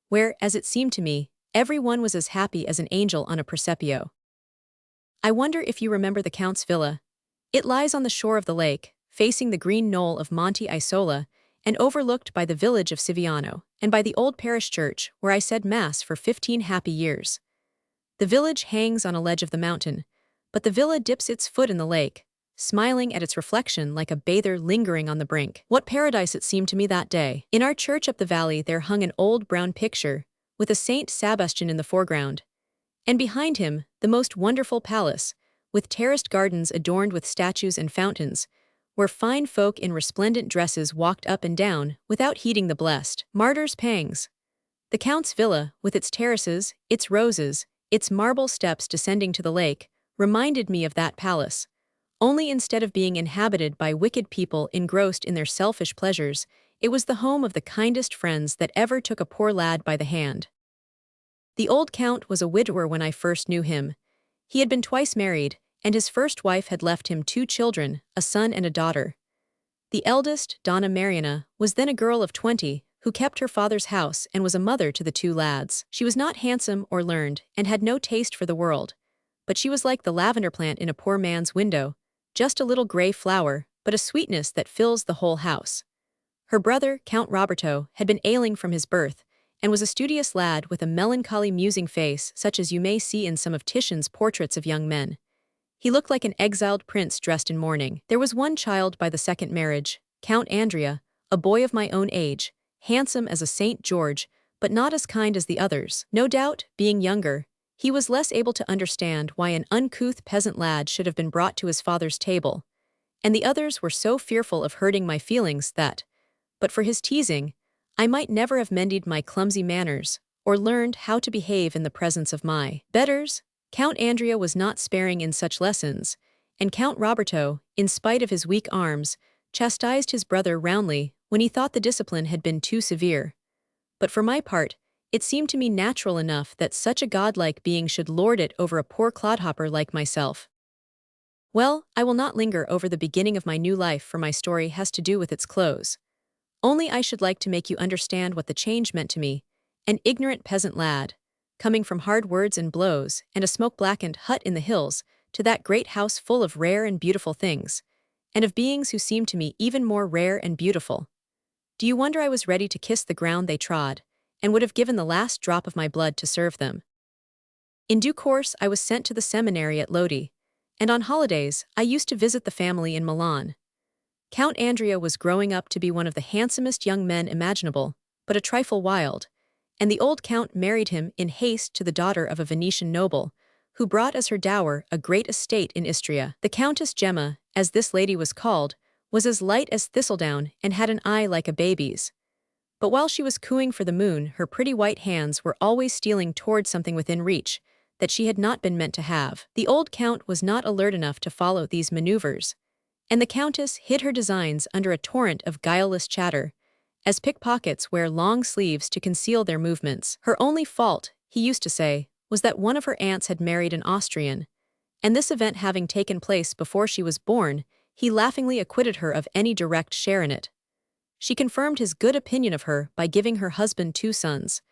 where, as it seemed to me, everyone was as happy as an angel on a presepio. I wonder if you remember the Count's villa. It lies on the shore of the lake, facing the green knoll of Monte Isola, and overlooked by the village of Siviano, and by the old parish church, where I said mass for 15 happy years. The village hangs on a ledge of the mountain, but the villa dips its foot in the lake, smiling at its reflection like a bather lingering on the brink. What paradise it seemed to me that day. In our church up the valley there hung an old brown picture, with a Saint Sebastian in the foreground, and behind him the most wonderful palace, with terraced gardens adorned with statues and fountains, where fine folk in resplendent dresses walked up and down without heeding the blessed martyr's pangs. The Count's villa, with its terraces, its roses, its marble steps descending to the lake, reminded me of that palace. Only instead of being inhabited by wicked people engrossed in their selfish pleasures, it was the home of the kindest friends that ever took a poor lad by the hand. The old Count was a widower when I first knew him. He had been twice married, and his first wife had left him 2 children, a son and a daughter. The eldest, Donna Mariana, was then a girl of 20, who kept her father's house and was a mother to the 2 lads. She was not handsome or learned, and had no taste for the world, but she was like the lavender plant in a poor man's window, just a little gray flower, but a sweetness that fills the whole house. Her brother, Count Roberto, had been ailing from his birth, and was a studious lad with a melancholy musing face such as you may see in some of Titian's portraits of young men. He looked like an exiled prince dressed in mourning. There was one child by the second marriage, Count Andrea, a boy of my own age, handsome as a St. George, but not as kind as the others. No doubt, being younger, he was less able to understand why an uncouth peasant lad should have been brought to his father's table, and the others were so fearful of hurting my feelings that, but for his teasing, I might never have mended my clumsy manners, or learned how to behave in the presence of my betters. Count Andrea was not sparing in such lessons, and Count Roberto, in spite of his weak arms, chastised his brother roundly when he thought the discipline had been too severe. But for my part, it seemed to me natural enough that such a godlike being should lord it over a poor clodhopper like myself. Well, I will not linger over the beginning of my new life, for my story has to do with its close. Only I should like to make you understand what the change meant to me, an ignorant peasant lad, coming from hard words and blows and a smoke-blackened hut in the hills, to that great house full of rare and beautiful things, and of beings who seemed to me even more rare and beautiful. Do you wonder I was ready to kiss the ground they trod, and would have given the last drop of my blood to serve them? In due course, I was sent to the seminary at Lodi, and on holidays, I used to visit the family in Milan. Count Andrea was growing up to be one of the handsomest young men imaginable, but a trifle wild, and the old count married him in haste to the daughter of a Venetian noble, who brought as her dower a great estate in Istria. The Countess Gemma, as this lady was called, was as light as thistledown and had an eye like a baby's. But while she was cooing for the moon, her pretty white hands were always stealing toward something within reach that she had not been meant to have. The old count was not alert enough to follow these maneuvers, and the countess hid her designs under a torrent of guileless chatter, as pickpockets wear long sleeves to conceal their movements. Her only fault, he used to say, was that one of her aunts had married an Austrian, and this event having taken place before she was born, he laughingly acquitted her of any direct share in it. She confirmed his good opinion of her by giving her husband 2 sons,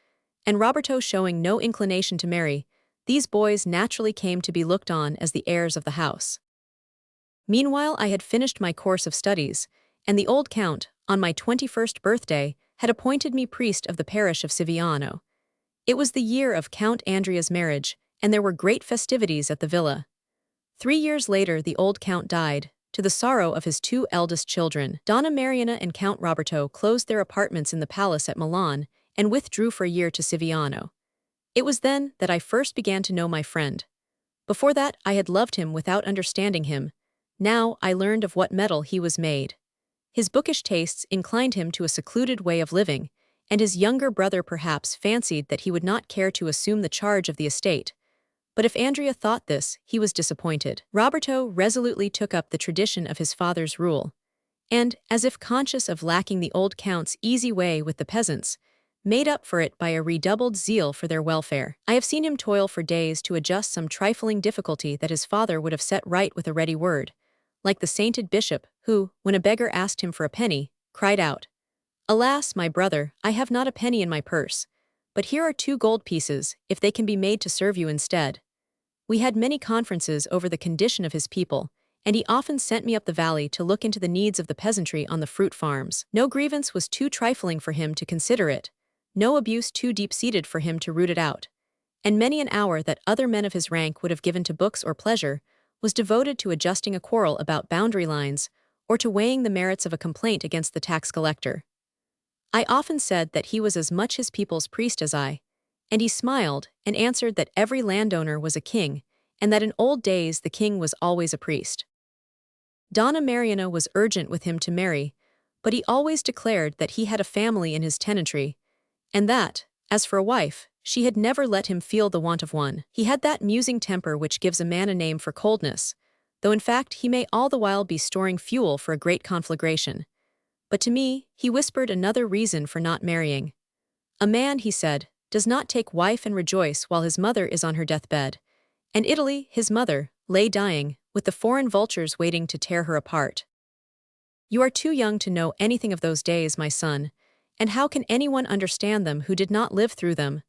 and Roberto showing no inclination to marry, these boys naturally came to be looked on as the heirs of the house. Meanwhile, I had finished my course of studies, and the old count, on my 21st birthday, had appointed me priest of the parish of Siviano. It was the year of Count Andrea's marriage, and there were great festivities at the villa. 3 years later the old count died, to the sorrow of his 2 eldest children. Donna Mariana and Count Roberto closed their apartments in the palace at Milan and withdrew for a year to Siviano. It was then that I first began to know my friend. Before that I had loved him without understanding him. Now I learned of what metal he was made. His bookish tastes inclined him to a secluded way of living, and his younger brother perhaps fancied that he would not care to assume the charge of the estate. But if Andrea thought this, he was disappointed. Roberto resolutely took up the tradition of his father's rule, and, as if conscious of lacking the old count's easy way with the peasants, made up for it by a redoubled zeal for their welfare. I have seen him toil for days to adjust some trifling difficulty that his father would have set right with a ready word, like the sainted bishop who, when a beggar asked him for a penny, cried out, "Alas, my brother, I have not a penny in my purse, but here are 2 gold pieces, if they can be made to serve you instead." We had many conferences over the condition of his people, and he often sent me up the valley to look into the needs of the peasantry on the fruit farms. No grievance was too trifling for him to consider it, no abuse too deep-seated for him to root it out, and many an hour that other men of his rank would have given to books or pleasure was devoted to adjusting a quarrel about boundary lines or to weighing the merits of a complaint against the tax collector. I often said that he was as much his people's priest as I, and he smiled and answered that every landowner was a king, and that in old days the king was always a priest. Donna Mariana was urgent with him to marry, but he always declared that he had a family in his tenantry, and that, as for a wife, she had never let him feel the want of one. He had that musing temper which gives a man a name for coldness, though in fact he may all the while be storing fuel for a great conflagration. But to me, he whispered another reason for not marrying. A man, he said, does not take wife and rejoice while his mother is on her deathbed, and Italy, his mother, lay dying, with the foreign vultures waiting to tear her apart. You are too young to know anything of those days, my son, and how can anyone understand them who did not live through them?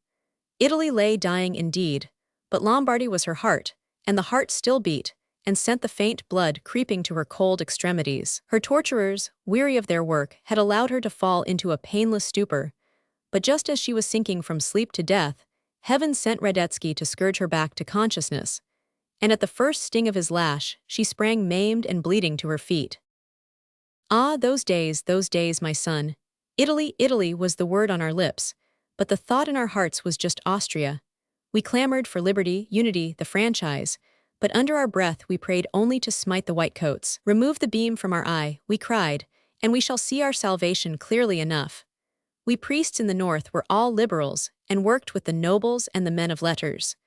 Italy lay dying indeed, but Lombardy was her heart, and the heart still beat, and sent the faint blood creeping to her cold extremities. Her torturers, weary of their work, had allowed her to fall into a painless stupor, but just as she was sinking from sleep to death, heaven sent Radetzky to scourge her back to consciousness, and at the first sting of his lash, she sprang maimed and bleeding to her feet. Ah, those days, my son. Italy, Italy was the word on our lips, but the thought in our hearts was just Austria. We clamored for liberty, unity, the franchise, but under our breath we prayed only to smite the white coats. Remove the beam from our eye, we cried, and we shall see our salvation clearly enough. We priests in the north were all liberals, and worked with the nobles and the men of letters.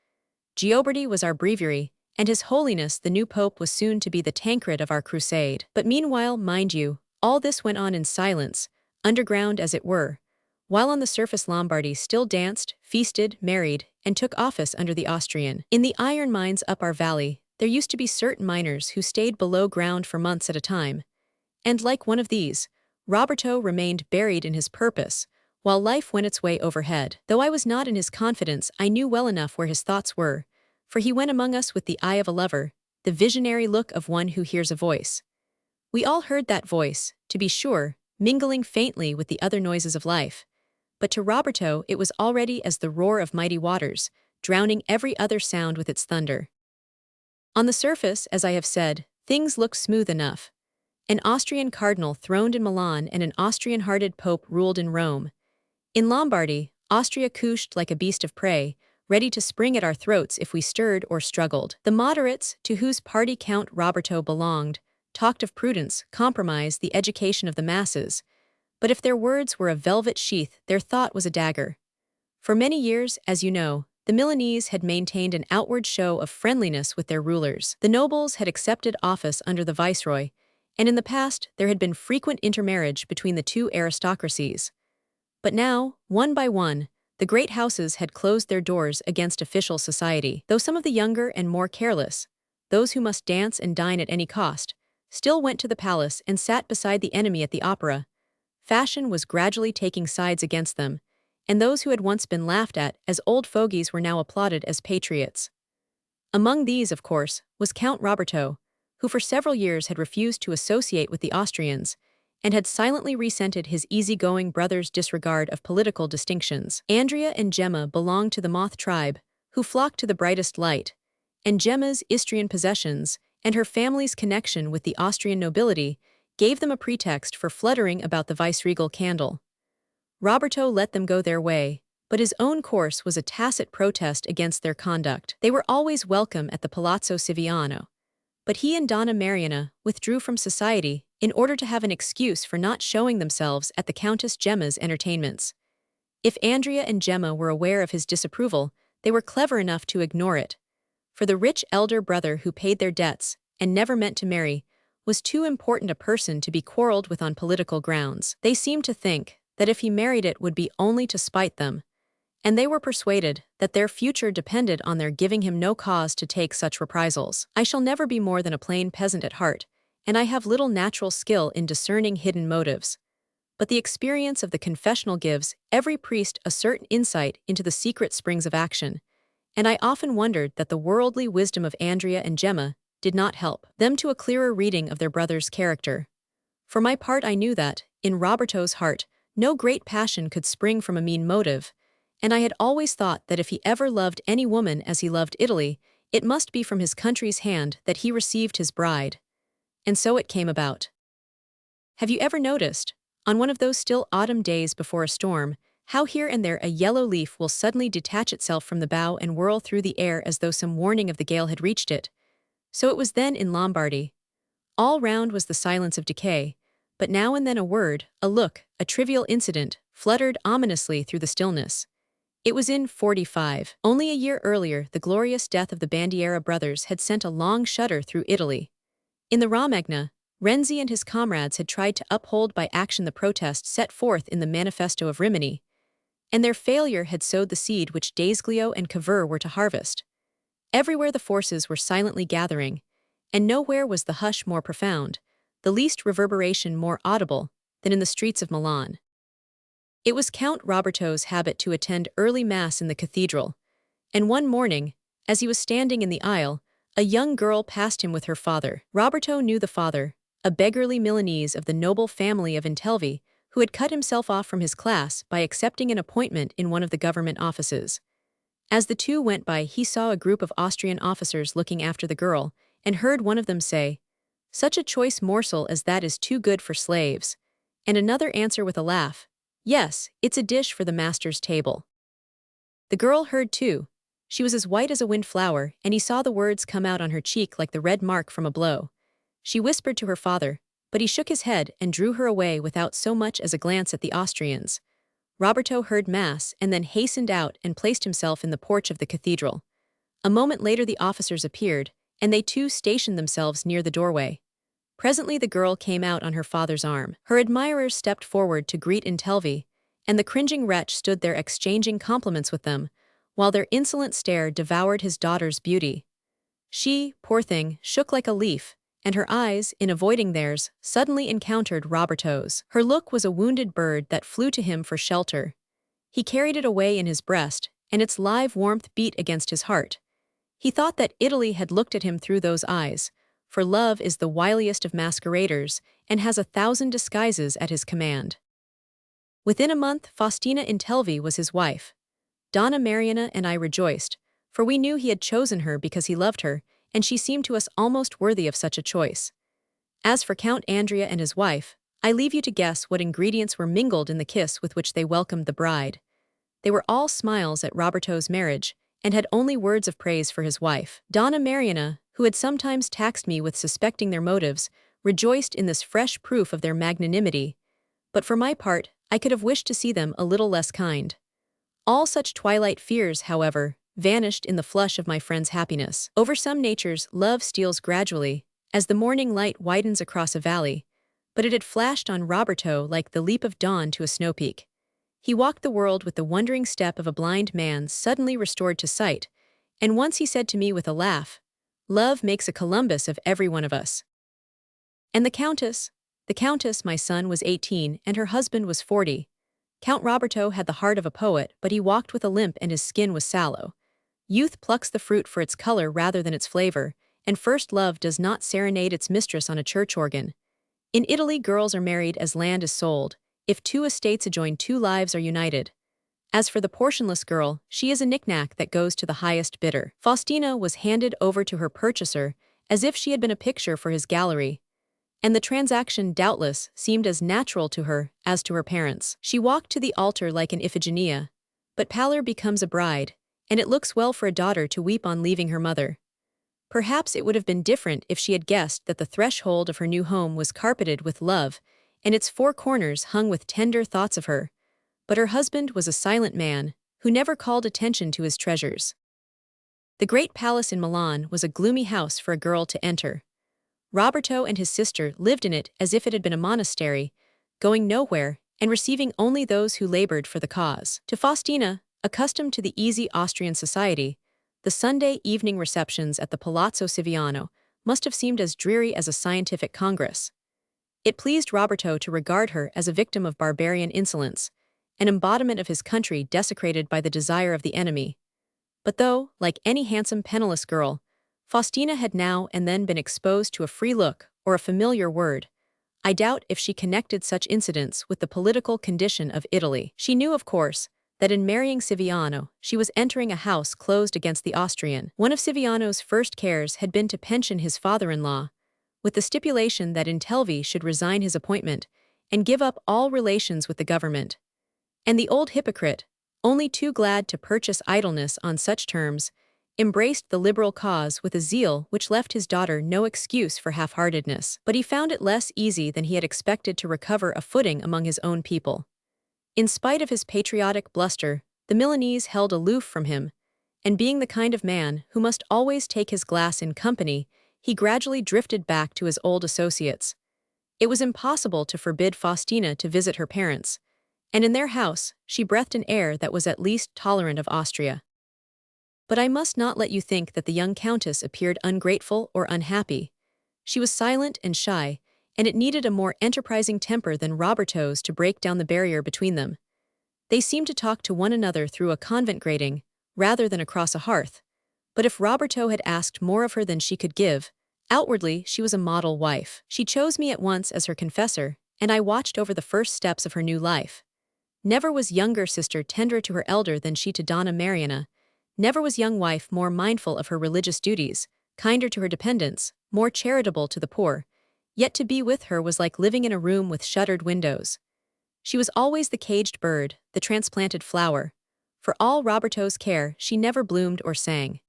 Gioberti was our breviary, and His Holiness the new Pope was soon to be the Tancred of our crusade. But meanwhile, mind you, all this went on in silence, underground as it were, while on the surface Lombardy still danced, feasted, married, and took office under the Austrian. In the iron mines up our valley, there used to be certain miners who stayed below ground for months at a time, and like one of these, Roberto remained buried in his purpose, while life went its way overhead. Though I was not in his confidence, I knew well enough where his thoughts were, for he went among us with the eye of a lover, the visionary look of one who hears a voice. We all heard that voice, to be sure, mingling faintly with the other noises of life. But to Roberto it was already as the roar of mighty waters, drowning every other sound with its thunder. On the surface, as I have said, things looked smooth enough. An Austrian cardinal throned in Milan and an Austrian-hearted pope ruled in Rome. In Lombardy, Austria couched like a beast of prey, ready to spring at our throats if we stirred or struggled. The moderates, to whose party Count Roberto belonged, talked of prudence, compromise, the education of the masses. But if their words were a velvet sheath, their thought was a dagger. For many years, as you know, the Milanese had maintained an outward show of friendliness with their rulers. The nobles had accepted office under the viceroy, and in the past there had been frequent intermarriage between the two aristocracies. But now, one by one, the great houses had closed their doors against official society. Though some of the younger and more careless, those who must dance and dine at any cost, still went to the palace and sat beside the enemy at the opera, fashion was gradually taking sides against them, and those who had once been laughed at as old fogies were now applauded as patriots. Among these, of course, was Count Roberto, who for several years had refused to associate with the Austrians, and had silently resented his easygoing brother's disregard of political distinctions. Andrea and Gemma belonged to the moth tribe, who flocked to the brightest light, and Gemma's Istrian possessions and her family's connection with the Austrian nobility gave them a pretext for fluttering about the viceregal candle. Roberto let them go their way, but his own course was a tacit protest against their conduct. They were always welcome at the Palazzo Siviano, but he and Donna Mariana withdrew from society in order to have an excuse for not showing themselves at the Countess Gemma's entertainments. If Andrea and Gemma were aware of his disapproval, they were clever enough to ignore it. For the rich elder brother who paid their debts and never meant to marry was too important a person to be quarreled with on political grounds. They seemed to think that if he married it would be only to spite them, and they were persuaded that their future depended on their giving him no cause to take such reprisals. I shall never be more than a plain peasant at heart, and I have little natural skill in discerning hidden motives. But the experience of the confessional gives every priest a certain insight into the secret springs of action, and I often wondered that the worldly wisdom of Andrea and Gemma did not help them to a clearer reading of their brother's character. For my part, I knew that, in Roberto's heart, no great passion could spring from a mean motive, and I had always thought that if he ever loved any woman as he loved Italy, it must be from his country's hand that he received his bride. And so it came about. Have you ever noticed, on one of those still autumn days before a storm, how here and there a yellow leaf will suddenly detach itself from the bough and whirl through the air as though some warning of the gale had reached it? So it was then in Lombardy. All round was the silence of decay, but now and then a word, a look, a trivial incident, fluttered ominously through the stillness. It was in 45. Only a year earlier, the glorious death of the Bandiera brothers had sent a long shudder through Italy. In the Romagna, Renzi and his comrades had tried to uphold by action the protest set forth in the Manifesto of Rimini, and their failure had sowed the seed which Desglio and Cavour were to harvest. Everywhere the forces were silently gathering, and nowhere was the hush more profound, the least reverberation more audible, than in the streets of Milan. It was Count Roberto's habit to attend early mass in the cathedral, and one morning, as he was standing in the aisle, a young girl passed him with her father. Roberto knew the father, a beggarly Milanese of the noble family of Intelvi, who had cut himself off from his class by accepting an appointment in one of the government offices. As the two went by, he saw a group of Austrian officers looking after the girl, and heard one of them say, "Such a choice morsel as that is too good for slaves," and another answer with a laugh, "Yes, it's a dish for the master's table." The girl heard too. She was as white as a windflower, and he saw the words come out on her cheek like the red mark from a blow. She whispered to her father, but he shook his head and drew her away without so much as a glance at the Austrians. Roberto heard mass and then hastened out and placed himself in the porch of the cathedral. A moment later the officers appeared, and they too stationed themselves near the doorway. Presently the girl came out on her father's arm. Her admirers stepped forward to greet Intelvi, and the cringing wretch stood there exchanging compliments with them, while their insolent stare devoured his daughter's beauty. She, poor thing, shook like a leaf, and her eyes, in avoiding theirs, suddenly encountered Roberto's. Her look was a wounded bird that flew to him for shelter. He carried it away in his breast, and its live warmth beat against his heart. He thought that Italy had looked at him through those eyes, for love is the wiliest of masqueraders and has 1,000 disguises at his command. Within a month, Faustina Intelvi was his wife. Donna Mariana and I rejoiced, for we knew he had chosen her because he loved her, and she seemed to us almost worthy of such a choice. As for Count Andrea and his wife, I leave you to guess what ingredients were mingled in the kiss with which they welcomed the bride. They were all smiles at Roberto's marriage, and had only words of praise for his wife. Donna Mariana, who had sometimes taxed me with suspecting their motives, rejoiced in this fresh proof of their magnanimity, but for my part, I could have wished to see them a little less kind. All such twilight fears, however, vanished in the flush of my friend's happiness. Over some natures, love steals gradually, as the morning light widens across a valley, but it had flashed on Roberto like the leap of dawn to a snow-peak. He walked the world with the wondering step of a blind man suddenly restored to sight, and once he said to me with a laugh, "Love makes a Columbus of every one of us." And the Countess? The Countess, my son, was 18, and her husband was 40. Count Roberto had the heart of a poet, but he walked with a limp and his skin was sallow. Youth plucks the fruit for its color rather than its flavor, and first love does not serenade its mistress on a church organ. In Italy, girls are married as land is sold. If two estates adjoin, two lives are united. As for the portionless girl, she is a knick-knack that goes to the highest bidder. Faustina was handed over to her purchaser as if she had been a picture for his gallery, and the transaction doubtless seemed as natural to her as to her parents. She walked to the altar like an Iphigenia, but pallor becomes a bride, and it looks well for a daughter to weep on leaving her mother. Perhaps it would have been different if she had guessed that the threshold of her new home was carpeted with love, and its four corners hung with tender thoughts of her. But her husband was a silent man, who never called attention to his treasures. The great palace in Milan was a gloomy house for a girl to enter. Roberto and his sister lived in it as if it had been a monastery, going nowhere and receiving only those who labored for the cause. To Faustina, accustomed to the easy Austrian society, the Sunday evening receptions at the Palazzo Siviano must have seemed as dreary as a scientific congress. It pleased Roberto to regard her as a victim of barbarian insolence, an embodiment of his country desecrated by the desire of the enemy. But though, like any handsome penniless girl, Faustina had now and then been exposed to a free look or a familiar word, I doubt if she connected such incidents with the political condition of Italy. She knew, of course, that in marrying Siviano, she was entering a house closed against the Austrian. One of Siviano's first cares had been to pension his father-in-law, with the stipulation that Intelvi should resign his appointment and give up all relations with the government. And the old hypocrite, only too glad to purchase idleness on such terms, embraced the liberal cause with a zeal which left his daughter no excuse for half-heartedness. But he found it less easy than he had expected to recover a footing among his own people. In spite of his patriotic bluster, the Milanese held aloof from him, and being the kind of man who must always take his glass in company, he gradually drifted back to his old associates. It was impossible to forbid Faustina to visit her parents, and in their house she breathed an air that was at least tolerant of Austria. But I must not let you think that the young countess appeared ungrateful or unhappy. She was silent and shy, and it needed a more enterprising temper than Roberto's to break down the barrier between them. They seemed to talk to one another through a convent grating, rather than across a hearth. But if Roberto had asked more of her than she could give, outwardly she was a model wife. She chose me at once as her confessor, and I watched over the first steps of her new life. Never was younger sister tenderer to her elder than she to Donna Mariana. Never was young wife more mindful of her religious duties, kinder to her dependents, more charitable to the poor. Yet to be with her was like living in a room with shuttered windows. She was always the caged bird, the transplanted flower. For all Roberto's care, she never bloomed or sang.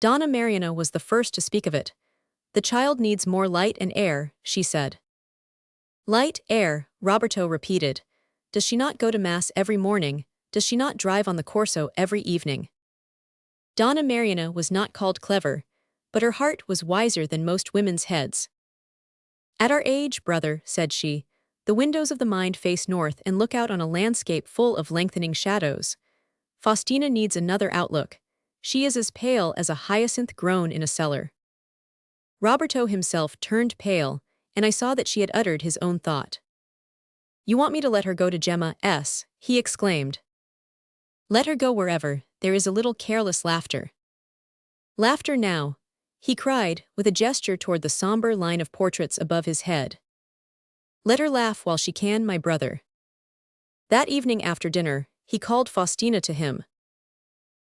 Donna Mariana was the first to speak of it. "The child needs more light and air," she said. "Light, air," Roberto repeated. "Does she not go to Mass every morning? Does she not drive on the Corso every evening?" Donna Mariana was not called clever, but her heart was wiser than most women's heads. "At our age, brother," said she, "the windows of the mind face north and look out on a landscape full of lengthening shadows. Faustina needs another outlook. She is as pale as a hyacinth grown in a cellar." Roberto himself turned pale, and I saw that she had uttered his own thought. "You want me to let her go to Gemma S?" he exclaimed. "Let her go wherever." There is a little careless laughter. Laughter now. he cried, with a gesture toward the somber line of portraits above his head. Let her laugh while she can, my brother. That evening after dinner, he called Faustina to him.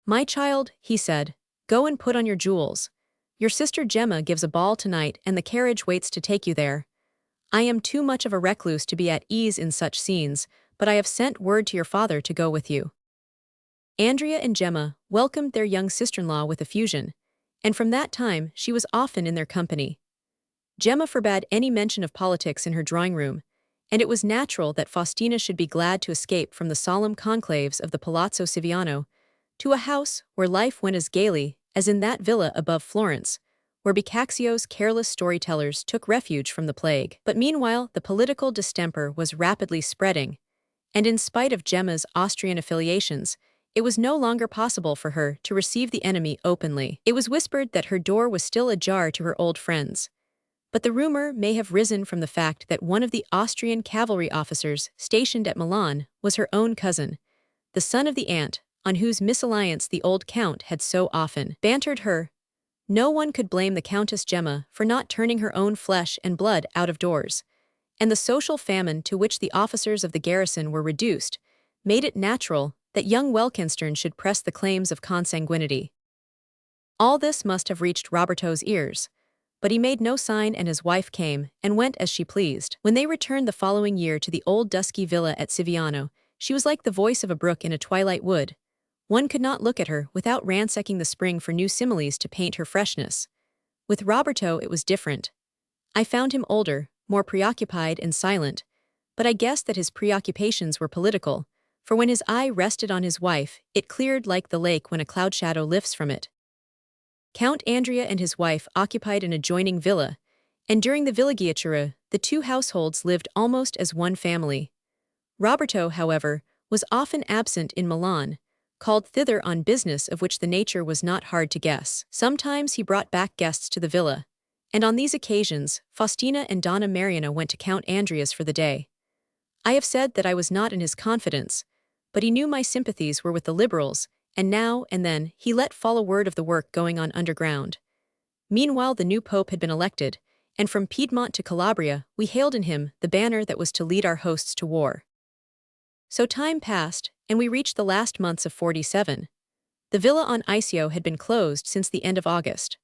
My child, he said, go and put on your jewels. Your sister Gemma gives a ball tonight and the carriage waits to take you there. I am too much of a recluse to be at ease in such scenes, but I have sent word to your father to go with you. Andrea and Gemma welcomed their young sister-in-law with effusion, and from that time she was often in their company. Gemma forbade any mention of politics in her drawing room, and it was natural that Faustina should be glad to escape from the solemn conclaves of the Palazzo Siviano to a house where life went as gaily as in that villa above Florence, where Boccaccio's careless storytellers took refuge from the plague. But meanwhile the political distemper was rapidly spreading, and in spite of Gemma's Austrian affiliations, it was no longer possible for her to receive the enemy openly. It was whispered that her door was still ajar to her old friends, but the rumor may have risen from the fact that one of the Austrian cavalry officers stationed at Milan was her own cousin, the son of the aunt on whose misalliance the old count had so often bantered her. No one could blame the Countess Gemma for not turning her own flesh and blood out of doors, and the social famine to which the officers of the garrison were reduced made it natural that young Welkenstern should press the claims of consanguinity. All this must have reached Roberto's ears, but he made no sign and his wife came and went as she pleased. When they returned the following year to the old dusky villa at Siviano, she was like the voice of a brook in a twilight wood. One could not look at her without ransacking the spring for new similes to paint her freshness. With Roberto it was different. I found him older, more preoccupied and silent, but I guessed that his preoccupations were political, for when his eye rested on his wife, it cleared like the lake when a cloud shadow lifts from it. Count Andrea and his wife occupied an adjoining villa, and during the villeggiatura, the two households lived almost as one family. Roberto, however, was often absent in Milan, called thither on business of which the nature was not hard to guess. Sometimes he brought back guests to the villa, and on these occasions, Faustina and Donna Mariana went to Count Andrea's for the day. I have said that I was not in his confidence, but he knew my sympathies were with the liberals, and now and then he let fall a word of the work going on underground. Meanwhile the new pope had been elected, and from Piedmont to Calabria we hailed in him the banner that was to lead our hosts to war. So time passed, and we reached the last months of 47. The villa on Iseo had been closed since the end of August.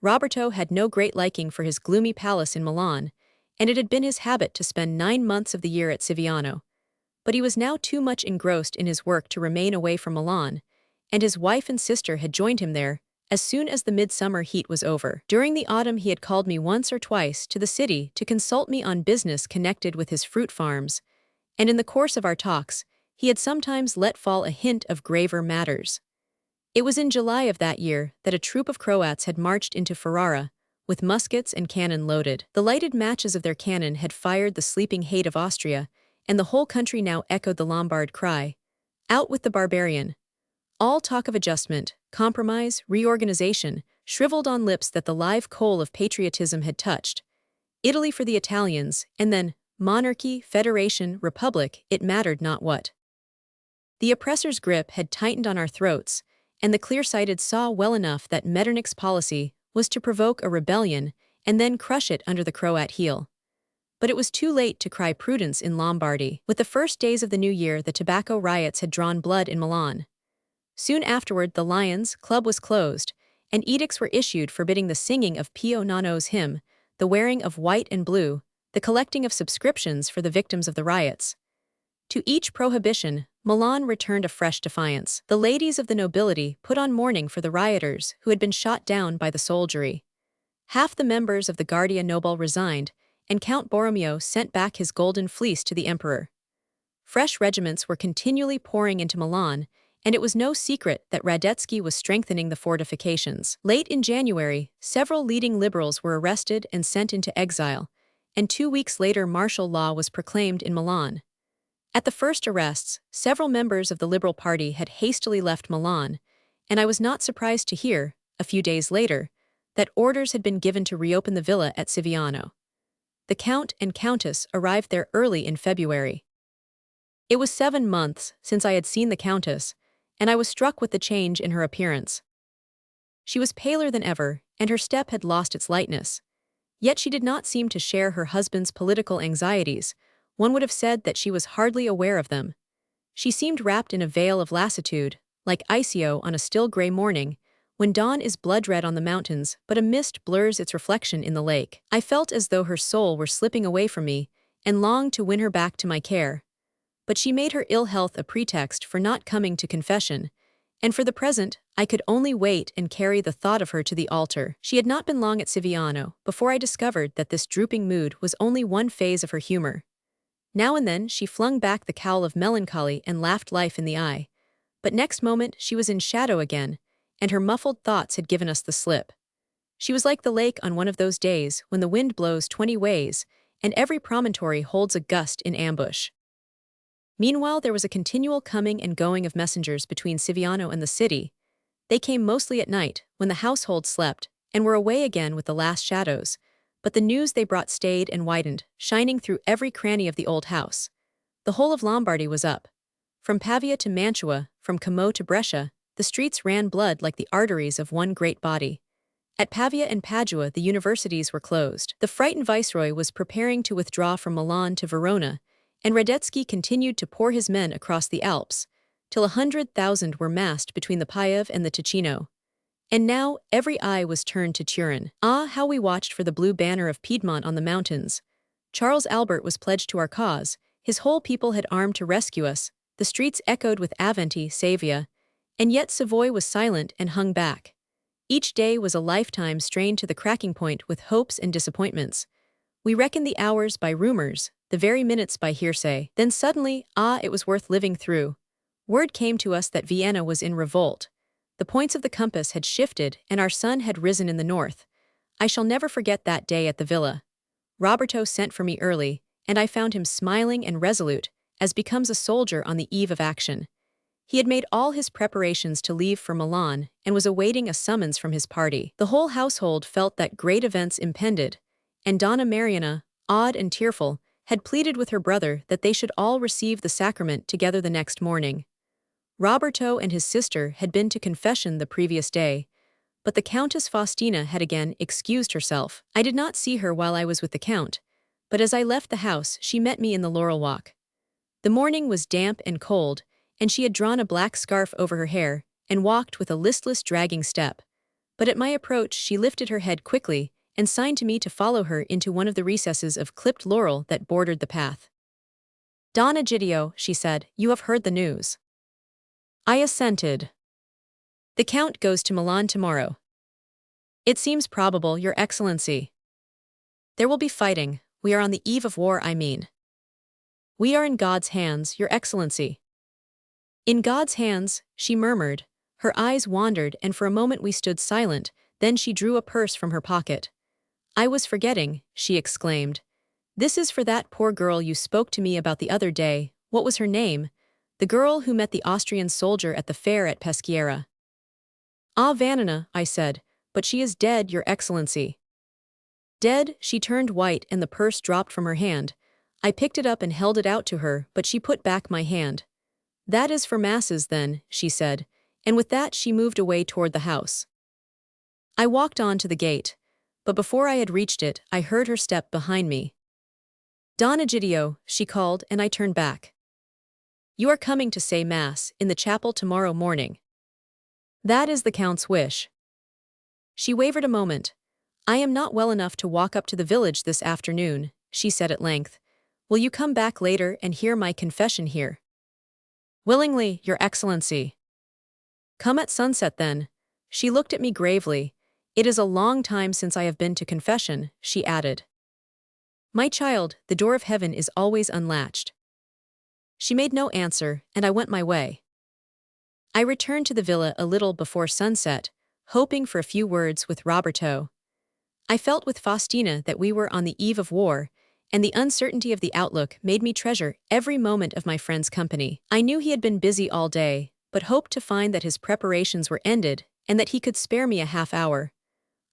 Roberto had no great liking for his gloomy palace in Milan, and it had been his habit to spend 9 months of the year at Siviano. But he was now too much engrossed in his work to remain away from Milan, and his wife and sister had joined him there as soon as the midsummer heat was over. During the autumn he had called me once or twice to the city to consult me on business connected with his fruit farms, and in the course of our talks, he had sometimes let fall a hint of graver matters. It was in July of that year that a troop of Croats had marched into Ferrara, with muskets and cannon loaded. The lighted matches of their cannon had fired the sleeping hate of Austria, and the whole country now echoed the Lombard cry, "Out with the barbarian!" All talk of adjustment, compromise, reorganization, shriveled on lips that the live coal of patriotism had touched. Italy for the Italians, and then monarchy, federation, republic, it mattered not what. The oppressor's grip had tightened on our throats, and the clear-sighted saw well enough that Metternich's policy was to provoke a rebellion and then crush it under the Croat heel. But it was too late to cry prudence in Lombardy. With the first days of the new year the tobacco riots had drawn blood in Milan. Soon afterward the Lions Club was closed, and edicts were issued forbidding the singing of Pio Nonno's hymn, the wearing of white and blue, the collecting of subscriptions for the victims of the riots. To each prohibition, Milan returned a fresh defiance. The ladies of the nobility put on mourning for the rioters who had been shot down by the soldiery. Half the members of the Guardia Nobile resigned, and Count Borromeo sent back his golden fleece to the emperor. Fresh regiments were continually pouring into Milan, and it was no secret that Radetzky was strengthening the fortifications. Late in January, several leading liberals were arrested and sent into exile, and 2 weeks later martial law was proclaimed in Milan. At the first arrests, several members of the Liberal Party had hastily left Milan, and I was not surprised to hear, a few days later, that orders had been given to reopen the villa at Siviano. The Count and Countess arrived there early in February. It was 7 months since I had seen the Countess, and I was struck with the change in her appearance. She was paler than ever, and her step had lost its lightness. Yet she did not seem to share her husband's political anxieties. One would have said that she was hardly aware of them. She seemed wrapped in a veil of lassitude, like Icio on a still gray morning, when dawn is blood-red on the mountains but a mist blurs its reflection in the lake. I felt as though her soul were slipping away from me, and longed to win her back to my care. But she made her ill health a pretext for not coming to confession, and for the present, I could only wait and carry the thought of her to the altar. She had not been long at Siviano before I discovered that this drooping mood was only one phase of her humor. Now and then she flung back the cowl of melancholy and laughed life in the eye. But next moment she was in shadow again, and her muffled thoughts had given us the slip. She was like the lake on one of those days when the wind blows 20 ways, and every promontory holds a gust in ambush. Meanwhile, there was a continual coming and going of messengers between Siviano and the city. They came mostly at night, when the household slept, and were away again with the last shadows. But the news they brought stayed and widened, shining through every cranny of the old house. The whole of Lombardy was up. From Pavia to Mantua, from Como to Brescia, the streets ran blood like the arteries of one great body. At Pavia and Padua the universities were closed. The frightened viceroy was preparing to withdraw from Milan to Verona, and Radetzky continued to pour his men across the Alps, till 100,000 were massed between the Piave and the Ticino. And now every eye was turned to Turin. Ah, how we watched for the blue banner of Piedmont on the mountains! Charles Albert was pledged to our cause, his whole people had armed to rescue us, the streets echoed with Avanti, Savia, and yet Savoy was silent and hung back. Each day was a lifetime strained to the cracking point with hopes and disappointments. We reckoned the hours by rumors, the very minutes by hearsay. Then suddenly, it was worth living through. Word came to us that Vienna was in revolt. The points of the compass had shifted and our sun had risen in the north. I shall never forget that day at the villa. Roberto sent for me early, and I found him smiling and resolute, as becomes a soldier on the eve of action. He had made all his preparations to leave for Milan and was awaiting a summons from his party. The whole household felt that great events impended, and Donna Mariana, awed and tearful, had pleaded with her brother that they should all receive the sacrament together the next morning. Roberto and his sister had been to confession the previous day, but the Countess Faustina had again excused herself. I did not see her while I was with the Count, but as I left the house she met me in the Laurel Walk. The morning was damp and cold, and she had drawn a black scarf over her hair and walked with a listless dragging step. But at my approach she lifted her head quickly and signed to me to follow her into one of the recesses of clipped laurel that bordered the path. "Don Egidio," she said, "you have heard the news." I assented. "The Count goes to Milan tomorrow." "It seems probable, Your Excellency." "There will be fighting. We are on the eve of war, I mean." "We are in God's hands, Your Excellency." "In God's hands," she murmured. Her eyes wandered and for a moment we stood silent, then she drew a purse from her pocket. "I was forgetting," she exclaimed. "This is for that poor girl you spoke to me about the other day. What was her name? The girl who met the Austrian soldier at the fair at Peschiera." "Ah, Vanina," I said, "but she is dead, Your Excellency." "Dead?" She turned white and the purse dropped from her hand. I picked it up and held it out to her, but she put back my hand. "That is for masses, then," she said, and with that she moved away toward the house. I walked on to the gate, but before I had reached it, I heard her step behind me. "Don Egidio," she called, and I turned back. "You are coming to say Mass in the chapel tomorrow morning." "That is the Count's wish." She wavered a moment. "I am not well enough to walk up to the village this afternoon," she said at length. "Will you come back later and hear my confession here?" "Willingly, Your Excellency." "Come at sunset then." She looked at me gravely. "It is a long time since I have been to confession," she added. "My child, the door of heaven is always unlatched." She made no answer, and I went my way. I returned to the villa a little before sunset, hoping for a few words with Roberto. I felt with Faustina that we were on the eve of war, and the uncertainty of the outlook made me treasure every moment of my friend's company. I knew he had been busy all day, but hoped to find that his preparations were ended and that he could spare me a half hour.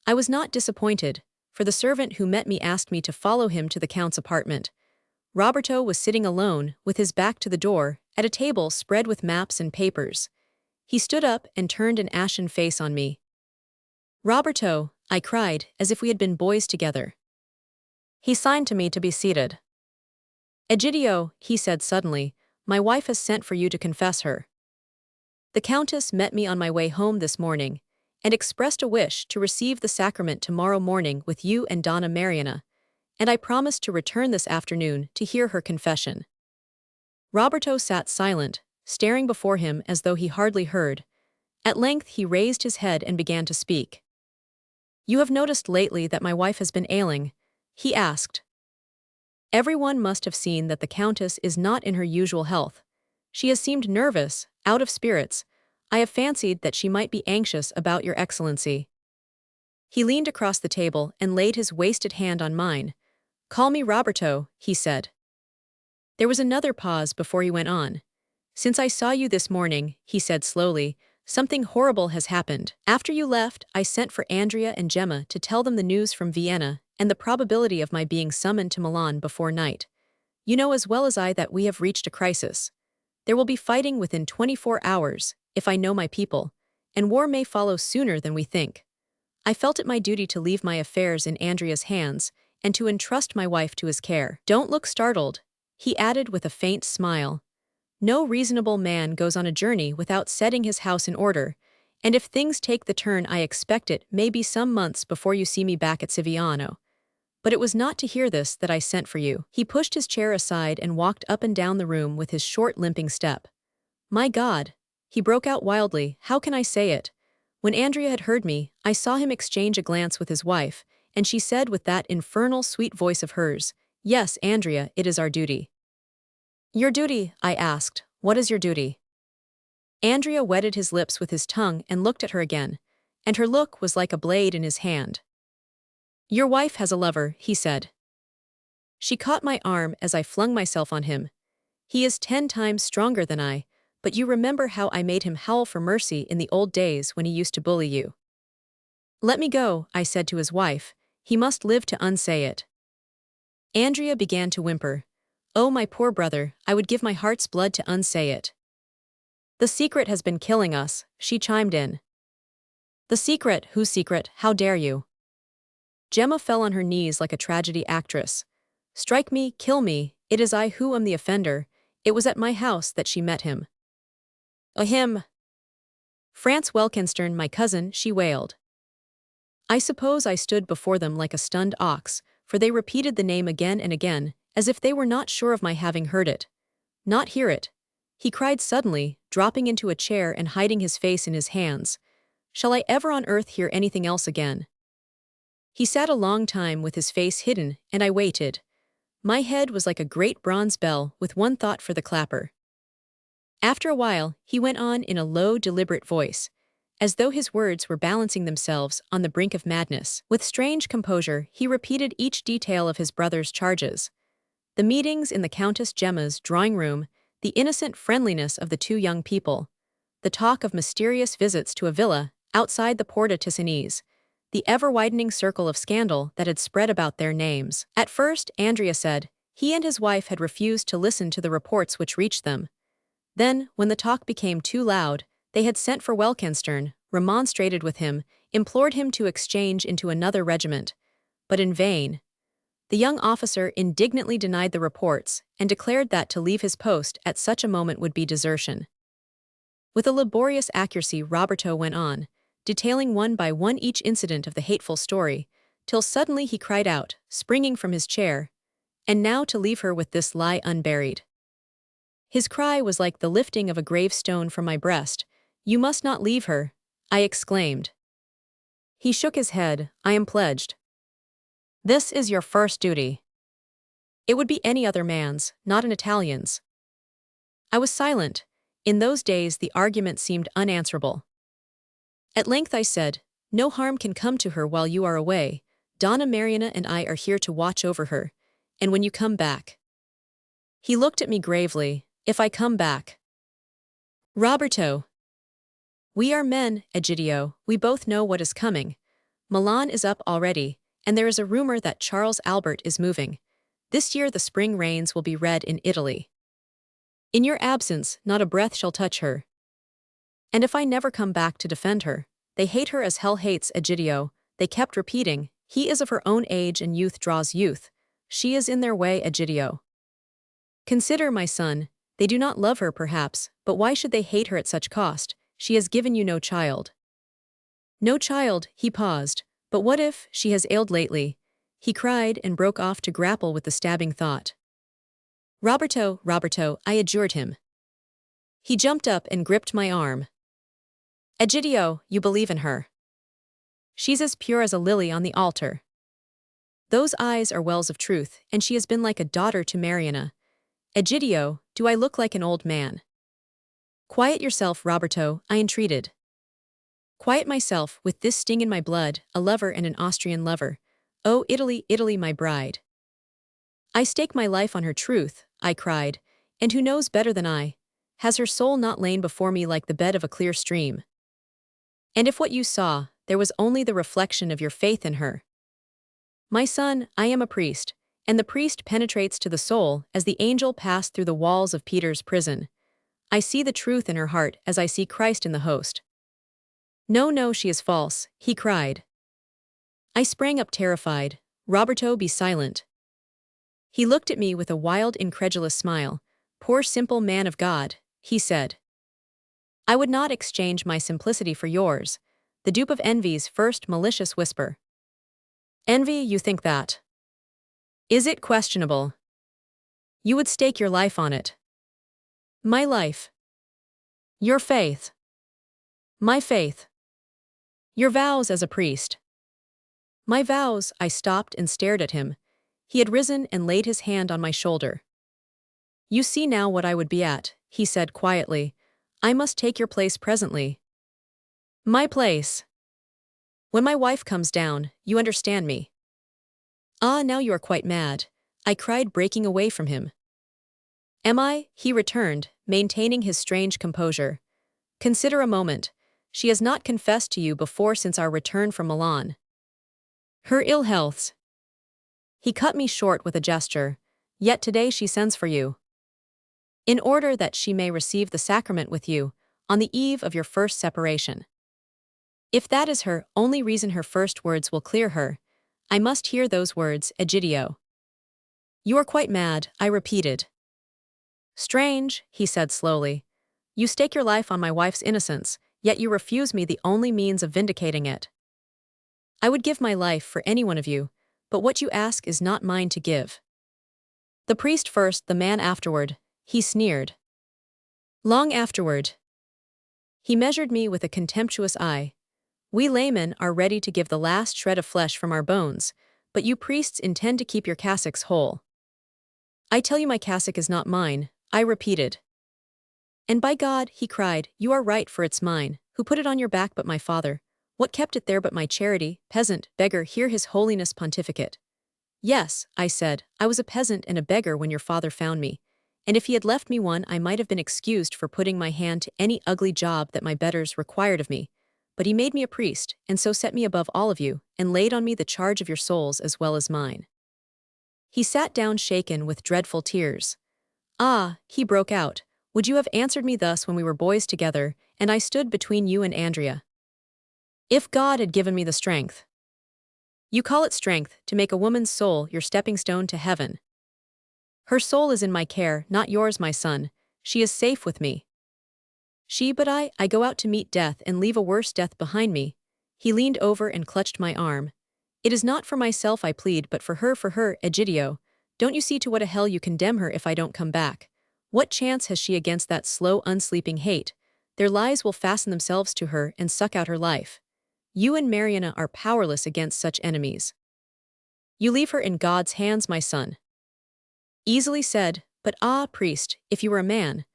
I was not disappointed, for the servant who met me asked me to follow him to the Count's apartment. Roberto was sitting alone, with his back to the door, at a table spread with maps and papers. He stood up and turned an ashen face on me. Roberto, I cried, as if we had been boys together. He signed to me to be seated. Egidio, he said suddenly, my wife has sent for you to confess her. The Countess met me on my way home this morning, and expressed a wish to receive the sacrament tomorrow morning with you and Donna Mariana, and I promised to return this afternoon to hear her confession. Roberto sat silent, staring before him as though he hardly heard. At length he raised his head and began to speak. You have noticed lately that my wife has been ailing, he asked. Everyone must have seen that the Countess is not in her usual health. She has seemed nervous, out of spirits. I have fancied that she might be anxious about your excellency. He leaned across the table and laid his wasted hand on mine. Call me Roberto, he said. There was another pause before he went on. Since I saw you this morning, he said slowly, something horrible has happened. After you left, I sent for Andrea and Gemma to tell them the news from Vienna and the probability of my being summoned to Milan before night. You know as well as I that we have reached a crisis. There will be fighting within 24 hours, if I know my people, and war may follow sooner than we think. I felt it my duty to leave my affairs in Andrea's hands and to entrust my wife to his care. Don't look startled, he added with a faint smile. No reasonable man goes on a journey without setting his house in order, and if things take the turn I expect it may be some months before you see me back at Siviano. But it was not to hear this that I sent for you. He pushed his chair aside and walked up and down the room with his short limping step. My God! He broke out wildly, how can I say it? When Andrea had heard me, I saw him exchange a glance with his wife, and she said with that infernal sweet voice of hers, Yes, Andrea, it is our duty. Your duty, I asked, what is your duty? Andrea wetted his lips with his tongue and looked at her again, and her look was like a blade in his hand. Your wife has a lover, he said. She caught my arm as I flung myself on him. He is 10 times stronger than I, but you remember how I made him howl for mercy in the old days when he used to bully you. Let me go, I said to his wife, he must live to unsay it. Andrea began to whimper. Oh, my poor brother, I would give my heart's blood to unsay it. The secret has been killing us, she chimed in. The secret, whose secret, how dare you? Gemma fell on her knees like a tragedy actress. Strike me, kill me, it is I who am the offender. It was at my house that she met him. Him. Franz Welkenstern, my cousin, she wailed. I suppose I stood before them like a stunned ox, for they repeated the name again and again, as if they were not sure of my having heard it. Not hear it. He cried suddenly, dropping into a chair and hiding his face in his hands. Shall I ever on earth hear anything else again? He sat a long time with his face hidden, and I waited. My head was like a great bronze bell with one thought for the clapper. After a while, he went on in a low, deliberate voice, as though his words were balancing themselves on the brink of madness. With strange composure, he repeated each detail of his brother's charges. The meetings in the Countess Gemma's drawing-room, the innocent friendliness of the two young people, the talk of mysterious visits to a villa outside the Porta Ticinese, the ever-widening circle of scandal that had spread about their names. At first, Andrea said, he and his wife had refused to listen to the reports which reached them. Then, when the talk became too loud, they had sent for Welkenstern, remonstrated with him, implored him to exchange into another regiment. But in vain. The young officer indignantly denied the reports and declared that to leave his post at such a moment would be desertion. With a laborious accuracy, Roberto went on, detailing one by one each incident of the hateful story, till suddenly he cried out, springing from his chair, and now to leave her with this lie unburied. His cry was like the lifting of a gravestone from my breast. You must not leave her, I exclaimed. He shook his head. I am pledged. This is your first duty. It would be any other man's, not an Italian's. I was silent. In those days the argument seemed unanswerable. At length I said, no harm can come to her while you are away. Donna Mariana and I are here to watch over her, and when you come back. He looked at me gravely. If I come back. Roberto. We are men, Egidio, we both know what is coming. Milan is up already, and there is a rumor that Charles Albert is moving. This year the spring rains will be red in Italy. In your absence, not a breath shall touch her. And if I never come back to defend her, they hate her as hell hates Egidio. They kept repeating, he is of her own age and youth draws youth. She is in their way, Egidio. Consider, my son, they do not love her perhaps, but why should they hate her at such cost? She has given you no child. No child, he paused, but what if she has ailed lately? He cried and broke off to grapple with the stabbing thought. Roberto, Roberto, I adjured him. He jumped up and gripped my arm. Egidio, you believe in her. She's as pure as a lily on the altar. Those eyes are wells of truth, and she has been like a daughter to Mariana. Egidio, do I look like an old man? Quiet yourself, Roberto, I entreated. Quiet myself, with this sting in my blood, a lover and an Austrian lover. Oh, Italy, Italy, my bride. I stake my life on her truth, I cried, and who knows better than I? Has her soul not lain before me like the bed of a clear stream? And if what you saw, there was only the reflection of your faith in her. My son, I am a priest, and the priest penetrates to the soul as the angel passed through the walls of Peter's prison. I see the truth in her heart as I see Christ in the host. No, no, she is false, he cried. I sprang up terrified. Roberto, be silent. He looked at me with a wild, incredulous smile. Poor simple man of God, he said. I would not exchange my simplicity for yours, the dupe of envy's first malicious whisper. Envy, you think that? Is it questionable? You would stake your life on it. My life. Your faith. My faith. Your vows as a priest. My vows, I stopped and stared at him. He had risen and laid his hand on my shoulder. You see now what I would be at, he said quietly. I must take your place presently. My place. When my wife comes down, you understand me. Ah, now you are quite mad, I cried, breaking away from him. Am I? He returned, maintaining his strange composure. Consider a moment. She has not confessed to you before since our return from Milan. Her ill healths. He cut me short with a gesture. Yet today she sends for you. In order that she may receive the sacrament with you, on the eve of your first separation. If that is her only reason, her first words will clear her. I must hear those words, Egidio. You are quite mad, I repeated. Strange, he said slowly. You stake your life on my wife's innocence, yet you refuse me the only means of vindicating it. I would give my life for any one of you, but what you ask is not mine to give. The priest first, the man afterward, he sneered. Long afterward. He measured me with a contemptuous eye. We laymen are ready to give the last shred of flesh from our bones, but you priests intend to keep your cassocks whole. I tell you my cassock is not mine, I repeated. And by God, he cried, you are right, for it's mine. Who put it on your back but my father? What kept it there but my charity? Peasant, beggar, hear his holiness pontificate. Yes, I said, I was a peasant and a beggar when your father found me, and if he had left me one I might have been excused for putting my hand to any ugly job that my betters required of me. But he made me a priest, and so set me above all of you, and laid on me the charge of your souls as well as mine. He sat down shaken with dreadful tears. Ah, he broke out, would you have answered me thus when we were boys together, and I stood between you and Andrea? If God had given me the strength. You call it strength to make a woman's soul your stepping stone to heaven. Her soul is in my care, not yours, my son. She is safe with me. She, but I go out to meet death and leave a worse death behind me. He leaned over and clutched my arm. It is not for myself I plead, but for her, Egidio. Don't you see to what a hell you condemn her if I don't come back? What chance has she against that slow, unsleeping hate? Their lies will fasten themselves to her and suck out her life. You and Mariana are powerless against such enemies. You leave her in God's hands, my son. Easily said, but ah, priest, if you were a man,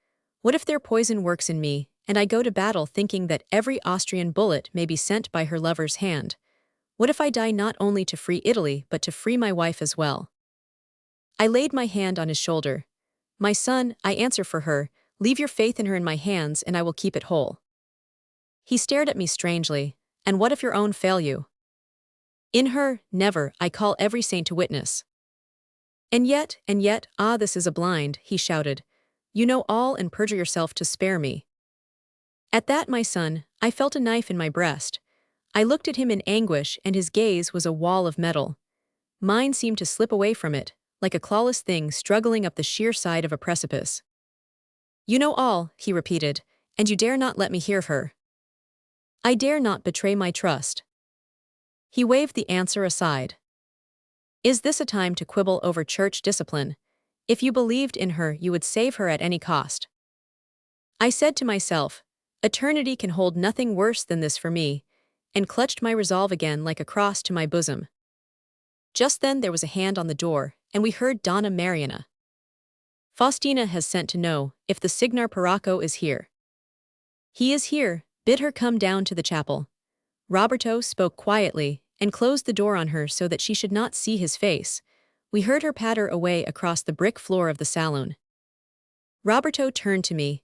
what if their poison works in me, and I go to battle thinking that every Austrian bullet may be sent by her lover's hand? What if I die not only to free Italy but to free my wife as well? I laid my hand on his shoulder. My son, I answer for her, leave your faith in her in my hands and I will keep it whole. He stared at me strangely. And what if your own fail you? In her, never, I call every saint to witness. And yet, ah, this is a blind, he shouted. You know all and perjure yourself to spare me. At that, my son, I felt a knife in my breast. I looked at him in anguish, and his gaze was a wall of metal. Mine seemed to slip away from it, like a clawless thing struggling up the sheer side of a precipice. "You know all," he repeated, "and you dare not let me hear of her." "I dare not betray my trust." He waved the answer aside. "Is this a time to quibble over church discipline? If you believed in her, you would save her at any cost." I said to myself, "Eternity can hold nothing worse than this for me," and clutched my resolve again like a cross to my bosom. Just then there was a hand on the door, and we heard Donna Mariana. "Faustina has sent to know if the Signar Paracco is here." "He is here, bid her come down to the chapel." Roberto spoke quietly, and closed the door on her so that she should not see his face. We heard her patter away across the brick floor of the saloon. Roberto turned to me.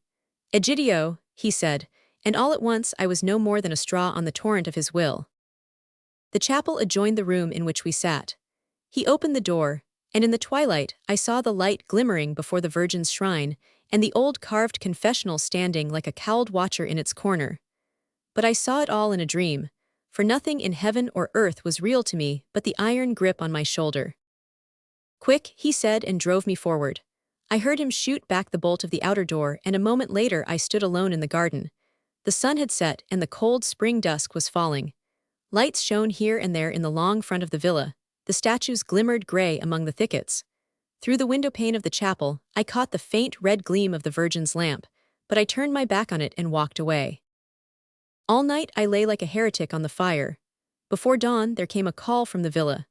"Egidio," he said, and all at once I was no more than a straw on the torrent of his will. The chapel adjoined the room in which we sat. He opened the door, and in the twilight I saw the light glimmering before the Virgin's shrine, and the old carved confessional standing like a cowled watcher in its corner. But I saw it all in a dream, for nothing in heaven or earth was real to me but the iron grip on my shoulder. "Quick," he said, and drove me forward. I heard him shoot back the bolt of the outer door, and a moment later I stood alone in the garden. The sun had set, and the cold spring dusk was falling. Lights shone here and there in the long front of the villa. The statues glimmered gray among the thickets. Through the window pane of the chapel, I caught the faint red gleam of the Virgin's lamp, but I turned my back on it and walked away. All night I lay like a heretic on the fire. Before dawn there came a call from the villa.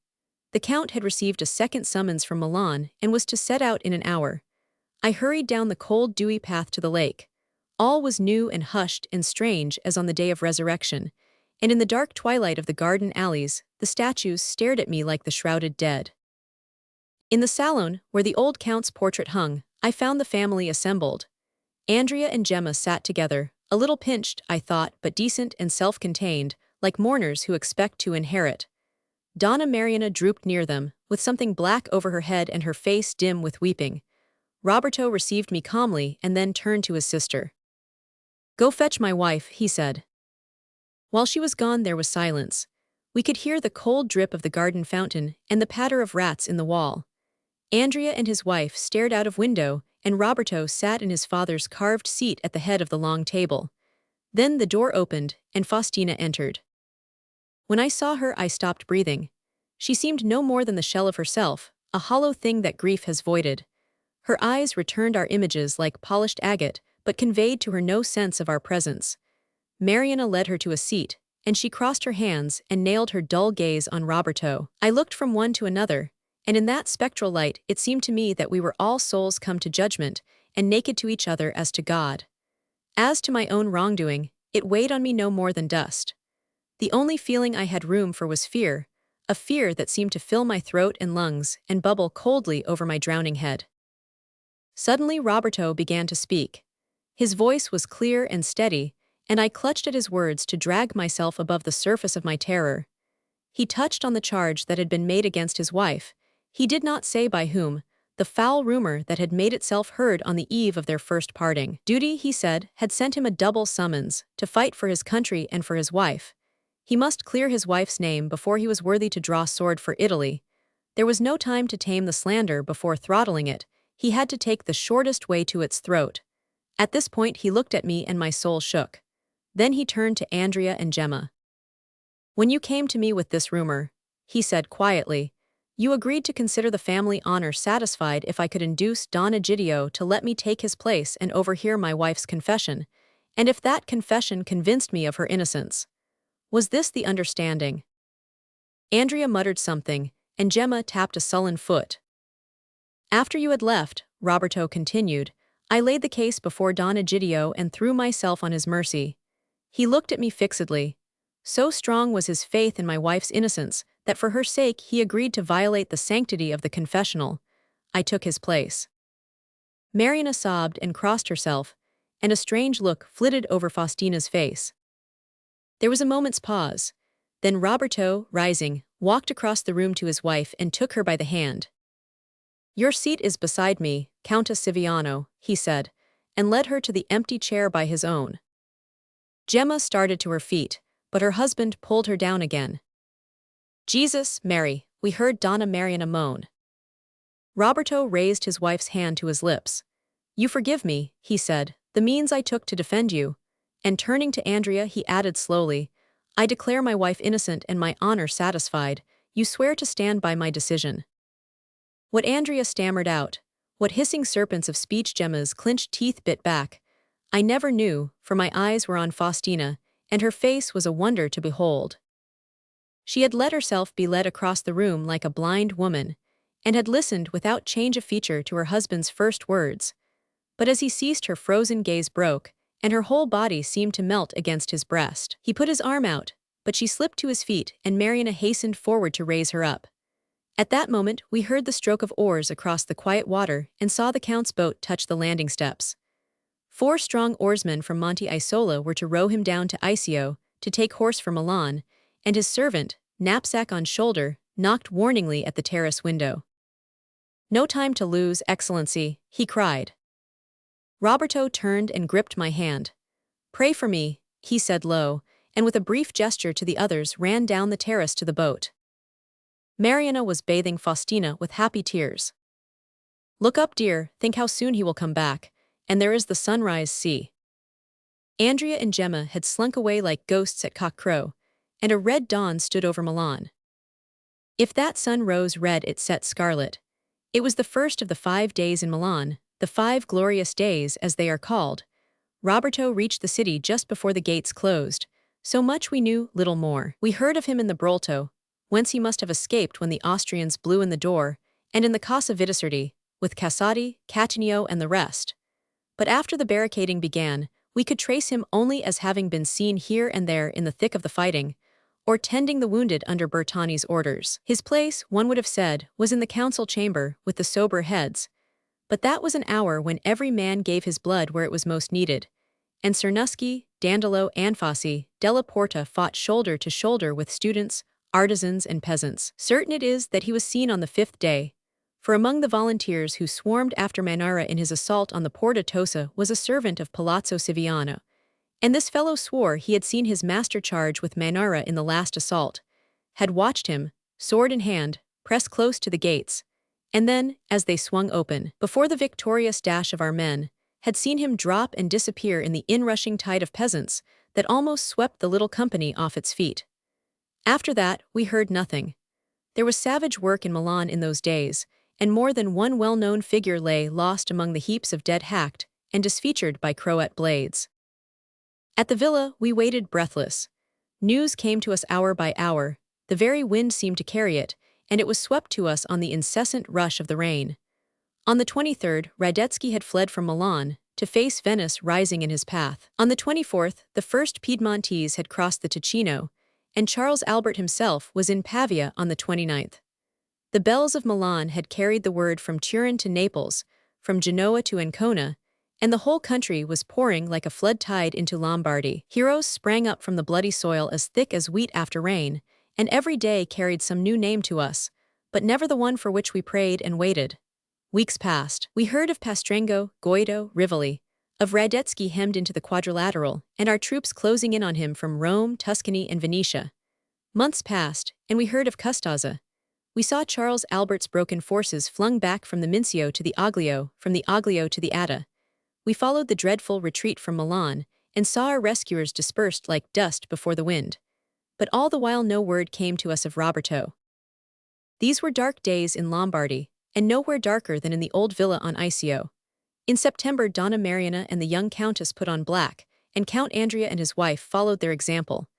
The Count had received a second summons from Milan and was to set out in an hour. I hurried down the cold dewy path to the lake. All was new and hushed and strange as on the day of resurrection, and in the dark twilight of the garden alleys, the statues stared at me like the shrouded dead. In the salon, where the old Count's portrait hung, I found the family assembled. Andrea and Gemma sat together, a little pinched, I thought, but decent and self-contained, like mourners who expect to inherit. Donna Mariana drooped near them, with something black over her head and her face dim with weeping. Roberto received me calmly and then turned to his sister. "Go fetch my wife," he said. While she was gone there was silence. We could hear the cold drip of the garden fountain and the patter of rats in the wall. Andrea and his wife stared out of window, and Roberto sat in his father's carved seat at the head of the long table. Then the door opened, and Faustina entered. When I saw her I stopped breathing. She seemed no more than the shell of herself, a hollow thing that grief has voided. Her eyes returned our images like polished agate, but conveyed to her no sense of our presence. Mariana led her to a seat, and she crossed her hands and nailed her dull gaze on Roberto. I looked from one to another, and in that spectral light it seemed to me that we were all souls come to judgment, and naked to each other as to God. As to my own wrongdoing, it weighed on me no more than dust. The only feeling I had room for was fear, a fear that seemed to fill my throat and lungs and bubble coldly over my drowning head. Suddenly Roberto began to speak. His voice was clear and steady, and I clutched at his words to drag myself above the surface of my terror. He touched on the charge that had been made against his wife. He did not say by whom, the foul rumor that had made itself heard on the eve of their first parting. Duty, he said, had sent him a double summons, to fight for his country and for his wife. He must clear his wife's name before he was worthy to draw sword for Italy. There was no time to tame the slander before throttling it. He had to take the shortest way to its throat. At this point he looked at me and my soul shook. Then he turned to Andrea and Gemma. "When you came to me with this rumor," he said quietly, "you agreed to consider the family honor satisfied if I could induce Don Egidio to let me take his place and overhear my wife's confession, and if that confession convinced me of her innocence. Was this the understanding?" Andrea muttered something, and Gemma tapped a sullen foot. "After you had left," Roberto continued, "I laid the case before Don Egidio and threw myself on his mercy. He looked at me fixedly. So strong was his faith in my wife's innocence that for her sake he agreed to violate the sanctity of the confessional. I took his place." Mariana sobbed and crossed herself, and a strange look flitted over Faustina's face. There was a moment's pause. Then Roberto, rising, walked across the room to his wife and took her by the hand. "Your seat is beside me, Countess Siviano," he said, and led her to the empty chair by his own. Gemma started to her feet, but her husband pulled her down again. "Jesus, Mary," we heard Donna Mariana moan. Roberto raised his wife's hand to his lips. "You forgive me," he said, "the means I took to defend you." And turning to Andrea, he added slowly, "I declare my wife innocent and my honor satisfied. You swear to stand by my decision." What Andrea stammered out, what hissing serpents of speech Gemma's clenched teeth bit back, I never knew, for my eyes were on Faustina, and her face was a wonder to behold. She had let herself be led across the room like a blind woman, and had listened without change of feature to her husband's first words. But as he ceased, her frozen gaze broke, and her whole body seemed to melt against his breast. He put his arm out, but she slipped to his feet, and Mariana hastened forward to raise her up. At that moment, we heard the stroke of oars across the quiet water and saw the Count's boat touch the landing steps. 4 strong oarsmen from Monte Isola were to row him down to Iseo to take horse for Milan, and his servant, knapsack on shoulder, knocked warningly at the terrace window. "No time to lose, Excellency," he cried. Roberto turned and gripped my hand. "Pray for me," he said low, and with a brief gesture to the others ran down the terrace to the boat. Mariana was bathing Faustina with happy tears. "Look up, dear, think how soon he will come back, and there is the sunrise, see." Andrea and Gemma had slunk away like ghosts at cockcrow, and a red dawn stood over Milan. If that sun rose red, it set scarlet. It was the first of the 5 days in Milan, the 5 glorious days as they are called. Roberto reached the city just before the gates closed. So much we knew, little more. We heard of him in the Brolto, whence he must have escaped when the Austrians blew in the door, and in the Casa Viticerti, with Casati, Cataneo and the rest. But after the barricading began, we could trace him only as having been seen here and there in the thick of the fighting, or tending the wounded under Bertani's orders. His place, one would have said, was in the council chamber with the sober heads. But that was an hour when every man gave his blood where it was most needed, and Cernuschi, Dandolo and Fossi, Della Porta fought shoulder to shoulder with students, artisans and peasants. Certain it is that he was seen on the 5th day, for among the volunteers who swarmed after Manara in his assault on the Porta Tosa was a servant of Palazzo Siviano, and this fellow swore he had seen his master charge with Manara in the last assault, had watched him, sword in hand, press close to the gates, and then, as they swung open, before the victorious dash of our men, had seen him drop and disappear in the inrushing tide of peasants that almost swept the little company off its feet. After that, we heard nothing. There was savage work in Milan in those days, and more than one well-known figure lay lost among the heaps of dead hacked and disfeatured by crowet blades. At the villa, we waited breathless. News came to us hour by hour, the very wind seemed to carry it, and it was swept to us on the incessant rush of the rain. On the 23rd, Radetzky had fled from Milan, to face Venice rising in his path. On the 24th, the first Piedmontese had crossed the Ticino, and Charles Albert himself was in Pavia on the 29th. The bells of Milan had carried the word from Turin to Naples, from Genoa to Ancona, and the whole country was pouring like a flood tide into Lombardy. Heroes sprang up from the bloody soil as thick as wheat after rain, and every day carried some new name to us, but never the one for which we prayed and waited. Weeks passed. We heard of Pastrengo, Guido, Rivoli, of Radetzky hemmed into the Quadrilateral, and our troops closing in on him from Rome, Tuscany, and Venetia. Months passed, and we heard of Custazza. We saw Charles Albert's broken forces flung back from the Mincio to the Oglio, from the Oglio to the Adda. We followed the dreadful retreat from Milan, and saw our rescuers dispersed like dust before the wind. But all the while no word came to us of Roberto. These were dark days in Lombardy, and nowhere darker than in the old villa on Iseo. In September, Donna Mariana and the young countess put on black, and Count Andrea and his wife followed their example.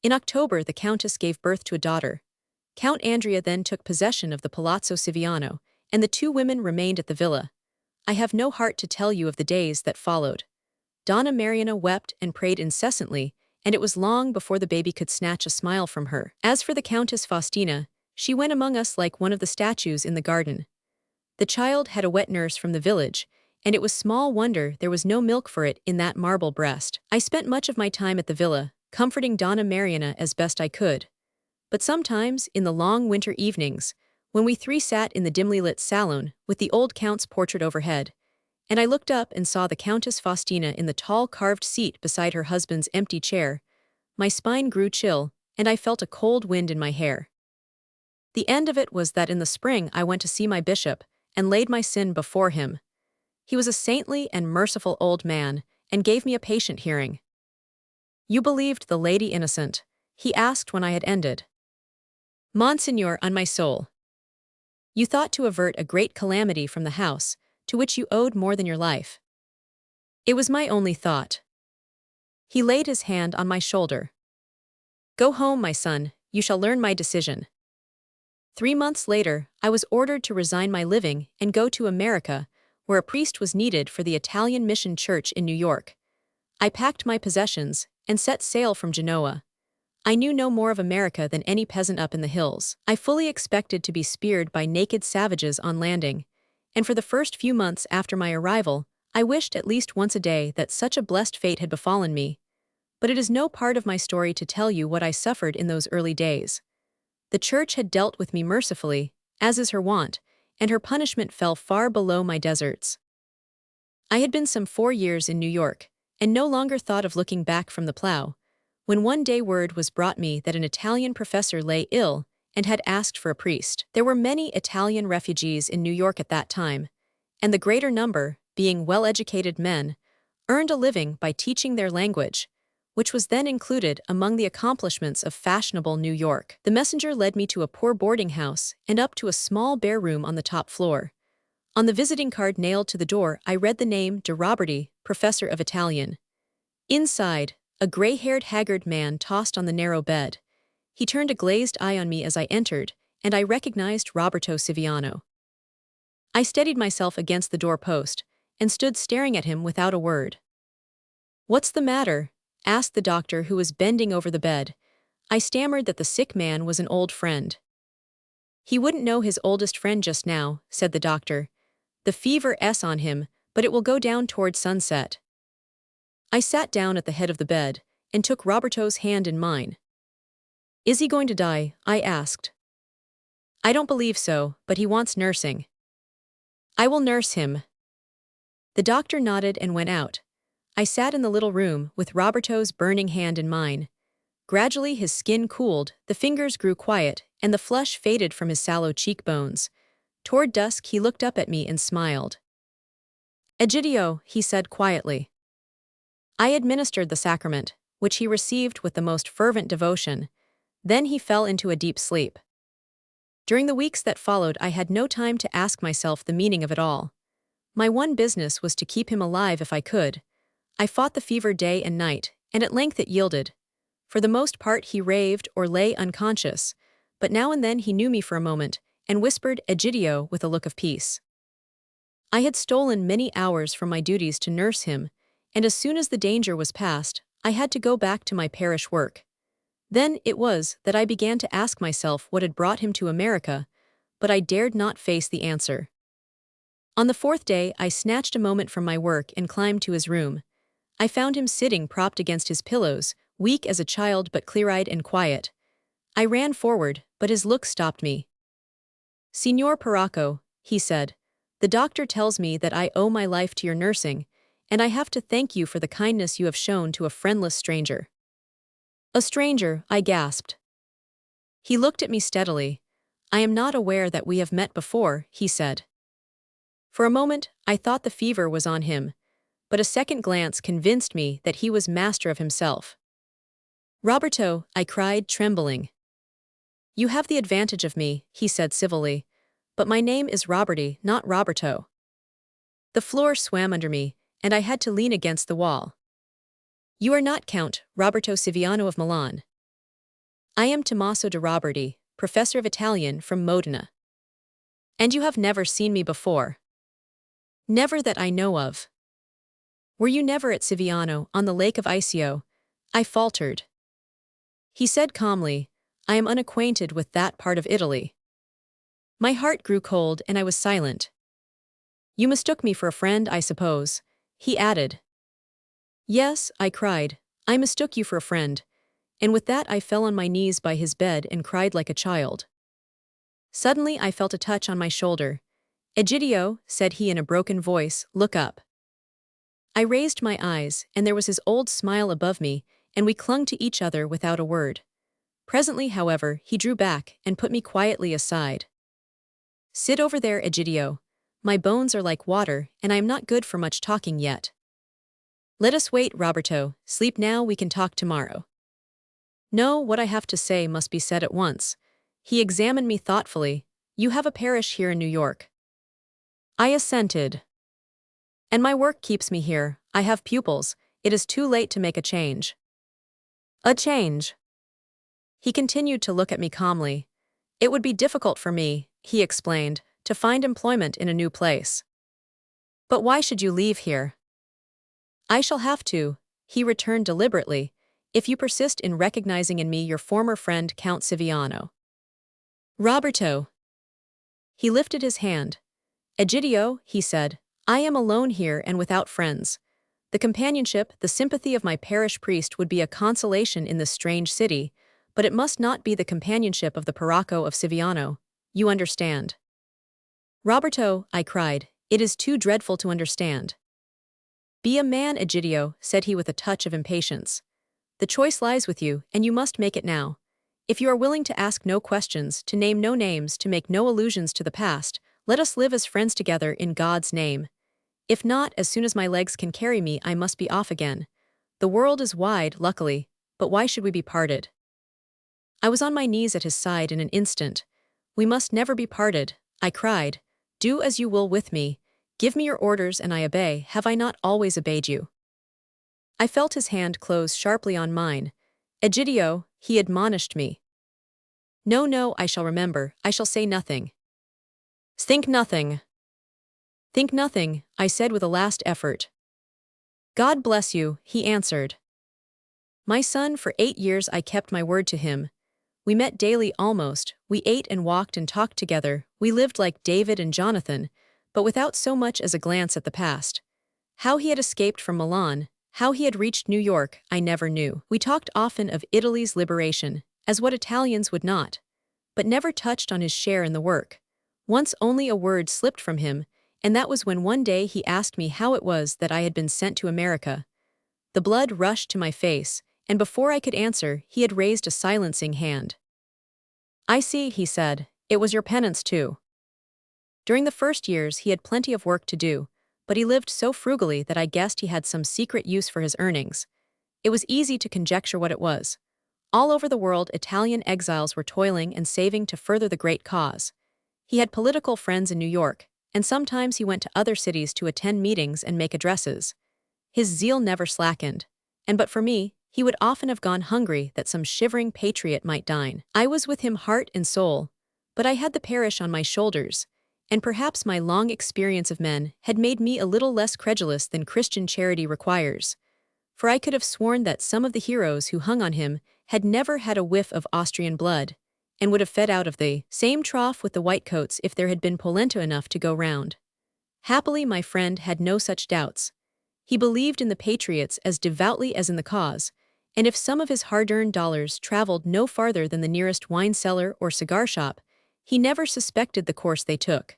In October, the countess gave birth to a daughter. Count Andrea then took possession of the Palazzo Siviano, and the 2 women remained at the villa. I have no heart to tell you of the days that followed. Donna Mariana wept and prayed incessantly, and it was long before the baby could snatch a smile from her. As for the Countess Faustina, she went among us like one of the statues in the garden. The child had a wet nurse from the village, and it was small wonder there was no milk for it in that marble breast. I spent much of my time at the villa, comforting Donna Mariana as best I could. But sometimes, in the long winter evenings, when we 3 sat in the dimly lit salon with the old Count's portrait overhead, and I looked up and saw the Countess Faustina in the tall carved seat beside her husband's empty chair, my spine grew chill, and I felt a cold wind in my hair. The end of it was that in the spring I went to see my bishop, and laid my sin before him. He was a saintly and merciful old man, and gave me a patient hearing. "You believed the lady innocent?" he asked when I had ended. "Monseigneur, on my soul. You thought to avert a great calamity from the house, to which you owed more than your life." "It was my only thought." He laid his hand on my shoulder. "Go home, my son, you shall learn my decision." 3 months later, I was ordered to resign my living and go to America, where a priest was needed for the Italian Mission Church in New York. I packed my possessions and set sail from Genoa. I knew no more of America than any peasant up in the hills. I fully expected to be speared by naked savages on landing, and for the first few months after my arrival, I wished at least once a day that such a blessed fate had befallen me. But it is no part of my story to tell you what I suffered in those early days. The church had dealt with me mercifully, as is her wont, and her punishment fell far below my deserts. I had been some 4 years in New York, and no longer thought of looking back from the plow, when one day word was brought me that an Italian professor lay ill and had asked for a priest. There were many Italian refugees in New York at that time, and the greater number, being well-educated men, earned a living by teaching their language, which was then included among the accomplishments of fashionable New York. The messenger led me to a poor boarding house and up to a small bare room on the top floor. On the visiting card nailed to the door, I read the name de Roberti, Professor of Italian. Inside, a gray-haired haggard man tossed on the narrow bed. He turned a glazed eye on me as I entered, and I recognized Roberto Siviano. I steadied myself against the door-post and stood staring at him without a word. "What's the matter?" asked the doctor, who was bending over the bed. I stammered that the sick man was an old friend. "He wouldn't know his oldest friend just now," said the doctor. "The fever's on him, but it will go down toward sunset." I sat down at the head of the bed and took Roberto's hand in mine. "Is he going to die?" I asked. "I don't believe so, but he wants nursing." "I will nurse him." The doctor nodded and went out. I sat in the little room with Roberto's burning hand in mine. Gradually his skin cooled, the fingers grew quiet, and the flush faded from his sallow cheekbones. Toward dusk he looked up at me and smiled. "Egidio," he said quietly. I administered the sacrament, which he received with the most fervent devotion. Then he fell into a deep sleep. During the weeks that followed, I had no time to ask myself the meaning of it all. My one business was to keep him alive if I could. I fought the fever day and night, and at length it yielded. For the most part he raved or lay unconscious, but now and then he knew me for a moment, and whispered Egidio with a look of peace. I had stolen many hours from my duties to nurse him, and as soon as the danger was past, I had to go back to my parish work. Then it was that I began to ask myself what had brought him to America, but I dared not face the answer. On the 4th day, I snatched a moment from my work and climbed to his room. I found him sitting propped against his pillows, weak as a child but clear-eyed and quiet. I ran forward, but his look stopped me. "Signor Paracco," he said, "the doctor tells me that I owe my life to your nursing, and I have to thank you for the kindness you have shown to a friendless stranger." "A stranger," I gasped. He looked at me steadily. "I am not aware that we have met before," he said. For a moment, I thought the fever was on him, but a second glance convinced me that he was master of himself. "Roberto," I cried, trembling. "You have the advantage of me," he said civilly, "but my name is Roberti, not Roberto." The floor swam under me, and I had to lean against the wall. "You are not Count Roberto Siviano of Milan." "I am Tommaso de Roberti, professor of Italian from Modena." "And you have never seen me before?" "Never that I know of." "Were you never at Siviano, on the lake of Iseo?" I faltered. He said calmly, "I am unacquainted with that part of Italy." My heart grew cold and I was silent. "You mistook me for a friend, I suppose," he added. "Yes," I cried, "I mistook you for a friend," and with that I fell on my knees by his bed and cried like a child. Suddenly I felt a touch on my shoulder. "Egidio," said he in a broken voice, "look up." I raised my eyes, and there was his old smile above me, and we clung to each other without a word. Presently, however, he drew back and put me quietly aside. "Sit over there, Egidio. My bones are like water, and I am not good for much talking yet. Let us wait, Roberto. Sleep now, we can talk tomorrow." "No, what I have to say must be said at once." He examined me thoughtfully. "You have a parish here in New York." I assented. "And my work keeps me here. I have pupils. It is too late to make a change." "A change?" He continued to look at me calmly. "It would be difficult for me," he explained, "to find employment in a new place." "But why should you leave here?" "I shall have to," he returned deliberately, "if you persist in recognizing in me your former friend Count Siviano." "Roberto." He lifted his hand. "Egidio," he said, "I am alone here and without friends. The companionship, the sympathy of my parish priest would be a consolation in this strange city, but it must not be the companionship of the parrocho of Siviano. You understand." "Roberto," I cried, "it is too dreadful to understand." "Be a man, Egidio," said he with a touch of impatience. "The choice lies with you, and you must make it now. If you are willing to ask no questions, to name no names, to make no allusions to the past, let us live as friends together in God's name. If not, as soon as my legs can carry me, I must be off again. The world is wide, luckily, but why should we be parted?" I was on my knees at his side in an instant. "We must never be parted," I cried. "Do as you will with me. Give me your orders and I obey. Have I not always obeyed you?" I felt his hand close sharply on mine. "Egidio," he admonished me. "No, no, I shall remember. I shall say nothing." "Think nothing." "Think nothing," I said with a last effort. "God bless you," he answered. "My son, for 8 years I kept my word to him. We met daily almost, we ate and walked and talked together, we lived like David and Jonathan, but without so much as a glance at the past. How he had escaped from Milan, how he had reached New York, I never knew. We talked often of Italy's liberation, as what Italians would not, but never touched on his share in the work. Once only a word slipped from him, and that was when one day he asked me how it was that I had been sent to America. The blood rushed to my face, and before I could answer, he had raised a silencing hand. "I see," he said, "it was your penance too." During the first years he had plenty of work to do, but he lived so frugally that I guessed he had some secret use for his earnings. It was easy to conjecture what it was. All over the world Italian exiles were toiling and saving to further the great cause. He had political friends in New York, and sometimes he went to other cities to attend meetings and make addresses. His zeal never slackened, and but for me, he would often have gone hungry that some shivering patriot might dine. I was with him heart and soul, but I had the parish on my shoulders, and perhaps my long experience of men had made me a little less credulous than Christian charity requires. For I could have sworn that some of the heroes who hung on him had never had a whiff of Austrian blood, and would have fed out of the same trough with the whitecoats if there had been polenta enough to go round. Happily my friend had no such doubts. He believed in the patriots as devoutly as in the cause, and if some of his hard-earned dollars traveled no farther than the nearest wine cellar or cigar shop, he never suspected the course they took.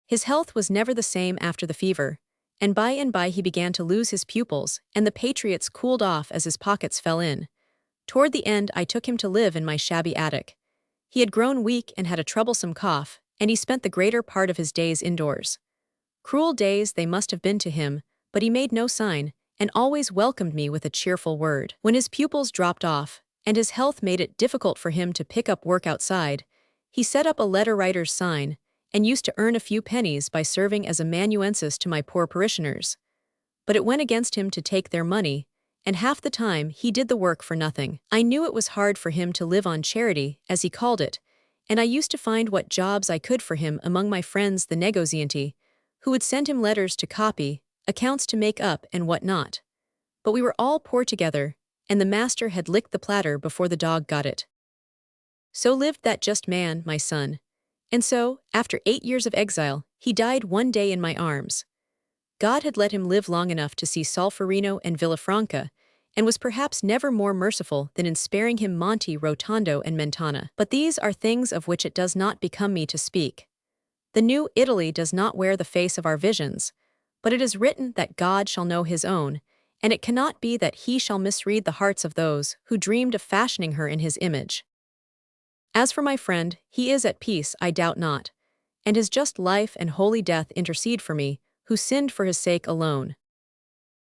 His health was never the same after the fever, and by he began to lose his pupils, and the patriots cooled off as his pockets fell in. Toward the end I took him to live in my shabby attic. He had grown weak and had a troublesome cough, and he spent the greater part of his days indoors. Cruel days they must have been to him, but he made no sign, and always welcomed me with a cheerful word. When his pupils dropped off, and his health made it difficult for him to pick up work outside, he set up a letter-writer's sign, and used to earn a few pennies by serving as amanuensis to my poor parishioners. But it went against him to take their money, and half the time he did the work for nothing. I knew it was hard for him to live on charity, as he called it, and I used to find what jobs I could for him among my friends the negozianti, who would send him letters to copy, accounts to make up and what not. But we were all poor together, and the master had licked the platter before the dog got it. So lived that just man, my son. And so, after 8 years of exile, he died one day in my arms. God had let him live long enough to see Solferino and Villafranca, and was perhaps never more merciful than in sparing him Monte, Rotondo and Mentana. But these are things of which it does not become me to speak. The new Italy does not wear the face of our visions, but it is written that God shall know his own, and it cannot be that he shall misread the hearts of those who dreamed of fashioning her in his image. As for my friend, he is at peace, I doubt not, and his just life and holy death intercede for me, who sinned for his sake alone.